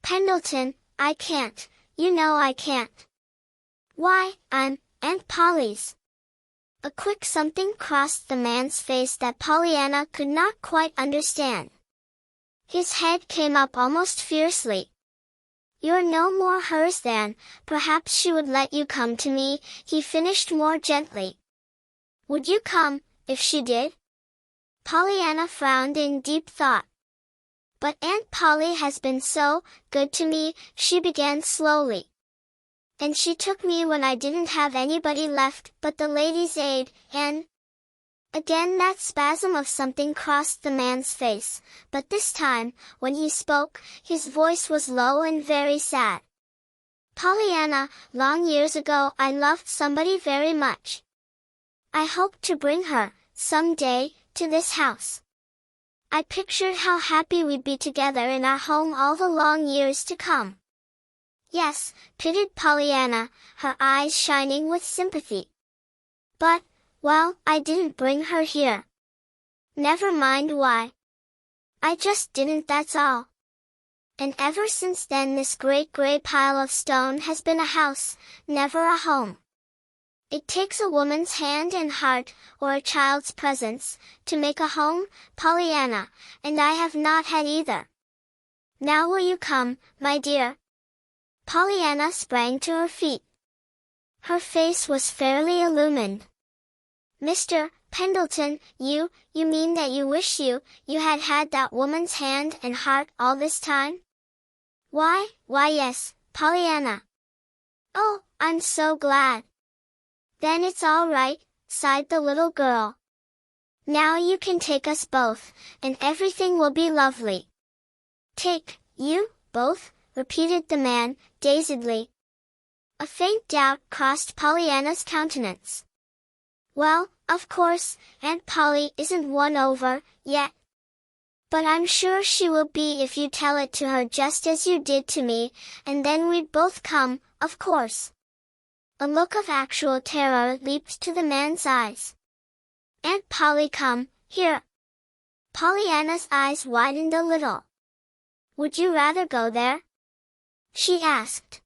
Pendleton, I can't, you know I can't. Why, I'm Aunt Polly's. A quick something crossed the man's face that Pollyanna could not quite understand. His head came up almost fiercely. You're no more hers than, perhaps she would let you come to me, he finished more gently. Would you come, if she did? Pollyanna frowned in deep thought. But Aunt Polly has been so good to me, she began slowly. And she took me when I didn't have anybody left but the ladies' aid, and... Again that spasm of something crossed the man's face, but this time, when he spoke, his voice was low and very sad. Pollyanna, long years ago I loved somebody very much. I hoped to bring her, some day, to this house. I pictured how happy we'd be together in our home all the long years to come. Yes, pitied Pollyanna, her eyes shining with sympathy. But, well, I didn't bring her here. Never mind why. I just didn't, that's all. And ever since then this great gray pile of stone has been a house, never a home. It takes a woman's hand and heart, or a child's presence, to make a home, Pollyanna, and I have not had either. Now will you come, my dear? Pollyanna sprang to her feet. Her face was fairly illumined. Mr. Pendleton, you mean that you wish you had had that woman's hand and heart all this time? Why yes, Pollyanna. Oh, I'm so glad. Then it's all right, sighed the little girl. Now you can take us both, and everything will be lovely. Take, you, both, repeated the man, dazedly. A faint doubt crossed Pollyanna's countenance. Well, of course, Aunt Polly isn't won over, yet. But I'm sure she will be if you tell it to her just as you did to me, and then we'd both come, of course. A look of actual terror leaped to the man's eyes. Aunt Polly come, here. Pollyanna's eyes widened a little. Would you rather go there? She asked.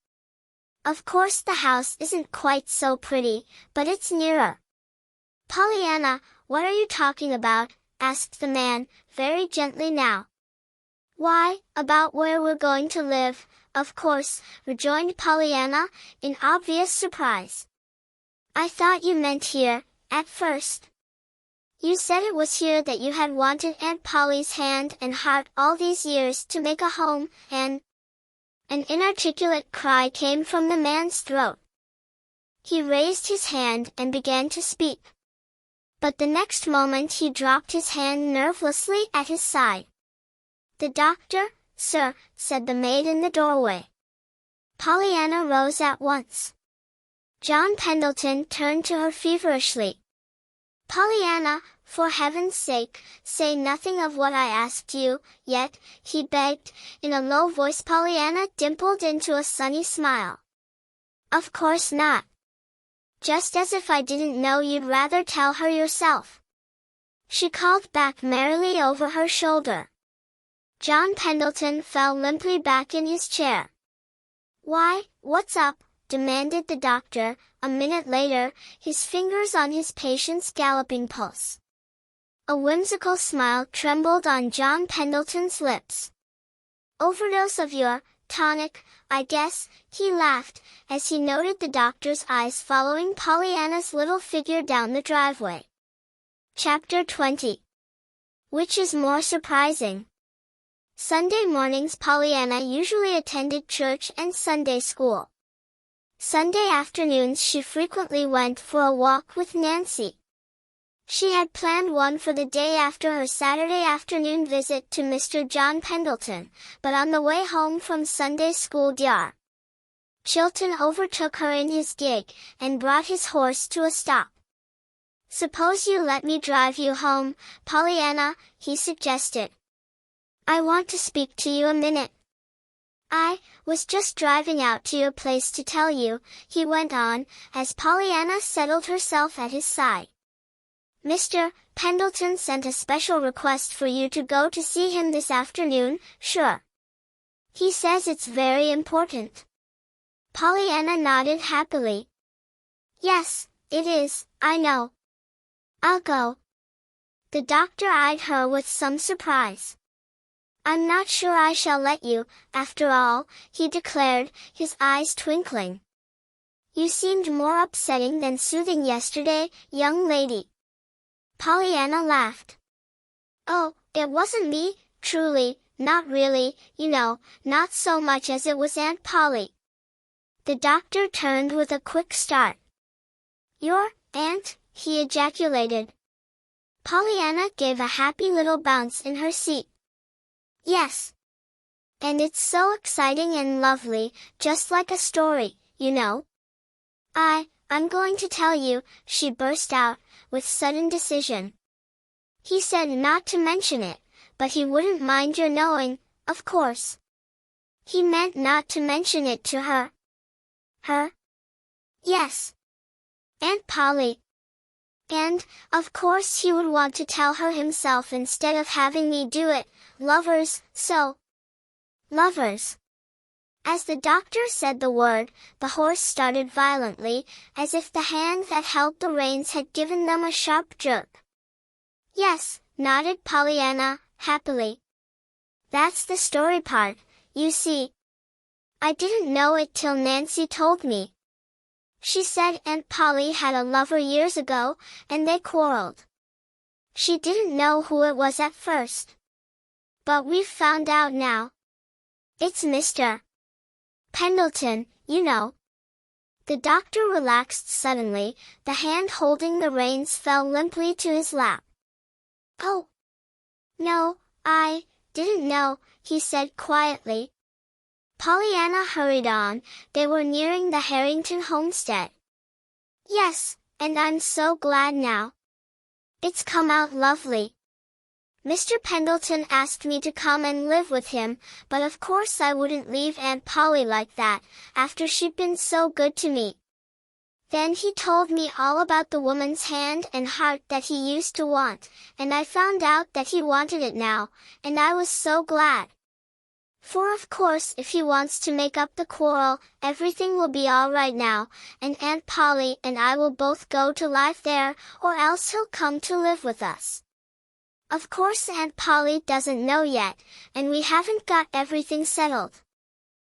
Of course the house isn't quite so pretty, but it's nearer. Pollyanna, what are you talking about? Asked the man, very gently now. Why, about where we're going to live, of course, rejoined Pollyanna, in obvious surprise. I thought you meant here, at first. You said it was here that you had wanted Aunt Polly's hand and heart all these years to make a home, and... An inarticulate cry came from the man's throat. He raised his hand and began to speak. But the next moment he dropped his hand nervelessly at his side. The doctor, sir, said the maid in the doorway. Pollyanna rose at once. John Pendleton turned to her feverishly. Pollyanna, for heaven's sake, say nothing of what I asked you, yet, he begged, in a low voice. Pollyanna dimpled into a sunny smile. Of course not. Just as if I didn't know you'd rather tell her yourself. She called back merrily over her shoulder. John Pendleton fell limply back in his chair. Why, what's up? Demanded the doctor, a minute later, his fingers on his patient's galloping pulse. A whimsical smile trembled on John Pendleton's lips. Overdose of your tonic, I guess, he laughed, as he noted the doctor's eyes following Pollyanna's little figure down the driveway. Chapter 20. Which is more surprising? Sunday mornings Pollyanna usually attended church and Sunday school. Sunday afternoons she frequently went for a walk with Nancy. She had planned one for the day after her Saturday afternoon visit to Mr. John Pendleton, but on the way home from Sunday school Dr. Chilton overtook her in his gig, and brought his horse to a stop. "Suppose you let me drive you home, Pollyanna," he suggested. "I want to speak to you a minute." "I was just driving out to your place to tell you," he went on, as Pollyanna settled herself at his side. "Mr. Pendleton sent a special request for you to go to see him this afternoon, sure. He says it's very important." Pollyanna nodded happily. "Yes, it is, I know. I'll go." The doctor eyed her with some surprise. "I'm not sure I shall let you, after all," he declared, his eyes twinkling. "You seemed more upsetting than soothing yesterday, young lady." Pollyanna laughed. "Oh, it wasn't me, truly, not really, not so much as it was Aunt Polly." The doctor turned with a quick start. "Your aunt?" he ejaculated. Pollyanna gave a happy little bounce in her seat. "Yes. And it's so exciting and lovely, just like a story, you know." I'm going to tell you," she burst out, with sudden decision. "He said not to mention it, but he wouldn't mind your knowing, of course." He meant not to mention it to her. Her? Yes. Aunt Polly. And, of course he would want to tell her himself instead of having me do it, lovers, so. Lovers. As the doctor said the word, the horse started violently, as if the hand that held the reins had given them a sharp jerk. "Yes," nodded Pollyanna, happily. "That's the story part, you see. I didn't know it till Nancy told me. She said Aunt Polly had a lover years ago, and they quarreled. She didn't know who it was at first. But we've found out now. It's Mr. Pendleton, you know." The doctor relaxed suddenly, the hand holding the reins fell limply to his lap. "Oh. No, I didn't know," he said quietly. Pollyanna hurried on, they were nearing the Harrington homestead. "Yes, and I'm so glad now. It's come out lovely. Mr. Pendleton asked me to come and live with him, but of course I wouldn't leave Aunt Polly like that, after she'd been so good to me. Then he told me all about the woman's hand and heart that he used to want, and I found out that he wanted it now, and I was so glad. For of course if he wants to make up the quarrel, everything will be all right now, and Aunt Polly and I will both go to live there, or else he'll come to live with us. Of course Aunt Polly doesn't know yet, and we haven't got everything settled.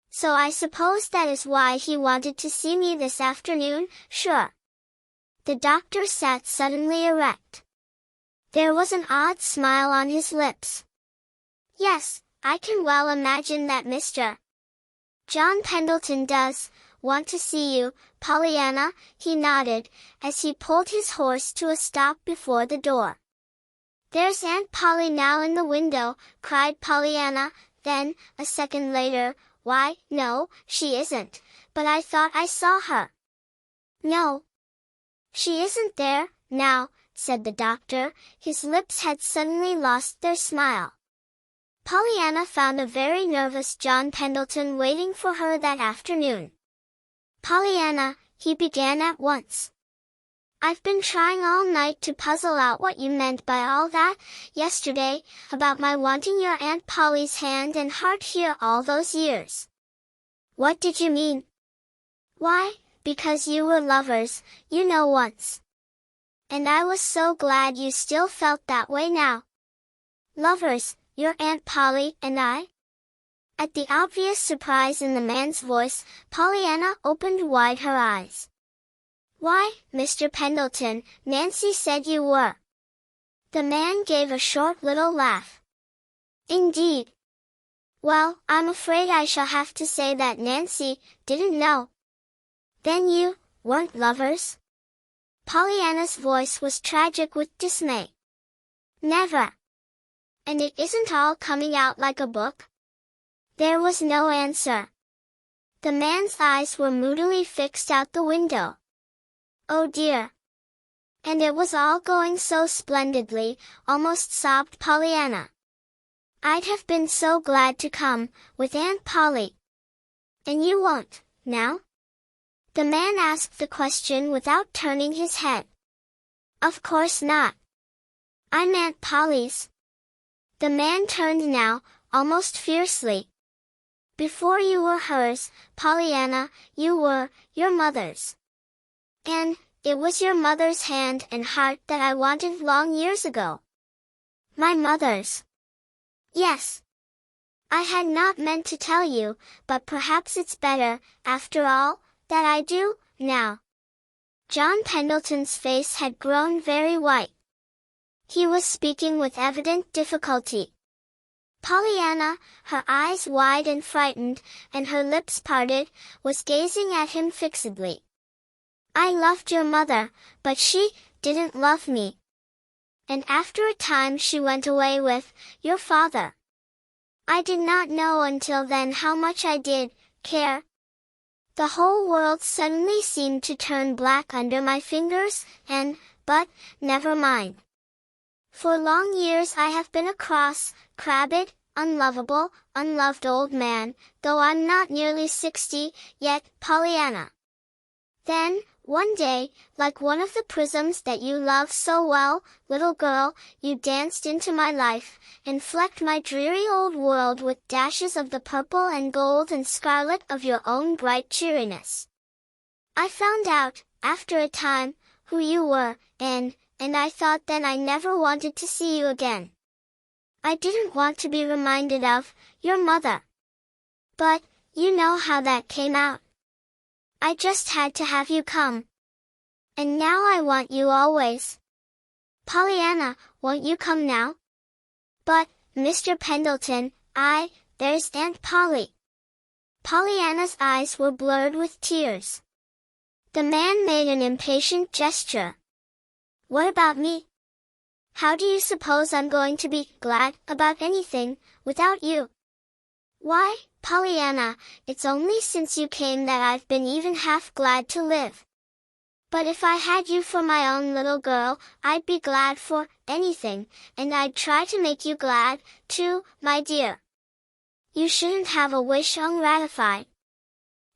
So I suppose that is why he wanted to see me this afternoon, sure." The doctor sat suddenly erect. There was an odd smile on his lips. "Yes, I can well imagine that Mr. John Pendleton does want to see you, Pollyanna," he nodded, as he pulled his horse to a stop before the door. "There's Aunt Polly now in the window," cried Pollyanna, then, a second later, "Why, no, she isn't, but I thought I saw her." "No. She isn't there, now," said the doctor, his lips had suddenly lost their smile. Pollyanna found a very nervous John Pendleton waiting for her that afternoon. "Pollyanna," he began at once. "I've been trying all night to puzzle out what you meant by all that, yesterday, about my wanting your Aunt Polly's hand and heart here all those years." "What did you mean?" "Why, because you were lovers, once. And I was so glad you still felt that way now." "Lovers, your Aunt Polly and I?" At the obvious surprise in the man's voice, Pollyanna opened wide her eyes. "Why, Mr. Pendleton, Nancy said you were." The man gave a short little laugh. "Indeed? Well, I'm afraid I shall have to say that Nancy didn't know." "Then you weren't lovers?" Pollyanna's voice was tragic with dismay. Never. And it isn't all coming out like a book? There was no answer. The man's eyes were moodily fixed out the window. Oh dear. And it was all going so splendidly, almost sobbed Pollyanna. I'd have been so glad to come, with Aunt Polly. And you won't, now? The man asked the question without turning his head. Of course not. I'm Aunt Polly's. The man turned now, almost fiercely. Before you were hers, Pollyanna, you were your mother's. And it was your mother's hand and heart that I wanted long years ago. My mother's. Yes. I had not meant to tell you, but perhaps it's better, after all, that I do, now. John Pendleton's face had grown very white. He was speaking with evident difficulty. Pollyanna, her eyes wide and frightened, and her lips parted, was gazing at him fixedly. I loved your mother, but she didn't love me. And after a time she went away with your father. I did not know until then how much I did care. The whole world suddenly seemed to turn black under my fingers, but, never mind. For long years I have been a cross, crabbed, unlovable, unloved old man, though I'm not nearly 60, yet, Pollyanna. Then, one day, like one of the prisms that you love so well, little girl, you danced into my life, and flecked my dreary old world with dashes of the purple and gold and scarlet of your own bright cheeriness. I found out, after a time, who you were, and I thought then I never wanted to see you again. I didn't want to be reminded of your mother. But, you know how that came out. I just had to have you come. And now I want you always. Pollyanna, won't you come now? But, Mr. Pendleton, there's Aunt Polly. Pollyanna's eyes were blurred with tears. The man made an impatient gesture. What about me? How do you suppose I'm going to be glad about anything, without you? Why, Pollyanna, it's only since you came that I've been even half glad to live. But if I had you for my own little girl, I'd be glad for anything, and I'd try to make you glad, too, my dear. You shouldn't have a wish ungratified.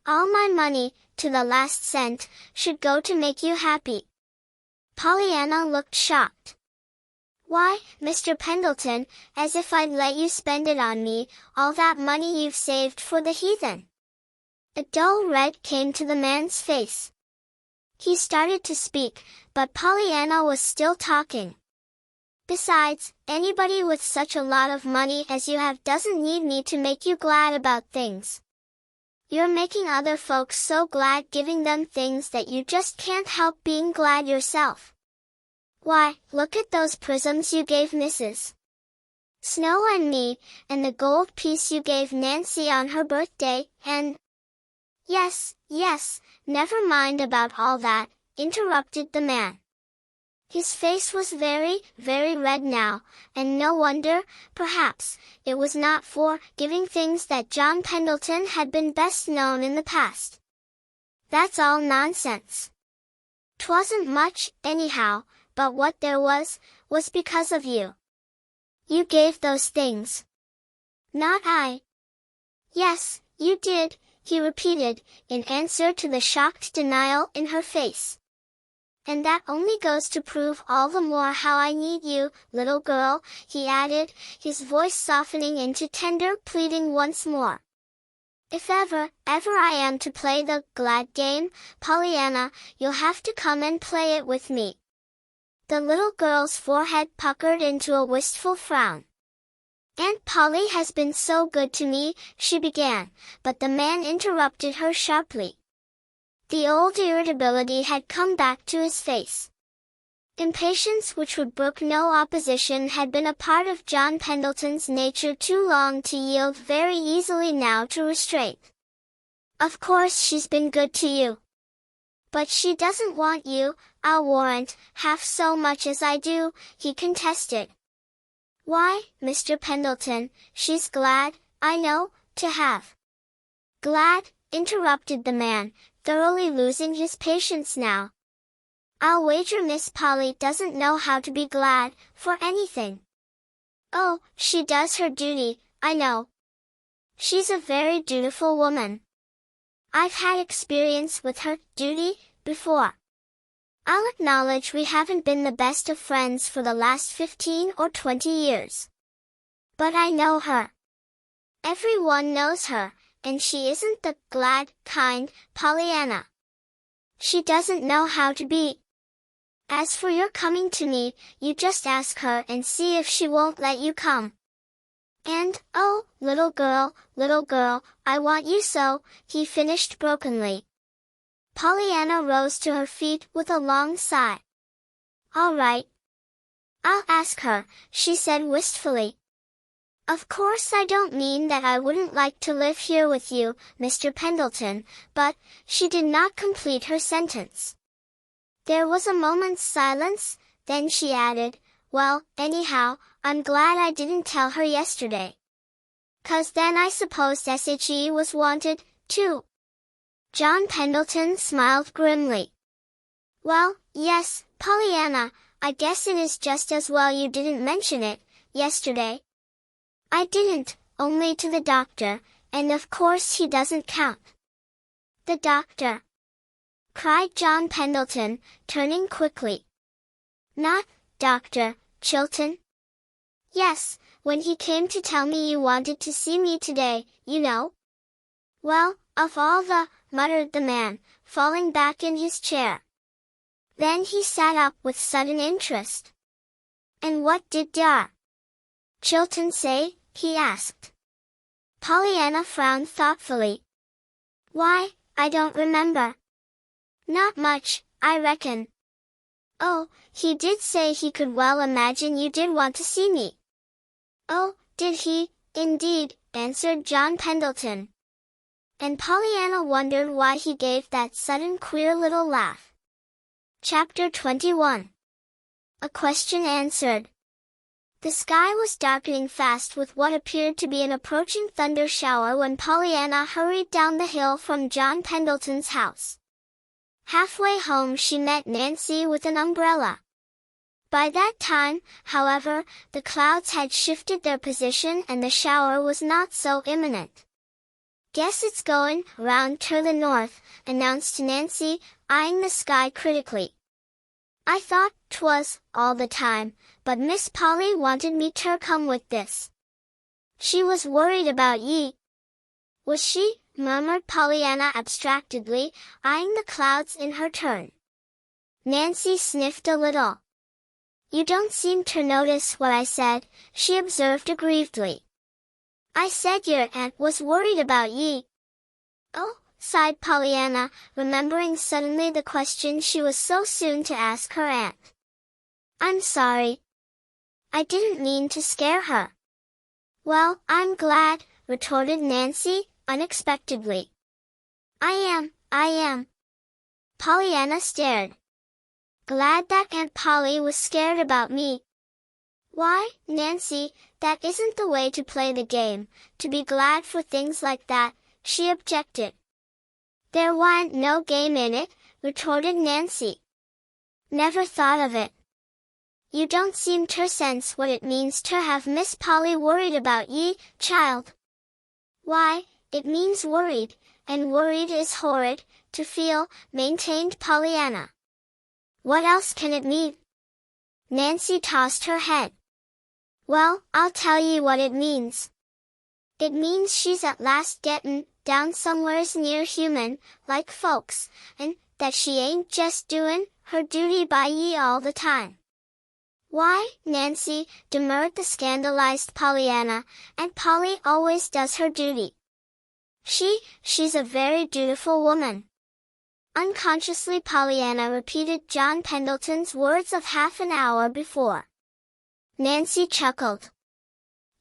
All my money, to the last cent, should go to make you happy. Pollyanna looked shocked. Why, Mr. Pendleton, as if I'd let you spend it on me, all that money you've saved for the heathen. A dull red came to the man's face. He started to speak, but Pollyanna was still talking. Besides, anybody with such a lot of money as you have doesn't need me to make you glad about things. You're making other folks so glad giving them things that you just can't help being glad yourself. Why, look at those prisms you gave Mrs. Snow and me, and the gold piece you gave Nancy on her birthday, and— Yes, never mind about all that, interrupted the man. His face was very, very red now, and no wonder, perhaps, it was not for giving things that John Pendleton had been best known in the past. That's all nonsense. 'Twasn't much, anyhow, but what there was because of you. You gave those things. Not I. Yes, you did, he repeated, in answer to the shocked denial in her face. And that only goes to prove all the more how I need you, little girl, he added, his voice softening into tender pleading once more. If ever I am to play the glad game, Pollyanna, you'll have to come and play it with me. The little girl's forehead puckered into a wistful frown. Aunt Polly has been so good to me, she began, but the man interrupted her sharply. The old irritability had come back to his face. Impatience which would brook no opposition had been a part of John Pendleton's nature too long to yield very easily now to restraint. Of course she's been good to you. But she doesn't want you, I'll warrant, half so much as I do, he contested. Why, Mr. Pendleton, she's glad, I know, to have. Glad, interrupted the man, thoroughly losing his patience now. I'll wager Miss Polly doesn't know how to be glad, for anything. Oh, she does her duty, I know. She's a very dutiful woman. I've had experience with her duty before. I'll acknowledge we haven't been the best of friends for the last 15 or 20 years. But I know her. Everyone knows her, and she isn't the glad, kind Pollyanna. She doesn't know how to be. As for your coming to me, you just ask her and see if she won't let you come. And, oh, little girl, I want you so, he finished brokenly. Pollyanna rose to her feet with a long sigh. All right. I'll ask her, she said wistfully. Of course I don't mean that I wouldn't like to live here with you, Mr. Pendleton, but, she did not complete her sentence. There was a moment's silence, then she added, well, anyhow, I'm glad I didn't tell her yesterday. 'Cause then I supposed XXII was wanted, too. John Pendleton smiled grimly. Well, yes, Pollyanna, I guess it is just as well you didn't mention it, yesterday. I didn't, only to the doctor, and of course he doesn't count. The doctor? Cried John Pendleton, turning quickly. Not, Dr. Chilton? Yes, when he came to tell me you wanted to see me today, you know. Well, of all the, muttered the man, falling back in his chair. Then he sat up with sudden interest. And what did Dr. Chilton say? He asked. Pollyanna frowned thoughtfully. Why, I don't remember. Not much, I reckon. Oh, he did say he could well imagine you did want to see me. Oh, did he, indeed, answered John Pendleton. And Pollyanna wondered why he gave that sudden queer little laugh. Chapter 21. A question answered. The sky was darkening fast with what appeared to be an approaching thunder shower when Pollyanna hurried down the hill from John Pendleton's house. Halfway home she met Nancy with an umbrella. By that time, however, the clouds had shifted their position and the shower was not so imminent. Guess it's going round to the north, announced Nancy, eyeing the sky critically. I thought 'twas, all the time, but Miss Polly wanted me ter come with this. She was worried about ye. Was she? Murmured Pollyanna abstractedly, eyeing the clouds in her turn. Nancy sniffed a little. You don't seem to notice what I said, she observed aggrievedly. I said your aunt was worried about ye. Oh, sighed Pollyanna, remembering suddenly the question she was so soon to ask her aunt. I'm sorry. I didn't mean to scare her. Well, I'm glad, retorted Nancy, unexpectedly. I am. Pollyanna stared. Glad that Aunt Polly was scared about me. Why, Nancy, that isn't the way to play the game, to be glad for things like that, she objected. There wa'n't no game in it, retorted Nancy. Never thought of it. You don't seem ter sense what it means ter have Miss Polly worried about ye, child. Why, it means worried, and worried is horrid, to feel, maintained Pollyanna. What else can it mean? Nancy tossed her head. Well, I'll tell ye what it means. It means she's at last gettin' down somewheres near human, like folks, and that she ain't just doin' her duty by ye all the time. Why, Nancy, demurred the scandalized Pollyanna, Aunt Polly always does her duty. She's a very dutiful woman. Unconsciously Pollyanna repeated John Pendleton's words of half an hour before. Nancy chuckled.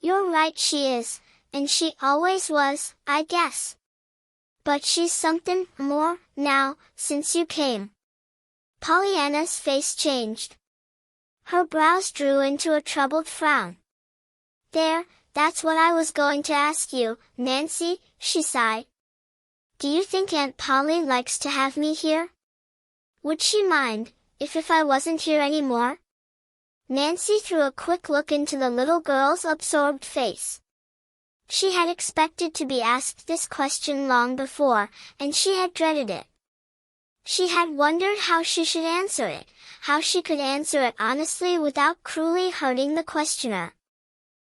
You're right she is, and she always was, I guess. But she's something more, now, since you came. Pollyanna's face changed. Her brows drew into a troubled frown. That's what I was going to ask you, Nancy, she sighed. Do you think Aunt Polly likes to have me here? Would she mind, if I wasn't here anymore? Nancy threw a quick look into the little girl's absorbed face. She had expected to be asked this question long before, and she had dreaded it. She had wondered how she should answer it, how she could answer it honestly without cruelly hurting the questioner.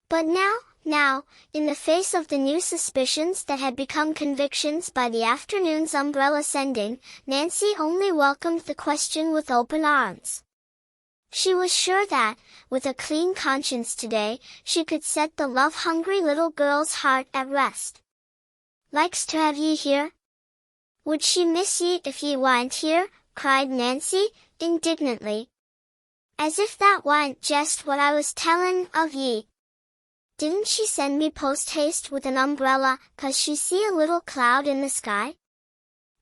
But now, in the face of the new suspicions that had become convictions by the afternoon's umbrella sending, Nancy only welcomed the question with open arms. She was sure that, with a clean conscience today, she could set the love-hungry little girl's heart at rest. Likes to have ye here? Would she miss ye if ye weren't here? Cried Nancy, indignantly. As if that weren't just what I was tellin' of ye. Didn't she send me post-haste with an umbrella, 'cause she see a little cloud in the sky?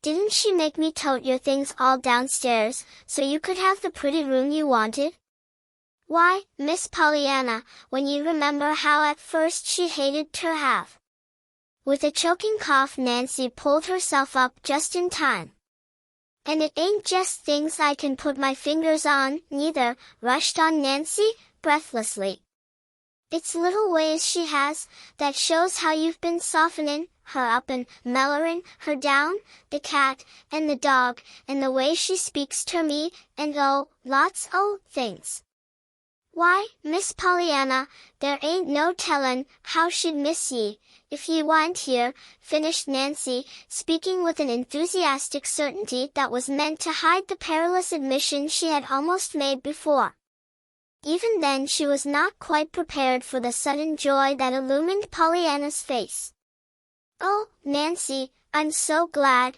Didn't she make me tote your things all downstairs, so you could have the pretty room you wanted? Why, Miss Pollyanna, when you remember how at first she hated to have. With a choking cough, Nancy pulled herself up just in time. And it ain't just things I can put my fingers on, neither, rushed on Nancy, breathlessly. It's little ways she has, that shows how you've been softenin' her up and mellerin' her down, the cat, and the dog, and the way she speaks to me, and lots o' things. Why, Miss Pollyanna, there ain't no tellin' how she'd miss ye, if ye weren't here, finished Nancy, speaking with an enthusiastic certainty that was meant to hide the perilous admission she had almost made before. Even then she was not quite prepared for the sudden joy that illumined Pollyanna's face. Oh, Nancy, I'm so glad.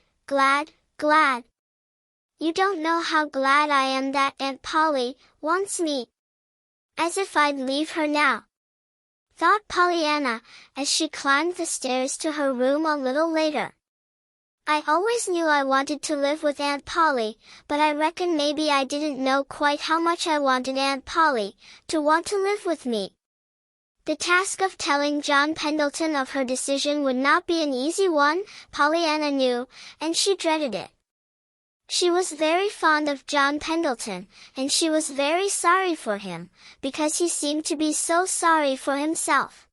You don't know how glad I am that Aunt Polly wants me. As if I'd leave her now, thought Pollyanna, as she climbed the stairs to her room a little later. I always knew I wanted to live with Aunt Polly, but I reckon maybe I didn't know quite how much I wanted Aunt Polly to want to live with me. The task of telling John Pendleton of her decision would not be an easy one, Pollyanna knew, and she dreaded it. She was very fond of John Pendleton, and she was very sorry for him, because he seemed to be so sorry for himself.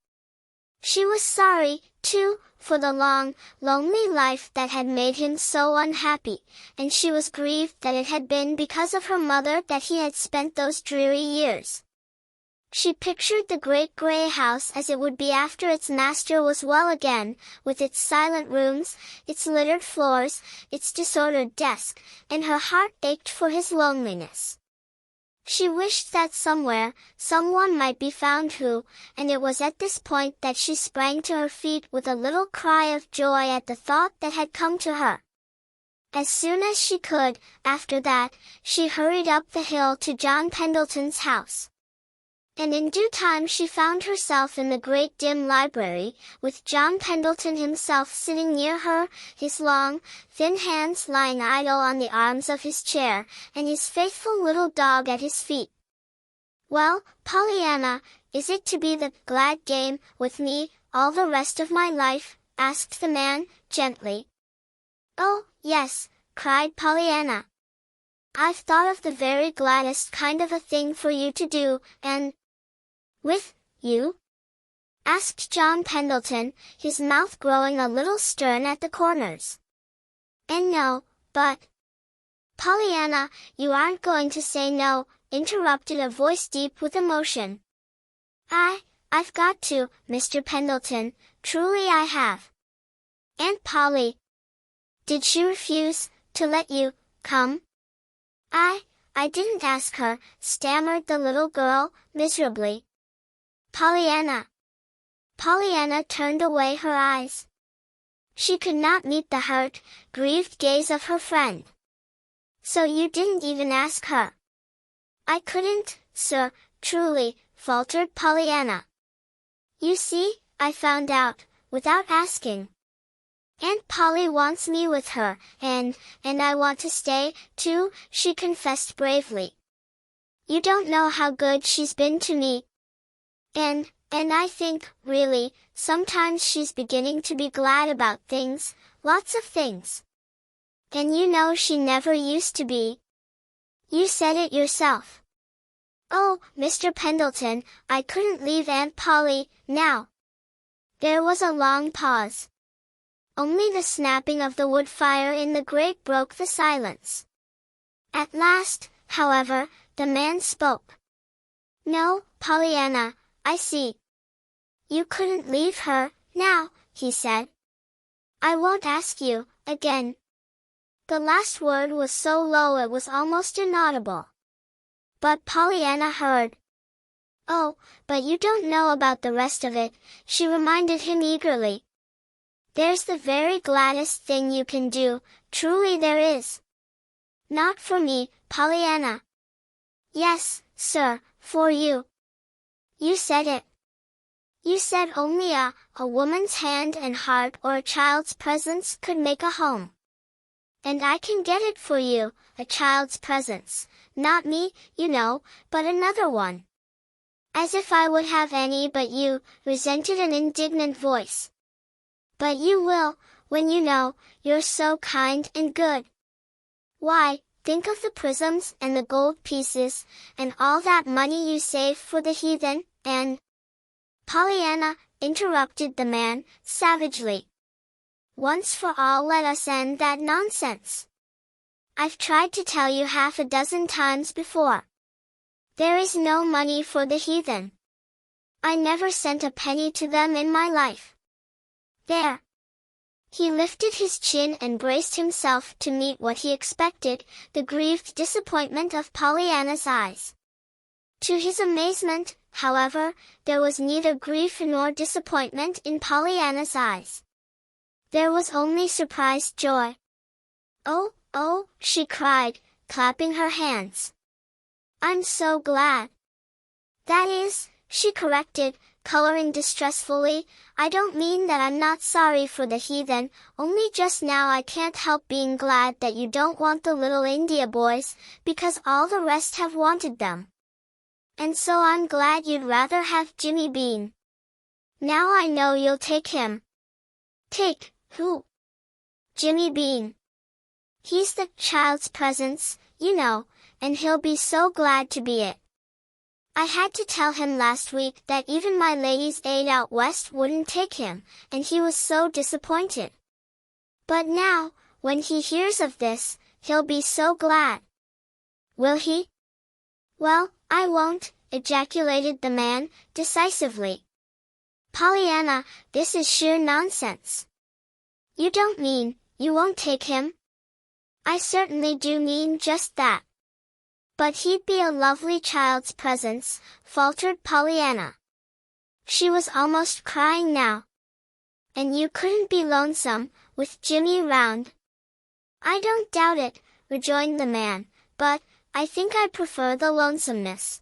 She was sorry, too, for the long, lonely life that had made him so unhappy, and she was grieved that it had been because of her mother that he had spent those dreary years. She pictured the great gray house as it would be after its master was well again, with its silent rooms, its littered floors, its disordered desk, and her heart ached for his loneliness. She wished that somewhere, someone might be found who, and it was at this point that she sprang to her feet with a little cry of joy at the thought that had come to her. As soon as she could, after that, she hurried up the hill to John Pendleton's house. And in due time she found herself in the great dim library, with John Pendleton himself sitting near her, his long, thin hands lying idle on the arms of his chair, and his faithful little dog at his feet. Well, Pollyanna, is it to be the glad game with me all the rest of my life? Asked the man, gently. Oh, yes, cried Pollyanna. I've thought of the very gladdest kind of a thing for you to do, and with you? Asked John Pendleton, his mouth growing a little stern at the corners. And no, but... Pollyanna, you aren't going to say no, interrupted a voice deep with emotion. I've got to, Mr. Pendleton, truly I have. Aunt Polly, did she refuse to let you come? I didn't ask her, stammered the little girl, miserably. Pollyanna turned away her eyes. She could not meet the hurt, grieved gaze of her friend. So you didn't even ask her? I couldn't, sir, truly, faltered Pollyanna. You see, I found out, without asking. Aunt Polly wants me with her, and I want to stay, too, she confessed bravely. You don't know how good she's been to me. And I think, really, sometimes she's beginning to be glad about things, lots of things. And you know she never used to be. You said it yourself. Oh, Mr. Pendleton, I couldn't leave Aunt Polly, now. There was a long pause. Only the snapping of the wood fire in the grate broke the silence. At last, however, the man spoke. No, Pollyanna, I see. You couldn't leave her, now, he said. I won't ask you, again. The last word was so low it was almost inaudible. But Pollyanna heard. Oh, but you don't know about the rest of it, she reminded him eagerly. There's the very gladdest thing you can do, truly there is. Not for me, Pollyanna. Yes, sir, for you. You said it. You said only a woman's hand and heart or a child's presence could make a home. And I can get it for you, a child's presence, not me, you know, but another one. As if I would have any but you, resented an indignant voice. But you will, when you know, you're so kind and good. Why, think of the prisms and the gold pieces, and all that money you saved for the heathen, and... Pollyanna, interrupted the man, savagely. Once for all let us end that nonsense. I've tried to tell you half a dozen times before. There is no money for the heathen. I never sent a penny to them in my life. There. He lifted his chin and braced himself to meet what he expected, the grieved disappointment of Pollyanna's eyes. To his amazement, however, there was neither grief nor disappointment in Pollyanna's eyes. There was only surprised joy. Oh, oh, she cried, clapping her hands. I'm so glad. That is, she corrected, coloring distressfully, I don't mean that I'm not sorry for the heathen, only just now I can't help being glad that you don't want the little India boys, because all the rest have wanted them. And so I'm glad you'd rather have Jimmy Bean. Now I know you'll take him. Take, who? Jimmy Bean. He's the child's presence, you know, and he'll be so glad to be it. I had to tell him last week that even my ladies' aid out west wouldn't take him, and he was so disappointed. But now, when he hears of this, he'll be so glad. Will he? Well, I won't, ejaculated the man, decisively. Pollyanna, this is sheer nonsense. You don't mean, you won't take him? I certainly do mean just that. But he'd be a lovely child's presence, faltered Pollyanna. She was almost crying now. And you couldn't be lonesome, with Jimmy round. I don't doubt it, rejoined the man, but I think I prefer the lonesomeness.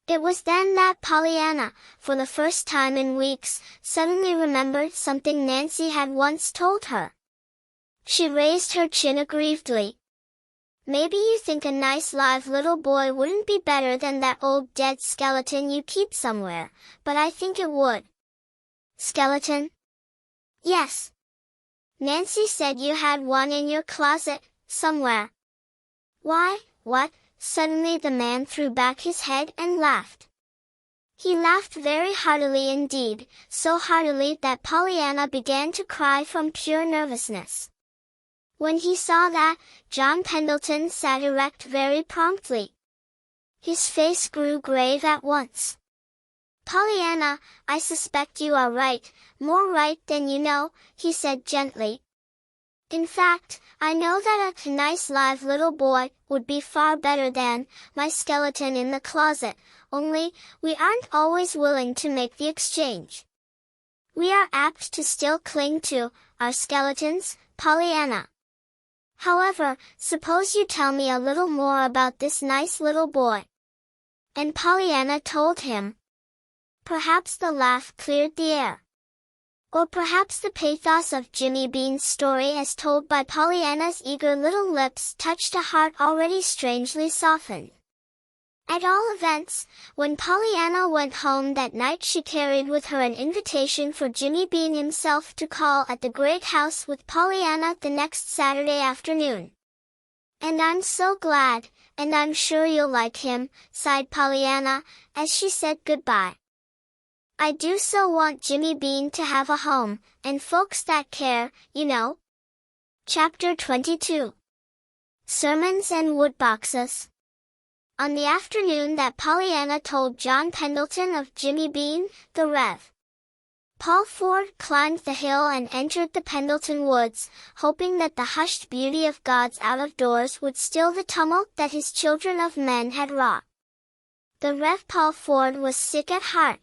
It was then that Pollyanna, for the first time in weeks, suddenly remembered something Nancy had once told her. She raised her chin aggrievedly. Maybe you think a nice live little boy wouldn't be better than that old dead skeleton you keep somewhere, but I think it would. Skeleton? Yes. Nancy said you had one in your closet, somewhere. Why, what? Suddenly the man threw back his head and laughed. He laughed very heartily indeed, so heartily that Pollyanna began to cry from pure nervousness. When he saw that, John Pendleton sat erect very promptly. His face grew grave at once. Pollyanna, I suspect you are right, more right than you know, he said gently. In fact, I know that a nice live little boy would be far better than my skeleton in the closet, only, we aren't always willing to make the exchange. We are apt to still cling to our skeletons, Pollyanna. However, suppose you tell me a little more about this nice little boy. And Pollyanna told him. Perhaps the laugh cleared the air. Or perhaps the pathos of Jimmy Bean's story as told by Pollyanna's eager little lips touched a heart already strangely softened. At all events, when Pollyanna went home that night she carried with her an invitation for Jimmy Bean himself to call at the great house with Pollyanna the next Saturday afternoon. "And I'm so glad, and I'm sure you'll like him," sighed Pollyanna, as she said goodbye. "I do so want Jimmy Bean to have a home, and folks that care, you know." Chapter 22. Sermons and Woodboxes. On the afternoon that Pollyanna told John Pendleton of Jimmy Bean, the Rev. Paul Ford climbed the hill and entered the Pendleton woods, hoping that the hushed beauty of God's out-of-doors would still the tumult that his children of men had wrought. The Rev. Paul Ford was sick at heart.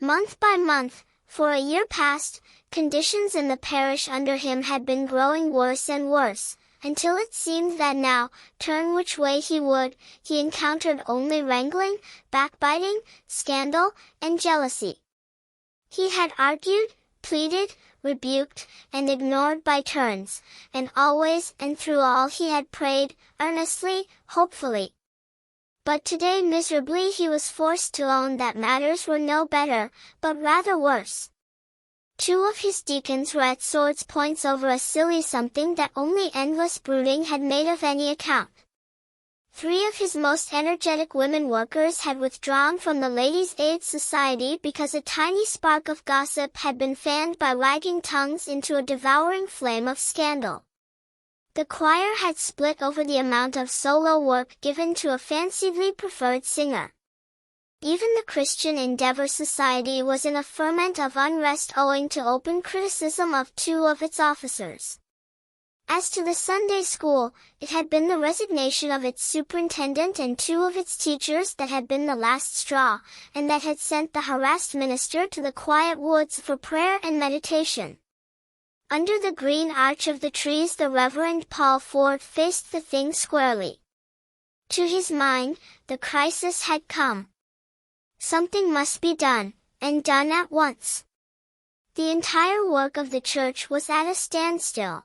Month by month, for a year past, conditions in the parish under him had been growing worse and worse, until it seemed that now, turn which way he would, he encountered only wrangling, backbiting, scandal, and jealousy. He had argued, pleaded, rebuked, and ignored by turns, and always and through all he had prayed, earnestly, hopefully. But today miserably he was forced to own that matters were no better, but rather worse. 2 of his deacons were at swords' points over a silly something that only endless brooding had made of any account. 3 of his most energetic women workers had withdrawn from the Ladies' Aid Society because a tiny spark of gossip had been fanned by wagging tongues into a devouring flame of scandal. The choir had split over the amount of solo work given to a fanciedly preferred singer. Even the Christian Endeavor Society was in a ferment of unrest owing to open criticism of 2 of its officers. As to the Sunday school, it had been the resignation of its superintendent and 2 of its teachers that had been the last straw, and that had sent the harassed minister to the quiet woods for prayer and meditation. Under the green arch of the trees the Reverend Paul Ford faced the thing squarely. To his mind, the crisis had come. Something must be done, and done at once. The entire work of the church was at a standstill.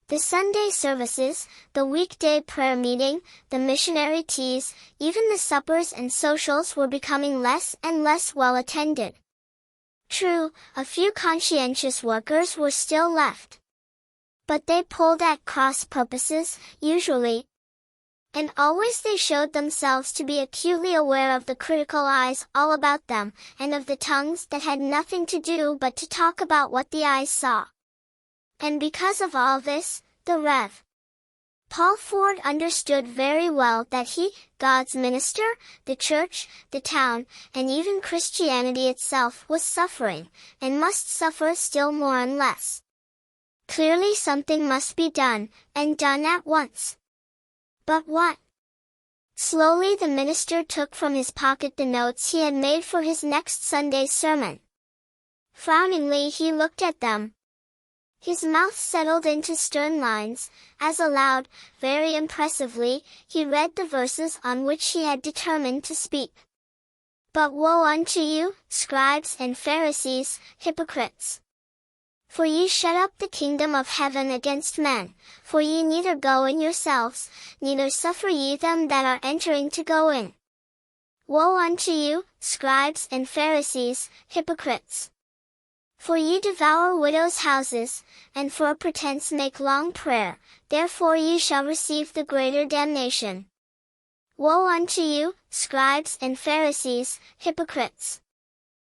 The Sunday services, the weekday prayer meeting, the missionary teas, even the suppers and socials were becoming less and less well attended. True, a few conscientious workers were still left. But they pulled at cross purposes, usually. And always they showed themselves to be acutely aware of the critical eyes all about them, and of the tongues that had nothing to do but to talk about what the eyes saw. And because of all this, the Rev. Paul Ford understood very well that he, God's minister, the church, the town, and even Christianity itself was suffering, and must suffer still more unless. Clearly something must be done, and done at once. But what? Slowly the minister took from his pocket the notes he had made for his next Sunday's sermon. Frowningly he looked at them. His mouth settled into stern lines, as aloud, very impressively, he read the verses on which he had determined to speak. "But woe unto you, scribes and Pharisees, hypocrites! For ye shut up the kingdom of heaven against men, for ye neither go in yourselves, neither suffer ye them that are entering to go in. Woe unto you, scribes and Pharisees, hypocrites! For ye devour widows' houses, and for a pretense make long prayer, therefore ye shall receive the greater damnation. Woe unto you, scribes and Pharisees, hypocrites!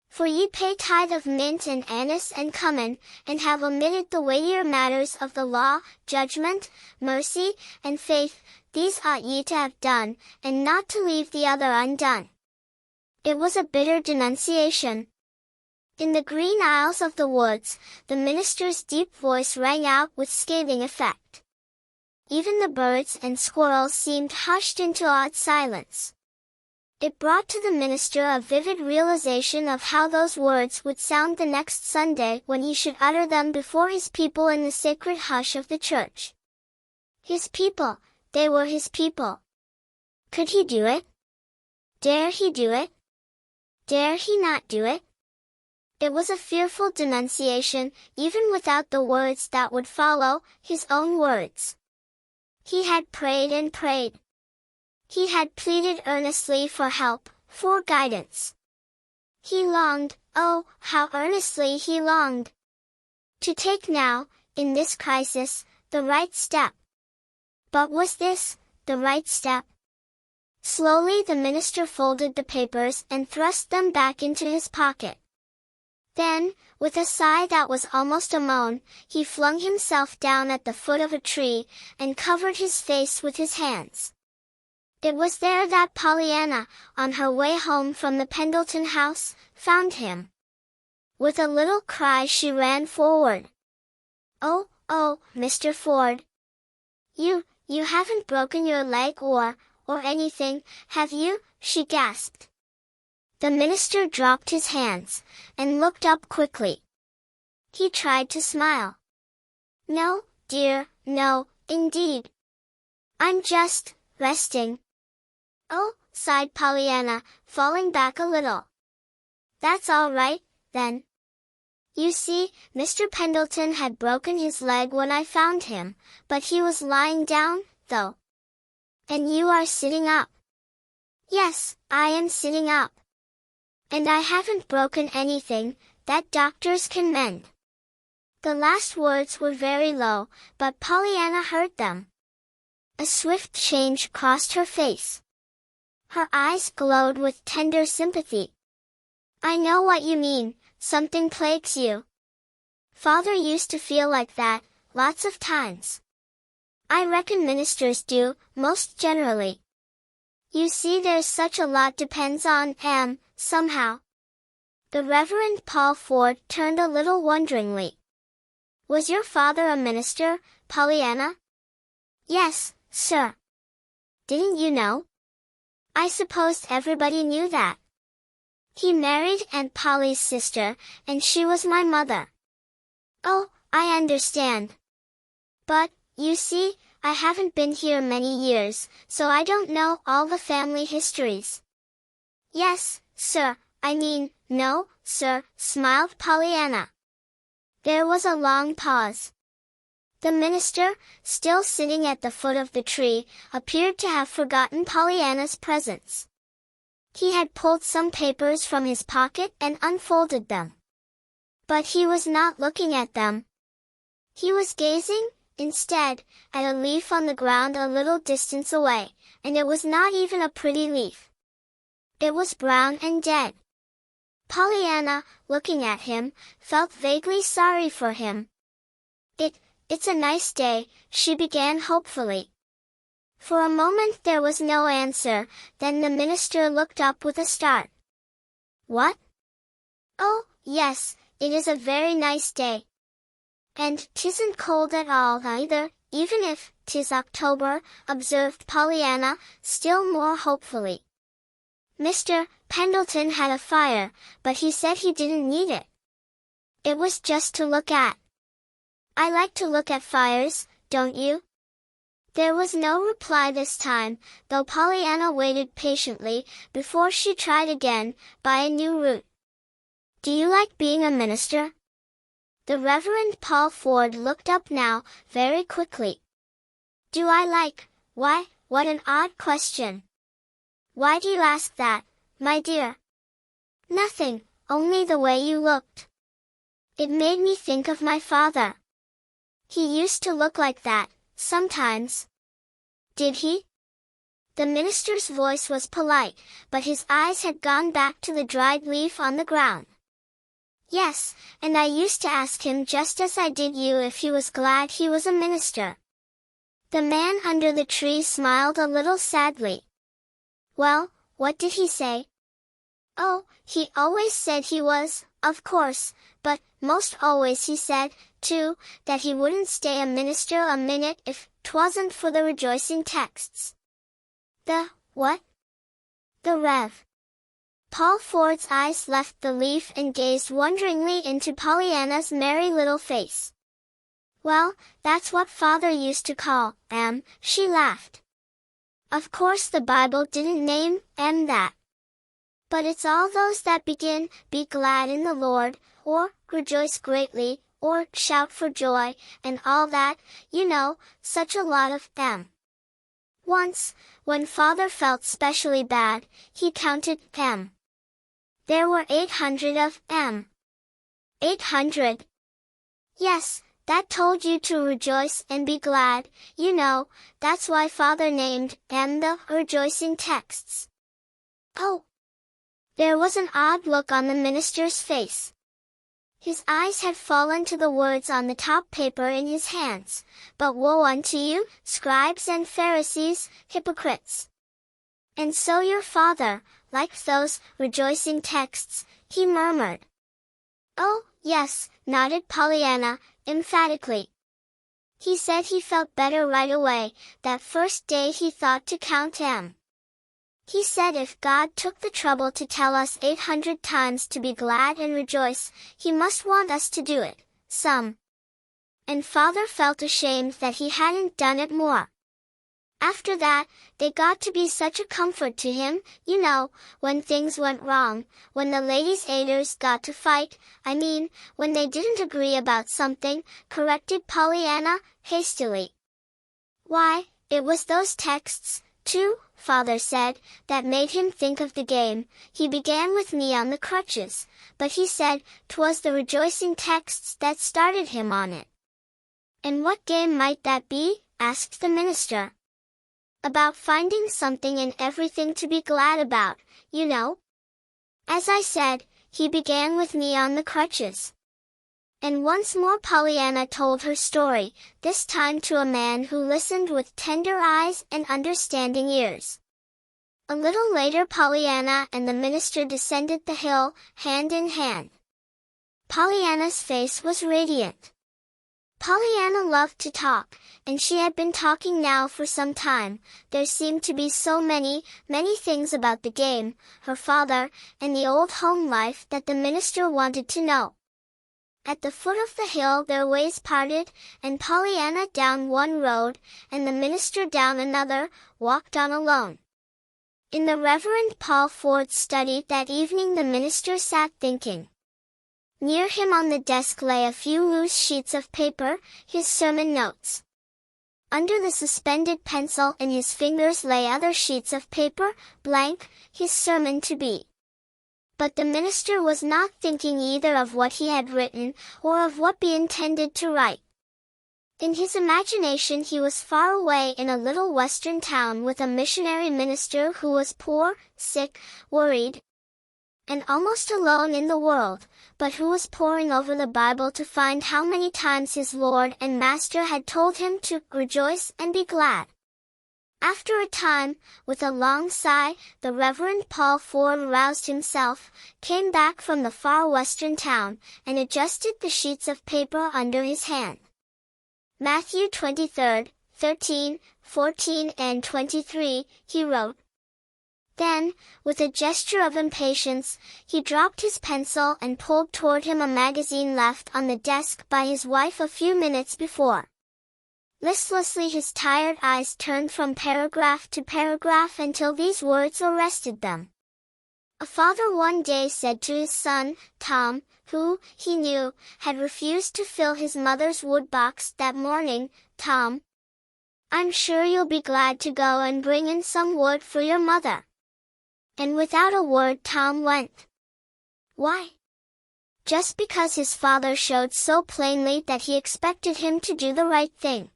For ye pay tithe of mint and anise and cumin, and have omitted the weightier matters of the law, judgment, mercy, and faith, these ought ye to have done, and not to leave the other undone." It was a bitter denunciation. In the green aisles of the woods, the minister's deep voice rang out with scathing effect. Even the birds and squirrels seemed hushed into awed silence. It brought to the minister a vivid realization of how those words would sound the next Sunday when he should utter them before his people in the sacred hush of the church. His people, they were his people. Could he do it? Dare he do it? Dare he not do it? It was a fearful denunciation, even without the words that would follow, his own words. He had prayed and prayed. He had pleaded earnestly for help, for guidance. He longed, oh, how earnestly he longed, to take now, in this crisis, the right step. But was this the right step? Slowly the minister folded the papers and thrust them back into his pocket. Then, with a sigh that was almost a moan, he flung himself down at the foot of a tree, and covered his face with his hands. It was there that Pollyanna, on her way home from the Pendleton house, found him. With a little cry she ran forward. "Oh, Mr. Ford. You haven't broken your leg or anything, have you?" she gasped. The minister dropped his hands, and looked up quickly. He tried to smile. "No, dear, no, indeed. I'm just resting." "Oh," sighed Pollyanna, falling back a little. "That's all right, then. You see, Mr. Pendleton had broken his leg when I found him, but he was lying down, though." "And you are sitting up?" "Yes, I am sitting up. And I haven't broken anything that doctors can mend." The last words were very low, but Pollyanna heard them. A swift change crossed her face. Her eyes glowed with tender sympathy. "I know what you mean, something plagues you. Father used to feel like that, lots of times. I reckon ministers do, most generally. You see, there's such a lot depends on somehow." The Reverend Paul Ford turned a little wonderingly. "Was your father a minister, Pollyanna?" "Yes, sir." "Didn't you know?" "I supposed everybody knew that. He married Aunt Polly's sister, and she was my mother." "Oh, I understand. But, you see, I haven't been here many years, so I don't know all the family histories." "Yes, sir, no, sir," smiled Pollyanna. There was a long pause. The minister, still sitting at the foot of the tree, appeared to have forgotten Pollyanna's presence. He had pulled some papers from his pocket and unfolded them. But he was not looking at them. He was gazing, instead, at a leaf on the ground a little distance away, and it was not even a pretty leaf. It was brown and dead. Pollyanna, looking at him, felt vaguely sorry for him. It's a nice day," she began hopefully. For a moment there was no answer, then the minister looked up with a start. "What?" "Oh, yes, it is a very nice day. And 'tisn't cold at all either, even if 'tis October," observed Pollyanna, still more hopefully. "Mr. Pendleton had a fire, but he said he didn't need it. It was just to look at. I like to look at fires, don't you?" There was no reply this time, though Pollyanna waited patiently, before she tried again, by a new route. "Do you like being a minister?" The Reverend Paul Ford looked up now, very quickly. "Do I like? Why, what an odd question. Why do you ask that, my dear?" "Nothing, only the way you looked. It made me think of my father. He used to look like that, sometimes." "Did he?" The minister's voice was polite, but his eyes had gone back to the dried leaf on the ground. "Yes, and I used to ask him just as I did you if he was glad he was a minister." The man under the tree smiled a little sadly. "Well, what did he say?" "Oh, he always said he was, of course, but most always he said, too, that he wouldn't stay a minister a minute if 'twasn't for the rejoicing texts." "The what?" "The Rev." Paul Ford's eyes left the leaf and gazed wonderingly into Pollyanna's merry little face. "Well, that's what Father used to call she laughed. Of course the Bible didn't name that. But it's all those that begin, "Be glad in the Lord," or "Rejoice greatly," or "Shout for joy," and all that, such a lot of them. Once, when Father felt specially bad, he counted them. There were 800 of them. 800. Yes, that told you to rejoice and be glad, that's why Father named them the rejoicing texts. Oh! There was an odd look on the minister's face. His eyes had fallen to the words on the top paper in his hands. "But woe unto you, scribes and Pharisees, hypocrites! And so your father, liked those rejoicing texts," he murmured. "Oh, yes," nodded Pollyanna, emphatically. He said he felt better right away, that first day he thought to count them. He said if God took the trouble to tell us 800 times to be glad and rejoice, he must want us to do it, some. And Father felt ashamed that he hadn't done it more. After that, they got to be such a comfort to him, when things went wrong, when the ladies' aiders got to fight, when they didn't agree about something, corrected Pollyanna, hastily. "Why, it was those texts, too," Father said, "that made him think of the game. He began with me on the crutches, but he said 'twas the rejoicing texts that started him on it." "And what game might that be?" asked the minister. "About finding something in everything to be glad about, As I said, he began with me on the crutches." And once more Pollyanna told her story, this time to a man who listened with tender eyes and understanding ears. A little later Pollyanna and the minister descended the hill, hand in hand. Pollyanna's face was radiant. Pollyanna loved to talk, and she had been talking now for some time. There seemed to be so many things about the game, her father, and the old home life that the minister wanted to know. At the foot of the hill their ways parted, and Pollyanna down one road, and the minister down another, walked on alone. In the Reverend Paul Ford's study that evening the minister sat thinking. Near him on the desk lay a few loose sheets of paper, his sermon notes. Under the suspended pencil in his fingers lay other sheets of paper, blank, his sermon to be. But the minister was not thinking either of what he had written, or of what he intended to write. In his imagination he was far away in a little western town with a missionary minister who was poor, sick, worried, and almost alone in the world, but who was poring over the Bible to find how many times his Lord and Master had told him to rejoice and be glad. After a time, with a long sigh, the Reverend Paul Ford roused himself, came back from the far western town, and adjusted the sheets of paper under his hand. Matthew 23, 13, 14 and 23, he wrote. Then, with a gesture of impatience, he dropped his pencil and pulled toward him a magazine left on the desk by his wife a few minutes before. Listlessly his tired eyes turned from paragraph to paragraph until these words arrested them. A father one day said to his son, Tom, who, he knew, had refused to fill his mother's woodbox that morning, "Tom, I'm sure you'll be glad to go and bring in some wood for your mother." And without a word Tom went. Why? Just because his father showed so plainly that he expected him to do the right thing.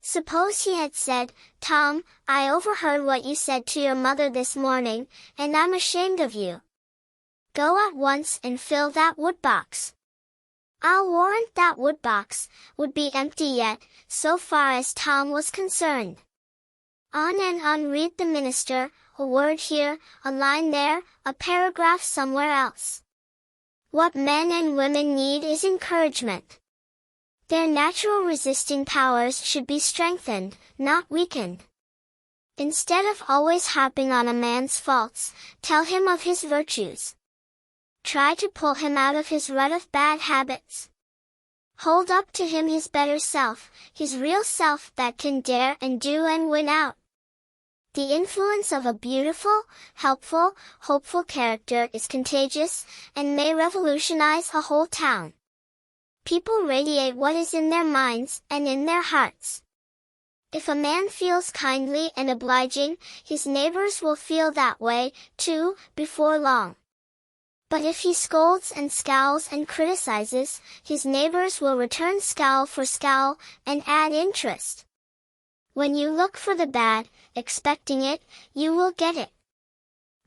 Suppose he had said, "Tom, I overheard what you said to your mother this morning, and I'm ashamed of you. Go at once and fill that woodbox." I'll warrant that woodbox would be empty yet, so far as Tom was concerned. On and on read the minister, a word here, a line there, a paragraph somewhere else. What men and women need is encouragement. Their natural resisting powers should be strengthened, not weakened. Instead of always harping on a man's faults, tell him of his virtues. Try to pull him out of his rut of bad habits. Hold up to him his better self, his real self that can dare and do and win out. The influence of a beautiful, helpful, hopeful character is contagious, and may revolutionize a whole town. People radiate what is in their minds and in their hearts. If a man feels kindly and obliging, his neighbors will feel that way, too, before long. But if he scolds and scowls and criticizes, his neighbors will return scowl for scowl, and add interest. When you look for the bad, expecting it, you will get it.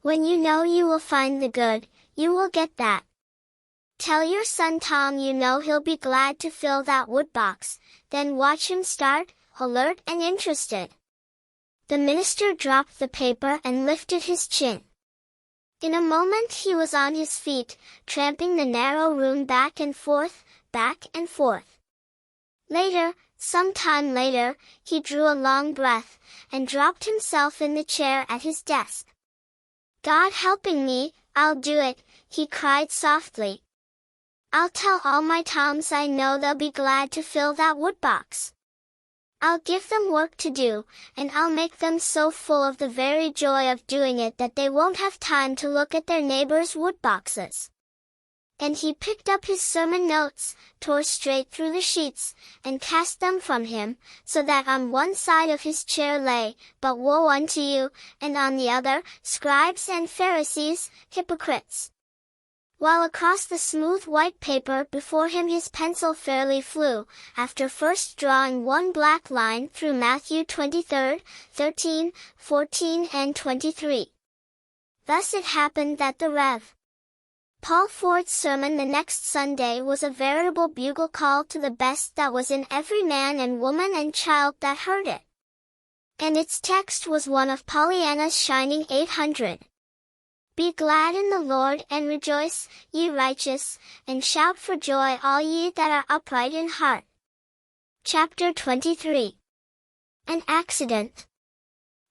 When you know you will find the good, you will get that. Tell your son Tom you know he'll be glad to fill that woodbox, then watch him start, alert and interested. The minister dropped the paper and lifted his chin. In a moment he was on his feet, tramping the narrow room back and forth, back and forth. Later, some time later, he drew a long breath, and dropped himself in the chair at his desk. God helping me, I'll do it, he cried softly. I'll tell all my Toms I know they'll be glad to fill that woodbox. I'll give them work to do, and I'll make them so full of the very joy of doing it that they won't have time to look at their neighbors' woodboxes. And he picked up his sermon notes, tore straight through the sheets, and cast them from him, so that on one side of his chair lay, "But woe unto you," and on the other, "Scribes and Pharisees, hypocrites." While across the smooth white paper before him his pencil fairly flew, after first drawing one black line through Matthew 23, 13, 14 and 23. Thus it happened that the Rev. Paul Ford's sermon the next Sunday was a veritable bugle call to the best that was in every man and woman and child that heard it. And its text was one of Pollyanna's shining 800. Be glad in the Lord and rejoice, ye righteous, and shout for joy all ye that are upright in heart. Chapter 23. An Accident.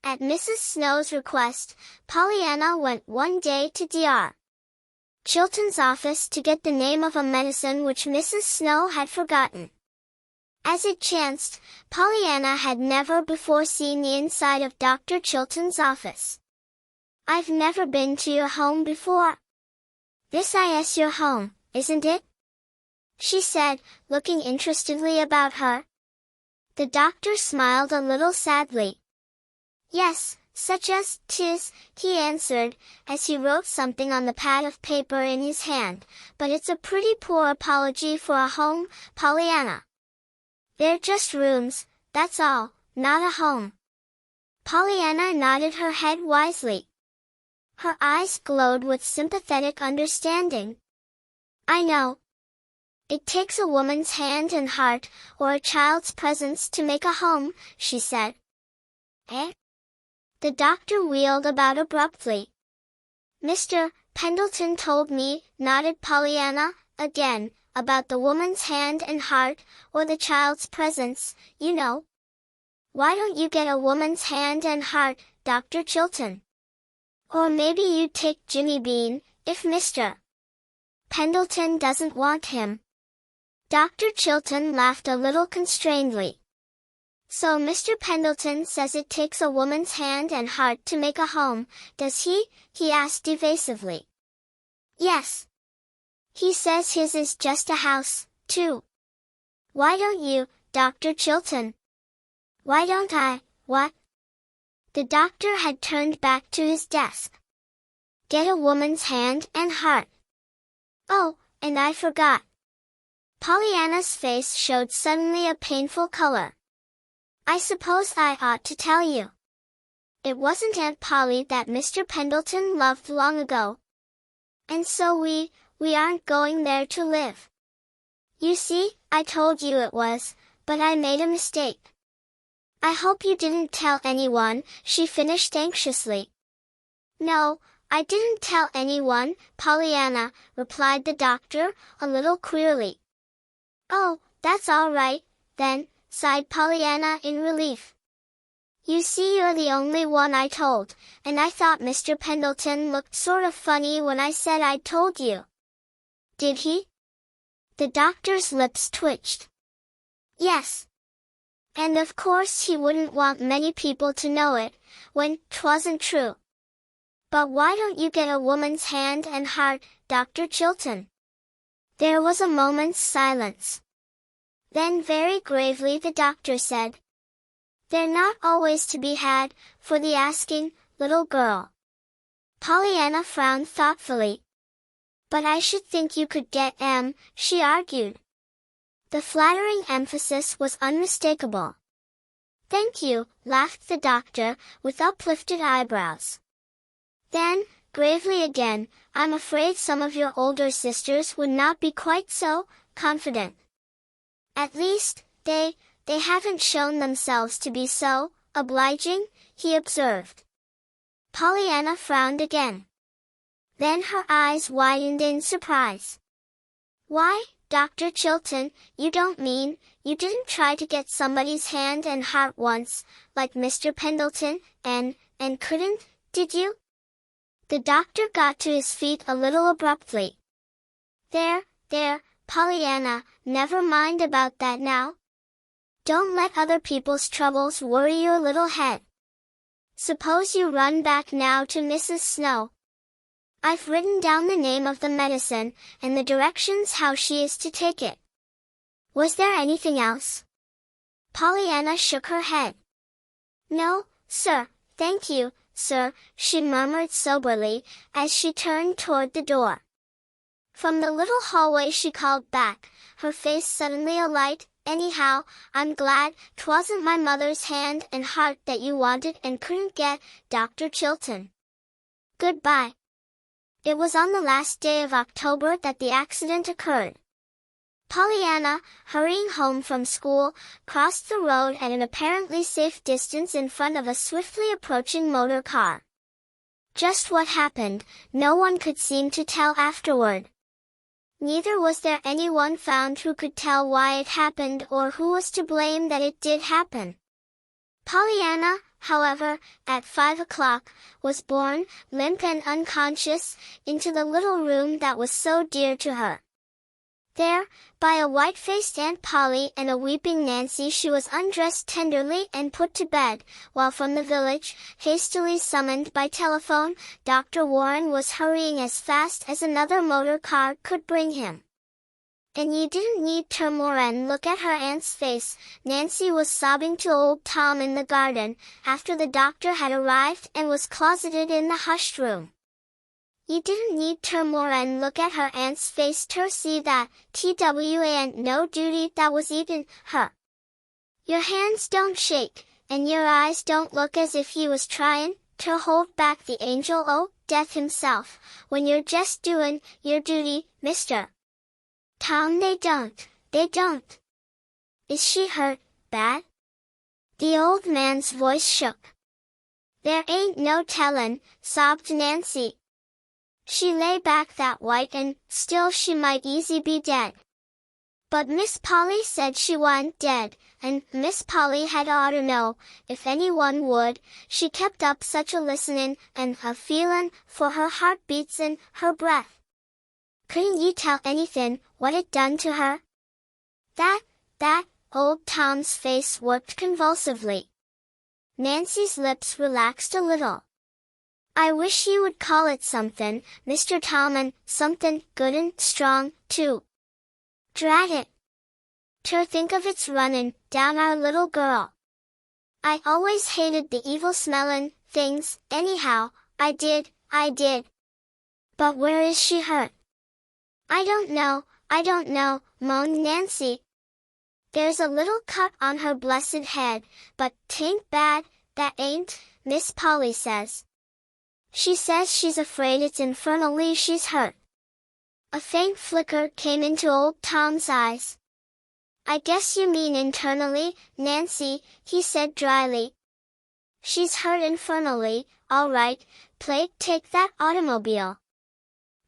At Mrs. Snow's request, Pollyanna went one day to Dr. Chilton's office to get the name of a medicine which Mrs. Snow had forgotten. As it chanced, Pollyanna had never before seen the inside of Dr. Chilton's office. I've never been to your home before. This is your home, isn't it? She said, looking interestedly about her. The doctor smiled a little sadly. Yes, such as 'tis, he answered, as he wrote something on the pad of paper in his hand, but it's a pretty poor apology for a home, Pollyanna. They're just rooms, that's all, not a home. Pollyanna nodded her head wisely. Her eyes glowed with sympathetic understanding. I know. It takes a woman's hand and heart, or a child's presence to make a home, she said. Eh? The doctor wheeled about abruptly. Mr. Pendleton told me, nodded Pollyanna, again, about the woman's hand and heart, or the child's presence, you know. Why don't you get a woman's hand and heart, Dr. Chilton? Or maybe you'd take Jimmy Bean, if Mr. Pendleton doesn't want him. Dr. Chilton laughed a little constrainedly. So Mr. Pendleton says it takes a woman's hand and heart to make a home, does he? He asked evasively. Yes. He says his is just a house, too. Why don't you, Dr. Chilton? Why don't I, what? The doctor had turned back to his desk. Get a woman's hand and heart. Oh, and I forgot. Pollyanna's face showed suddenly a painful color. I suppose I ought to tell you. It wasn't Aunt Polly that Mr. Pendleton loved long ago. And so we aren't going there to live. You see, I told you it was, but I made a mistake. I hope you didn't tell anyone, she finished anxiously. No, I didn't tell anyone, Pollyanna, replied the doctor, a little queerly. Oh, that's all right, then, sighed Pollyanna in relief. You see you're the only one I told, and I thought Mr. Pendleton looked sort of funny when I said I'd told you. Did he? The doctor's lips twitched. Yes. And of course he wouldn't want many people to know it, when 'twasn't true. But why don't you get a woman's hand and heart, Dr. Chilton? There was a moment's silence. Then very gravely the doctor said, They're not always to be had, for the asking, little girl. Pollyanna frowned thoughtfully. But I should think you could get 'em, she argued. The flattering emphasis was unmistakable. Thank you, laughed the doctor, with uplifted eyebrows. Then, gravely again, I'm afraid some of your older sisters would not be quite so confident. At least, they haven't shown themselves to be so obliging, he observed. Pollyanna frowned again. Then her eyes widened in surprise. Why, Dr. Chilton, you don't mean, you didn't try to get somebody's hand and heart once, like Mr. Pendleton, and couldn't, did you? The doctor got to his feet a little abruptly. There, Pollyanna, never mind about that now. Don't let other people's troubles worry your little head. Suppose you run back now to Mrs. Snow. I've written down the name of the medicine, and the directions how she is to take it. Was there anything else? Pollyanna shook her head. No, sir, thank you, sir, she murmured soberly, as she turned toward the door. From the little hallway she called back, her face suddenly alight, anyhow, I'm glad 'twasn't my mother's hand and heart that you wanted and couldn't get, Dr. Chilton. Goodbye. It was on the last day of October that the accident occurred. Pollyanna, hurrying home from school, crossed the road at an apparently safe distance in front of a swiftly approaching motor car. Just what happened, no one could seem to tell afterward. Neither was there anyone found who could tell why it happened or who was to blame that it did happen. Pollyanna, however, at 5 o'clock, was borne, limp and unconscious, into the little room that was so dear to her. There, by a white-faced Aunt Polly and a weeping Nancy, she was undressed tenderly and put to bed, while from the village, hastily summoned by telephone, Dr. Warren was hurrying as fast as another motor car could bring him. And you didn't need ter more and look at her aunt's face. Nancy was sobbing to old Tom in the garden, after the doctor had arrived and was closeted in the hushed room. You didn't need ter more and look at her aunt's face ter see that, twa and no duty that was eaten her. Your hands don't shake, and your eyes don't look as if you was trying ter hold back the angel o' death himself, when you're just doin' your duty, mister. Tom, they don't. Is she hurt, bad? The old man's voice shook. There ain't no tellin', sobbed Nancy. She lay back that white and, still she might easy be dead. But Miss Polly said she wa'n't dead, and Miss Polly had oughter know, if anyone would, she kept up such a listenin' and a feelin' for her heartbeats and her breath. Couldn't you tell anythin' what it done to her? That, old Tom's face worked convulsively. Nancy's lips relaxed a little. I wish you would call it somethin', Mr. Tom, and somethin' good and strong, too. Drat it. Ter think of its runnin' down our little girl. I always hated the evil-smellin' things, anyhow, I did. But where is she hurt? I don't know, moaned Nancy. There's a little cut on her blessed head, but 'tain't bad, that ain't, Miss Polly says. She says she's afraid it's infernally she's hurt. A faint flicker came into old Tom's eyes. I guess you mean internally, Nancy, he said dryly. She's hurt infernally, all right, plague take that automobile.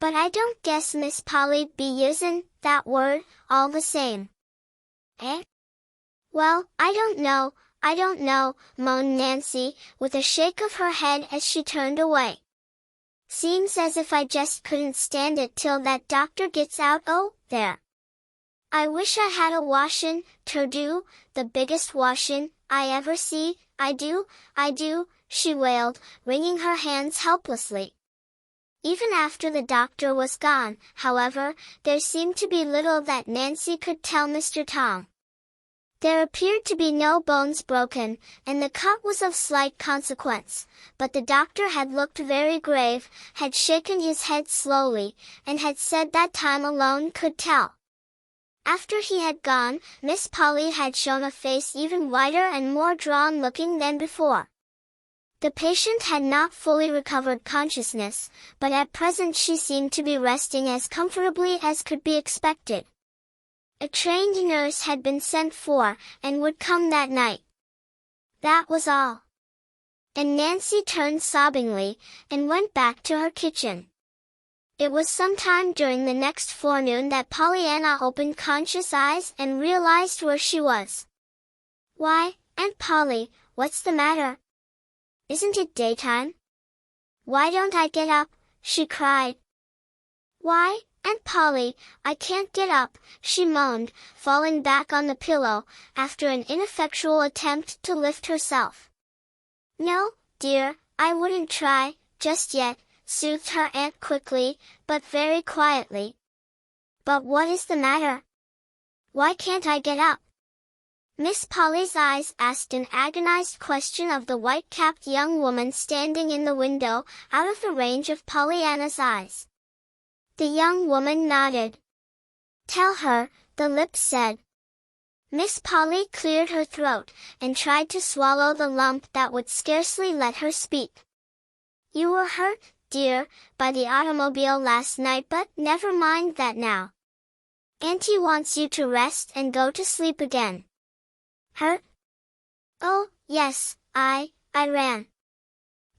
But I don't guess Miss Polly'd be usin' that word, all the same. Eh? Well, I don't know, moaned Nancy, with a shake of her head as she turned away. Seems as if I just couldn't stand it till that doctor gets out there. I wish I had a washin', ter do, the biggest washin' I ever see, I do, she wailed, wringing her hands helplessly. Even after the doctor was gone, however, there seemed to be little that Nancy could tell Mr. Tong. There appeared to be no bones broken, and the cut was of slight consequence, but the doctor had looked very grave, had shaken his head slowly, and had said that time alone could tell. After he had gone, Miss Polly had shown a face even whiter and more drawn-looking than before. The patient had not fully recovered consciousness, but at present she seemed to be resting as comfortably as could be expected. A trained nurse had been sent for, and would come that night. That was all. And Nancy turned sobbingly, and went back to her kitchen. It was sometime during the next forenoon that Pollyanna opened conscious eyes and realized where she was. "Why, Aunt Polly, what's the matter? Isn't it daytime? Why don't I get up?" she cried. "Why, Aunt Polly, I can't get up," she moaned, falling back on the pillow, after an ineffectual attempt to lift herself. "No, dear, I wouldn't try, just yet," soothed her aunt quickly, but very quietly. "But what is the matter? Why can't I get up?" Miss Polly's eyes asked an agonized question of the white-capped young woman standing in the window, out of the range of Pollyanna's eyes. The young woman nodded. "Tell her," the lips said. Miss Polly cleared her throat, and tried to swallow the lump that would scarcely let her speak. "You were hurt, dear, by the automobile last night, but never mind that now. Auntie wants you to rest and go to sleep again." "Hurt? Oh, yes, I ran."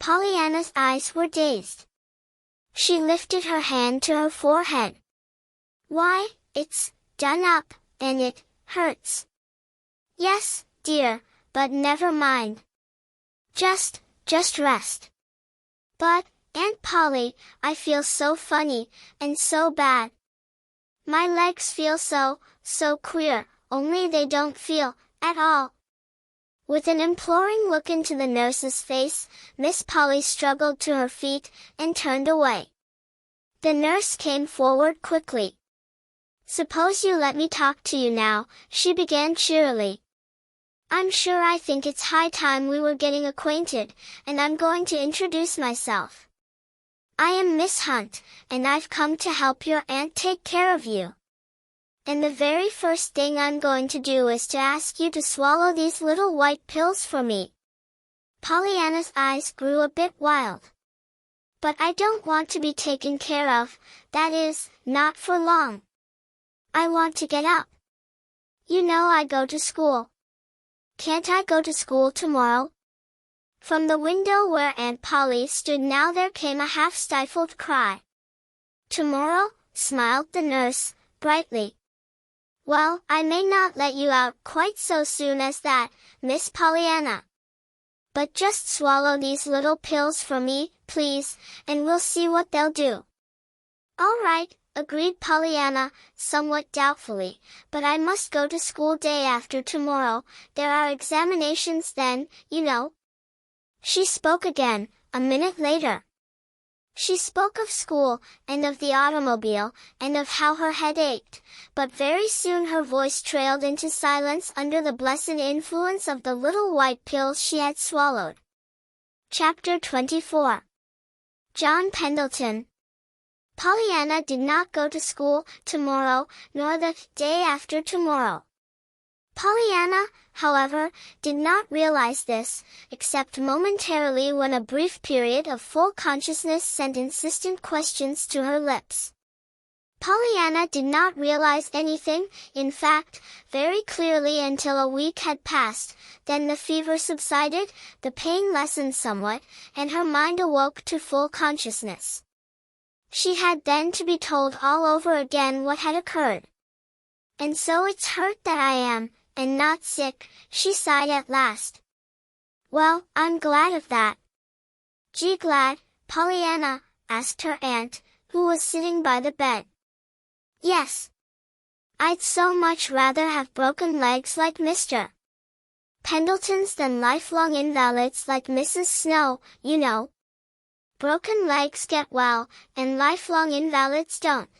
Pollyanna's eyes were dazed. She lifted her hand to her forehead. "Why, it's done up, and it hurts." "Yes, dear, but never mind. Just rest." "But, Aunt Polly, I feel so funny, and so bad. My legs feel so queer, only they don't feel at all." With an imploring look into the nurse's face, Miss Polly struggled to her feet, and turned away. The nurse came forward quickly. "Suppose you let me talk to you now," she began cheerily. "I'm sure I think it's high time we were getting acquainted, and I'm going to introduce myself. I am Miss Hunt, and I've come to help your aunt take care of you. And the very first thing I'm going to do is to ask you to swallow these little white pills for me." Pollyanna's eyes grew a bit wild. "But I don't want to be taken care of, that is, not for long. I want to get up. You know I go to school. Can't I go to school tomorrow?" From the window where Aunt Polly stood now there came a half-stifled cry. "Tomorrow?" smiled the nurse, brightly. "Well, I may not let you out quite so soon as that, Miss Pollyanna. But just swallow these little pills for me, please, and we'll see what they'll do." "All right," agreed Pollyanna, somewhat doubtfully, "but I must go to school day after tomorrow. There are examinations then, you know." She spoke again, a minute later. She spoke of school, and of the automobile, and of how her head ached, but very soon her voice trailed into silence under the blessed influence of the little white pills she had swallowed. Chapter 24. John Pendleton. Pollyanna did not go to school tomorrow, nor the day after tomorrow. Pollyanna, however, did not realize this, except momentarily when a brief period of full consciousness sent insistent questions to her lips. Pollyanna did not realize anything, in fact, very clearly until a week had passed. Then the fever subsided, the pain lessened somewhat, and her mind awoke to full consciousness. She had then to be told all over again what had occurred. "And so it's hurt that I am, and not sick," she sighed at last. "Well, I'm glad of that." "Gee glad, Pollyanna?" asked her aunt, who was sitting by the bed. "Yes. I'd so much rather have broken legs like Mr. Pendleton's than lifelong invalids like Mrs. Snow, you know. Broken legs get well, and lifelong invalids don't.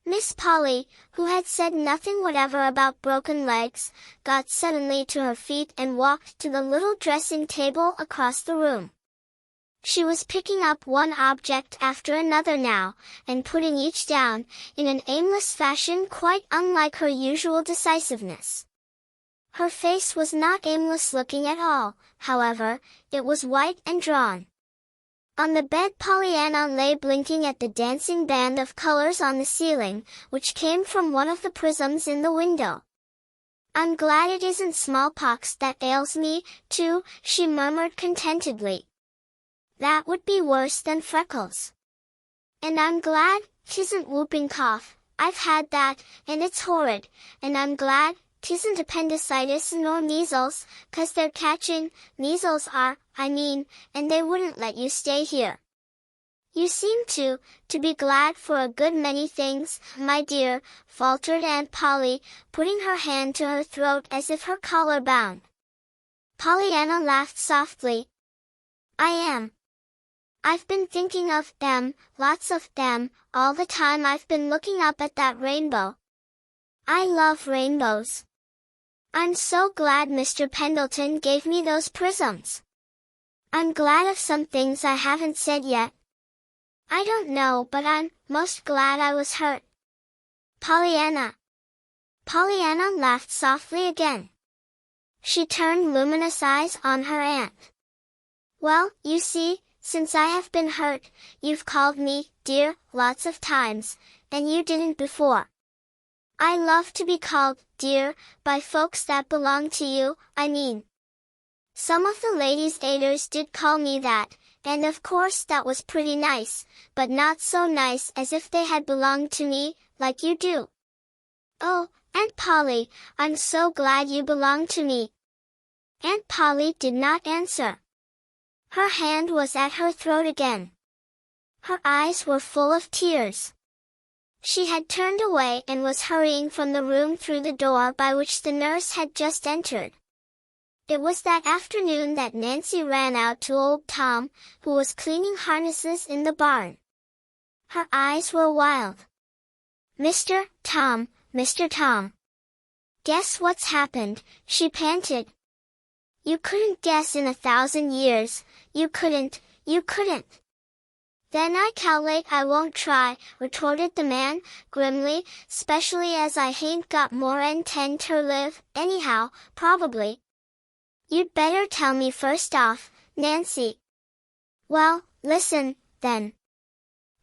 Miss Polly, who had said nothing whatever about broken legs, got suddenly to her feet and walked to the little dressing table across the room. She was picking up one object after another now, and putting each down, in an aimless fashion quite unlike her usual decisiveness. Her face was not aimless-looking at all, however, it was white and drawn. On the bed Pollyanna lay blinking at the dancing band of colors on the ceiling, which came from one of the prisms in the window. "I'm glad it isn't smallpox that ails me, too," she murmured contentedly. "That would be worse than freckles. And I'm glad 'tisn't whooping cough. I've had that, and it's horrid, and I'm glad 'tisn't appendicitis nor measles, 'cause they're catching, measles are, I mean, and they wouldn't let you stay here." "You seem to be glad for a good many things, my dear," faltered Aunt Polly, putting her hand to her throat as if her collar bound. Pollyanna laughed softly. "I am. I've been thinking of them, lots of them, all the time I've been looking up at that rainbow. I love rainbows. I'm so glad Mr. Pendleton gave me those prisms. I'm glad of some things I haven't said yet. I don't know, but I'm most glad I was hurt. Pollyanna." Pollyanna laughed softly again. She turned luminous eyes on her aunt. "Well, you see, since I have been hurt, you've called me, dear, lots of times, and you didn't before. I love to be called, dear, by folks that belong to you, I mean. Some of the ladies-aiders did call me that, and of course that was pretty nice, but not so nice as if they had belonged to me, like you do. Oh, Aunt Polly, I'm so glad you belong to me." Aunt Polly did not answer. Her hand was at her throat again. Her eyes were full of tears. She had turned away and was hurrying from the room through the door by which the nurse had just entered. It was that afternoon that Nancy ran out to old Tom, who was cleaning harnesses in the barn. Her eyes were wild. Mr. Tom. Guess what's happened," she panted. "You couldn't guess in 1,000 years, you couldn't. "Then I cal'late I won't try," retorted the man, grimly, "'specially as I hain't got more'n 10 ter live, anyhow, probably. You'd better tell me first off, Nancy." "Well, listen, then.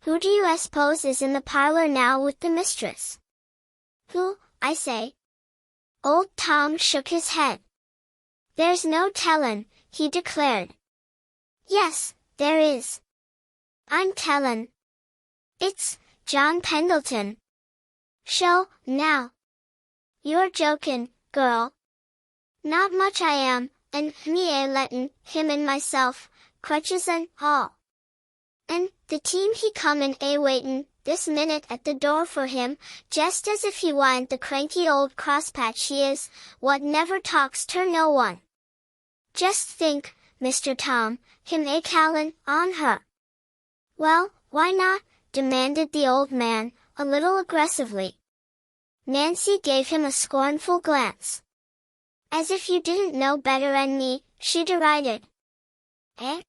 Who do you suppose is in the parlor now with the mistress?" "Who, I say?" Old Tom shook his head. "There's no tellin'," he declared. "Yes, there is. I'm tellin'. It's John Pendleton." "Sho, now. You're jokin', girl." "Not much I am, and me lettin' him in myself, crutches and all. And the team he comin' waitin' this minute at the door for him, just as if he wa'n't the cranky old crosspatch he is, what never talks ter no one. Just think, Mr. Tom, him callin' on her." "Well, why not?" demanded the old man, a little aggressively. Nancy gave him a scornful glance. "As if you didn't know better'n me," she derided. "Eh?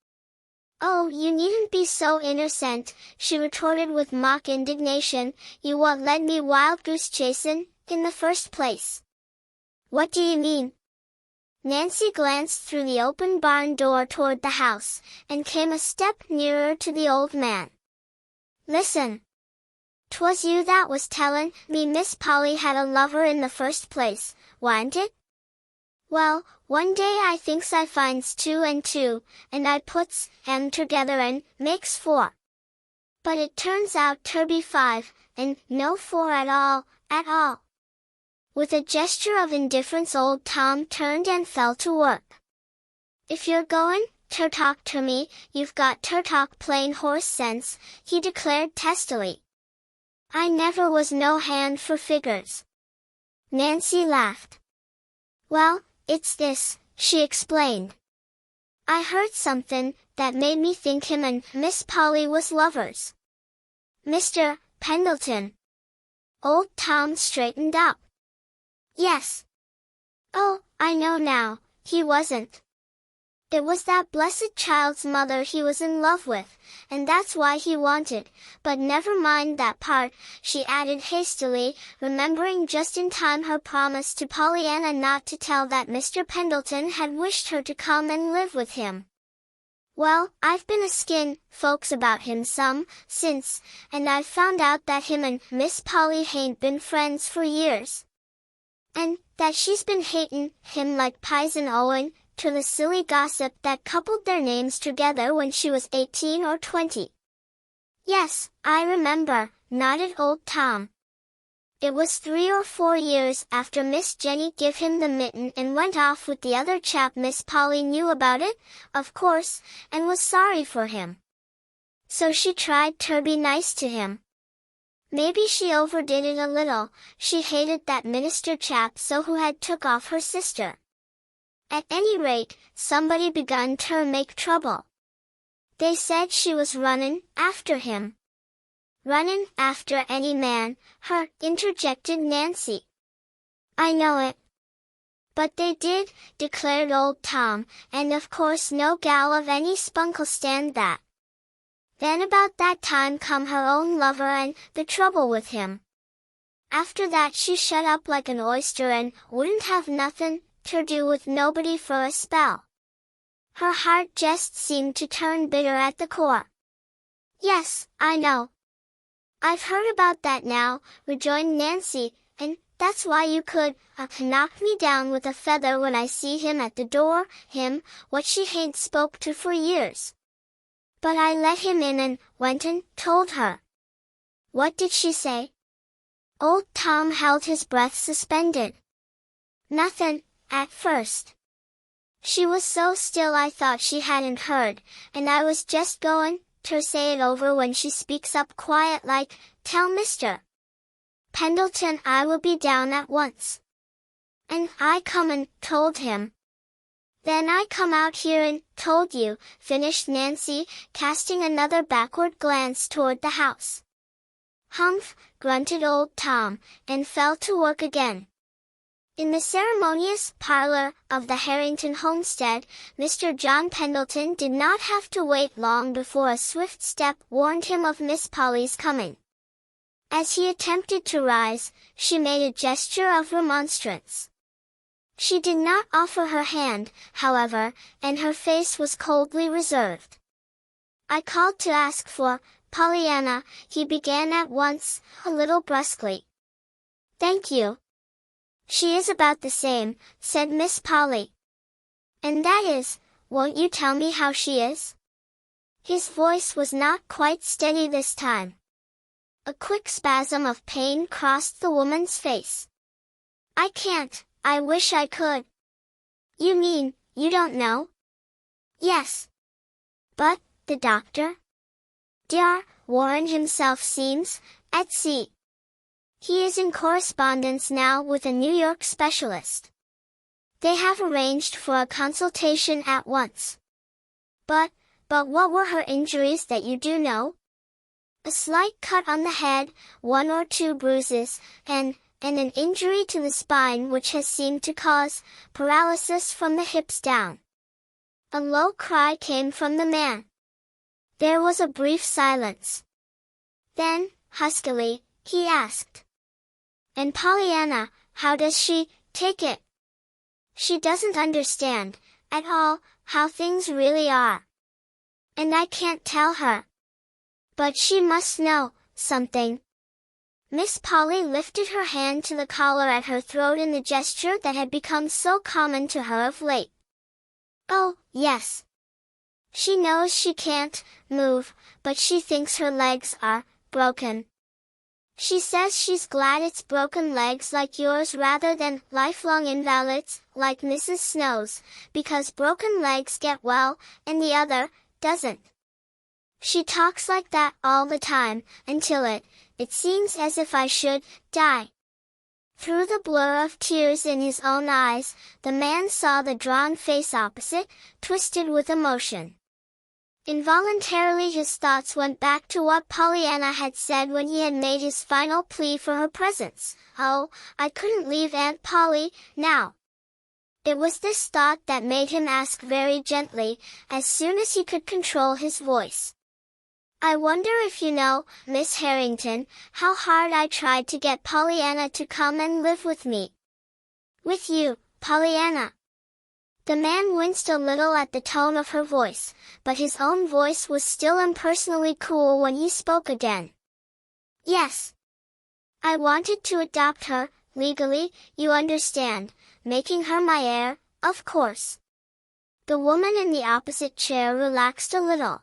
Oh, you needn't be so innocent," she retorted with mock indignation, "you what led me wild goose chasin', in the first place." "What do you mean?" Nancy glanced through the open barn door toward the house, and came a step nearer to the old man. "Listen. 'Twas you that was tellin' me Miss Polly had a lover in the first place, wa'n't it? Well, one day I thinks I finds 2 and 2, and I puts 'em together and makes 4. But it turns out ter be 5, and no 4 at all, at all." With a gesture of indifference old Tom turned and fell to work. "If you're goin' ter talk ter me, you've got ter talk plain horse sense," he declared testily. "I never was no hand for figures. Nancy laughed. Well, it's this, she explained. I heard something that made me think him and Miss Polly was lovers. Mr. Pendleton. Old Tom straightened up. Yes. Oh, I know now, he wasn't. It was that blessed child's mother he was in love with, and that's why he wanted, but never mind that part, she added hastily, remembering just in time her promise to Pollyanna not to tell that Mr. Pendleton had wished her to come and live with him. Well, I've been askin' folks about him some, since, and I've found out that him and Miss Polly hain't been friends for years. And that she's been hatin' him like Pison Owen, to the silly gossip that coupled their names together when she was 18 or 20. Yes, I remember, nodded old Tom. It was 3 or 4 years after Miss Jenny give him the mitten and went off with the other chap. Miss Polly knew about it, of course, and was sorry for him. So she tried to be nice to him. Maybe she overdid it a little, she hated that minister chap so who had took off her sister. At any rate, somebody begun to make trouble. They said she was runnin' after him. Runnin' after any man, her, interjected Nancy. I know it. But they did, declared old Tom, and of course no gal of any spunk'll stand that. Then about that time come her own lover and the trouble with him. After that she shut up like an oyster and wouldn't have nothin' to do with nobody for a spell. Her heart just seemed to turn bitter at the core. Yes, I know. I've heard about that now, rejoined Nancy, and that's why you could, knock me down with a feather when I see him at the door, him, what she hain't spoke to for years. But I let him in and went and told her. What did she say? Old Tom held his breath suspended. Nothin', at first. She was so still I thought she hadn't heard, and I was just goin' to say it over when she speaks up quiet like, tell Mr. Pendleton I will be down at once. And I come and told him. Then I come out here and told you, finished Nancy, casting another backward glance toward the house. Humph, grunted old Tom, and fell to work again. In the ceremonious parlor of the Harrington homestead, Mr. John Pendleton did not have to wait long before a swift step warned him of Miss Polly's coming. As he attempted to rise, she made a gesture of remonstrance. She did not offer her hand, however, and her face was coldly reserved. I called to ask for Pollyanna, he began at once, a little brusquely. Thank you. She is about the same, said Miss Polly. And that is, won't you tell me how she is? His voice was not quite steady this time. A quick spasm of pain crossed the woman's face. I can't, I wish I could. You mean, you don't know? Yes. But, the doctor? Dr. Warren himself seems, XXIII. He is in correspondence now with a New York specialist. They have arranged for a consultation at once. But what were her injuries that you do know? A slight cut on the head, 1 or 2 bruises, and an injury to the spine which has seemed to cause paralysis from the hips down. A low cry came from the man. There was a brief silence. Then, huskily, he asked. And Pollyanna, how does she take it? She doesn't understand, at all, how things really are. And I can't tell her. But she must know something. Miss Polly lifted her hand to the collar at her throat in the gesture that had become so common to her of late. Oh, yes. She knows she can't move, but she thinks her legs are broken. She says she's glad it's broken legs like yours rather than lifelong invalids, like Mrs. Snow's, because broken legs get well, and the other doesn't. She talks like that all the time, until it seems as if I should die. Through the blur of tears in his own eyes, the man saw the drawn face opposite, twisted with emotion. Involuntarily his thoughts went back to what Pollyanna had said when he had made his final plea for her presence. "Oh, I couldn't leave Aunt Polly, now." It was this thought that made him ask very gently, as soon as he could control his voice. "I wonder if you know, Miss Harrington, how hard I tried to get Pollyanna to come and live with me." "With you, Pollyanna?" The man winced a little at the tone of her voice, but his own voice was still impersonally cool when he spoke again. "Yes. I wanted to adopt her, legally, you understand, making her my heir, of course." The woman in the opposite chair relaxed a little.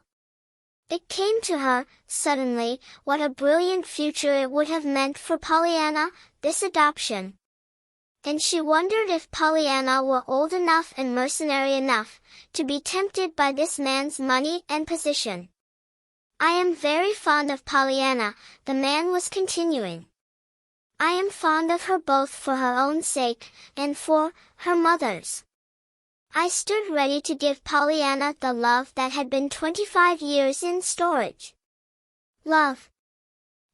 It came to her, suddenly, what a brilliant future it would have meant for Pollyanna, this adoption. And she wondered if Pollyanna were old enough and mercenary enough to be tempted by this man's money and position. "I am very fond of Pollyanna," the man was continuing. "I am fond of her both for her own sake, and for her mother's. I stood ready to give Pollyanna the love that had been 25 years in storage." Love.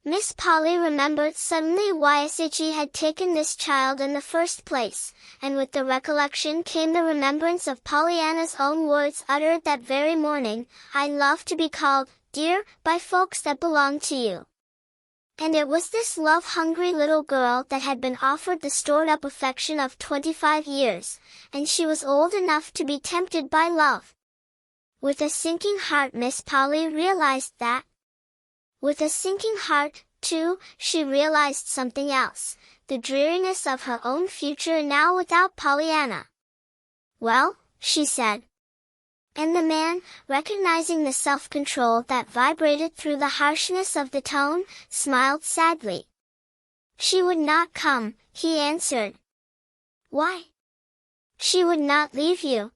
Miss Polly remembered suddenly why XXIII had taken this child in the first place, and with the recollection came the remembrance of Pollyanna's own words uttered that very morning, "I love to be called, dear, by folks that belong to you." And it was this love-hungry little girl that had been offered the stored-up affection of 25 years, and she was old enough to be tempted by love. With a sinking heart Miss Polly realized that. With a sinking heart, too, she realized something else, the dreariness of her own future now without Pollyanna. "Well," she said. And the man, recognizing the self-control that vibrated through the harshness of the tone, smiled sadly. "She would not come," he answered. "Why?" "She would not leave you.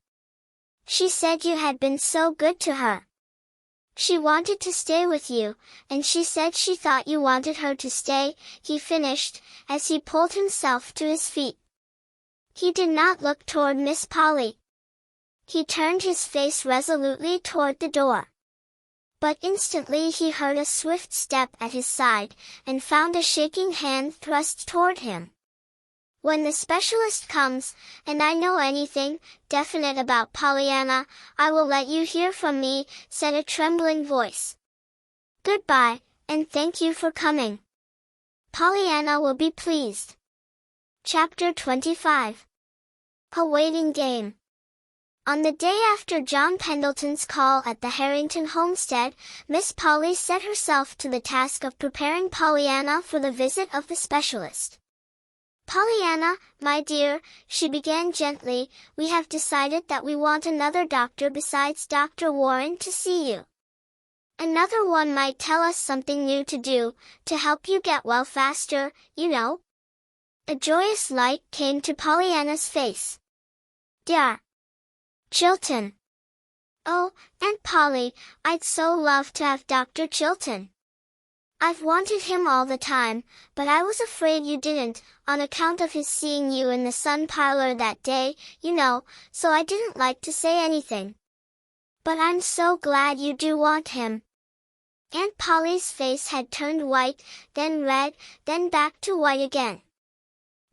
She said you had been so good to her. She wanted to stay with you, and she said she thought you wanted her to stay," he finished, as he pulled himself to his feet. He did not look toward Miss Polly. He turned his face resolutely toward the door. But instantly he heard a swift step at his side, and found a shaking hand thrust toward him. "When the specialist comes, and I know anything definite about Pollyanna, I will let you hear from me," said a trembling voice. "Goodbye, and thank you for coming. Pollyanna will be pleased." Chapter 25. A Waiting Game. On the day after John Pendleton's call at the Harrington homestead, Miss Polly set herself to the task of preparing Pollyanna for the visit of the specialist. "Pollyanna, my dear," she began gently, "we have decided that we want another doctor besides Dr. Warren to see you. Another one might tell us something new to do, to help you get well faster, you know." A joyous light came to Pollyanna's face. "Dr. Chilton." "Oh, Aunt Polly, I'd so love to have Dr. Chilton. I've wanted him all the time, but I was afraid you didn't, on account of his seeing you in the sun parlor that day, you know, so I didn't like to say anything. But I'm so glad you do want him." Aunt Polly's face had turned white, then red, then back to white again.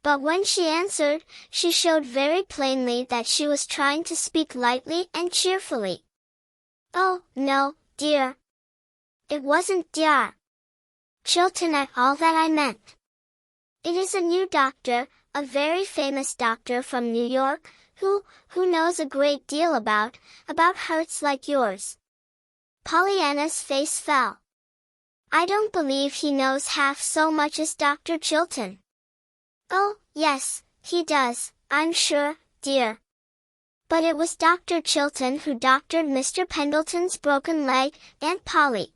But when she answered, she showed very plainly that she was trying to speak lightly and cheerfully. "Oh, no, dear. It wasn't Dr. Chilton at all that I meant. It is a new doctor, a very famous doctor from New York, who knows a great deal about hearts like yours." Pollyanna's face fell. "I don't believe he knows half so much as Dr. Chilton." "Oh, yes, he does, I'm sure, dear. But it was Dr. Chilton who doctored Mr. Pendleton's broken leg, Aunt Polly.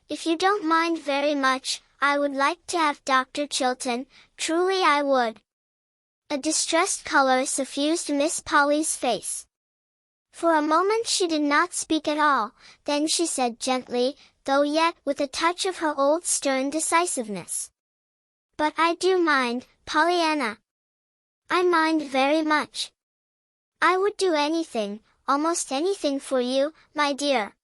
If you don't mind very much, I would like to have Dr. Chilton, truly I would." A distressed color suffused Miss Polly's face. For a moment she did not speak at all, then she said gently, though yet with a touch of her old stern decisiveness, But I do mind, Pollyanna. I mind very much. I would do anything, almost anything for you, my dear.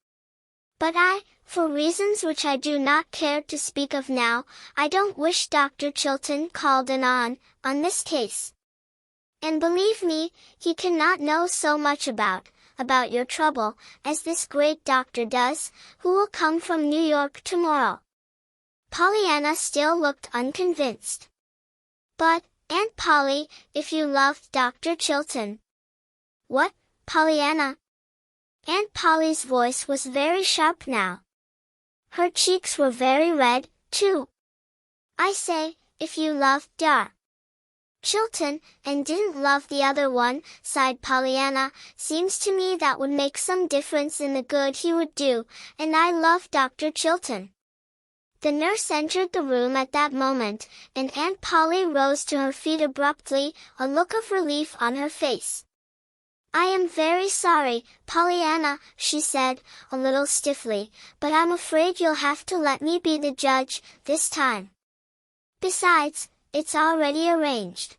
But for reasons which I do not care to speak of now, I don't wish Dr. Chilton called in on this case. And believe me, he cannot know so much about your trouble, as this great doctor does, who will come from New York tomorrow. Pollyanna still looked unconvinced. But, Aunt Polly, if you loved Dr. Chilton. What, Pollyanna? Aunt Polly's voice was very sharp now. Her cheeks were very red, too. I say, if you loved Chilton, and didn't love the other one, sighed Pollyanna, seems to me that would make some difference in the good he would do, and I love Dr. Chilton. The nurse entered the room at that moment, and Aunt Polly rose to her feet abruptly, a look of relief on her face. I am very sorry, Pollyanna, she said, a little stiffly, but I'm afraid you'll have to let me be the judge, this time. Besides, it's already arranged.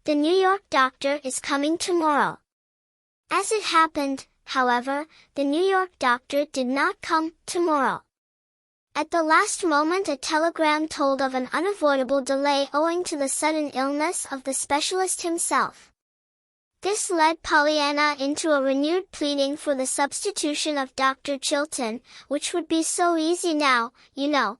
The New York doctor is coming tomorrow. As it happened, however, the New York doctor did not come tomorrow. At the last moment a telegram told of an unavoidable delay owing to the sudden illness of the specialist himself. This led Pollyanna into a renewed pleading for the substitution of Dr. Chilton, which would be so easy now, you know.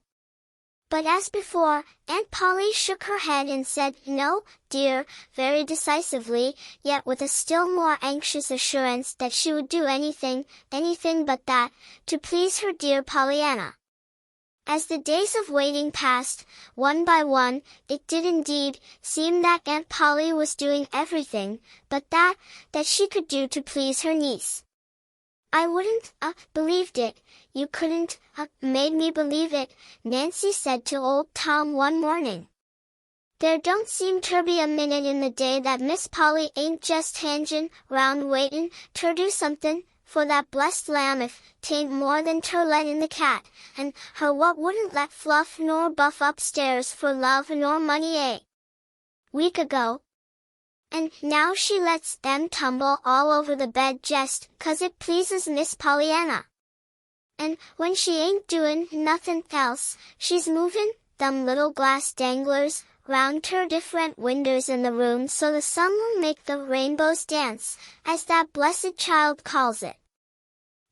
But as before, Aunt Polly shook her head and said, "No, dear," very decisively, yet with a still more anxious assurance that she would do anything but that, to please her dear Pollyanna. As the days of waiting passed, one by one, it did indeed seem that Aunt Polly was doing everything but that she could do to please her niece. "I wouldn't, believed it. You couldn't, made me believe it," Nancy said to old Tom one morning. "There don't seem ter be a minute in the day that Miss Polly ain't just hangin' round waitin' ter do somethin' for that blessed lamb if 'tain't more than ter let in the cat, and her what wouldn't let Fluff nor Buff upstairs for love nor money a week ago. And now she lets them tumble all over the bed jest 'cause it pleases Miss Pollyanna. And when she ain't doin' nothin' else, she's movin' them little glass danglers round ter different winders in the room so the sun will make the rainbows dance, as that blessed child calls it.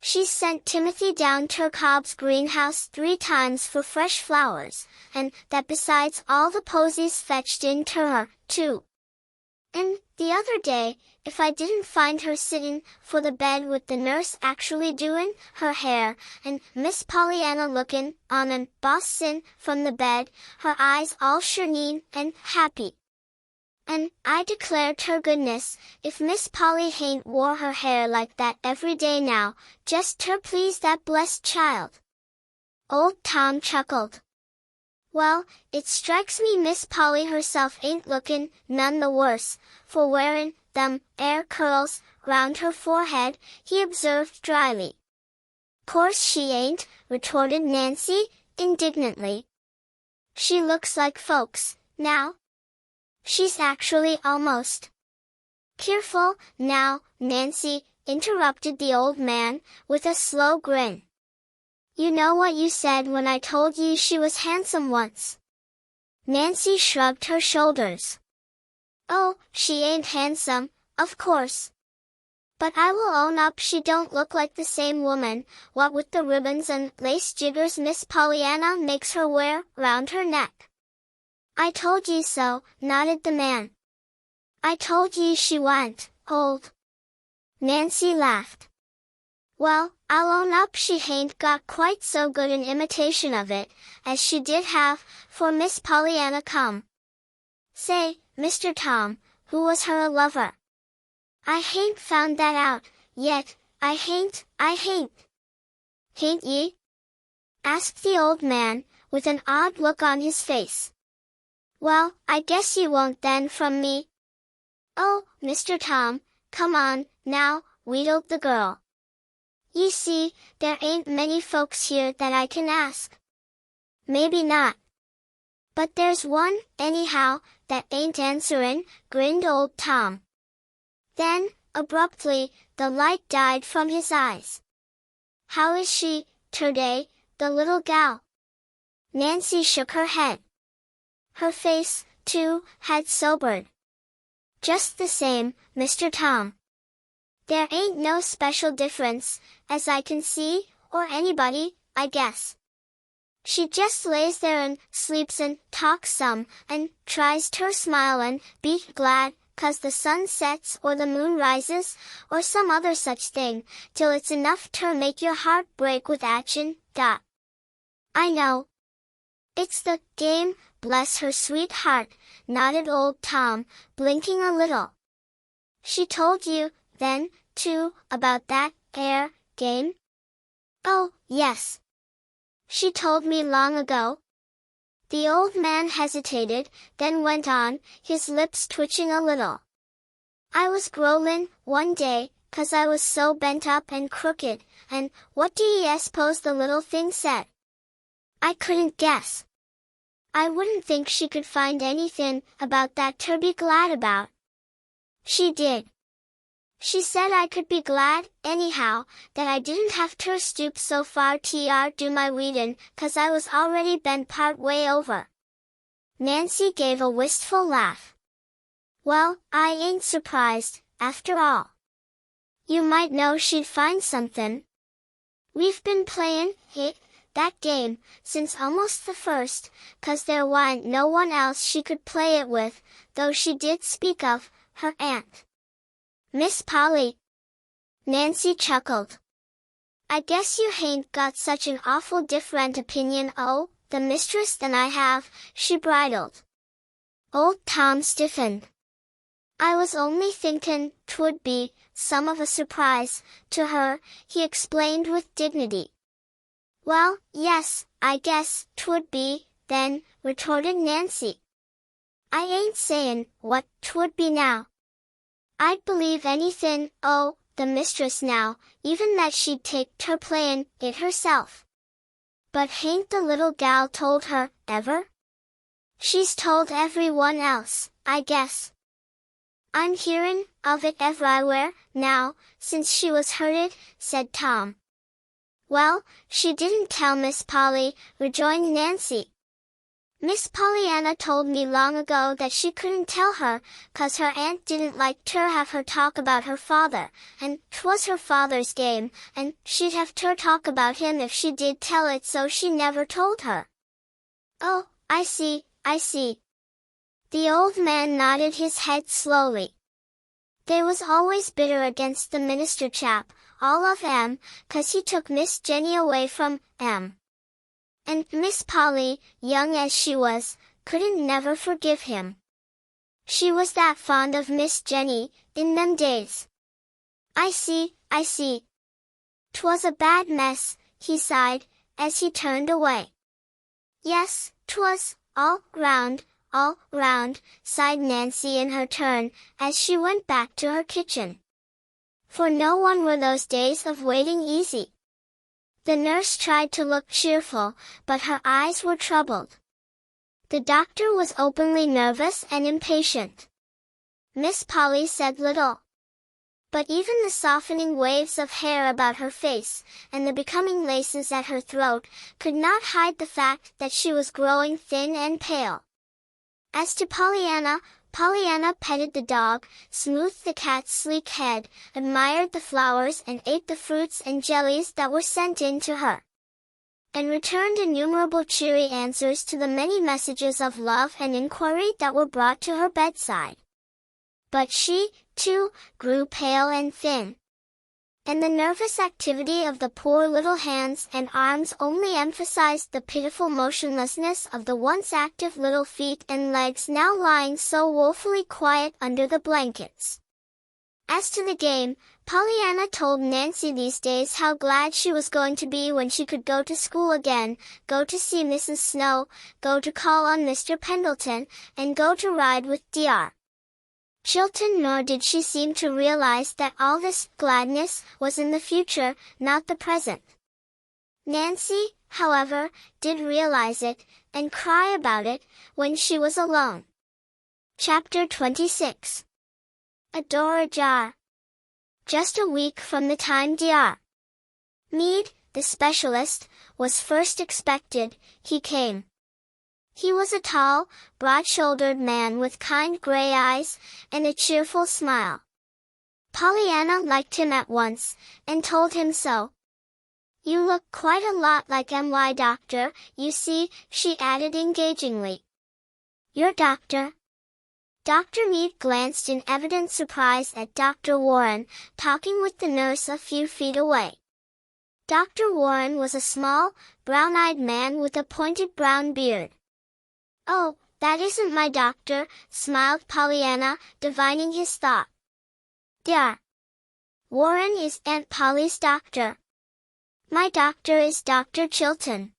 She's sent Timothy down ter Cobb's greenhouse 3 times for fresh flowers, and that besides all the posies fetched in ter her, too. And, the other day, if I didn't find her sittin' for the bed with the nurse actually doin' her hair, and Miss Pollyanna lookin' on and bossin' from the bed, her eyes all sherneen and happy. And, I declare ter goodness, if Miss Polly hain't wore her hair like that every day now, just ter please that blessed child." Old Tom chuckled. "Well, it strikes me Miss Polly herself ain't lookin' none the worse, for wearin' them air curls round her forehead," he observed dryly. "Course she ain't," retorted Nancy, indignantly. "She looks like folks, now. She's actually almost—" "Keerful, now, Nancy," interrupted the old man, with a slow grin. "You know what you said when I told ye she was handsome once." Nancy shrugged her shoulders. "Oh, she ain't handsome, of course. But I will own up she don't look like the same woman, what with the ribbons and lace jiggers Miss Pollyanna makes her wear round her neck." "I told ye so," nodded the man. "I told ye she wa'n't old." Nancy laughed. "Well, I'll own up she hain't got quite so good an imitation of it, as she did have, for Miss Pollyanna come. Say, Mr. Tom, who was her a lover?" "I hain't found that out, yet, I hain't. "Hain't ye?" asked the old man, with an odd look on his face. "Well, I guess ye won't then from me." "Oh, Mr. Tom, come on, now," wheedled the girl. "Ye see, there ain't many folks here that I can ask." "Maybe not. "But there's one, anyhow, that ain't answerin'," grinned old Tom. Then, abruptly, the light died from his eyes. "How is she, today, the little gal?" Nancy shook her head. Her face, too, had sobered. "Just the same, Mr. Tom. There ain't no special difference, as I can see, or anybody, I guess. She just lays there and sleeps and talks some, and tries ter smile and be glad, 'cause the sun sets or the moon rises, or some other such thing, till it's enough ter make your heart break with action, dot." "I know. It's the game, bless her sweet heart," nodded old Tom, blinking a little. "She told you, then, too, about that game?" "Oh, yes. She told me long ago." The old man hesitated, then went on, his lips twitching a little. "I was growlin', one day, 'cause I was so bent up and crooked, and what do ye s'pose the little thing said? I couldn't guess. I wouldn't think she could find anything about that ter be glad about. She did. She said I could be glad, anyhow, that I didn't have ter stoop so far to do my weedin', 'cause I was already been part way over." Nancy gave a wistful laugh. "Well, I ain't surprised, after all. You might know she'd find somethin'. We've been playin' that game, since almost the first, 'cause there wa'n't no one else she could play it with, though she did speak of her aunt. Miss Polly." Nancy chuckled. "I guess you hain't got such an awful different opinion o' the mistress than I have," she bridled. Old Tom stiffened. "I was only thinkin' 'twould be some of a surprise to her," he explained with dignity. "Well, yes, I guess 'twould be, then," retorted Nancy. "I ain't sayin' what 'twould be now. I'd believe anything o' the mistress now, even that she'd take ter playin' it herself. But hain't the little gal told her, ever? She's told every one else, I guess. I'm hearin' of it everywhere, now, since she was hurted," said Tom. "Well, she didn't tell Miss Polly," rejoined Nancy. "Miss Pollyanna told me long ago that she couldn't tell her, 'cause her aunt didn't like ter have her talk about her father, and 'twas her father's game, and she'd have ter talk about him if she did tell it, so she never told her." "Oh, I see, I see." The old man nodded his head slowly. "They was always bitter against the minister chap, all of 'em, 'cause he took Miss Jenny away from 'em. And Miss Polly, young as she was, couldn't never forgive him. She was that fond of Miss Jenny, in them days." I see, I see. 'Twas a bad mess," he sighed, as he turned away. "Yes, 'twas, all round," sighed Nancy in her turn, as she went back to her kitchen. For no one were those days of waiting easy. The nurse tried to look cheerful, but her eyes were troubled. The doctor was openly nervous and impatient. Miss Polly said little. But even the softening waves of hair about her face, and the becoming laces at her throat, could not hide the fact that she was growing thin and pale. As to Pollyanna, Pollyanna petted the dog, smoothed the cat's sleek head, admired the flowers and ate the fruits and jellies that were sent in to her, and returned innumerable cheery answers to the many messages of love and inquiry that were brought to her bedside. But she, too, grew pale and thin. And the nervous activity of the poor little hands and arms only emphasized the pitiful motionlessness of the once active little feet and legs now lying so woefully quiet under the blankets. As to the game, Pollyanna told Nancy these days how glad she was going to be when she could go to school again, go to see Mrs. Snow, go to call on Mr. Pendleton, and go to ride with Dr. Chilton, nor did she seem to realize that all this gladness was in the future, not the present. Nancy, however, did realize it, and cry about it, when she was alone. Chapter 26. A door ajar. Just a week from the time Dr. Mead, the specialist, was first expected, he came. He was a tall, broad-shouldered man with kind gray eyes, and a cheerful smile. Pollyanna liked him at once, and told him so. "You look quite a lot like my doctor, you see," she added engagingly. "Your doctor?" Dr. Mead glanced in evident surprise at Dr. Warren, talking with the nurse a few feet away. Dr. Warren was a small, brown-eyed man with a pointed brown beard. "Oh, that isn't my doctor," smiled Pollyanna, divining his thought. "Dr. Warren is Aunt Polly's doctor. My doctor is Dr. Chilton."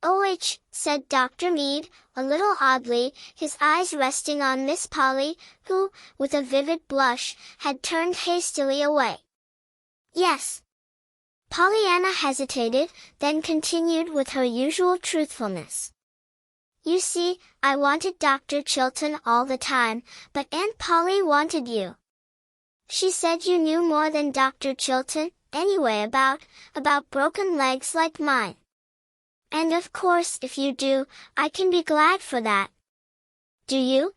"Oh," said Dr. Mead, a little oddly, his eyes resting on Miss Polly, who, with a vivid blush, had turned hastily away. "Yes." Pollyanna hesitated, then continued with her usual truthfulness. "You see, I wanted Dr. Chilton all the time, but Aunt Polly wanted you. She said you knew more than Dr. Chilton, anyway about broken legs like mine. And of course if you do, I can be glad for that. Do you?"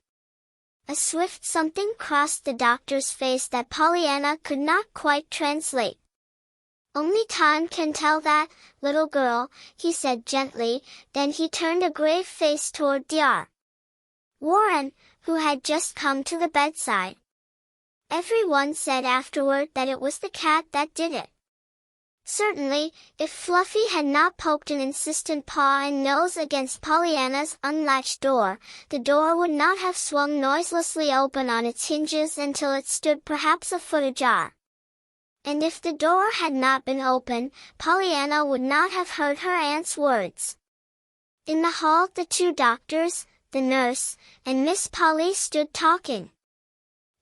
A swift something crossed the doctor's face that Pollyanna could not quite translate. "Only time can tell that, little girl," he said gently, then he turned a grave face toward Dr. Warren, who had just come to the bedside. "Everyone said afterward that it was the cat that did it." Certainly, if Fluffy had not poked an insistent paw and nose against Pollyanna's unlatched door, the door would not have swung noiselessly open on its hinges until it stood perhaps a foot ajar. And if the door had not been open, Pollyanna would not have heard her aunt's words. In the hall the two doctors, the nurse, and Miss Polly stood talking.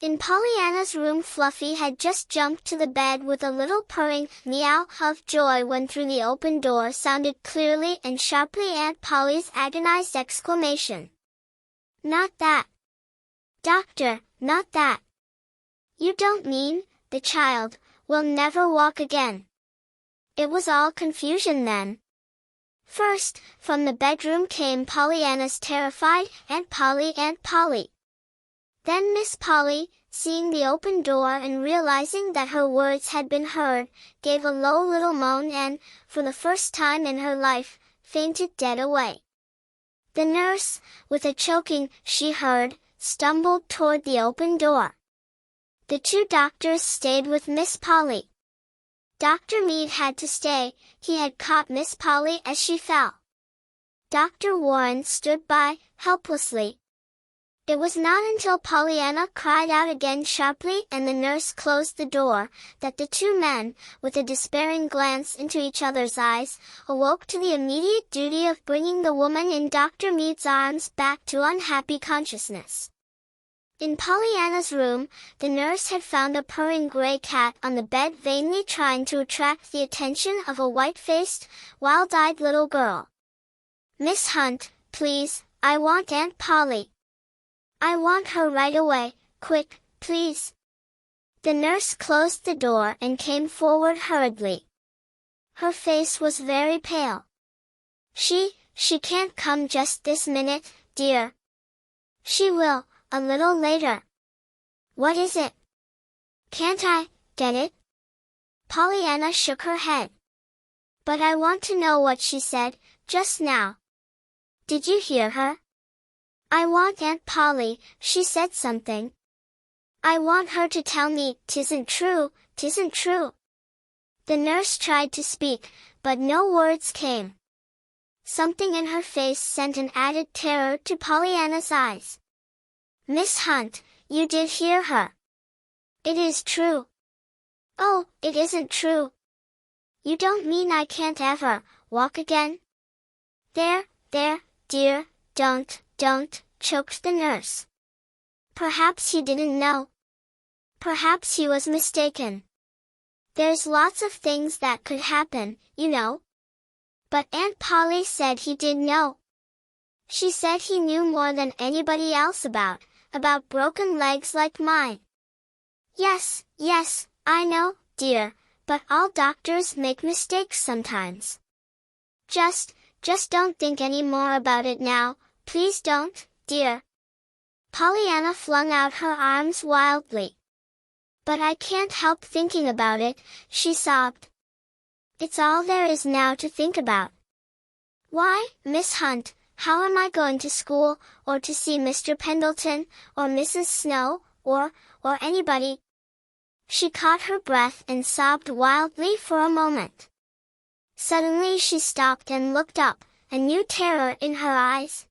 In Pollyanna's room Fluffy had just jumped to the bed with a little purring meow of joy when through the open door sounded clearly and sharply Aunt Polly's agonized exclamation. "Not that! Doctor, not that! You don't mean, the child will never walk again?" It was all confusion then. First, from the bedroom came Pollyanna's terrified, "Aunt Polly, Aunt Polly." Then Miss Polly, seeing the open door and realizing that her words had been heard, gave a low little moan and, for the first time in her life, fainted dead away. The nurse, with a choking she heard, stumbled toward the open door. The two doctors stayed with Miss Polly. Dr. Mead had to stay, he had caught Miss Polly as she fell. Dr. Warren stood by, helplessly. It was not until Pollyanna cried out again sharply and the nurse closed the door, that the two men, with a despairing glance into each other's eyes, awoke to the immediate duty of bringing the woman in Dr. Mead's arms back to unhappy consciousness. In Pollyanna's room, the nurse had found a purring gray cat on the bed vainly trying to attract the attention of a white-faced, wild-eyed little girl. "Miss Hunt, please, I want Aunt Polly. I want her right away, quick, please." The nurse closed the door and came forward hurriedly. Her face was very pale. She can't come just this minute, dear. She will, a little later." "What is it? Can't I get it?" Pollyanna shook her head. "But I want to know what she said, just now. Did you hear her? I want Aunt Polly, she said something. I want her to tell me 'tisn't true, 'tisn't true." The nurse tried to speak, but no words came. Something in her face sent an added terror to Pollyanna's eyes. "Miss Hunt, you did hear her. It is true." "Oh, it isn't true. You don't mean I can't ever walk again?" There, dear, don't, choked the nurse. Perhaps he didn't know. Perhaps he was mistaken. There's lots of things that could happen, you know. But Aunt Polly said he did know. She said he knew more than anybody else about broken legs like mine. Yes, yes, I know, dear, but all doctors make mistakes sometimes. Just don't think any more about it now, please don't, dear. Pollyanna flung out her arms wildly. But I can't help thinking about it, she sobbed. It's all there is now to think about. Why, Miss Hunt, how am I going to school, or to see Mr. Pendleton, or Mrs. Snow, or anybody? She caught her breath and sobbed wildly for a moment. Suddenly she stopped and looked up, a new terror in her eyes.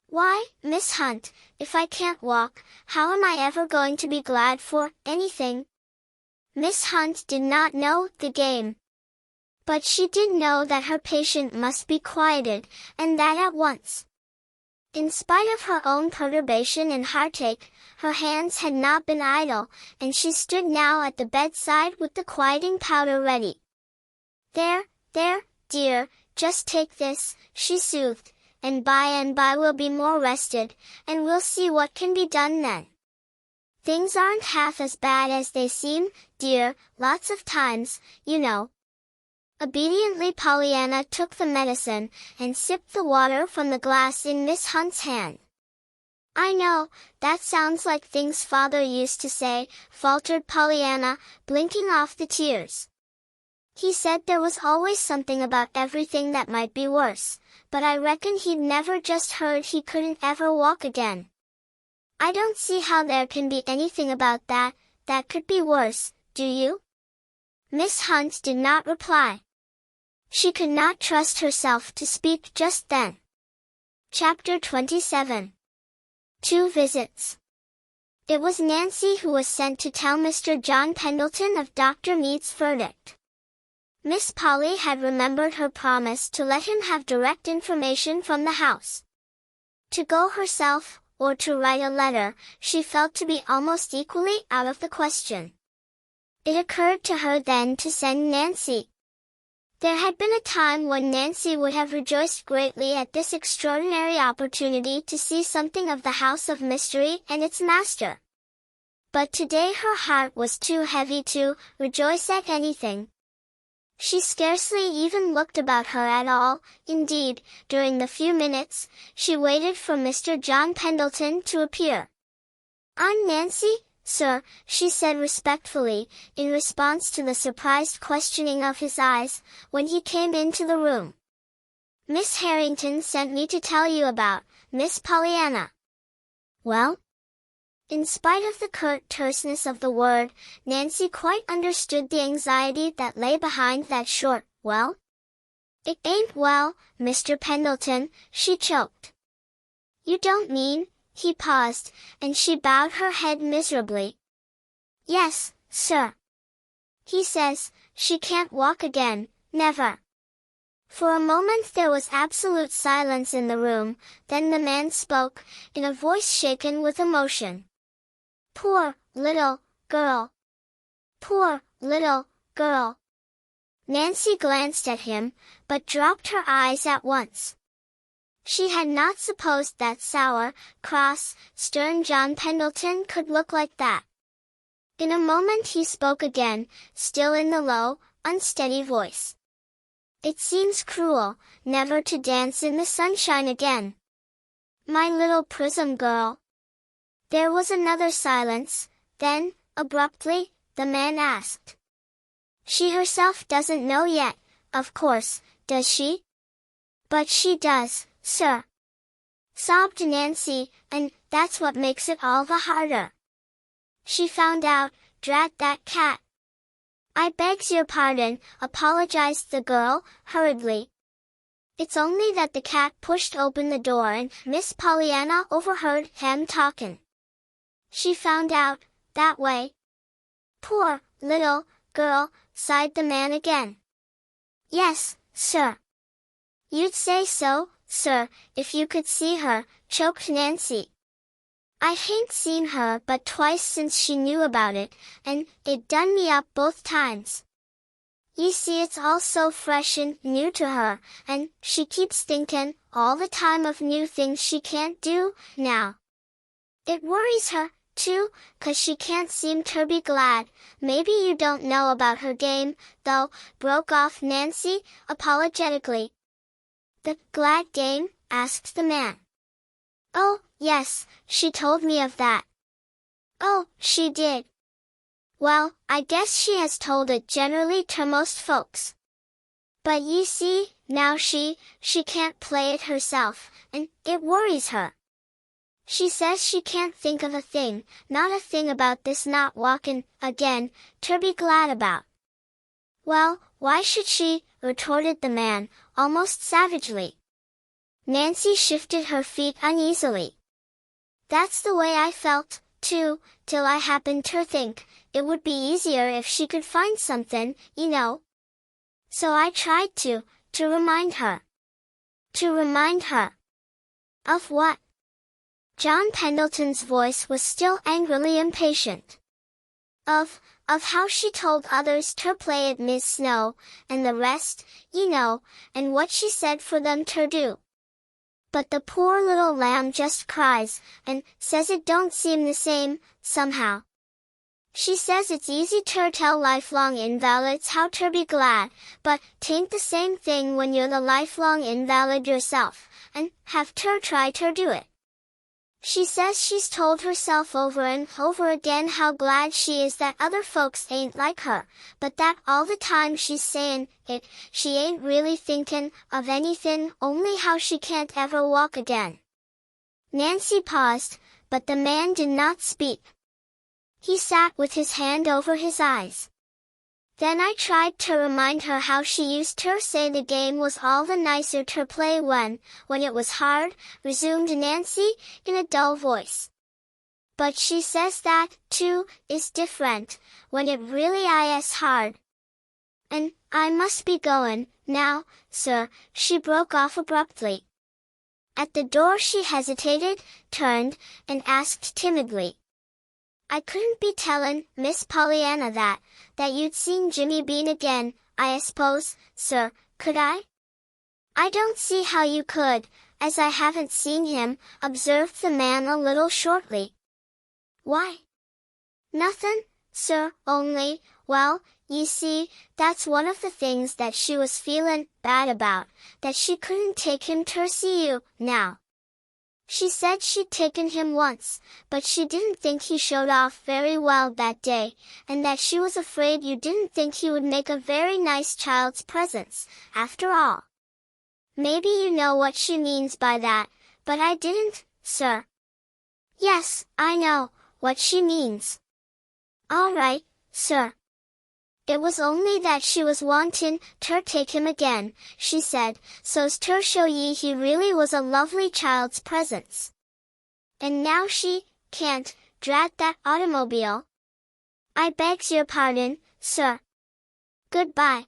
Why, Miss Hunt, if I can't walk, how am I ever going to be glad for anything? Miss Hunt did not know the game. But she did know that her patient must be quieted, and that at once. In spite of her own perturbation and heartache, her hands had not been idle, and she stood now at the bedside with the quieting powder ready. There, dear, just take this, she soothed, and by we'll be more rested, and we'll see what can be done then. Things aren't half as bad as they seem, dear, lots of times, you know. Obediently Pollyanna took the medicine, and sipped the water from the glass in Miss Hunt's hand. I know, that sounds like things Father used to say, faltered Pollyanna, blinking off the tears. He said there was always something about everything that might be worse, but I reckon he'd never just heard he couldn't ever walk again. I don't see how there can be anything about that could be worse, do you? Miss Hunt did not reply. She could not trust herself to speak just then. Chapter 27. 2 Visits. It was Nancy who was sent to tell Mr. John Pendleton of Dr. Mead's verdict. Miss Polly had remembered her promise to let him have direct information from the house. To go herself, or to write a letter, she felt to be almost equally out of the question. It occurred to her then to send Nancy. There had been a time when Nancy would have rejoiced greatly at this extraordinary opportunity to see something of the house of mystery and its master. But today her heart was too heavy to rejoice at anything. She scarcely even looked about her at all. Indeed, during the few minutes she waited for Mr. John Pendleton to appear. "Aunt Nancy, sir," she said respectfully, in response to the surprised questioning of his eyes, when he came into the room. "Miss Harrington sent me to tell you about Miss Pollyanna." "Well?" In spite of the curt terseness of the word, Nancy quite understood the anxiety that lay behind that short, "well?" "It ain't well, Mr. Pendleton," she choked. "You don't mean—" He paused, and she bowed her head miserably. "Yes, sir. He says she can't walk again, never." For a moment there was absolute silence in the room, then the man spoke, in a voice shaken with emotion. "Poor little girl. Poor little girl." Nancy glanced at him, but dropped her eyes at once. She had not supposed that sour, cross, stern John Pendleton could look like that. In a moment he spoke again, still in the low, unsteady voice. "It seems cruel, never to dance in the sunshine again. My little prism girl." There was another silence, then, abruptly, the man asked. "She herself doesn't know yet, of course, does she?" "But she does, sir," sobbed Nancy, "and that's what makes it all the harder. She found out, drat that cat." "I begs your pardon," apologized the girl, hurriedly. "It's only that the cat pushed open the door and Miss Pollyanna overheard them talkin'. She found out, that way." "Poor little girl," sighed the man again. "Yes, sir. You'd say so, sir, if you could see her," choked Nancy. "I hain't seen her but twice since she knew about it, and it done me up both times." You see, it's all so fresh and new to her, and she keeps thinking all the time of new things she can't do now. It worries her, too, 'cause she can't seem to be glad. Maybe you don't know about her game, though, broke off Nancy, apologetically. The glad game? Asked the man. Oh, yes, she told me of that. Oh, she did. Well, I guess she has told it generally to most folks. But you see, now she can't play it herself, and it worries her. She says she can't think of a thing, not a thing about this not walking, again, to be glad about. Well, why should she? Retorted the man, almost savagely. Nancy shifted her feet uneasily. That's the way I felt, too, till I happened to think it would be easier if she could find something, you know. So I tried to remind her. To remind her. Of what? John Pendleton's voice was still angrily impatient. Of how she told others to play at Miss Snow, and the rest, you know, and what she said for them to do. But the poor little lamb just cries, and says it don't seem the same, somehow. She says it's easy to tell lifelong invalids how to be glad, but 'tain't the same thing when you're the lifelong invalid yourself, and have to try to do it. She says she's told herself over and over again how glad she is that other folks ain't like her, but that all the time she's saying it, she ain't really thinking of anything, only how she can't ever walk again. Nancy paused, but the man did not speak. He sat with his hand over his eyes. Then I tried to remind her how she used to say the game was all the nicer to play when it was hard, resumed Nancy, in a dull voice. But she says that, too, is different, when it really is hard. And I must be going, now, sir, she broke off abruptly. At the door she hesitated, turned, and asked timidly. I couldn't be tellin' Miss Pollyanna that you'd seen Jimmy Bean again, I suppose, sir, could I? I don't see how you could, as I haven't seen him, observed the man a little shortly. Why? Nothin', sir, only, well, you see, that's one of the things that she was feelin' bad about, that she couldn't take him to see you, now. She said she'd taken him once, but she didn't think he showed off very well that day, and that she was afraid you didn't think he would make a very nice child's presents, after all. Maybe you know what she means by that, but I didn't, sir. Yes, I know what she means. All right, sir. It was only that she was wantin' to take him again, she said, so's to show ye he really was a lovely child's presence. And now she can't, drat that automobile. I begs your pardon, sir. Goodbye.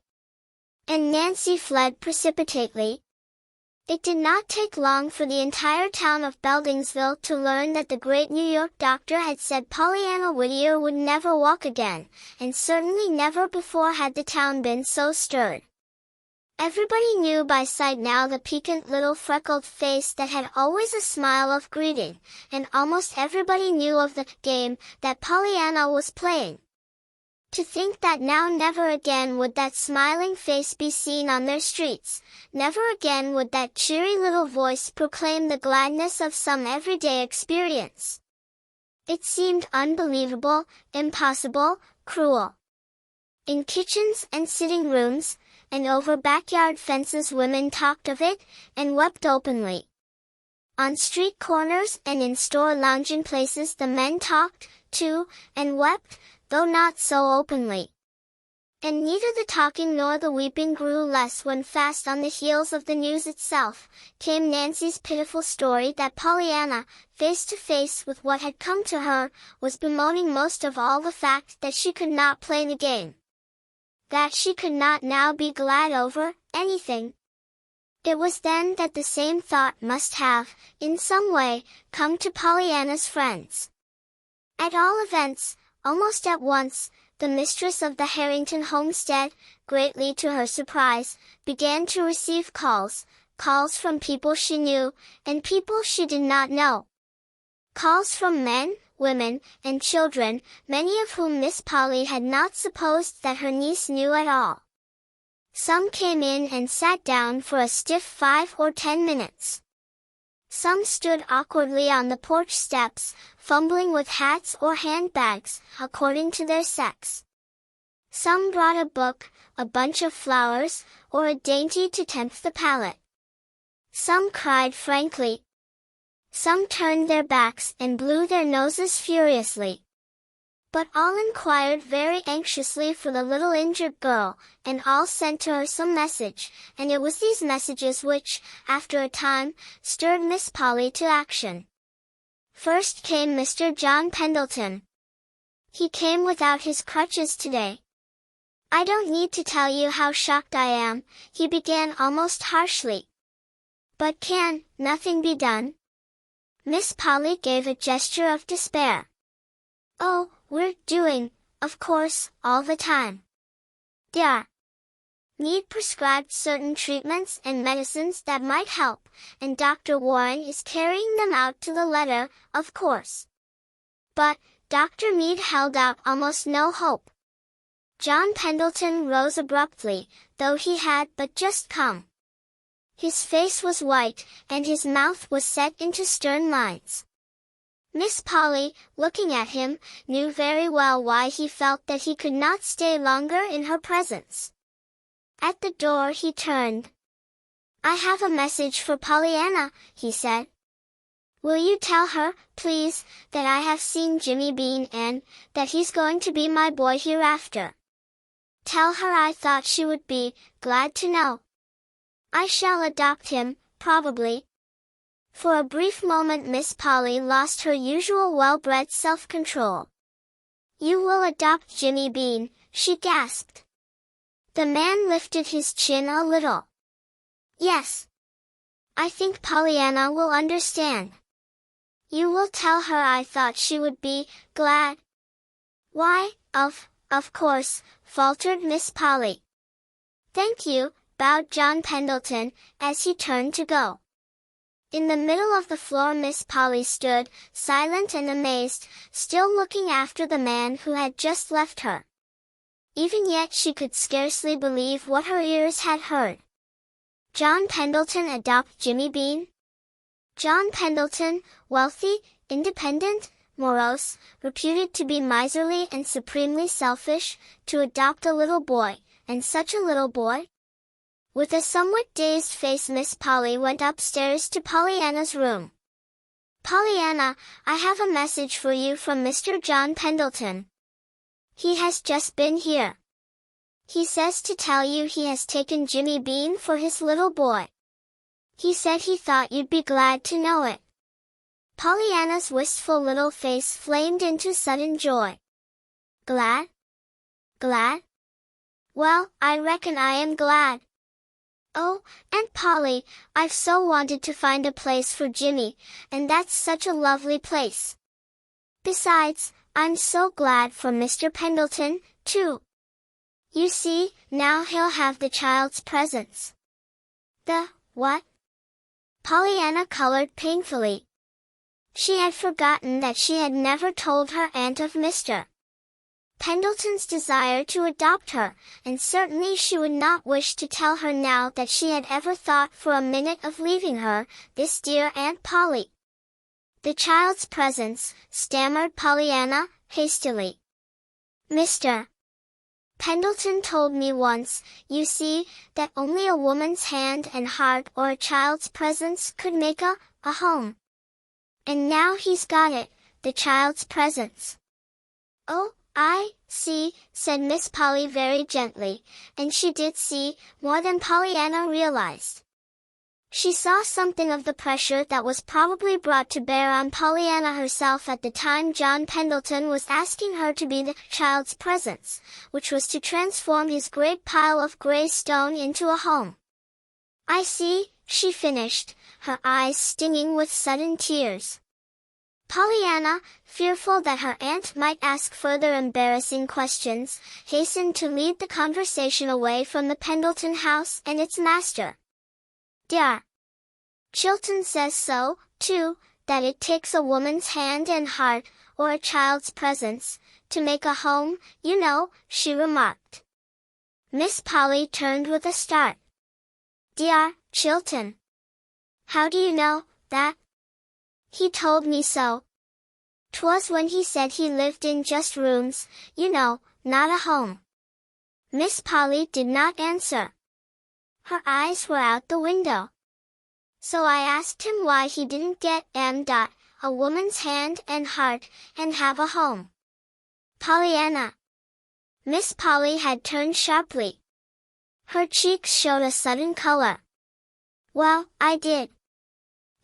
And Nancy fled precipitately. It did not take long for the entire town of Beldingsville to learn that the great New York doctor had said Pollyanna Whittier would never walk again, and certainly never before had the town been so stirred. Everybody knew by sight now the piquant little freckled face that had always a smile of greeting, and almost everybody knew of the game that Pollyanna was playing. To think that now never again would that smiling face be seen on their streets, never again would that cheery little voice proclaim the gladness of some everyday experience. It seemed unbelievable, impossible, cruel. In kitchens and sitting rooms, and over backyard fences women talked of it, and wept openly. On street corners and in store lounging places the men talked, too, and wept, though not so openly. And neither the talking nor the weeping grew less when fast on the heels of the news itself, came Nancy's pitiful story that Pollyanna, face to face with what had come to her, was bemoaning most of all the fact that she could not play the game. That she could not now be glad over anything. It was then that the same thought must have, in some way, come to Pollyanna's friends. At all events, almost at once, the mistress of the Harrington homestead, greatly to her surprise, began to receive calls from people she knew, and people she did not know. Calls from men, women, and children, many of whom Miss Polly had not supposed that her niece knew at all. Some came in and sat down for a stiff 5 or 10 minutes. Some stood awkwardly on the porch steps, fumbling with hats or handbags, according to their sex. Some brought a book, a bunch of flowers, or a dainty to tempt the palate. Some cried frankly. Some turned their backs and blew their noses furiously. But all inquired very anxiously for the little injured girl, and all sent to her some message, and it was these messages which, after a time, stirred Miss Polly to action. First came Mr. John Pendleton. He came without his crutches today. "I don't need to tell you how shocked I am," he began almost harshly. "But can nothing be done?" Miss Polly gave a gesture of despair. "Oh, we're doing, of course, all the time. There. Need prescribed certain treatments and medicines that might help, and Dr. Warren is carrying them out to the letter, of course." But Dr. Meade held out almost no hope. John Pendleton rose abruptly, though he had but just come. His face was white, and his mouth was set into stern lines. Miss Polly, looking at him, knew very well why he felt that he could not stay longer in her presence. At the door he turned. "I have a message for Pollyanna," he said. "Will you tell her, please, that I have seen Jimmy Bean and that he's going to be my boy hereafter? Tell her I thought she would be glad to know. I shall adopt him, probably." For a brief moment Miss Polly lost her usual well-bred self-control. "You will adopt Jimmy Bean," she gasped. The man lifted his chin a little. "Yes. I think Pollyanna will understand. You will tell her I thought she would be glad." "Why, of course," faltered Miss Polly. "Thank you," bowed John Pendleton, as he turned to go. In the middle of the floor Miss Polly stood, silent and amazed, still looking after the man who had just left her. Even yet she could scarcely believe what her ears had heard. John Pendleton adopt Jimmy Bean? John Pendleton, wealthy, independent, morose, reputed to be miserly and supremely selfish, to adopt a little boy, and such a little boy? With a somewhat dazed face Miss Polly went upstairs to Pollyanna's room. "Pollyanna, I have a message for you from Mr. John Pendleton. He has just been here. He says to tell you he has taken Jimmy Bean for his little boy. He said he thought you'd be glad to know it." Pollyanna's wistful little face flamed into sudden joy. "Glad? Glad? Well, I reckon I am glad. Oh, Aunt Polly, I've so wanted to find a place for Jimmy, and that's such a lovely place. Besides, I'm so glad for Mr. Pendleton, too. You see, now he'll have the child's presence." "The, what?" Pollyanna colored painfully. She had forgotten that she had never told her aunt of Mr. Pendleton's desire to adopt her, and certainly she would not wish to tell her now that she had ever thought for a minute of leaving her, this dear Aunt Polly. "The child's presence," stammered Pollyanna, hastily. "Mr. Pendleton told me once, you see, that only a woman's hand and heart or a child's presence could make a home. And now he's got it, the child's presence." "Oh, I see," said Miss Polly very gently, and she did see, more than Pollyanna realized. She saw something of the pressure that was probably brought to bear on Pollyanna herself at the time John Pendleton was asking her to be the child's presence, which was to transform his great pile of gray stone into a home. "I see," she finished, her eyes stinging with sudden tears. Pollyanna, fearful that her aunt might ask further embarrassing questions, hastened to lead the conversation away from the Pendleton house and its master. Dear. Chilton says so, too, that it takes a woman's hand and heart, or a child's presence, to make a home, you know, she remarked. Miss Polly turned with a start. Dear Chilton. How do you know that? He told me so. 'Twas when he said he lived in just rooms, you know, not a home. Miss Polly did not answer. Her eyes were out the window. So I asked him why he didn't get a woman's hand and heart, and have a home. Pollyanna. Miss Polly had turned sharply. Her cheeks showed a sudden color. Well, I did.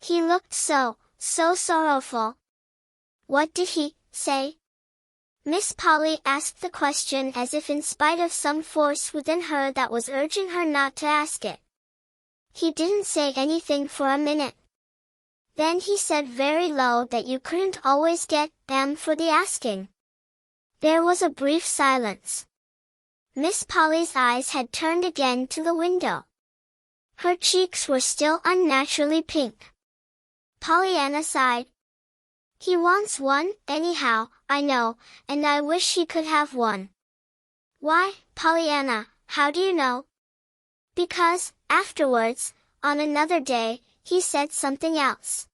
He looked so sorrowful. What did he say? Miss Polly asked the question as if in spite of some force within her that was urging her not to ask it. He didn't say anything for a minute. Then he said very low that you couldn't always get them for the asking. There was a brief silence. Miss Polly's eyes had turned again to the window. Her cheeks were still unnaturally pink. Pollyanna sighed. He wants one, anyhow, I know, and I wish he could have one. Why, Pollyanna, how do you know? Because, afterwards, on another day, he said something else.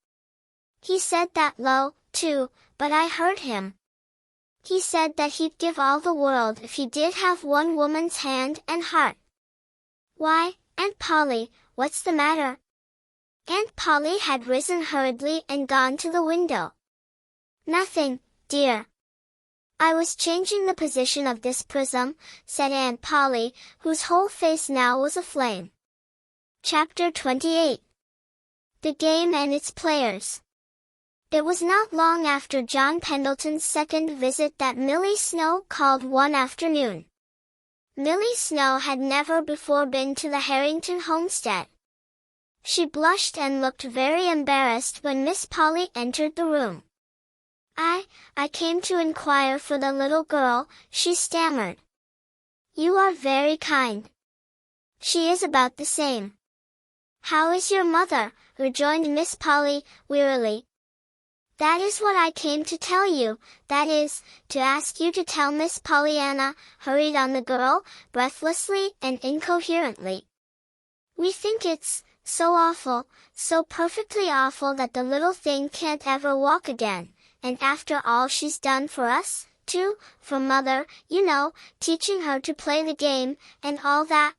He said that low, too, but I heard him. He said that he'd give all the world if he did have one woman's hand and heart. Why, Aunt Polly, what's the matter? Aunt Polly had risen hurriedly and gone to the window. Nothing, dear. I was changing the position of this prism, said Aunt Polly, whose whole face now was aflame. Chapter 28. The Game and Its Players. It was not long after John Pendleton's second visit that Millie Snow called one afternoon. Millie Snow had never before been to the Harrington homestead. She blushed and looked very embarrassed when Miss Polly entered the room. I came to inquire for the little girl, she stammered. You are very kind. She is about the same. How is your mother? Rejoined Miss Polly, wearily. That is what I came to tell you, that is, to ask you to tell Miss Pollyanna, hurried on the girl, breathlessly and incoherently. We think it's so awful, so perfectly awful that the little thing can't ever walk again, and after all she's done for us, too, for Mother, you know, teaching her to play the game, and all that.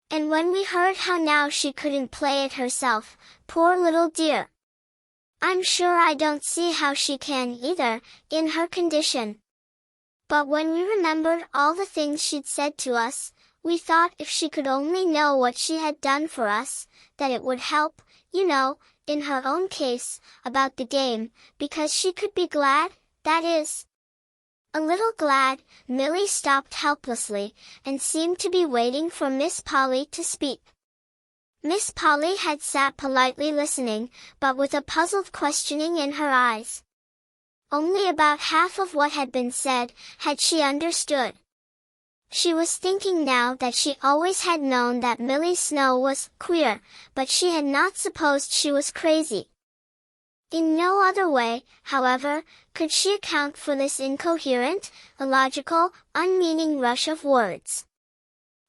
And when we heard how now she couldn't play it herself, poor little dear. I'm sure I don't see how she can either, in her condition. But when we remembered all the things she'd said to us, we thought if she could only know what she had done for us, that it would help, you know, in her own case, about the game, because she could be glad, that is. A little glad. Millie stopped helplessly, and seemed to be waiting for Miss Polly to speak. Miss Polly had sat politely listening, but with a puzzled questioning in her eyes. Only about half of what had been said had she understood. She was thinking now that she always had known that Millie Snow was queer, but she had not supposed she was crazy. In no other way, however, could she account for this incoherent, illogical, unmeaning rush of words.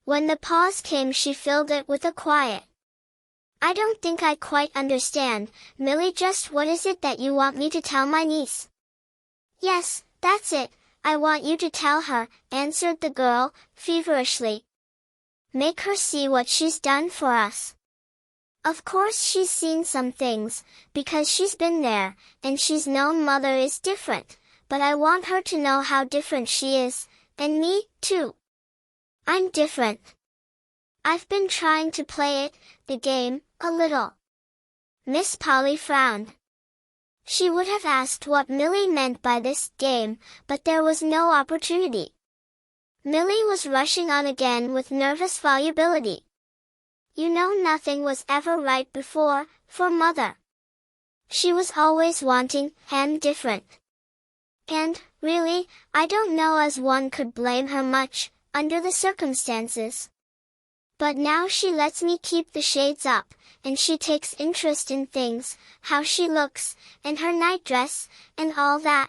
When the pause came she filled it with a quiet. I don't think I quite understand, Millie, just what is it that you want me to tell my niece? Yes, that's it, I want you to tell her, answered the girl, feverishly. Make her see what she's done for us. Of course she's seen some things, because she's been there, and she's known Mother is different, but I want her to know how different she is, and me, too. I'm different. I've been trying to play it, the game, a little. Miss Polly frowned. She would have asked what Millie meant by this game, but there was no opportunity. Millie was rushing on again with nervous volubility. You know nothing was ever right before, for Mother. She was always wanting and different. And, really, I don't know as one could blame her much, under the circumstances. But now she lets me keep the shades up, and she takes interest in things, how she looks, and her nightdress, and all that.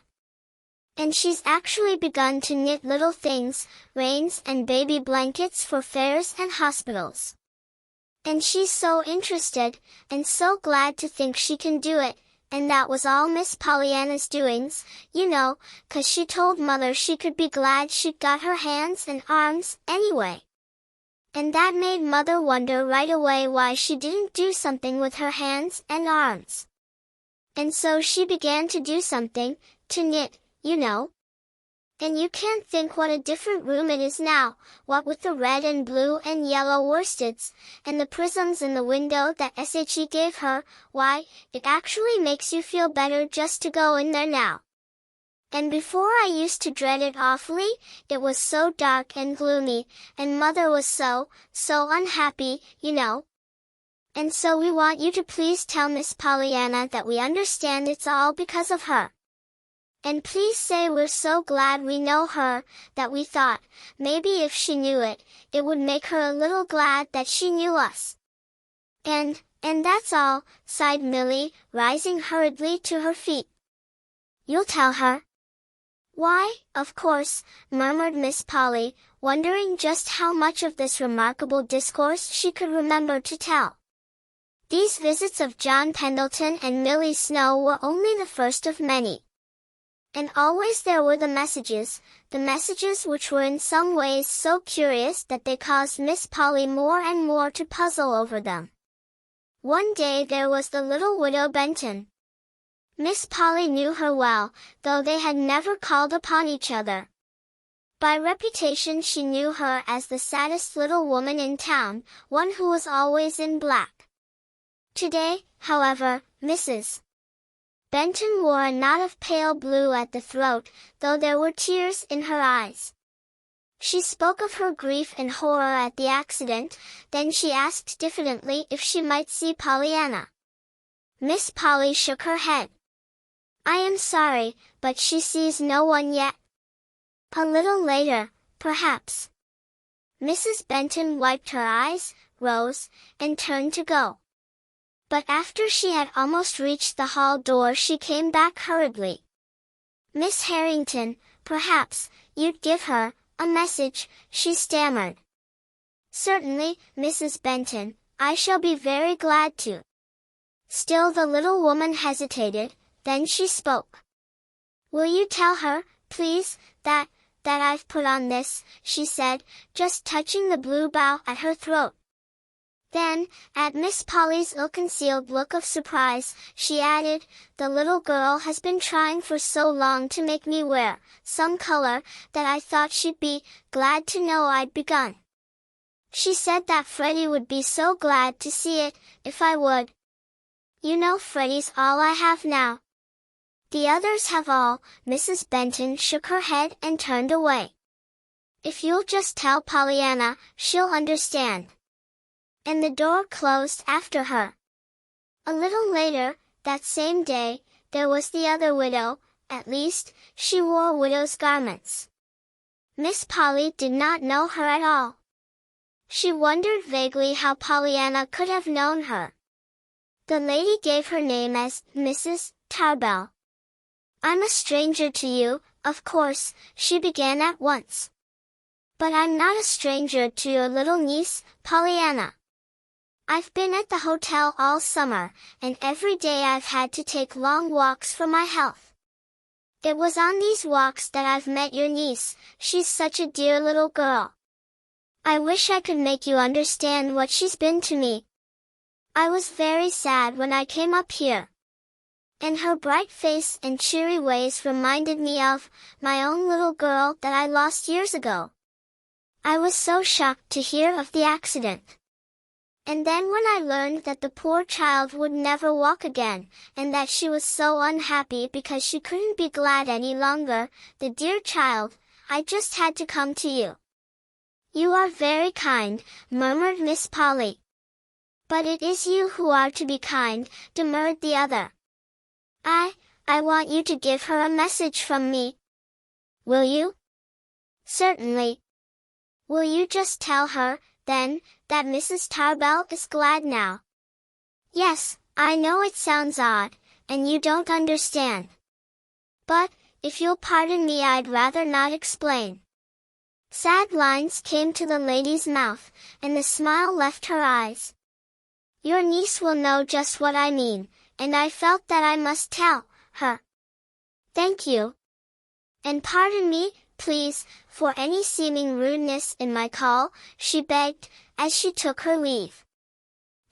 And she's actually begun to knit little things, reins and baby blankets for fairs and hospitals. And she's so interested, and so glad to think she can do it, and that was all Miss Pollyanna's doings, you know, 'cause she told Mother she could be glad she'd got her hands and arms, anyway. And that made Mother wonder right away why she didn't do something with her hands and arms. And so she began to do something, to knit, you know. And you can't think what a different room it is now, what with the red and blue and yellow worsteds, and the prisms in the window that XXII gave her, why, it actually makes you feel better just to go in there now. And before I used to dread it awfully, it was so dark and gloomy, and Mother was so unhappy, you know. And so we want you to please tell Miss Pollyanna that we understand it's all because of her. And please say we're so glad we know her, that we thought, maybe if she knew it, it would make her a little glad that she knew us. And that's all, sighed Millie, rising hurriedly to her feet. You'll tell her? Why, of course, murmured Miss Polly, wondering just how much of this remarkable discourse she could remember to tell. These visits of John Pendleton and Millie Snow were only the first of many. And always there were the messages which were in some ways so curious that they caused Miss Polly more and more to puzzle over them. One day there was the little widow Benton. Miss Polly knew her well, though they had never called upon each other. By reputation she knew her as the saddest little woman in town, one who was always in black. Today, however, Mrs. Benton wore a knot of pale blue at the throat, though there were tears in her eyes. She spoke of her grief and horror at the accident, then she asked diffidently if she might see Pollyanna. Miss Polly shook her head. I am sorry, but she sees no one yet. A little later, perhaps. Mrs. Benton wiped her eyes, rose, and turned to go. But after she had almost reached the hall door she came back hurriedly. Miss Harrington, perhaps, you'd give her a message, she stammered. Certainly, Mrs. Benton, I shall be very glad to. Still the little woman hesitated, then she spoke. Will you tell her, please, that I've put on this, she said, just touching the blue bow at her throat. Then, at Miss Polly's ill-concealed look of surprise, she added, the little girl has been trying for so long to make me wear some color, that I thought she'd be glad to know I'd begun. She said that Freddie would be so glad to see it, if I would. You know Freddie's all I have now. The others have all. Mrs. Benton shook her head and turned away. If you'll just tell Pollyanna, she'll understand. And the door closed after her. A little later, that same day, there was the other widow, at least, she wore widow's garments. Miss Polly did not know her at all. She wondered vaguely how Pollyanna could have known her. The lady gave her name as Mrs. Tarbell. I'm a stranger to you, of course, she began at once. But I'm not a stranger to your little niece, Pollyanna. I've been at the hotel all summer, and every day I've had to take long walks for my health. It was on these walks that I've met your niece, she's such a dear little girl. I wish I could make you understand what she's been to me. I was very sad when I came up here. And her bright face and cheery ways reminded me of my own little girl that I lost years ago. I was so shocked to hear of the accident. And then when I learned that the poor child would never walk again, and that she was so unhappy because she couldn't be glad any longer, the dear child, I just had to come to you. You are very kind, murmured Miss Polly. But it is you who are to be kind, demurred the other. I, I want you to give her a message from me. Will you? Certainly. Will you just tell her, then, that Mrs. Tarbell is glad now? Yes, I know it sounds odd, and you don't understand. But, if you'll pardon me, I'd rather not explain. Sad lines came to the lady's mouth, and the smile left her eyes. Your niece will know just what I mean, and I felt that I must tell her. Thank you. And pardon me, please, for any seeming rudeness in my call, she begged, as she took her leave.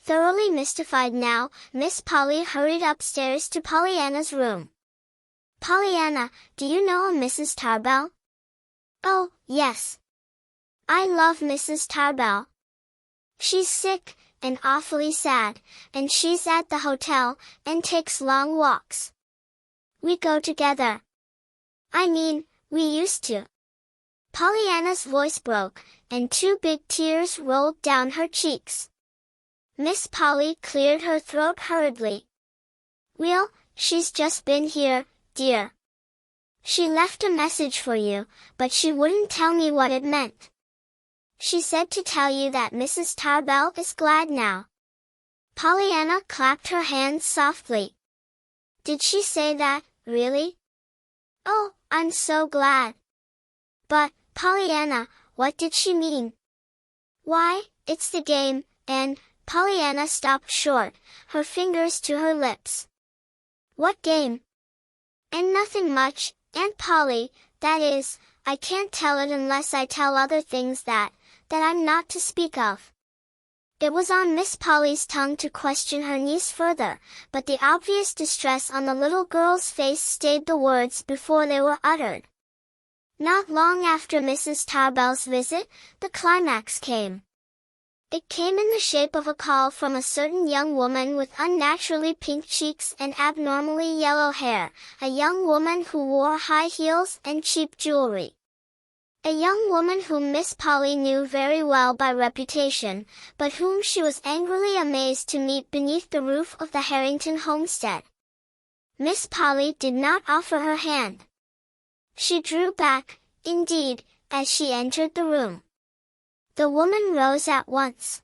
Thoroughly mystified now, Miss Polly hurried upstairs to Pollyanna's room. Pollyanna, do you know a Mrs. Tarbell? Oh, yes. I love Mrs. Tarbell. She's sick, and awfully sad, and she's at the hotel, and takes long walks. We go together. I mean, we used to. Pollyanna's voice broke, and 2 big tears rolled down her cheeks. Miss Polly cleared her throat hurriedly. Well, she's just been here, dear. She left a message for you, but she wouldn't tell me what it meant. She said to tell you that Mrs. Tarbell is glad now. Pollyanna clapped her hands softly. Did she say that, really? Oh, I'm so glad. But, Pollyanna, what did she mean? Why, it's the game, and, Pollyanna stopped short, her fingers to her lips. What game? And nothing much, Aunt Polly, that is, I can't tell it unless I tell other things that I'm not to speak of. It was on Miss Polly's tongue to question her niece further, but the obvious distress on the little girl's face stayed the words before they were uttered. Not long after Mrs. Tarbell's visit, the climax came. It came in the shape of a call from a certain young woman with unnaturally pink cheeks and abnormally yellow hair, a young woman who wore high heels and cheap jewelry. A young woman whom Miss Polly knew very well by reputation, but whom she was angrily amazed to meet beneath the roof of the Harrington homestead. Miss Polly did not offer her hand. She drew back, indeed, as she entered the room. The woman rose at once.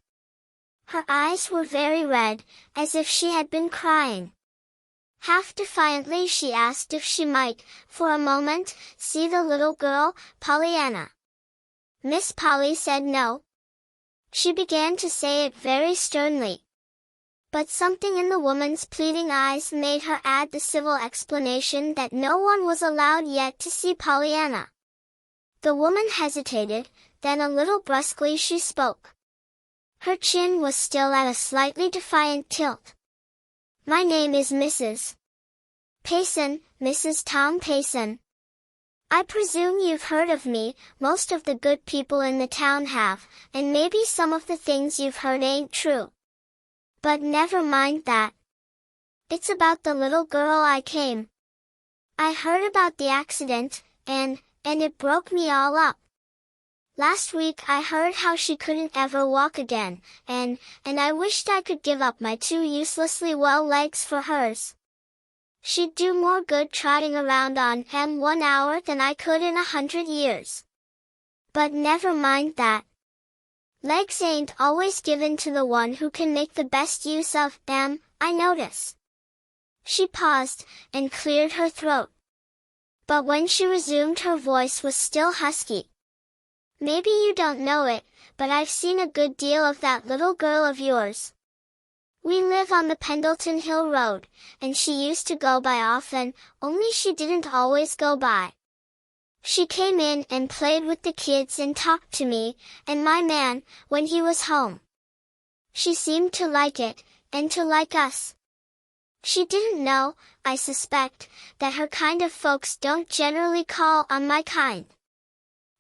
Her eyes were very red, as if she had been crying. Half defiantly she asked if she might, for a moment, see the little girl, Pollyanna. Miss Polly said no. She began to say it very sternly. But something in the woman's pleading eyes made her add the civil explanation that no one was allowed yet to see Pollyanna. The woman hesitated, then a little brusquely she spoke. Her chin was still at a slightly defiant tilt. My name is Mrs. Payson, Mrs. Tom Payson. I presume you've heard of me, most of the good people in the town have, and maybe some of the things you've heard ain't true. But never mind that. It's about the little girl I came. I heard about the accident, and it broke me all up. Last week I heard how she couldn't ever walk again, and I wished I could give up my 2 uselessly well legs for hers. She'd do more good trotting around on 1 hour than I could in 100 years. But never mind that. Legs ain't always given to the one who can make the best use of them, I notice. She paused, and cleared her throat. But when she resumed her voice was still husky. Maybe you don't know it, but I've seen a good deal of that little girl of yours. We live on the Pendleton Hill Road, and she used to go by often, only she didn't always go by. She came in and played with the kids and talked to me, and my man, when he was home. She seemed to like it, and to like us. She didn't know, I suspect, that her kind of folks don't generally call on my kind.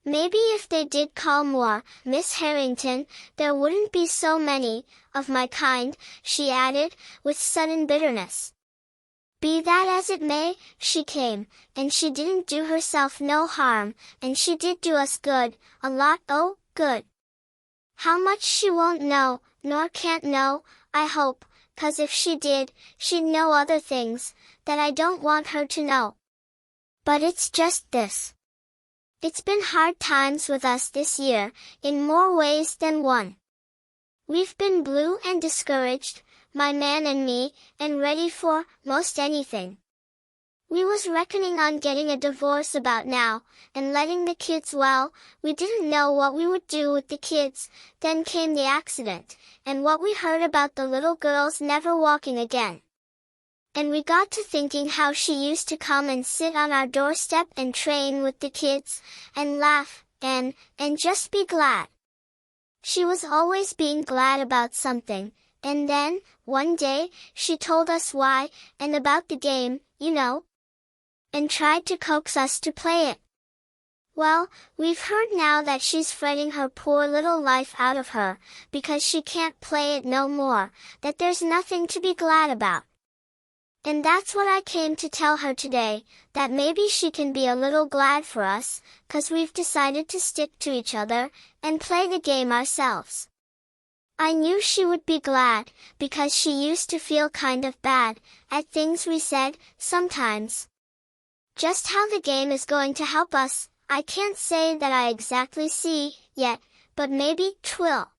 Maybe if they did call more, Miss Harrington, there wouldn't be so many, of my kind, she added, with sudden bitterness. Be that as it may, she came, and she didn't do herself no harm, and she did do us good, a lot, oh, good. How much she won't know, nor can't know, I hope, 'cause if she did, she'd know other things, that I don't want her to know. But it's just this. It's been hard times with us this year, in more ways than one. We've been blue and discouraged, my man and me, and ready for, most anything. We was reckoning on getting a divorce about now, and letting the kids well, we didn't know what we would do with the kids, then came the accident, and what we heard about the little girls never walking again. And we got to thinking how she used to come and sit on our doorstep and train with the kids, and laugh, and just be glad. She was always being glad about something, and then, one day, she told us why, and about the game, you know, and tried to coax us to play it. Well, we've heard now that she's fretting her poor little life out of her, because she can't play it no more, that there's nothing to be glad about. And that's what I came to tell her today, that maybe she can be a little glad for us, 'cause we've decided to stick to each other, and play the game ourselves. I knew she would be glad, because she used to feel kind of bad, at things we said, sometimes. Just how the game is going to help us, I can't say that I exactly see, yet, but maybe 'twill.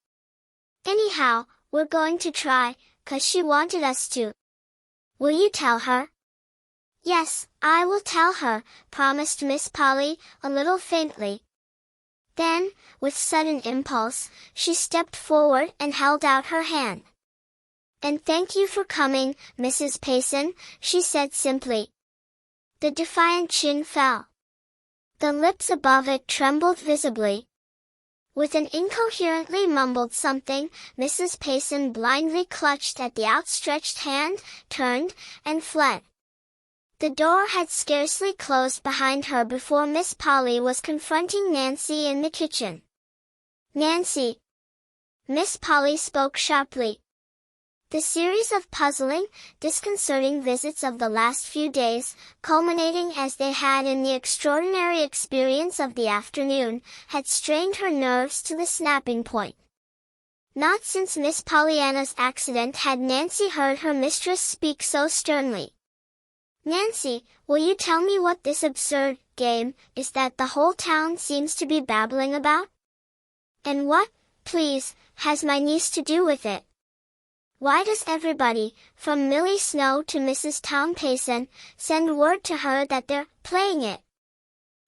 Anyhow, we're going to try, 'cause she wanted us to. Will you tell her? Yes, I will tell her, promised Miss Polly, a little faintly. Then, with sudden impulse, she stepped forward and held out her hand. And thank you for coming, Mrs. Payson, she said simply. The defiant chin fell. The lips above it trembled visibly. With an incoherently mumbled something, Mrs. Payson blindly clutched at the outstretched hand, turned, and fled. The door had scarcely closed behind her before Miss Polly was confronting Nancy in the kitchen. Nancy! Miss Polly spoke sharply. The series of puzzling, disconcerting visits of the last few days, culminating as they had in the extraordinary experience of the afternoon, had strained her nerves to the snapping point. Not since Miss Pollyanna's accident had Nancy heard her mistress speak so sternly. Nancy, will you tell me what this absurd game is that the whole town seems to be babbling about? And what, please, has my niece to do with it? Why does everybody, from Millie Snow to Mrs. Tom Payson, send word to her that they're playing it?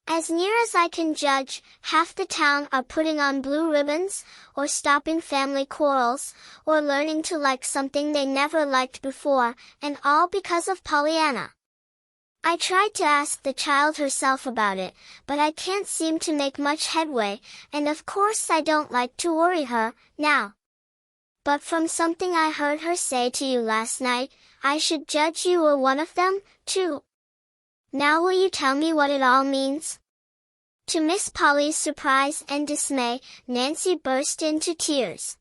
As near as I can judge, half the town are putting on blue ribbons, or stopping family quarrels, or learning to like something they never liked before, and all because of Pollyanna. I tried to ask the child herself about it, but I can't seem to make much headway, and of course I don't like to worry her, now. But from something I heard her say to you last night, I should judge you were one of them, too. Now will you tell me what it all means? To Miss Polly's surprise and dismay, Nancy burst into tears.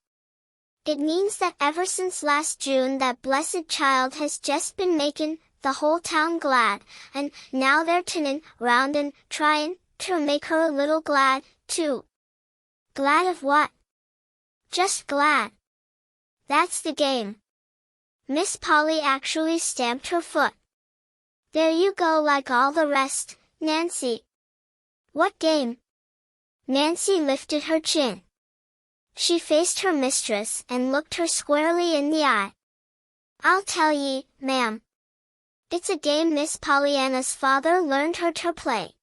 It means that ever since last June that blessed child has just been making the whole town glad, and now they're tinnin' round and tryin' to make her a little glad, too. Glad of what? Just glad. That's the game. Miss Polly actually stamped her foot. There you go like all the rest, Nancy. What game? Nancy lifted her chin. She faced her mistress and looked her squarely in the eye. I'll tell ye, ma'am. It's a game Miss Pollyanna's father learned her to play.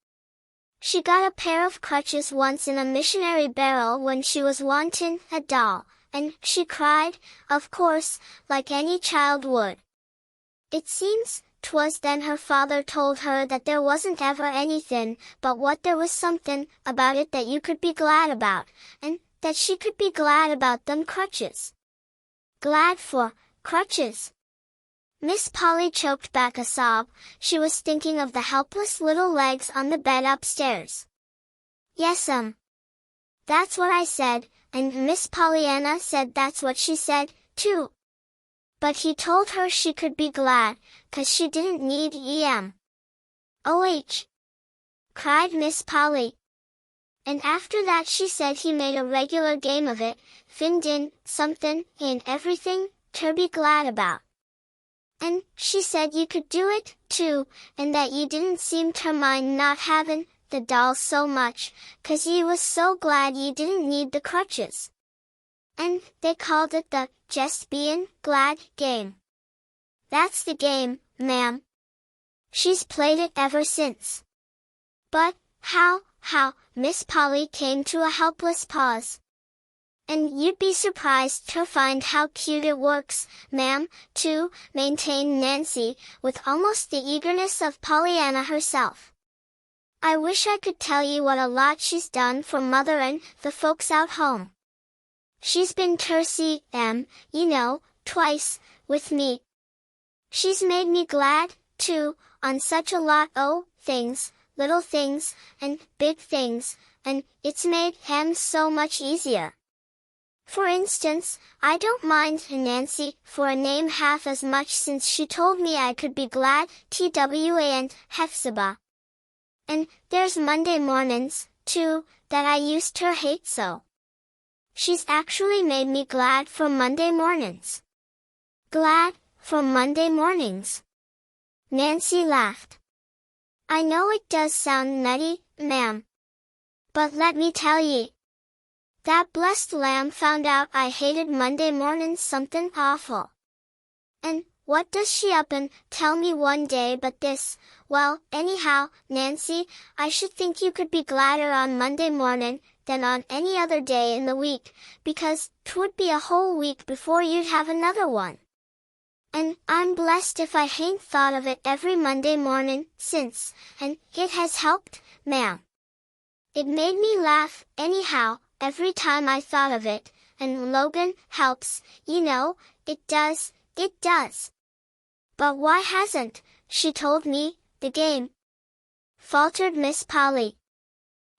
She got a pair of crutches once in a missionary barrel when she was wantin' a doll, and she cried, of course, like any child would. It seems 'twas then her father told her that there wasn't ever anythin', but what there was somethin' about it that you could be glad about, and that she could be glad about them crutches. Glad for crutches. Miss Polly choked back a sob. She was thinking of the helpless little legs on the bed upstairs. Yes'm. That's what I said, and Miss Pollyanna said that's what she said, too. But he told her she could be glad, 'cause she didn't need OH! Cried Miss Polly. And after that she said he made a regular game of it, finned in, somethin', in everything, to be glad about. And she said you could do it, too, and that you didn't seem to mind not having the doll so much, 'cause you was so glad you didn't need the crutches. And they called it the just being glad game. That's the game, ma'am. She's played it ever since. But, how, Miss Polly came to a helpless pause. And you'd be surprised to find how cute it works, ma'am, too, maintained Nancy, with almost the eagerness of Pollyanna herself. I wish I could tell you what a lot she's done for Mother and the folks out home. She's been to see them, you know, twice, with me. She's made me glad, too, on such a lot o' things, little things, and big things, and it's made them so much easier. For instance, I don't mind Nancy for a name half as much since she told me I could be glad and Hephzibah. And there's Monday mornings, too, that I used to hate so. She's actually made me glad for Monday mornings. Glad for Monday mornings. Nancy laughed. I know it does sound nutty, ma'am. But let me tell ye, that blessed lamb found out I hated Monday mornings something awful. And what does she up and tell me one day but this? Well, anyhow, Nancy, I should think you could be gladder on Monday morning than on any other day in the week, because 'twould be a whole week before you'd have another one. And I'm blessed if I hain't thought of it every Monday morning since, and it has helped, ma'am. It made me laugh, anyhow, every time I thought of it, and Logan helps, you know, it does. But why hasn't, she told me, the game? Faltered Miss Polly.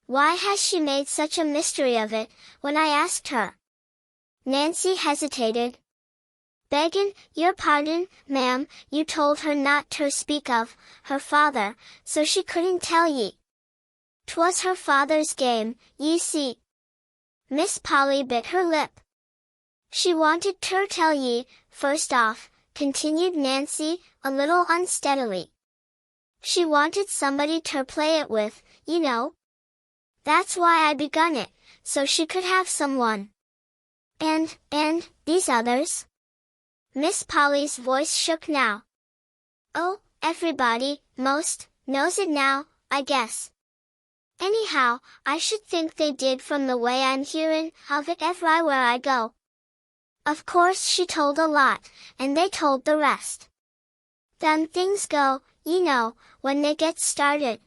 Why has she made such a mystery of it, when I asked her? Nancy hesitated. Beggin' your pardon, ma'am, you told her not to speak of her father, so she couldn't tell ye. 'Twas her father's game, ye see. Miss Polly bit her lip. She wanted to tell ye, first off, continued Nancy, a little unsteadily. She wanted somebody to play it with, you know. That's why I begun it, so she could have someone. And, these others? Miss Polly's voice shook now. Oh, everybody, most, knows it now, I guess. Anyhow, I should think they did from the way I'm hearin' of it everywhere I go. Of course she told a lot, and they told the rest. Them things go, you know, when they get started.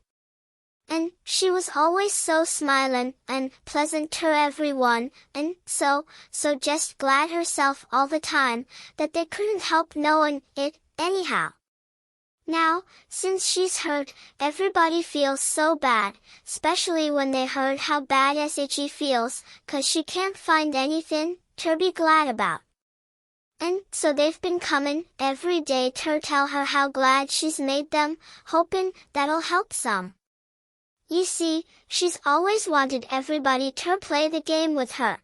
And she was always so smilin' and pleasant to everyone, and so just glad herself all the time, that they couldn't help knowin' it, anyhow. Now, since she's hurt, everybody feels so bad, specially when they heard how bad XXII feels, 'cause she can't find anything to be glad about. And so they've been comin' every day to tell her how glad she's made them, hopin' that'll help some. You see, she's always wanted everybody to play the game with her.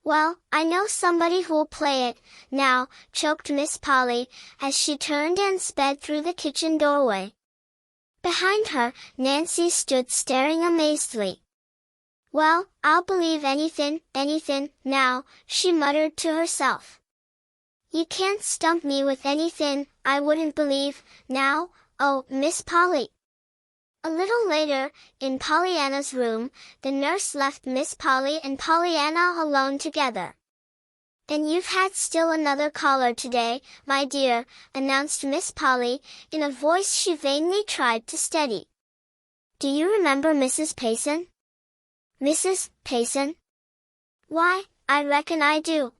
Well, I know somebody who'll play it, now, choked Miss Polly, as she turned and sped through the kitchen doorway. Behind her, Nancy stood staring amazedly. Well, I'll believe anything, now, she muttered to herself. You can't stump me with anything, I wouldn't believe, now, oh, Miss Polly. A little later, in Pollyanna's room, the nurse left Miss Polly and Pollyanna alone together. And you've had still another caller today, my dear, announced Miss Polly, in a voice she vainly tried to steady. Do you remember Mrs. Payson? Mrs. Payson? Why, I reckon I do.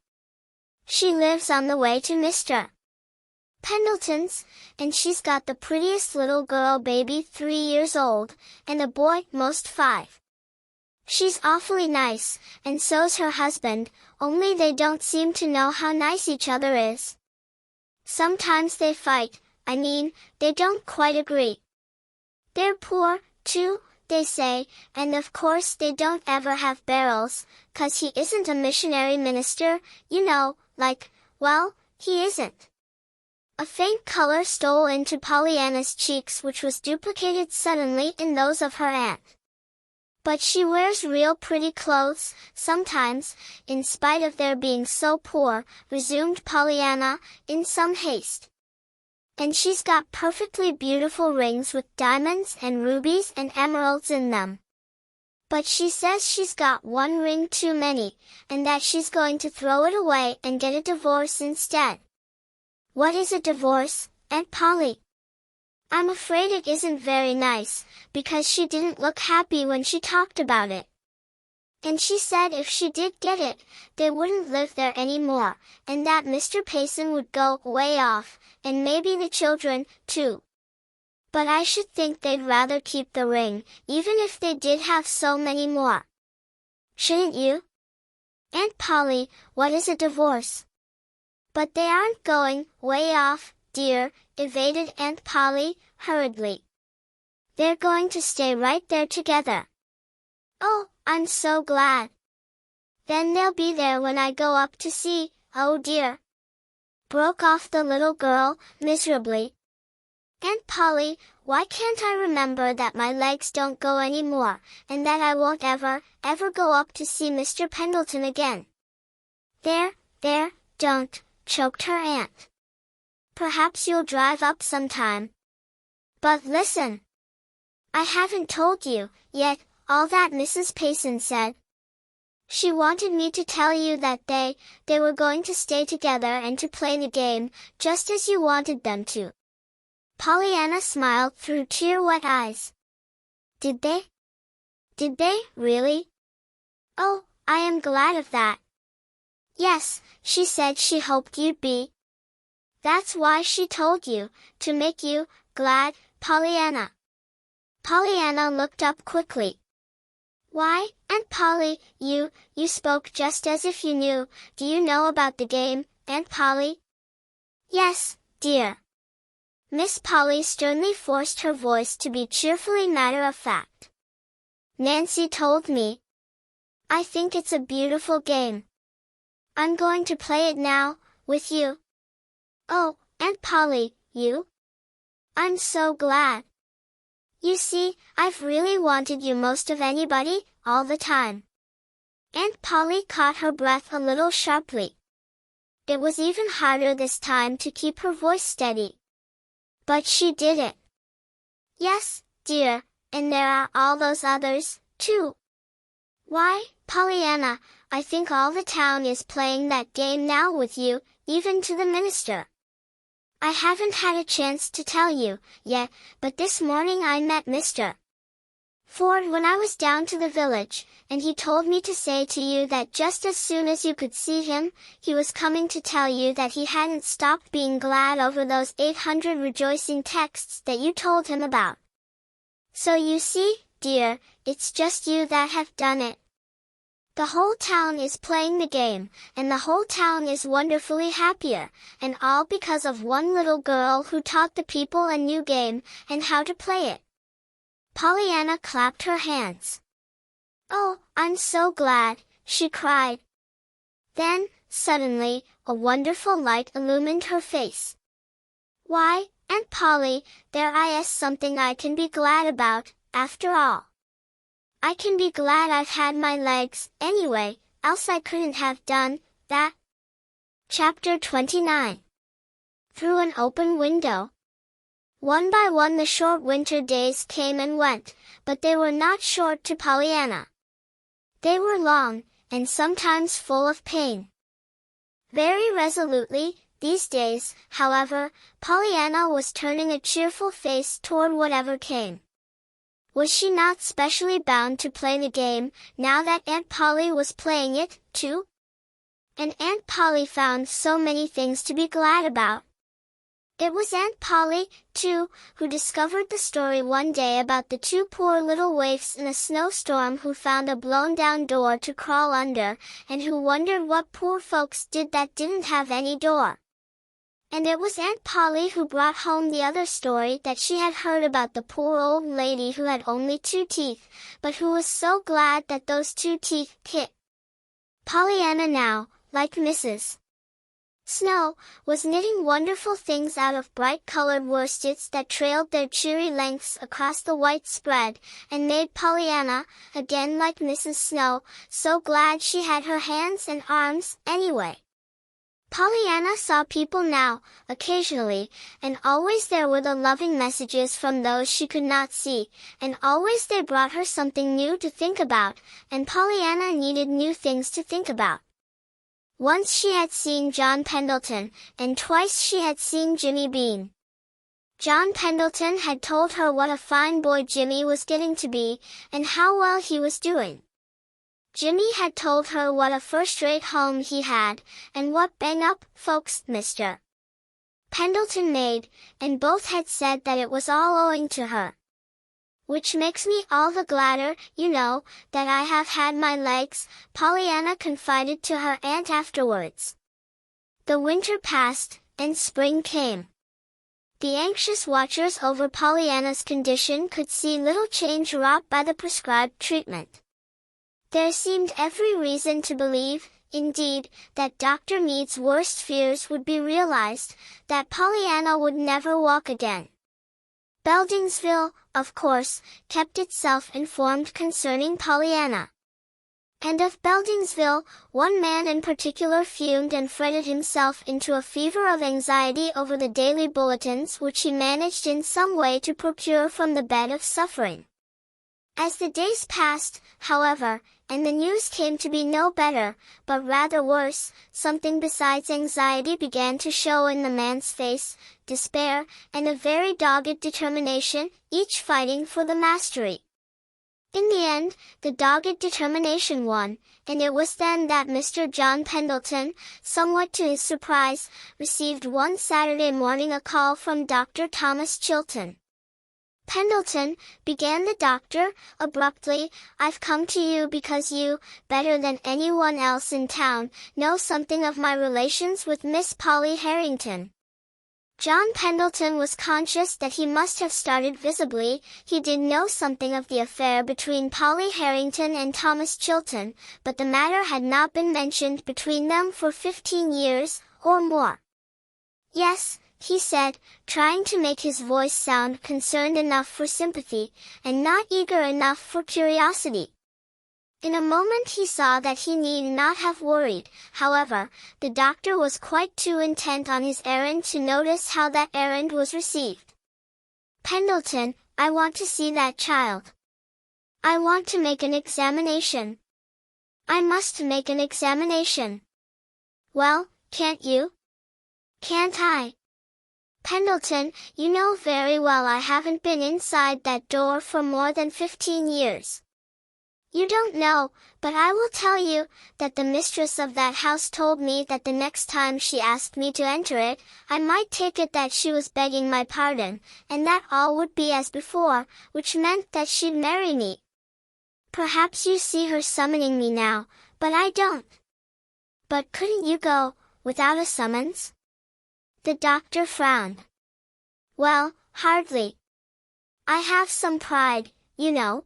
She lives on the way to Mr. Pendleton's, and she's got the prettiest little girl baby 3 years old, and a boy most 5. She's awfully nice, and so's her husband, only they don't seem to know how nice each other is. Sometimes they fight, they don't quite agree. They're poor, too, they say, and of course they don't ever have barrels, 'cause he isn't a missionary minister, you know, well, He isn't. A faint color stole into Pollyanna's cheeks, which was duplicated suddenly in those of her aunt. But she wears real pretty clothes, sometimes, in spite of their being so poor, resumed Pollyanna, in some haste. And she's got perfectly beautiful rings with diamonds and rubies and emeralds in them. But she says she's got one ring too many, and that she's going to throw it away and get a divorce instead. What is a divorce, Aunt Polly? I'm afraid it isn't very nice, because she didn't look happy when she talked about it. And she said if she did get it, they wouldn't live there anymore, and that Mr. Payson would go way off, and maybe the children, too. But I should think they'd rather keep the ring, even if they did have so many more. Shouldn't you? Aunt Polly, what is a divorce? But they aren't going way off, dear, evaded Aunt Polly, hurriedly. They're going to stay right there together. Oh, I'm so glad. Then they'll be there when I go up to see, oh dear. Broke off the little girl, miserably. Aunt Polly, why can't I remember that my legs don't go anymore, and that I won't ever go up to see Mr. Pendleton again? There, don't, choked her aunt. Perhaps you'll drive up sometime. But listen. I haven't told you, yet, all that Mrs. Payson said. She wanted me to tell you that they were going to stay together and to play the game, just as you wanted them to. Pollyanna smiled through tear-wet eyes. Did they? Did they, really? Oh, I am glad of that. Yes, she said she hoped you'd be. That's why she told you, to make you glad, Pollyanna. Pollyanna looked up quickly. Why, Aunt Polly, you spoke just as if you knew. Do you know about the game, Aunt Polly? Yes, dear. Miss Polly sternly forced her voice to be cheerfully matter-of-fact. Nancy told me. I think it's a beautiful game. I'm going to play it now, with you. Oh, Aunt Polly, you? I'm so glad. You see, I've really wanted you most of anybody, all the time. Aunt Polly caught her breath a little sharply. It was even harder this time to keep her voice steady. But she did it. Yes, dear, and there are all those others, too. Why, Pollyanna, I think all the town is playing that game now with you, even to the minister. I haven't had a chance to tell you, yet, but this morning I met Mr. Ford when I was down to the village, and he told me to say to you that just as soon as you could see him, he was coming to tell you that he hadn't stopped being glad over those 800 rejoicing texts that you told him about. So you see, dear, it's just you that have done it. The whole town is playing the game, and the whole town is wonderfully happier, and all because of one little girl who taught the people a new game, and how to play it. Pollyanna clapped her hands. Oh, I'm so glad, she cried. Then, suddenly, a wonderful light illumined her face. Why, Aunt Polly, there is something I can be glad about, after all. I can be glad I've had my legs, anyway, else I couldn't have done that. Chapter 29. Through an open window. One by one the short winter days came and went, but they were not short to Pollyanna. They were long, and sometimes full of pain. Very resolutely, these days, however, Pollyanna was turning a cheerful face toward whatever came. Was she not specially bound to play the game, now that Aunt Polly was playing it, too? And Aunt Polly found so many things to be glad about. It was Aunt Polly, too, who discovered the story one day about the two poor little waifs in a snowstorm who found a blown-down door to crawl under, and who wondered what poor folks did that didn't have any door. And it was Aunt Polly who brought home the other story that she had heard about the poor old lady who had only 2 teeth, but who was so glad that those 2 teeth hit. Pollyanna now, like Mrs. Snow was knitting wonderful things out of bright-colored worsteds that trailed their cheery lengths across the white spread, and made Pollyanna, again like Mrs. Snow, so glad she had her hands and arms, anyway. Pollyanna saw people now, occasionally, and always there were the loving messages from those she could not see, and always they brought her something new to think about, and Pollyanna needed new things to think about. Once she had seen John Pendleton, and twice she had seen Jimmy Bean. John Pendleton had told her what a fine boy Jimmy was getting to be, and how well he was doing. Jimmy had told her what a first-rate home he had, and what bang-up folks Mr. Pendleton made, and both had said that it was all owing to her. Which makes me all the gladder, you know, that I have had my legs, Pollyanna confided to her aunt afterwards. The winter passed, and spring came. The anxious watchers over Pollyanna's condition could see little change wrought by the prescribed treatment. There seemed every reason to believe, indeed, that Dr. Meade's worst fears would be realized, that Pollyanna would never walk again. Beldingsville, of course, kept itself informed concerning Pollyanna. And of Beldingsville, one man in particular fumed and fretted himself into a fever of anxiety over the daily bulletins which he managed in some way to procure from the bed of suffering. As the days passed, however, and the news came to be no better, but rather worse, something besides anxiety began to show in the man's face, despair, and a very dogged determination, each fighting for the mastery. In the end, the dogged determination won, and it was then that Mr. John Pendleton, somewhat to his surprise, received one Saturday morning a call from Dr. Thomas Chilton. "Pendleton," began the doctor, abruptly, "I've come to you because you, better than anyone else in town, know something of my relations with Miss Polly Harrington." John Pendleton was conscious that he must have started visibly. He did know something of the affair between Polly Harrington and Thomas Chilton, but the matter had not been mentioned between them for 15 years, or more. "Yes," he said, trying to make his voice sound concerned enough for sympathy, and not eager enough for curiosity. In a moment he saw that he need not have worried. However, the doctor was quite too intent on his errand to notice how that errand was received. "Pendleton, I want to see that child. I want to make an examination. I must make an examination." "Well, can't you?" "Can't I?" "Pendleton, you know very well I haven't been inside that door for more than 15 years. You don't know, but I will tell you, that the mistress of that house told me that the next time she asked me to enter it, I might take it that she was begging my pardon, and that all would be as before, which meant that she'd marry me. Perhaps you see her summoning me now, but I don't." "But couldn't you go, without a summons?" The doctor frowned. "Well, hardly. I have some pride, you know.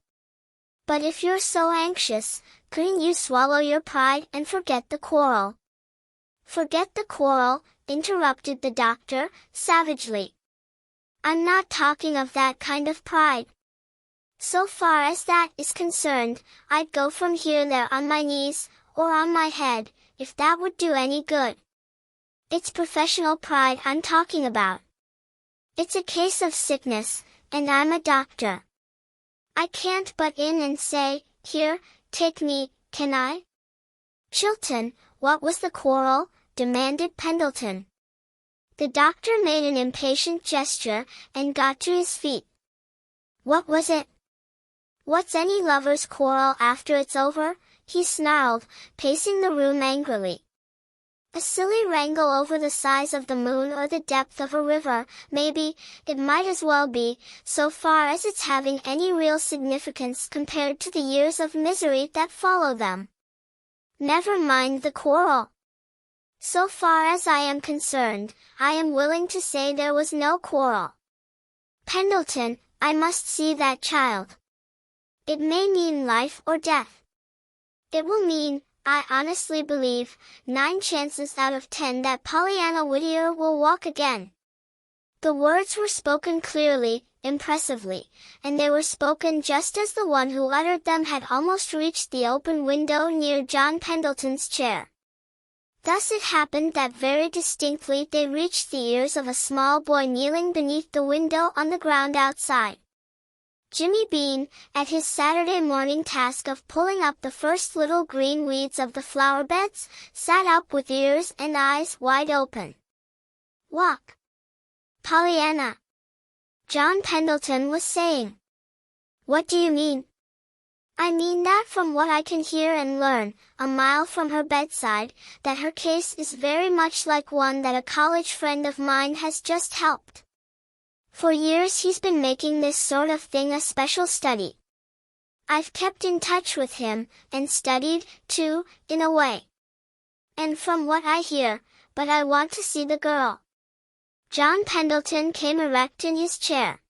But if you're so anxious, couldn't you swallow your pride and forget the quarrel?" "Forget the quarrel," interrupted the doctor, savagely. "I'm not talking of that kind of pride. So far as that is concerned, I'd go from here there on my knees, or on my head, if that would do any good. It's professional pride I'm talking about. It's a case of sickness, and I'm a doctor. I can't butt in and say, 'Here, take me,' can I?" "Chilton, what was the quarrel?" demanded Pendleton. The doctor made an impatient gesture, and got to his feet. "What was it?" "What's any lover's quarrel after it's over?" he snarled, pacing the room angrily. "A silly wrangle over the size of the moon or the depth of a river, maybe. It might as well be, so far as it's having any real significance compared to the years of misery that follow them. Never mind the quarrel. So far as I am concerned, I am willing to say there was no quarrel. Pendleton, I must see that child. It may mean life or death. It will mean, I honestly believe, 9 chances out of 10 that Pollyanna Whittier will walk again." The words were spoken clearly, impressively, and they were spoken just as the one who uttered them had almost reached the open window near John Pendleton's chair. Thus it happened that very distinctly they reached the ears of a small boy kneeling beneath the window on the ground outside. Jimmy Bean, at his Saturday morning task of pulling up the first little green weeds of the flower beds, sat up with ears and eyes wide open. "Walk, Pollyanna," John Pendleton was saying. "What do you mean?" "I mean that from what I can hear and learn, a mile from her bedside, that her case is very much like one that a college friend of mine has just helped. For years he's been making this sort of thing a special study. I've kept in touch with him, and studied, too, in a way. And from what I hear, but I want to see the girl." John Pendleton came erect in his chair.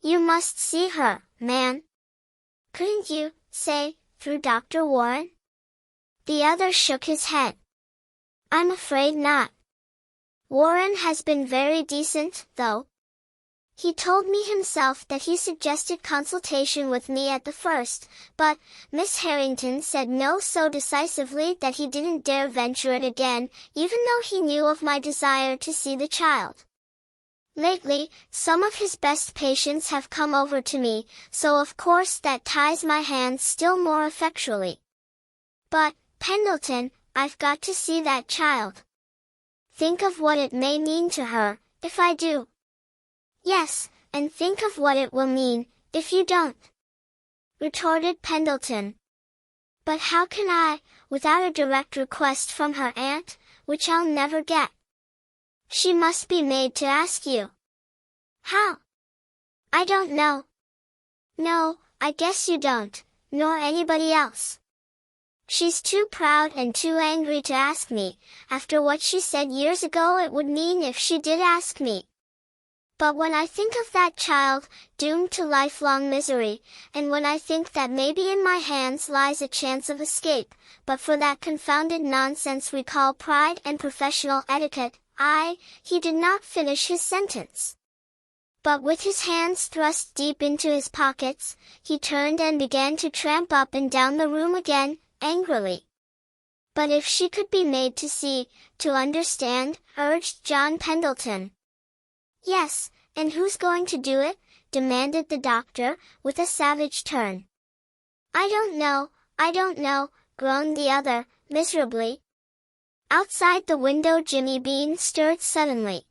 "You must see her, man. Couldn't you, say, through Dr. Warren?" The other shook his head. "I'm afraid not. Warren has been very decent, though. He told me himself that he suggested consultation with me at the first, but Miss Harrington said no so decisively that he didn't dare venture it again, even though he knew of my desire to see the child. Lately, some of his best patients have come over to me, so of course that ties my hands still more effectually. But, Pendleton, I've got to see that child. Think of what it may mean to her, if I do." "Yes, and think of what it will mean, if you don't," retorted Pendleton. "But how can I, without a direct request from her aunt, which I'll never get? She must be made to ask you." "How?" "I don't know." "No, I guess you don't, nor anybody else. She's too proud and too angry to ask me, after what she said years ago it would mean if she did ask me. But when I think of that child, doomed to lifelong misery, and when I think that maybe in my hands lies a chance of escape, but for that confounded nonsense we call pride and professional etiquette, He did not finish his sentence. But with his hands thrust deep into his pockets, he turned and began to tramp up and down the room again, angrily. "But if she could be made to see, to understand," urged John Pendleton. "Yes, and who's going to do it?" demanded the doctor, with a savage turn. I don't know," groaned the other, miserably. Outside the window Jimmy Bean stirred suddenly.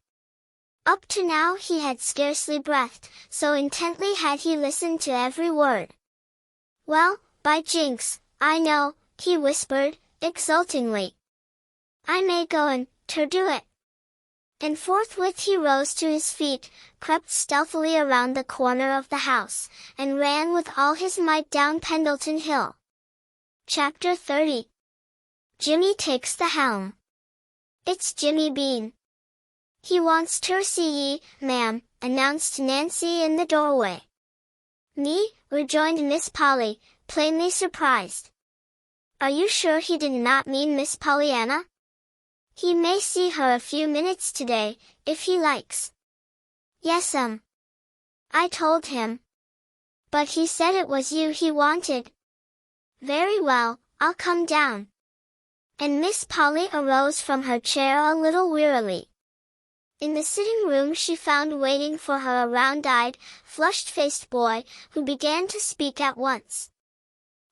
Up to now he had scarcely breathed, so intently had he listened to every word. "Well, by jinks, I know," he whispered, exultingly. "I may go and do it." And forthwith he rose to his feet, crept stealthily around the corner of the house, and ran with all his might down Pendleton Hill. Chapter 30. Jimmy takes the helm. "It's Jimmy Bean. He wants ter see ye, ma'am," announced Nancy in the doorway. "Me?" rejoined Miss Polly, plainly surprised. "Are you sure he did not mean Miss Pollyanna? He may see her a few minutes today, if he likes." "Yes'm. I told him. But he said it was you he wanted." "Very well, I'll come down." And Miss Polly arose from her chair a little wearily. In the sitting room she found waiting for her a round-eyed, flushed-faced boy, who began to speak at once.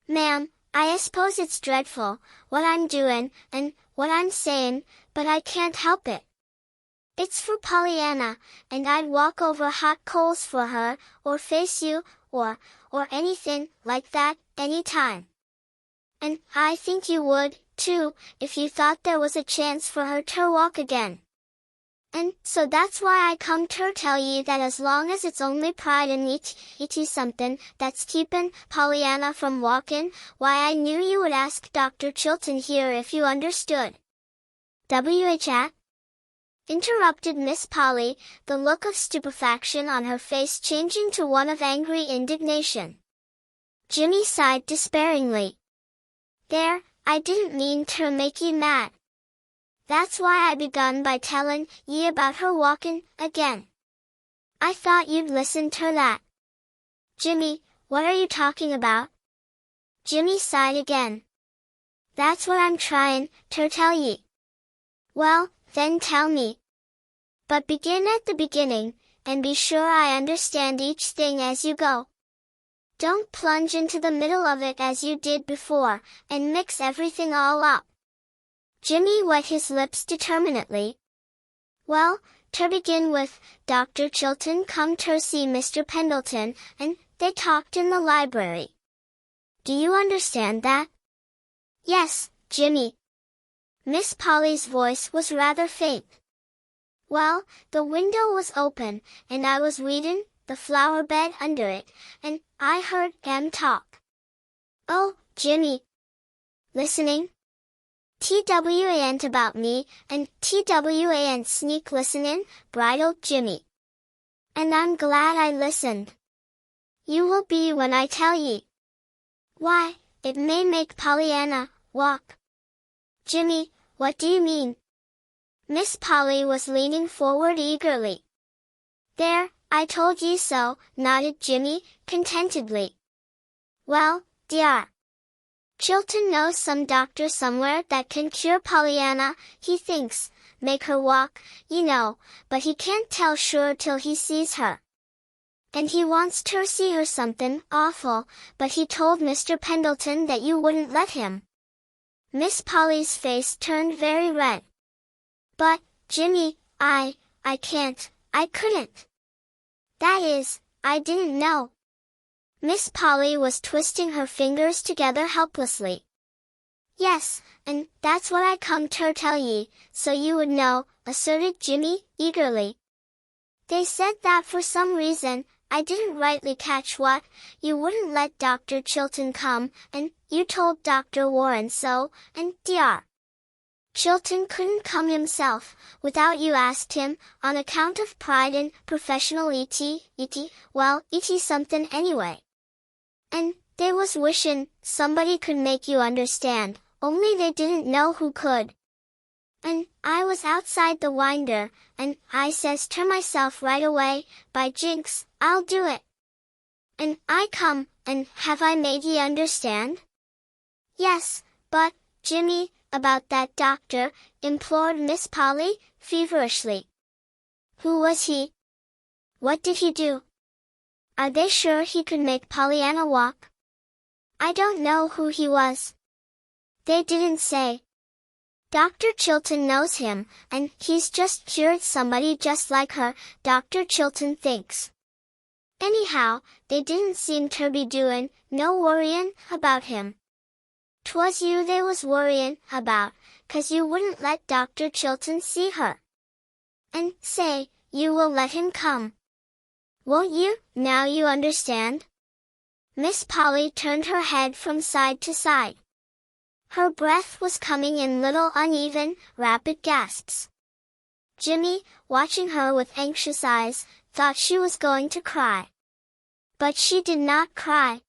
"Ma'am, I suppose it's dreadful, what I'm doin', and what I'm sayin', but I can't help it. It's for Pollyanna, and I'd walk over hot coals for her, or face you, or anything like that, any time. And I think you would, too, if you thought there was a chance for her to walk again. And so that's why I come ter tell ye that as long as it's only pride and XXII something that's keepin' Pollyanna from walkin', why I knew you would ask Dr. Chilton here if you understood." "VIII?" interrupted Miss Polly, the look of stupefaction on her face changing to one of angry indignation. Jimmy sighed despairingly. "There, I didn't mean to make ye mad. That's why I begun by tellin' ye about her walkin' again. I thought you'd listen to that. Jimmy, what are you talking about? Jimmy sighed again. That's what I'm tryin' to tell ye. Well, then tell me. But begin at the beginning, and be sure I understand each thing as you go. Don't plunge into the middle of it as you did before, and mix everything all up. Jimmy wet his lips determinedly. Well, to begin with, Dr. Chilton come to see Mr. Pendleton, and they talked in the library. Do you understand that? Yes, Jimmy. Miss Polly's voice was rather faint. Well, the window was open, and I was readin' the flower bed under it, and I heard them talk. Oh, Jimmy. Listening? TWAN't about me, and TWAN sneak listenin', bridled Jimmy. And I'm glad I listened. You will be when I tell ye. Why, it may make Pollyanna walk. Jimmy, what do you mean? Miss Polly was leaning forward eagerly. There, I told ye so, nodded Jimmy, contentedly. Well, dear. Chilton knows some doctor somewhere that can cure Pollyanna, he thinks, make her walk, you know, but he can't tell sure till he sees her. And he wants to see her something awful, but he told Mr. Pendleton that you wouldn't let him. Miss Polly's face turned very red. But, Jimmy, I can't, I couldn't. That is, I didn't know. Miss Polly was twisting her fingers together helplessly. Yes, and that's what I come to tell ye, so you would know, asserted Jimmy, eagerly. They said that for some reason, I didn't rightly catch what, you wouldn't let Dr. Chilton come, and you told Dr. Warren so, and Dr. Chilton couldn't come himself, without you asked him, on account of pride in professional well, something anyway. And they was wishin' somebody could make you understand, only they didn't know who could. And I was outside the winder, and I says to myself right away, by jinks, I'll do it. And I come, and have I made ye understand? Yes, but, Jimmy, about that doctor, implored Miss Polly, feverishly. Who was he? What did he do? Are they sure he could make Pollyanna walk? I don't know who he was. They didn't say. Dr. Chilton knows him, and he's just cured somebody just like her, Dr. Chilton thinks. Anyhow, they didn't seem to be doin' no worryin' about him. 'Twas you they was worryin' about, 'cause you wouldn't let Dr. Chilton see her. And, say, you will let him come. Won't you, now you understand? Miss Polly turned her head from side to side. Her breath was coming in little uneven, rapid gasps. Jimmy, watching her with anxious eyes, thought she was going to cry. But she did not cry.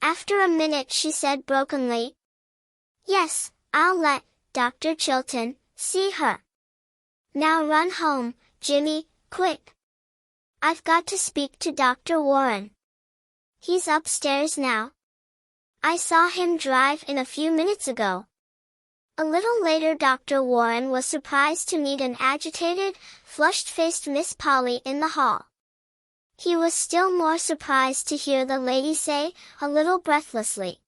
After a minute she said brokenly, Yes, I'll let Dr. Chilton see her. Now run home, Jimmy, quick. I've got to speak to Dr. Warren. He's upstairs now. I saw him drive in a few minutes ago. A little later Dr. Warren was surprised to meet an agitated, flushed-faced Miss Polly in the hall. He was still more surprised to hear the lady say, a little breathlessly,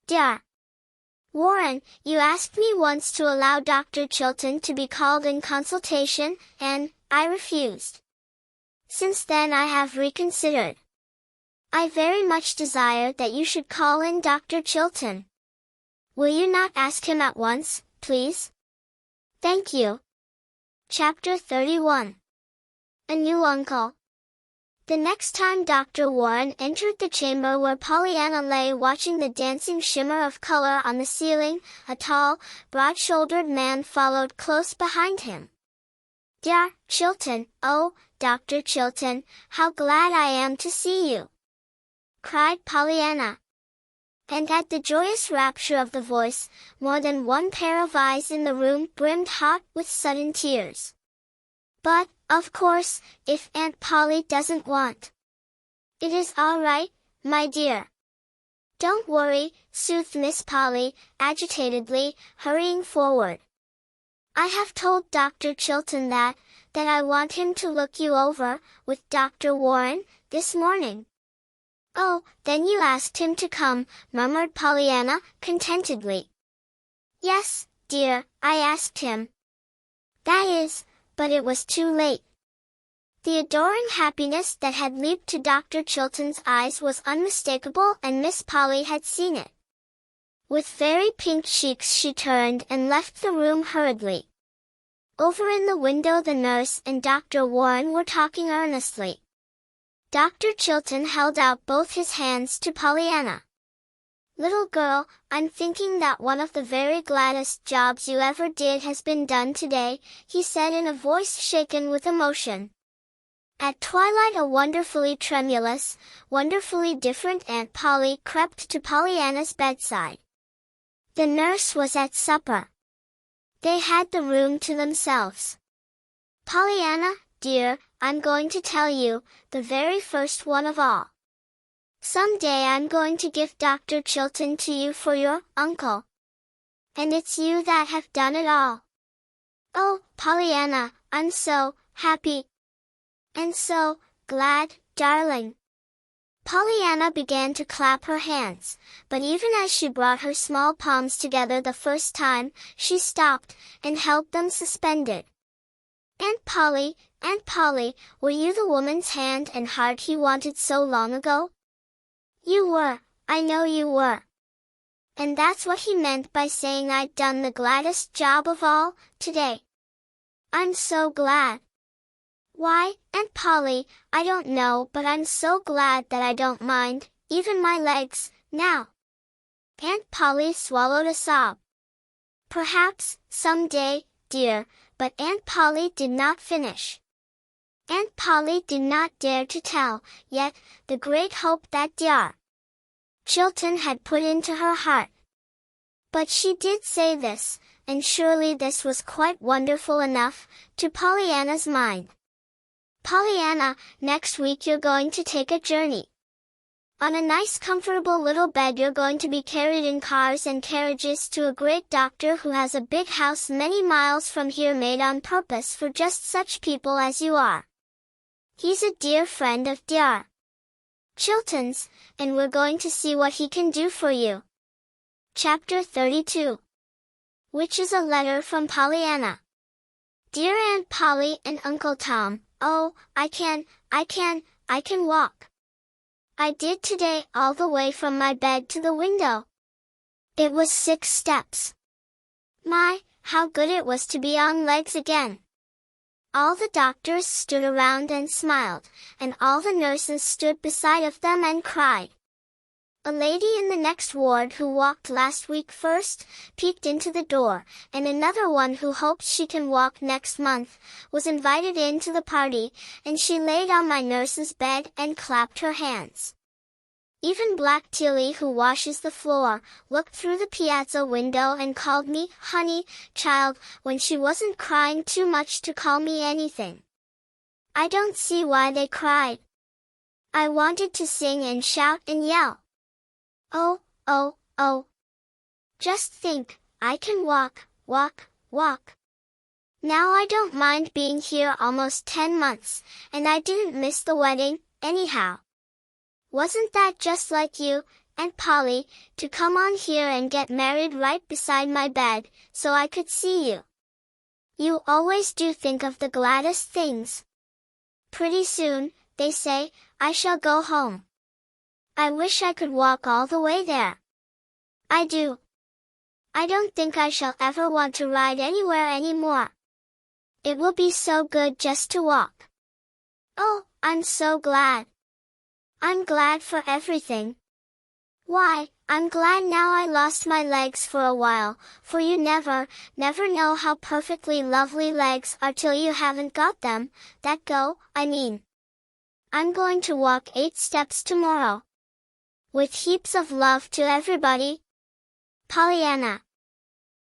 Dr. Warren, you asked me once to allow Dr. Chilton to be called in consultation, and I refused. Since then I have reconsidered. I very much desire that you should call in Dr. Chilton. Will you not ask him at once, please? Thank you. Chapter 31. A New Uncle. The next time Dr. Warren entered the chamber where Pollyanna lay watching the dancing shimmer of color on the ceiling, a tall, broad-shouldered man followed close behind him. Dr. Chilton, oh, Dr. Chilton, how glad I am to see you! Cried Pollyanna. And at the joyous rapture of the voice, more than one pair of eyes in the room brimmed hot with sudden tears. But, of course, if Aunt Polly doesn't want. It is all right, my dear. Don't worry, soothed Miss Polly, agitatedly, hurrying forward. I have told Dr. Chilton that I want him to look you over, with Dr. Warren, this morning. Oh, then you asked him to come, murmured Pollyanna, contentedly. Yes, dear, I asked him. That is, but it was too late. The adoring happiness that had leaped to Dr. Chilton's eyes was unmistakable, and Miss Polly had seen it. With very pink cheeks she turned and left the room hurriedly. Over in the window the nurse and Dr. Warren were talking earnestly. Dr. Chilton held out both his hands to Pollyanna. Little girl, I'm thinking that one of the very gladdest jobs you ever did has been done today, he said in a voice shaken with emotion. At twilight a wonderfully tremulous, wonderfully different Aunt Polly crept to Pollyanna's bedside. The nurse was at supper. They had the room to themselves. Pollyanna, dear, I'm going to tell you, the very first one of all. Some day I'm going to give Dr. Chilton to you for your uncle. And it's you that have done it all. Oh, Pollyanna, I'm so happy. And so glad, darling. Pollyanna began to clap her hands, but even as she brought her small palms together the first time, she stopped and held them suspended. Aunt Polly, were you the woman's hand and heart he wanted so long ago? You were, I know you were. And that's what he meant by saying I'd done the gladdest job of all, today. I'm so glad. Why, Aunt Polly, I don't know, but I'm so glad that I don't mind, even my legs, now. Aunt Polly swallowed a sob. Perhaps, some day, dear, but Aunt Polly did not finish. Aunt Polly did not dare to tell, yet, the great hope that Dr. Chilton had put into her heart. But she did say this, and surely this was quite wonderful enough, to Pollyanna's mind. Pollyanna, next week you're going to take a journey. On a nice comfortable little bed you're going to be carried in cars and carriages to a great doctor who has a big house many miles from here made on purpose for just such people as you are. He's a dear friend of Dr. Chilton's, and we're going to see what he can do for you. Chapter 32. Which is a letter from Pollyanna. Dear Aunt Polly and Uncle Tom, oh, I can walk. I did today all the way from my bed to the window. It was 6 steps. My, how good it was to be on legs again. All the doctors stood around and smiled, and all the nurses stood beside of them and cried. A lady in the next ward who walked last week first, peeked into the door, and another one who hoped she can walk next month, was invited in to the party, and she laid on my nurse's bed and clapped her hands. Even Black Tilly, who washes the floor, looked through the piazza window and called me, honey, child, when she wasn't crying too much to call me anything. I don't see why they cried. I wanted to sing and shout and yell. Oh, oh, oh. Just think, I can walk. Now I don't mind being here almost 10 months, and I didn't miss the wedding, anyhow. Wasn't that just like you, Aunt Polly, to come on here and get married right beside my bed, so I could see you? You always do think of the gladdest things. Pretty soon, they say, I shall go home. I wish I could walk all the way there. I do. I don't think I shall ever want to ride anywhere anymore. It will be so good just to walk. Oh, I'm so glad. I'm glad for everything. Why, I'm glad now I lost my legs for a while, for you never know how perfectly lovely legs are till you haven't got them, that go, I mean. I'm going to walk 8 steps tomorrow. With heaps of love to everybody. Pollyanna.